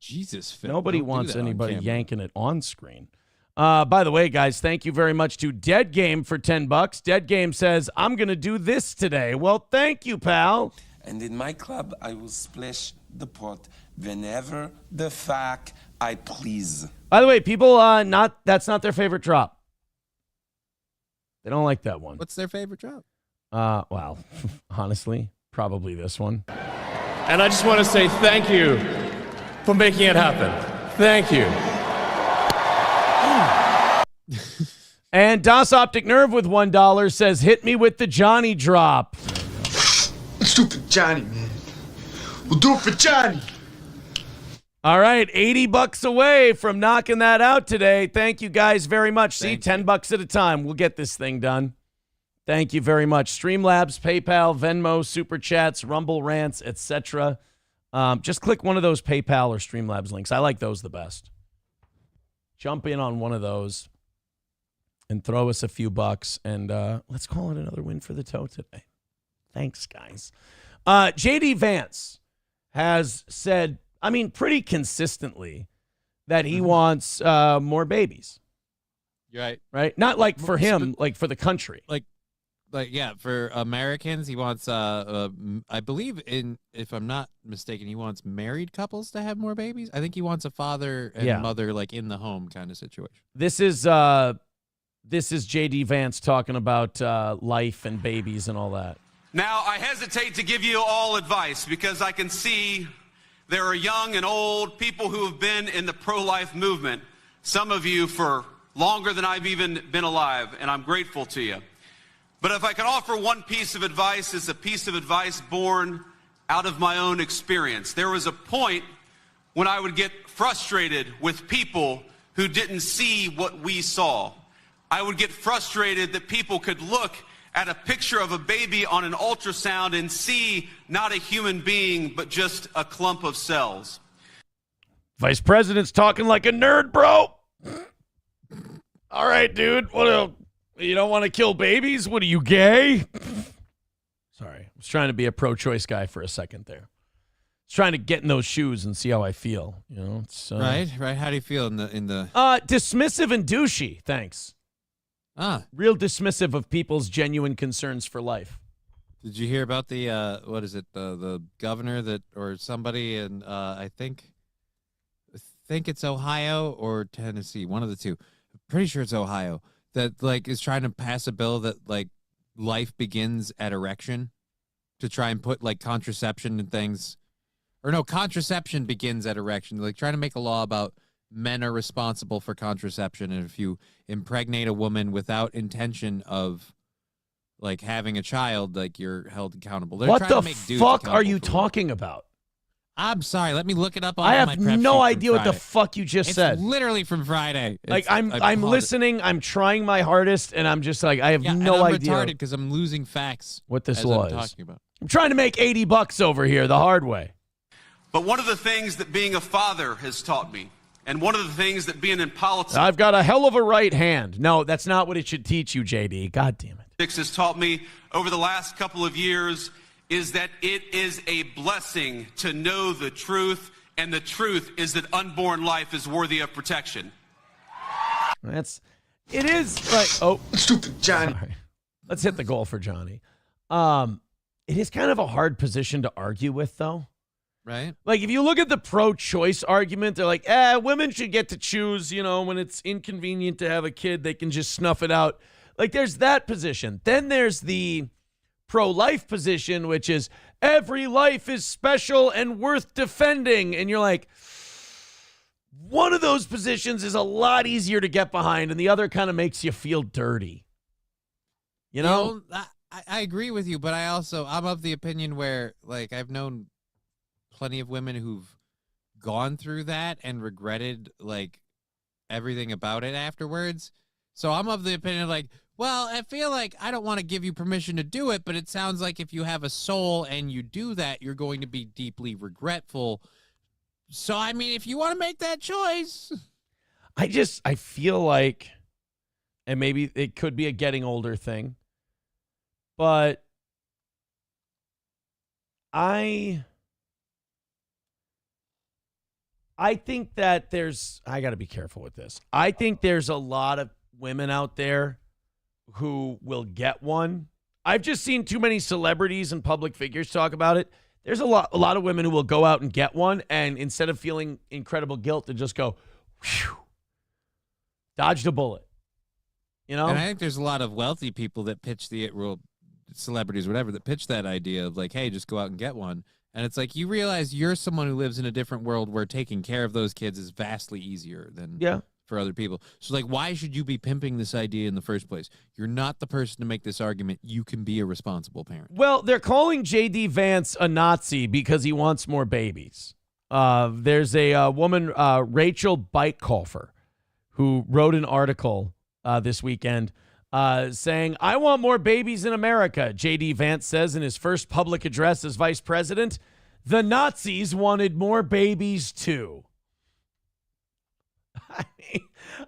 Jesus, Phil, nobody wants anybody yanking it on screen. By the way, guys, thank you very much to Dead Game for $10. Dead Game says, I'm gonna do this today. Well, thank you, pal. And in my club, I will splash the pot whenever the fuck I please. By the way, people, that's not their favorite drop. They don't like that one. What's their favorite drop? Well, honestly, probably this one. And I just want to say thank you for making it happen. Thank you. And Das Optic Nerve with $1 says, hit me with the Johnny drop. Stupid Johnny, man. We'll do it for Johnny. All right, $80 away from knocking that out today. Thank you guys very much. See, $10 at a time. We'll get this thing done. Thank you very much. Streamlabs, PayPal, Venmo, Super Chats, Rumble Rants, etc. Just click one of those PayPal or Streamlabs links. I like those the best. Jump in on one of those and throw us a few bucks, and let's call it another win for the toe today. Thanks, guys. J.D. Vance has said, I mean, pretty consistently that he wants more babies. You're right. Right? Not like for him, like for the country. Like yeah, for Americans, he wants, I believe, if I'm not mistaken, he wants married couples to have more babies. I think he wants a father and mother, like, in the home kind of situation. This is J.D. Vance talking about life and babies and all that. Now, I hesitate to give you all advice because I can see there are young and old people who have been in the pro-life movement, some of you for longer than I've even been alive, and I'm grateful to you. But if I can offer one piece of advice, it's a piece of advice born out of my own experience. There was a point when I would get frustrated with people who didn't see what we saw. I would get frustrated that people could look at a picture of a baby on an ultrasound and see not a human being, but just a clump of cells. Vice President's talking like a nerd, bro. All right, dude. What? You don't want to kill babies? What are you, gay? Sorry, I was trying to be a pro-choice guy for a second there. I was trying to get in those shoes and see how I feel. You know, it's right. How do you feel in the? Dismissive and douchey. Thanks. Real dismissive of people's genuine concerns for life. Did you hear about the what is it? The governor that or somebody in I think it's Ohio or Tennessee, one of the two. I'm pretty sure it's Ohio that like is trying to pass a bill that like life begins at erection to try and put like contraception and things. Or no, contraception begins at erection. Like trying to make a law about men are responsible for contraception, and if you impregnate a woman without intention of like having a child, like you're held accountable. They're What trying the to make dudes fuck are accountable you for talking about? I'm sorry. Let me look it up on I my have prep sheet no from idea what the Friday. fuck you just It's said. literally from Friday. Like It's- I'm pulled it. listening. I'm trying my hardest, and I'm just like I have Yeah, no and I'm idea retarded because I'm losing facts. what this as was. I'm talking about. I'm trying to make $80 over here the hard way. But one of the things that being a father has taught me, and one of the things that being in politics I've got a hell of a right hand. No, that's not what it should teach you, JD. God damn it. has taught me over the last couple of years is that it is a blessing to know the truth, and the truth is that unborn life is worthy of protection. It is like, oh, stupid Johnny. Sorry. Let's hit the goal for Johnny. It is kind of a hard position to argue with, though. Right. Like, if you look at the pro-choice argument, they're like, women should get to choose, you know, when it's inconvenient to have a kid, they can just snuff it out. Like, there's that position. Then there's the pro-life position, which is every life is special and worth defending. And you're like, one of those positions is a lot easier to get behind, and the other kind of makes you feel dirty. You know? I agree with you, but I'm of the opinion where, like, I've known plenty of women who've gone through that and regretted, like, everything about it afterwards. So I'm of the opinion, like, well, I feel like I don't want to give you permission to do it, but it sounds like if you have a soul and you do that, you're going to be deeply regretful. So, I mean, if you want to make that choice. I feel like, and maybe it could be a getting older thing, but I think that I got to be careful with this. I think there's a lot of women out there who will get one. I've just seen too many celebrities and public figures talk about it. There's a lot of women who will go out and get one, and instead of feeling incredible guilt, to just go, whew, dodged a bullet. You know? And I think there's a lot of wealthy people that pitch celebrities, whatever, that pitch that idea of like, hey, just go out and get one. And it's like, you realize you're someone who lives in a different world where taking care of those kids is vastly easier than for other people. So, like, why should you be pimping this idea in the first place? You're not the person to make this argument. You can be a responsible parent. Well, they're calling J.D. Vance a Nazi because he wants more babies. There's a woman, Rachel Beitkoffer, who wrote an article this weekend saying, I want more babies in America. J.D. Vance says in his first public address as vice president, the Nazis wanted more babies too.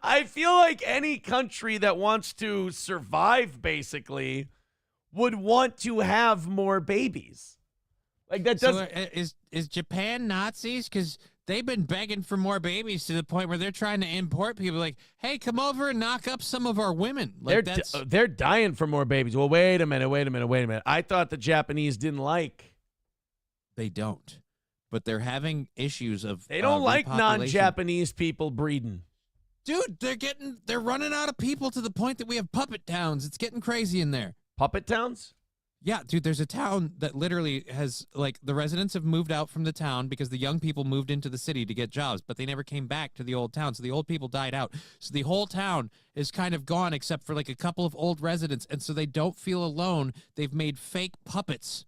I feel like any country that wants to survive, basically, would want to have more babies. Like that doesn't. So is Japan Nazis? Because they've been begging for more babies to the point where they're trying to import people. Like, hey, come over and knock up some of our women. Like they're dying for more babies. Well, wait a minute. I thought the Japanese didn't like. They don't, but they're having issues of. They don't like repopulation. non-Japanese people breeding. Dude, they're running out of people to the point that we have puppet towns. It's getting crazy in there. Puppet towns? Yeah, dude, there's a town that literally has, like, the residents have moved out from the town because the young people moved into the city to get jobs, but they never came back to the old town, so the old people died out. So the whole town is kind of gone except for, like, a couple of old residents, and so they don't feel alone. They've made fake puppets,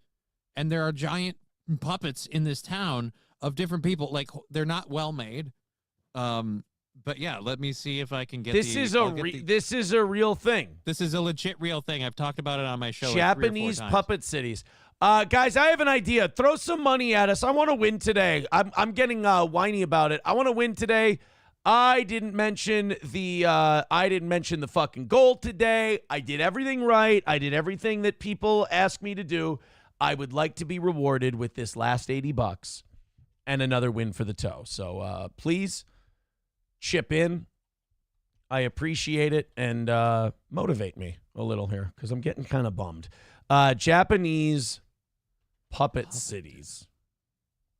and there are giant puppets in this town of different people. Like, they're not well made. But yeah, let me see if I can get this is a real thing. This is a legit real thing. I've talked about it on my show. Japanese puppet cities. Guys, I have an idea. Throw some money at us. I want to win today. I'm getting whiny about it. I want to win today. I didn't mention the fucking goal today. I did everything right. I did everything that people asked me to do. I would like to be rewarded with this last $80 and another win for the toe. So please chip in. I appreciate it, and motivate me a little here because I'm getting kind of bummed. Japanese puppet cities.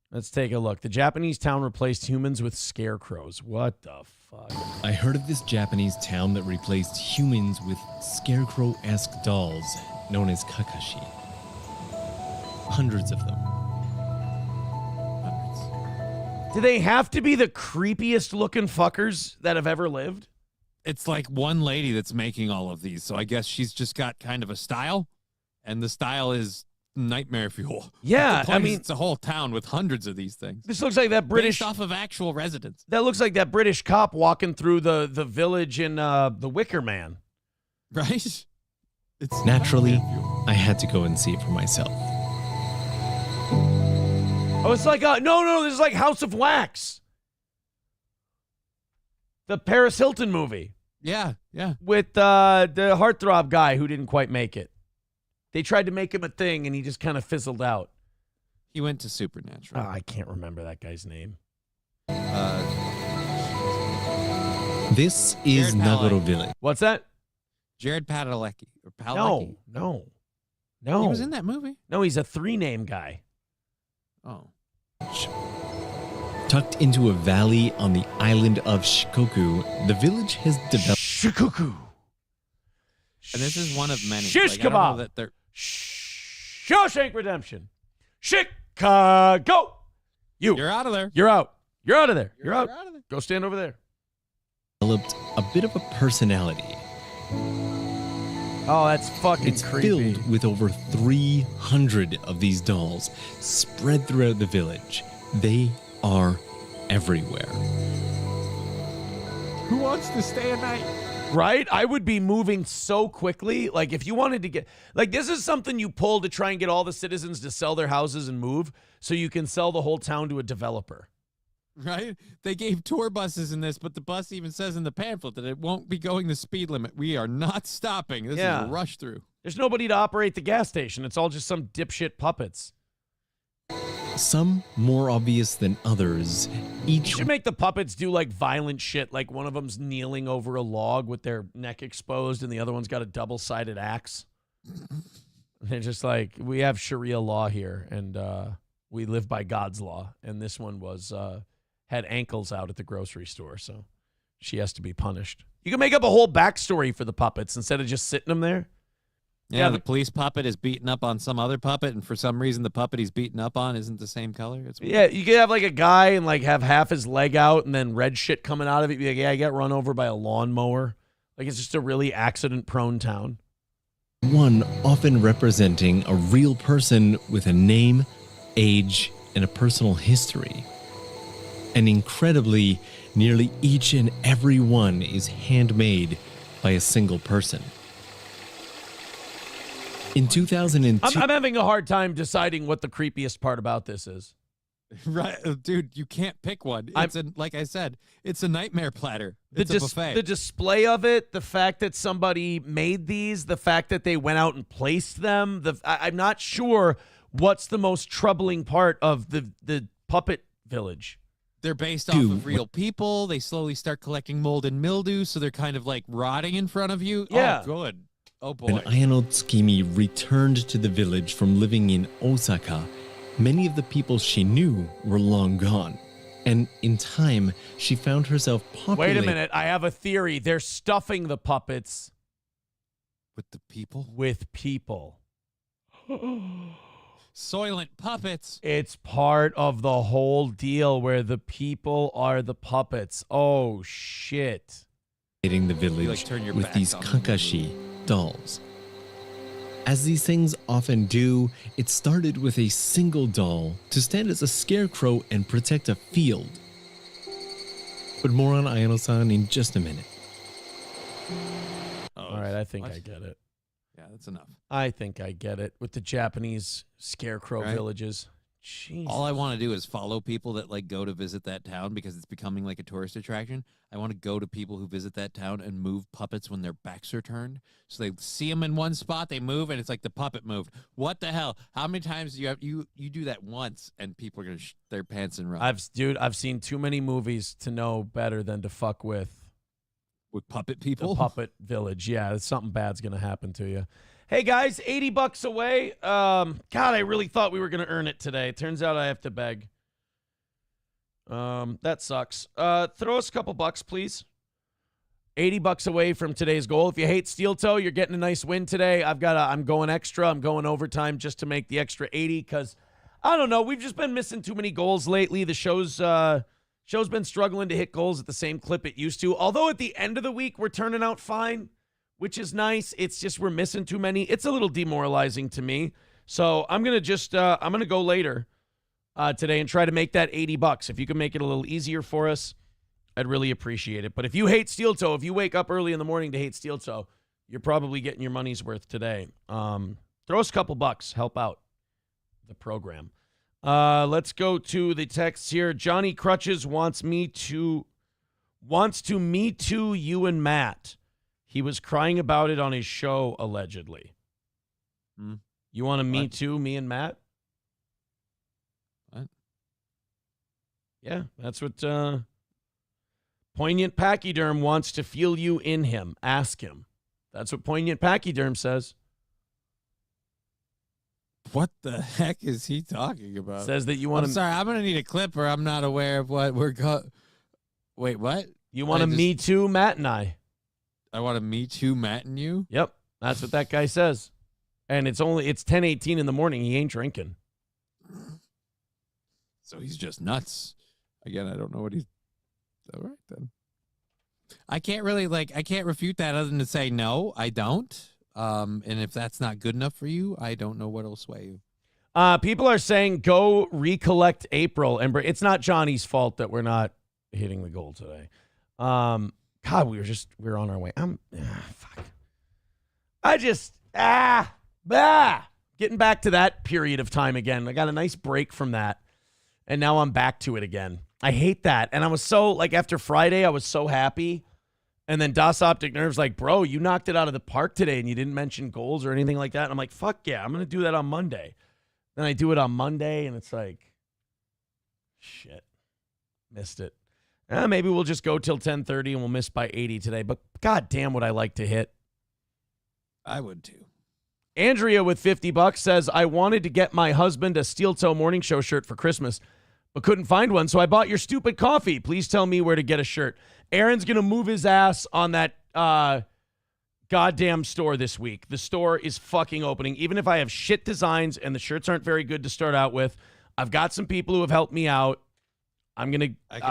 Let's take a look. The Japanese town replaced humans with scarecrows. What the fuck? I heard of this Japanese town that replaced humans with scarecrow-esque dolls known as kakashi. Hundreds of them. Do they have to be the creepiest looking fuckers that have ever lived? It's like one lady that's making all of these, so I guess she's just got kind of a style, and the style is nightmare fuel. Yeah, I mean, it's a whole town with hundreds of these things. This looks like that British based off of actual residents. That looks like that British cop walking through the village in The Wicker Man. Right? It's naturally, I had to go and see it for myself. Oh, it's like no, this is like House of Wax. The Paris Hilton movie. Yeah. With the heartthrob guy who didn't quite make it. They tried to make him a thing, and he just kind of fizzled out. He went to Supernatural. Oh, I can't remember that guy's name. This is Nagoro Village. What's that? Jared Padalecki. Or No. He was in that movie. No, he's a 3-name guy. Oh. Tucked into a valley on the island of Shikoku, the village has developed... Shikoku. And this is one of many. Shish I don't know kebab. that they're... Shawshank Redemption. Chicago. You're out of there. You're out. You're out of there. You're out. Go stand over there. Developed a bit of a personality. Oh, that's fucking It's creepy. filled with over 300 of these dolls spread throughout the village. They are everywhere. Who wants to stay at night? Right? I would be moving so quickly. Like, if you wanted to get... Like, this is something you pull to try and get all the citizens to sell their houses and move so you can sell the whole town to a developer. Right? They gave tour buses in this, but the bus even says in the pamphlet that it won't be going the speed limit. We are not stopping. This is a rush through. There's nobody to operate the gas station. It's all just some dipshit puppets. Some more obvious than others. You should make the puppets do, like, violent shit. Like, one of them's kneeling over a log with their neck exposed, and the other one's got a double-sided axe. They're just like, we have Sharia law here, and we live by God's law. And this one was had ankles out at the grocery store, so she has to be punished. You can make up a whole backstory for the puppets instead of just sitting them there. Yeah, the police puppet is beating up on some other puppet, and for some reason the puppet he's beating up on isn't the same color. It's weird. Yeah, you could have like a guy and like have half his leg out and then red shit coming out of it. Be like, yeah, I got run over by a lawnmower. Like, it's just a really accident-prone town. One often representing a real person with a name, age, and a personal history. And incredibly, nearly each and every one is handmade by a single person. In 2002... I'm having a hard time deciding what the creepiest part about this is. Right, dude, you can't pick one. It's like I said, it's a nightmare platter. It's a buffet. The display of it, the fact that somebody made these, the fact that they went out and placed them. I'm not sure what's the most troubling part of the puppet village. They're based off of real people. They slowly start collecting mold and mildew, so they're kind of like rotting in front of you. Yeah. Oh, good. Oh, boy. When Ayano Tsukimi returned to the village from living in Osaka, many of the people she knew were long gone. And in time, she found herself popular. Wait a minute. I have a theory. They're stuffing the puppets. With the people? With people. Soylent puppets. It's part of the whole deal where the people are the puppets. Oh, shit. The village with these kakashi dolls. As these things often do, it started with a single doll to stand as a scarecrow and protect a field. But more on Ayano-san in just a minute. All right, I think I get it. Yeah, that's enough. I think I get it with the Japanese scarecrow villages. Jesus. All I want to do is follow people that like go to visit that town because it's becoming like a tourist attraction. I want to go to people who visit that town and move puppets when their backs are turned. So they see them in one spot, they move, and it's like the puppet moved. What the hell? How many times do you do that once and people are gonna their pants and run? I've seen too many movies to know better than to fuck with puppet people. The puppet village. Yeah, something bad's gonna happen to you. Hey guys, $80 away. God, I really thought we were gonna earn it today. Turns out I have to beg. That sucks. Throw us a couple bucks, please. $80 away from today's goal. If you hate Steel Toe, you're getting a nice win today. I'm going extra. I'm going overtime just to make the extra 80 because I don't know. We've just been missing too many goals lately. The show's been struggling to hit goals at the same clip it used to. Although at the end of the week we're turning out fine, which is nice. It's just we're missing too many. It's a little demoralizing to me. So I'm gonna go later today and try to make that $80. If you can make it a little easier for us, I'd really appreciate it. But if you hate Steel Toe, if you wake up early in the morning to hate Steel Toe, you're probably getting your money's worth today. Throw us a couple bucks. Help out the program. Let's go to the text here. Johnny Crutches wants me to me too you and Matt. He was crying about it on his show, allegedly. You want to me too me and Matt? What? Yeah, that's what Poignant Pachyderm wants to feel you in him. Ask him. That's what Poignant Pachyderm says. What the heck is he talking about? Says that you want to. I'm sorry, I'm going to need a clip or I'm not aware of what we're going. Wait, what? You want to me too, Matt and I? I want to me too, Matt and you? Yep. That's what that guy says. And it's 10:18 in the morning. He ain't drinking. So he's just nuts. Again, I don't know what he's. All right, then. I can't refute that other than to say, no, I don't. And if that's not good enough for you, I don't know what'll sway you. People are saying go recollect April. And it's not Johnny's fault that we're not hitting the goal today. God, we're on our way. Fuck. Getting back to that period of time again. I got a nice break from that. And now I'm back to it again. I hate that. And I was so, after Friday, I was so happy. And then Das Optic Nerve's like, bro, you knocked it out of the park today and you didn't mention goals or anything like that. And I'm like, fuck yeah, I'm going to do that on Monday. Then I do it on Monday and it's like, shit, missed it. Maybe we'll just go till 10:30 and we'll miss by 80 today. But god damn would I like to hit. I would too. Andrea with $50 says, I wanted to get my husband a Steel Toe Morning Show shirt for Christmas, but couldn't find one, so I bought your stupid coffee. Please tell me where to get a shirt. Aaron's going to move his ass on that goddamn store this week. The store is fucking opening. Even if I have shit designs and the shirts aren't very good to start out with, I've got some people who have helped me out. I'm gonna get that.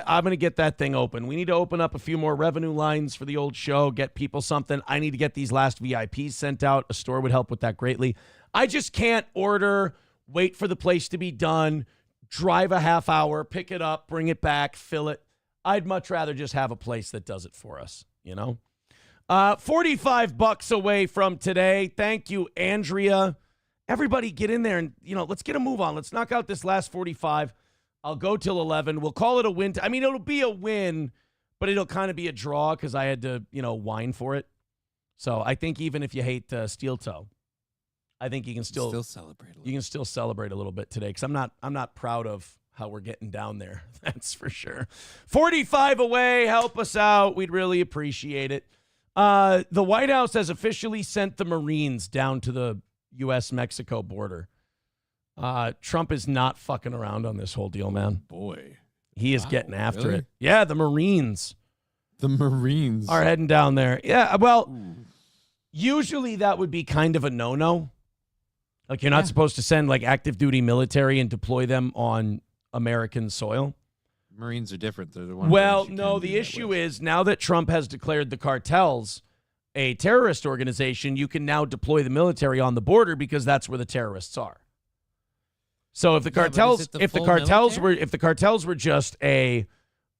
I'm gonna get that thing open. We need to open up a few more revenue lines for the old show. Get people something. I need to get these last VIPs sent out. A store would help with that greatly. I just can't order. Wait for the place to be done. Drive a half hour. Pick it up. Bring it back. Fill it. I'd much rather just have a place that does it for us. You know. $45 away from today. Thank you, Andrea. Everybody get in there and, let's get a move on. Let's knock out this last 45. I'll go till 11. We'll call it a win. It'll be a win, but it'll kind of be a draw because I had to, whine for it. So I think even if you hate Steel Toe, I think you can still celebrate. You can still celebrate a little bit today because I'm not proud of how we're getting down there. That's for sure. 45 away. Help us out. We'd really appreciate it. The White House has officially sent the Marines down to the U.S.-Mexico border. Trump is not fucking around on this whole deal, man. Boy. He is getting after it. Yeah, the Marines. The Marines are heading down there. Yeah, well, usually that would be kind of a no-no. Like, you're not supposed to send, active duty military and deploy them on American soil. Marines are different. They're the ones. Well, no, the issue is now that Trump has declared the cartels a terrorist organization, you can now deploy the military on the border because that's where the terrorists are. So if the cartels, if the cartels were just a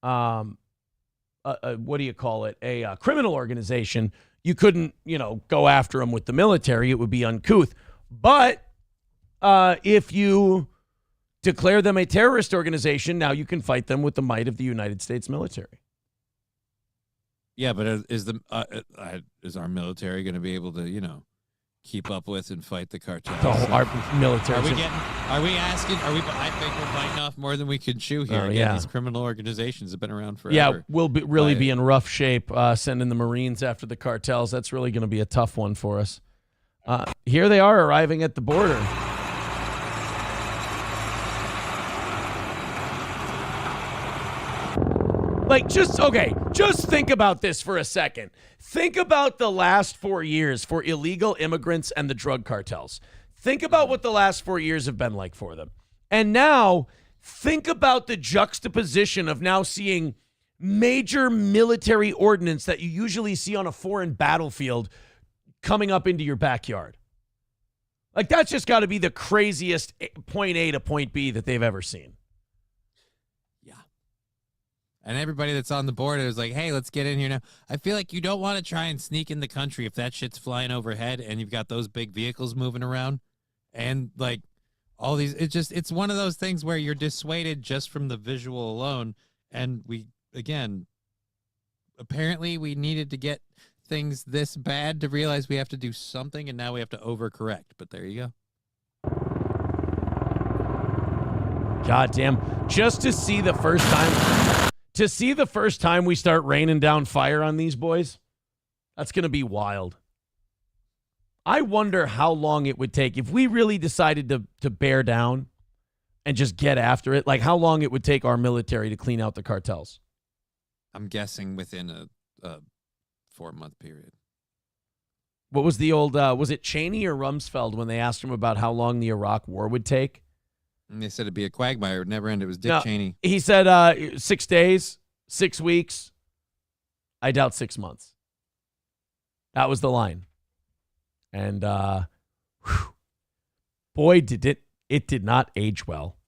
what do you call it? A criminal organization, you couldn't, go after them with the military. It would be uncouth. But If you declare them a terrorist organization, now you can fight them with the might of the United States military. Yeah, but is our military going to be able to, keep up with and fight the cartels? Our military. I think we're biting off more than we can chew here. Yeah. These criminal organizations have been around forever. Yeah, we'll really be in rough shape sending the Marines after the cartels. That's really going to be a tough one for us. Here they are arriving at the border. Just think about this for a second. Think about the last 4 years for illegal immigrants and the drug cartels. Think about what the last 4 years have been like for them. And now, think about the juxtaposition of now seeing major military ordnance that you usually see on a foreign battlefield coming up into your backyard. Like, that's just got to be the craziest point A to point B that they've ever seen. And everybody that's on the board is like, hey, let's get in here now. I feel like you don't want to try and sneak in the country if that shit's flying overhead and you've got those big vehicles moving around. And like all these, it's one of those things where you're dissuaded just from the visual alone. And apparently we needed to get things this bad to realize we have to do something, and now we have to overcorrect. But there you go. Goddamn. Just to see the first time... To see the first time we start raining down fire on these boys, that's going to be wild. I wonder how long it would take if we really decided to bear down and just get after it, like how long it would take our military to clean out the cartels. I'm guessing within a 4-month period. What was the old, was it Cheney or Rumsfeld when they asked him about how long the Iraq war would take? And they said it'd be a quagmire. It would never end. It was Dick Cheney. He said 6 days, 6 weeks. I doubt 6 months. That was the line. And boy, it did not age well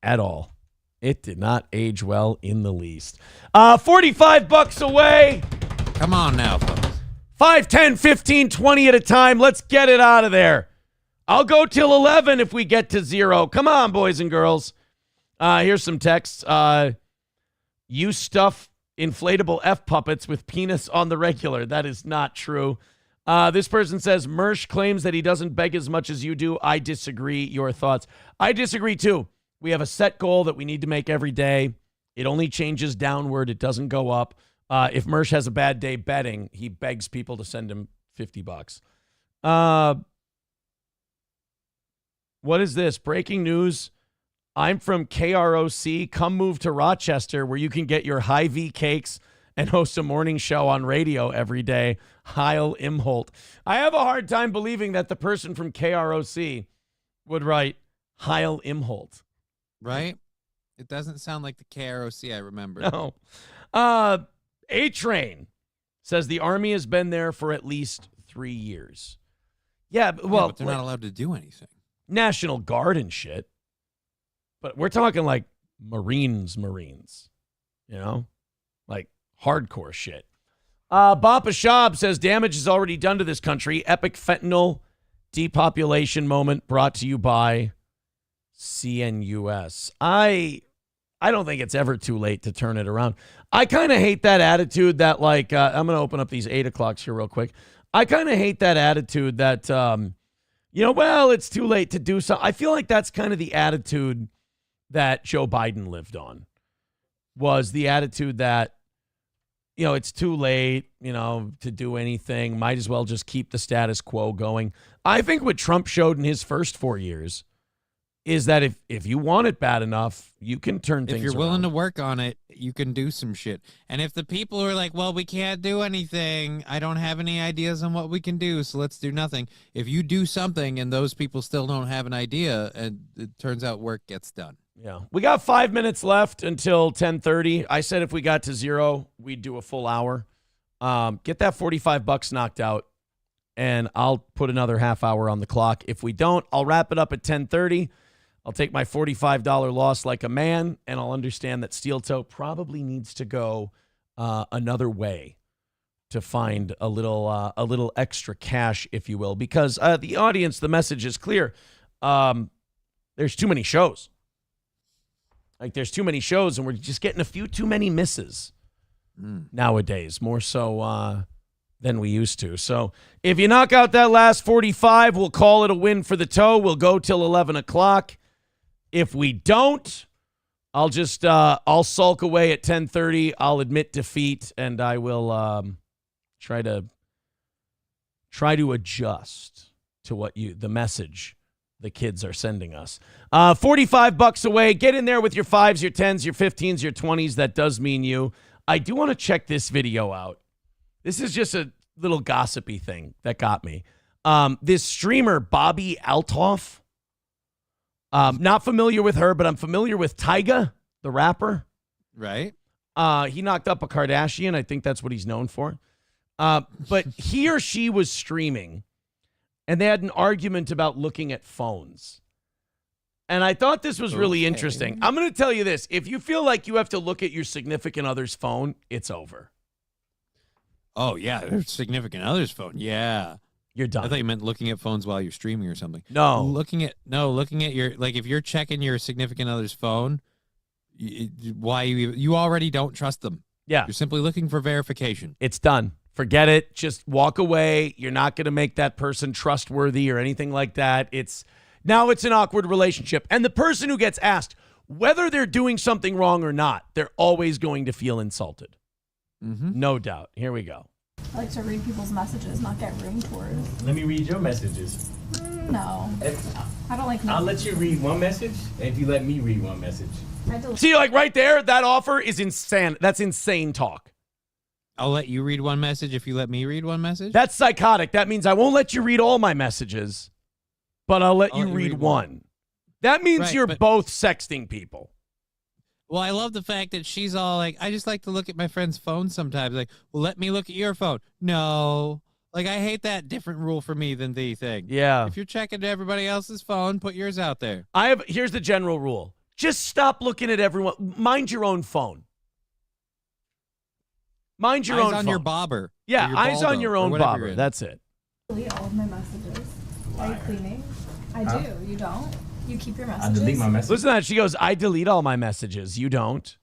at all. It did not age well in the least. $45 away. Come on now, folks. 5, 10, 15, 20 at a time. Let's get it out of there. I'll go till 11 if we get to 0. Come on, boys and girls. Here's some texts. You stuff inflatable F puppets with penis on the regular. That is not true. This person says, Mersh claims that he doesn't beg as much as you do. I disagree. Your thoughts? I disagree, too. We have a set goal that we need to make every day. It only changes downward. It doesn't go up. If Mersh has a bad day betting, he begs people to send him $50. What is this? Breaking news. I'm from KROC. Come move to Rochester where you can get your Hy-Vee cakes and host a morning show on radio every day. Heil Imholt. I have a hard time believing that the person from KROC would write Heil Imholt. Right? It doesn't sound like the KROC I remember. No. A-Train says the Army has been there for at least 3 years. Yeah, well, but they're not allowed to do anything. National Guard and shit. But we're talking like Marines, you know, like hardcore shit. Bapa Shab says damage is already done to this country. Epic fentanyl depopulation moment brought to you by CNUS. I don't think it's ever too late to turn it around. I kind of hate that attitude that like, I'm going to open up these 8 o'clocks here real quick. I kind of hate that attitude that, well, it's too late to do something. I feel like that's kind of the attitude that Joe Biden lived on, was the attitude that, it's too late, to do anything. Might as well just keep the status quo going. I think what Trump showed in his first 4 years is that if you want it bad enough, you can turn things around. If you're willing to work on it, you can do some shit. And if the people are like, well, we can't do anything, I don't have any ideas on what we can do, so let's do nothing. If you do something and those people still don't have an idea, and it turns out work gets done. Yeah. We got 5 minutes left until 10:30. I said if we got to 0, we'd do a full hour. Get that $45 knocked out, and I'll put another half hour on the clock. If we don't, I'll wrap it up at 10:30. I'll take my $45 loss like a man, and I'll understand that Steel Toe probably needs to go another way to find a little extra cash, if you will, because the audience, the message is clear. there's too many shows. Like, there's too many shows, and we're just getting a few too many misses nowadays, more so than we used to. So if you knock out that last 45, we'll call it a win for the toe. We'll go till 11 o'clock. If we don't, I'll just I'll sulk away at 10:30. I'll admit defeat, and I will try to adjust to what the message the kids are sending us. $45 away. Get in there with your 5s, your 10s, your 15s, your 20s. That does mean you. I do want to check this video out. This is just a little gossipy thing that got me. This streamer, Bobby Altoff. Not familiar with her, but I'm familiar with Tyga, the rapper. Right. He knocked up a Kardashian. I think that's what he's known for. But he or she was streaming, and they had an argument about looking at phones. And I thought this was really interesting. I'm going to tell you this. If you feel like you have to look at your significant other's phone, it's over. Oh, yeah. Their significant other's phone. Yeah. You're done. I thought you meant looking at phones while you're streaming or something. No. Looking at your, like, if you're checking your significant other's phone, why you already don't trust them. Yeah. You're simply looking for verification. It's done. Forget it. Just walk away. You're not going to make that person trustworthy or anything like that. Now it's an awkward relationship. And the person who gets asked whether they're doing something wrong or not, they're always going to feel insulted. Mm-hmm. No doubt. Here we go. I like to read people's messages, not get room tours. Let me read your messages. No. I don't like I'll let you read one message if you let me read one message. See, like right there, that offer is insane. That's insane talk. I'll let you read one message if you let me read one message? That's psychotic. That means I won't let you read all my messages, but I'll let you read one. That means you're both sexting people. Well, I love the fact that she's all like, I just like to look at my friend's phone sometimes. Like, well, let me look at your phone. No. Like, I hate that different rule for me than the thing. Yeah. If you're checking everybody else's phone, put yours out there. Here's the general rule. Just stop looking at everyone. Mind your own phone. Mind your own phone. Eyes on your bobber. Yeah, eyes on your own bobber. That's it. Delete all of my messages. Are you cleaning? I do. You don't? You keep your messages? I delete my messages. Listen to that. She goes, I delete all my messages. You don't.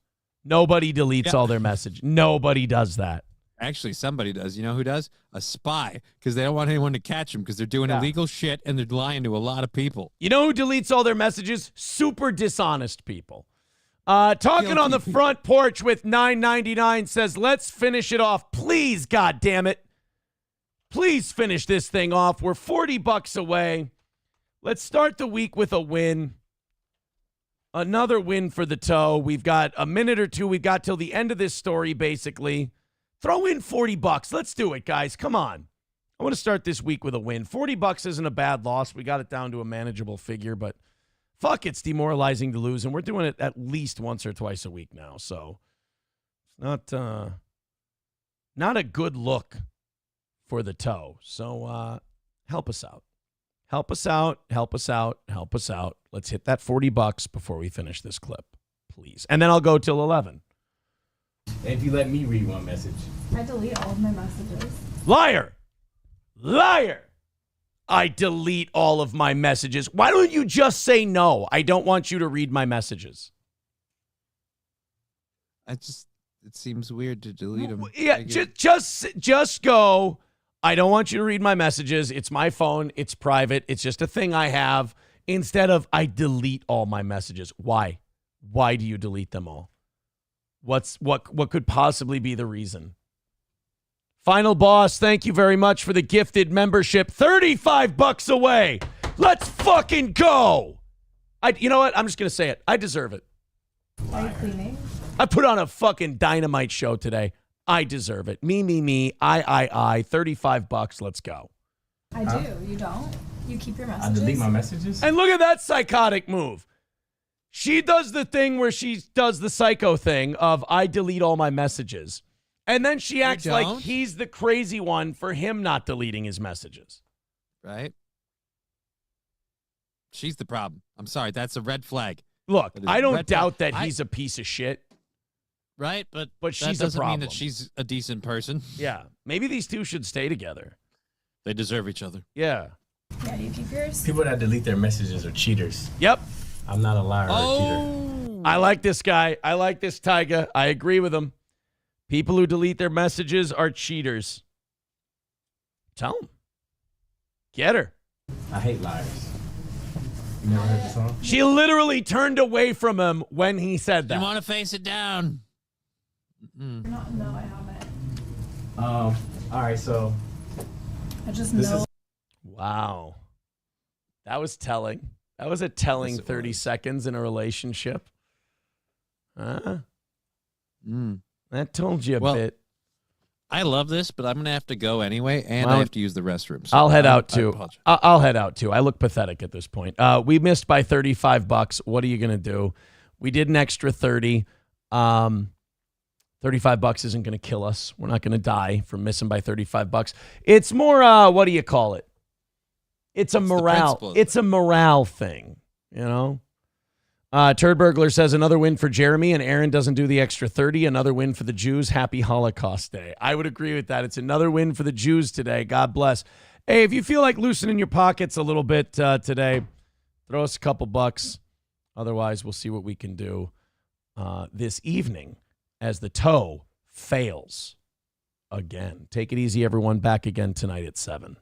Nobody deletes all their messages. Nobody does that. Actually, somebody does. You know who does? A spy, because they don't want anyone to catch them because they're doing illegal shit and they're lying to a lot of people. You know who deletes all their messages? Super dishonest people. Talking on the front porch with $9.99 says, let's finish it off. Please, God damn it. Please finish this thing off. We're $40 away. Let's start the week with a win. Another win for the toe. We've got a minute or two. We've got till the end of this story, basically. Throw in $40. Let's do it, guys. Come on. I want to start this week with a win. $40 isn't a bad loss. We got it down to a manageable figure, but fuck, it's demoralizing to lose, and we're doing it at least once or twice a week now. So it's not a good look for the toe. So help us out. Help us out. Help us out. Help us out. Let's hit that $40 before we finish this clip, please. And then I'll go till 11. If you let me read one message. I delete all of my messages. Liar! Liar! I delete all of my messages. Why don't you just say no? I don't want you to read my messages. It seems weird to delete them. Yeah, just go. I don't want you to read my messages. It's my phone. It's private. It's just a thing I have. Instead of I delete all my messages. Why? Why do you delete them all? What could possibly be the reason? Final boss, thank you very much for the gifted membership. $35 away. Let's fucking go. You know what? I'm just going to say it. I deserve it. Are you cleaning? I put on a fucking dynamite show today. I deserve it. Me. I. $35. Let's go. I do. You don't? You keep your messages? I delete my messages. And look at that psychotic move. She does the thing where she does the psycho thing of I delete all my messages. And then she acts like he's the crazy one for him not deleting his messages. Right? She's the problem. I'm sorry. That's a red flag. Look, I don't doubt that he's a piece of shit. Right? But she's that a doesn't problem. mean that she's a decent person. Yeah. Maybe these two should stay together. They deserve each other. Yeah. Yeah, do you keep yours? People that delete their messages are cheaters. Yep. I'm not a liar or a cheater. I like this guy. I like this Tyga. I agree with him. People who delete their messages are cheaters. Tell them. Get her. I hate liars. You never heard the song? She literally turned away from him when he said that. You want to face it down? No, I haven't. All right, so I just this know. is Wow. That was telling. That was a telling 30 seconds in a relationship. That told you a bit. I love this, but I'm going to have to go anyway, and I have to use the restroom. So I'll head out too. apologize. I'll head out too. I look pathetic at this point. We missed by $35. What are you going to do? We did an extra 30. $35 isn't going to kill us. We're not going to die from missing by $35. It's more, what do you call it? It's a morale. It's a morale thing, you know? Turd Burglar says another win for Jeremy, and Aaron doesn't do the extra 30. Another win for the Jews. Happy Holocaust Day. I would agree with that. It's another win for the Jews today. God bless. Hey, if you feel like loosening your pockets a little bit today, throw us a couple bucks. Otherwise, we'll see what we can do this evening as the toe fails again. Take it easy, everyone. Back again tonight at 7.